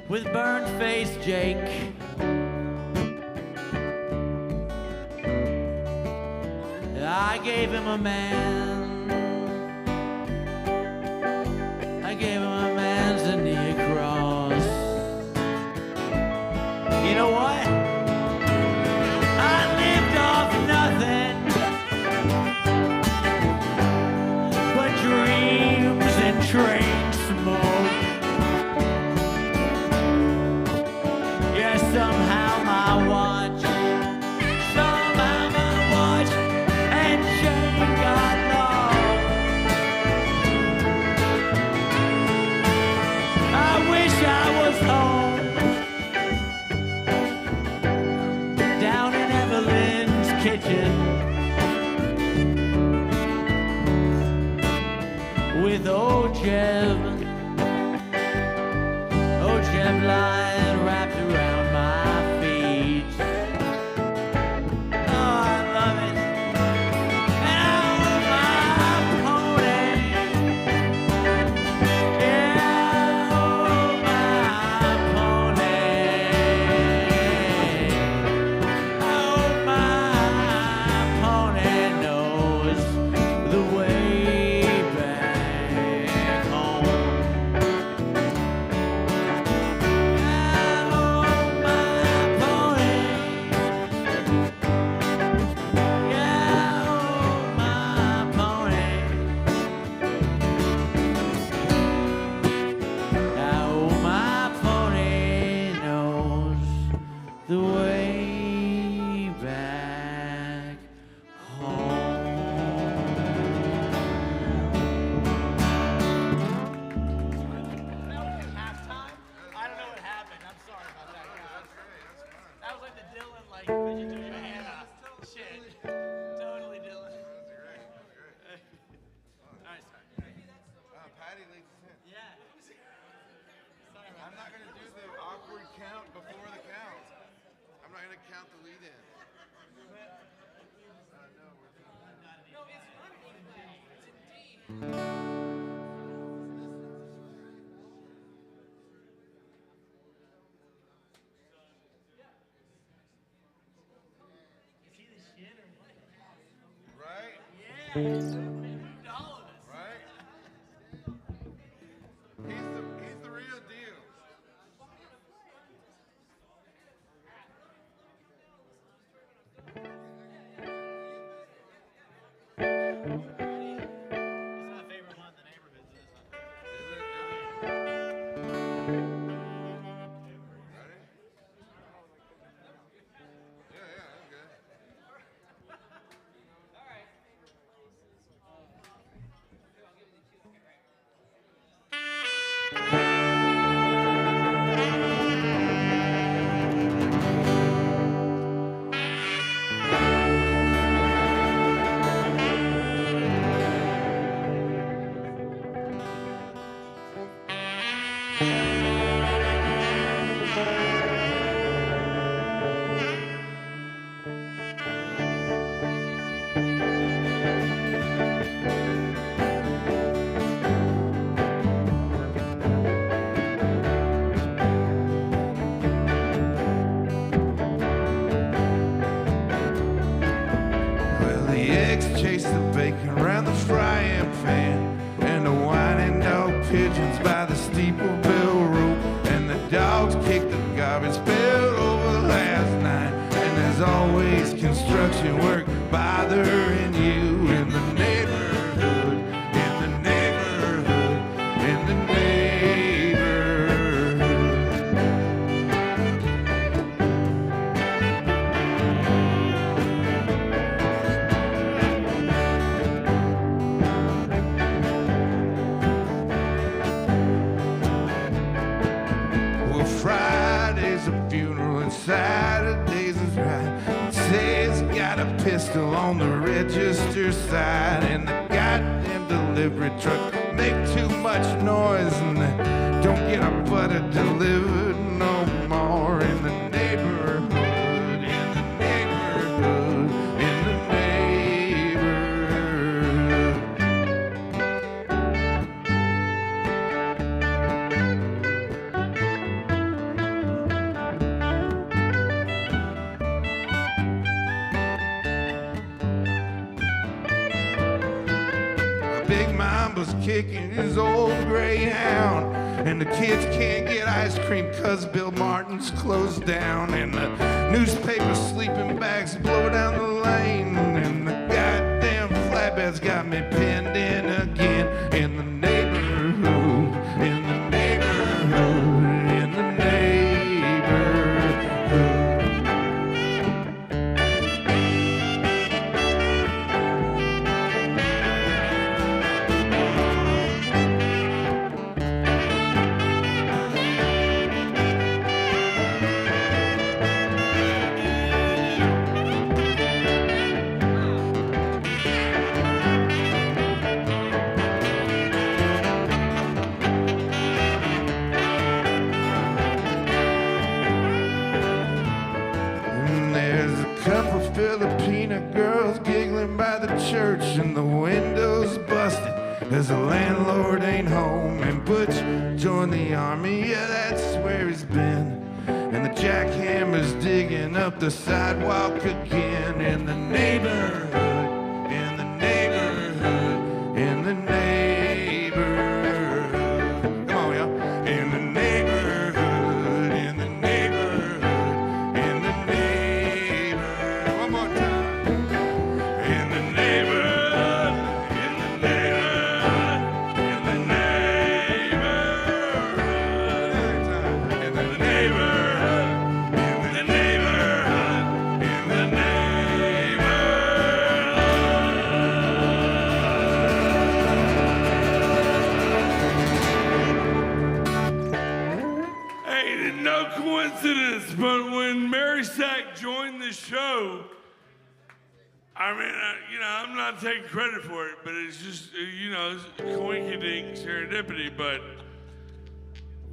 with burned face Jake. I gave him a man. I gave him a man's old Jeb. Old Jeb lying wrapped around my feet. Oh, I love it. And I hold my pony. Yeah, I hold my pony. Oh, my pony knows the way back home. I hold my pony. Yeah, I hold my pony. I hold my pony knows the way back home. I don't know what happened. I'm sorry about that, guys. That was like the Dylan, like, vegetarian Hannah shit. Totally Dylan. Nice. Patty leads us in. Yeah. Sorry about I'm not going to do the awkward count before the count. I'm not going to count the lead in. No, it's not. It's indeed. Is he the shit or what? Right? Yeah. All of us. Right? He's the real deal. It's my favorite one in the neighborhood. Well, the eggs chase the bacon around the frying pan, and the whining dog pigeons by the steeple bell rope, and the dogs kick the garbage pail over last night, and there's always construction work bothering you in the neighborhood, in the neighborhood, in the neighborhood. Well, Friday's a funeral and Saturday's is right. It says you got a pistol on the register side, and the goddamn delivery truck make too much noise, and they don't get our butter delivered no more in the neighborhood, in the neighborhood, in the neighborhood. A big mamba's kicking his old greyhound, and the kids can't get ice cream 'cause Bill Martin's closed down, and the newspaper sleeping bags blow down the lane, and the goddamn flatbed's got me pinned in again in the neighborhood, in the neighborhood, in the neighborhood. the window's busted, as the landlord ain't home. And Butch joined the army, yeah, that's where he's been. And the jackhammer's digging up the sidewalk again. In the neighborhood, in the neighborhood, in the neighborhood. Come on, y'all. In the neighborhood, in the neighborhood, in the neighborhood. One more time. In the neighborhood, in the neighborhood, in the neighborhood. In the neighborhood. Coincidence, but when Mary Sack joined the show, I mean, I'm not taking credit for it, but it's just, it's coinkydink, serendipity, but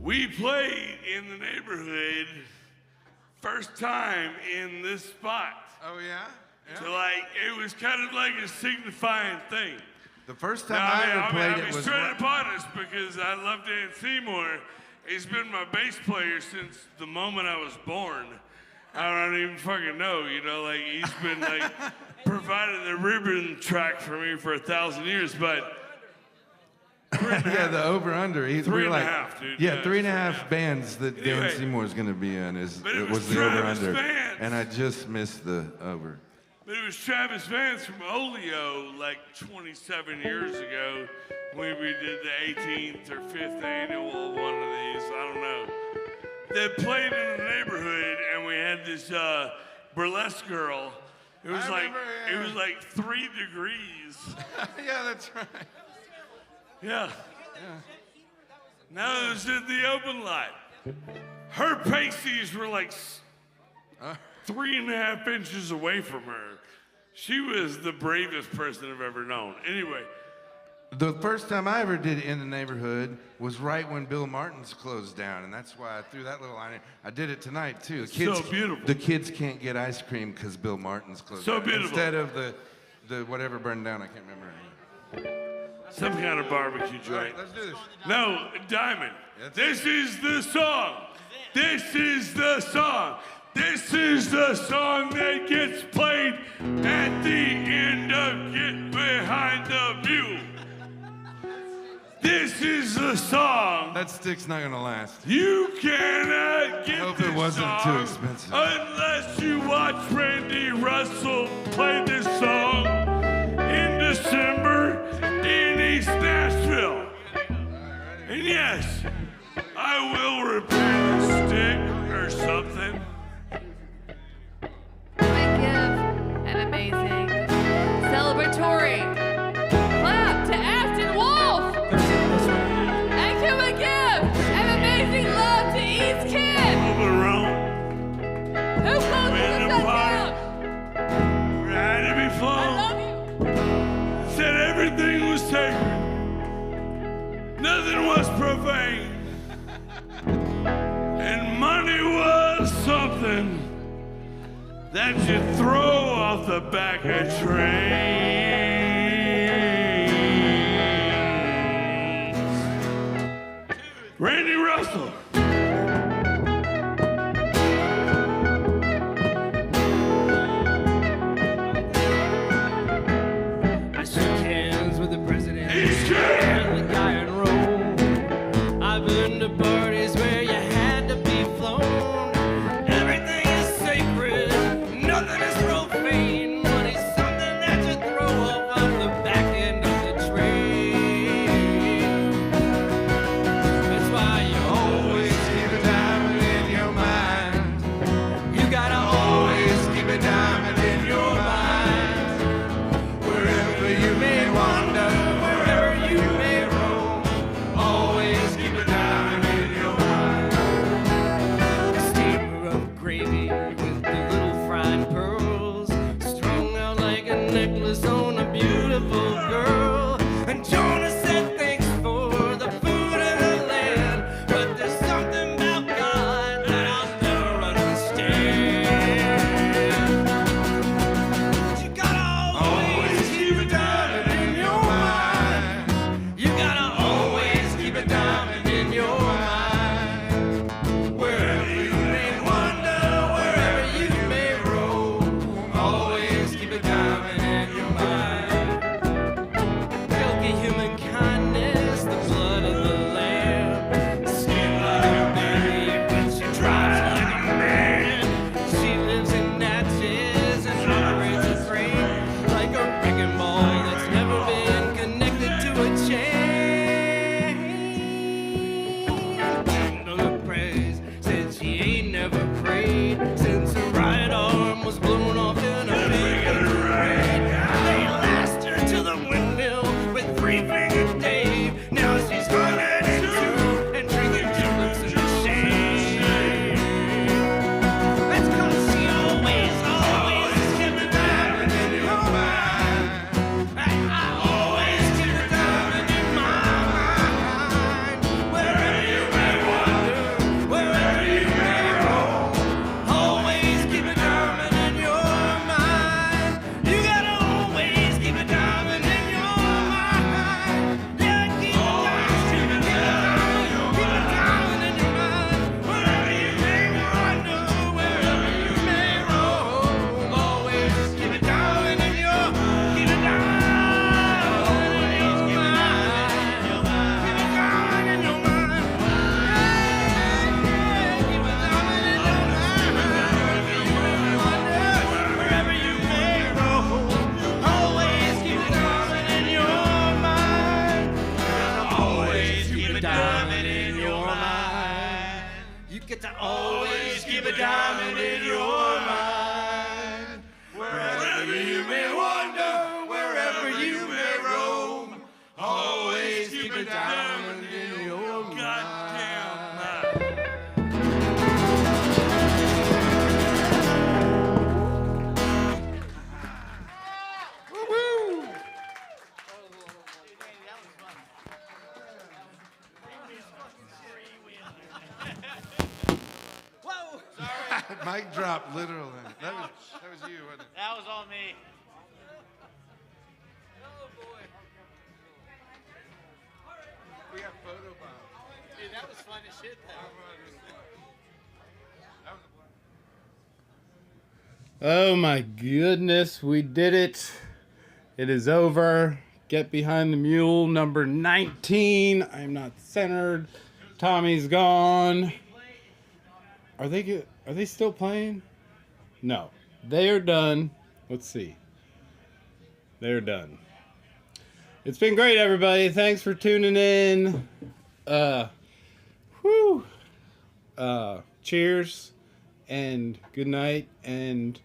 we played in the neighborhood first time in this spot. Oh, yeah? So, it was kind of like a signifying thing. The first time I ever played it was... straight up honest because I love Dan Seymour. He's been my bass player since the moment I was born. I don't even fucking know, he's been providing the ribbon track for me for 1,000 years, but... Yeah, the over-under. Three and a half, dude. Yeah, 3.5 bands that Dan Seymour's going to be in was the over-under. And I just missed the over. But it was Travis Vance from Olio 27 years ago when we did the 18th or 5th annual one of these, I don't know. They played in the neighborhood and we had this burlesque girl. It was it was 3 degrees. Yeah, that's right. Yeah. Now it was in the open lot. Her pasties were 3.5 inches away from her. She was the bravest person I've ever known. Anyway. The first time I ever did it in the neighborhood was right when Bill Martinez closed down, and that's why I threw that little line in. I did it tonight, too. The kids, so beautiful. The kids can't get ice cream because Bill Martinez closed so down. Beautiful. Instead of the whatever burned down, I can't remember. Some kind of barbecue joint. Right, let's do this. No, Diamond. This is the song. This is the song. This is the song that gets played at the end of Get Behind the Mule. This is the song. That stick's not gonna last. You cannot get Hope this it wasn't song too expensive. unless you watch Randy Russell play this song in December in East Nashville. And yes, I will repair the stick or something. An amazing celebratory clap to Afton Wolf. And can we give an amazing love to East Kid? Who closes us down? Ready to be flown. I love you. Said everything was sacred. Nothing was profane. And money was something that you throw off the back of trains. Randy Russell. I shook hands with the president and the guy in Rome. I've been to parties where you had to be flown. Everything is sacred, nothing is profane. Money's something that you throw up on the back end of the train. That's why you always keep a diamond in your mind. You gotta always keep a diamond in your mind. Wherever you may wander, wherever you may roam, always keep a diamond in your mind. Always keep a diamond in your mind. Wherever you may wander, wherever you may roam, always keep a diamond in your goddamn mind. Woo-hoo! Whoa! Mic drop, literally. That was you, wasn't it? That was all me. We got photo bombs. Dude, that was fun as shit, though. Oh my goodness, we did it. It is over. Get Behind the Mule, number 19. I'm not centered. Tommy's gone. Are they good? Are they still playing? No. They are done. Let's see. They're done. It's been great, everybody. Thanks for tuning in. Cheers and good night and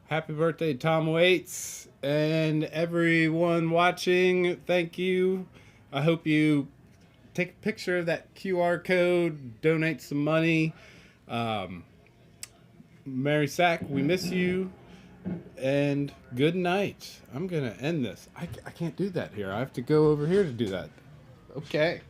happy birthday, Tom Waits, and everyone watching. Thank you. I hope you take a picture of that QR code, donate some money. Mary Sack, we miss you, and good night. I'm gonna end this. I can't do that here. I have to go over here to do that. Okay.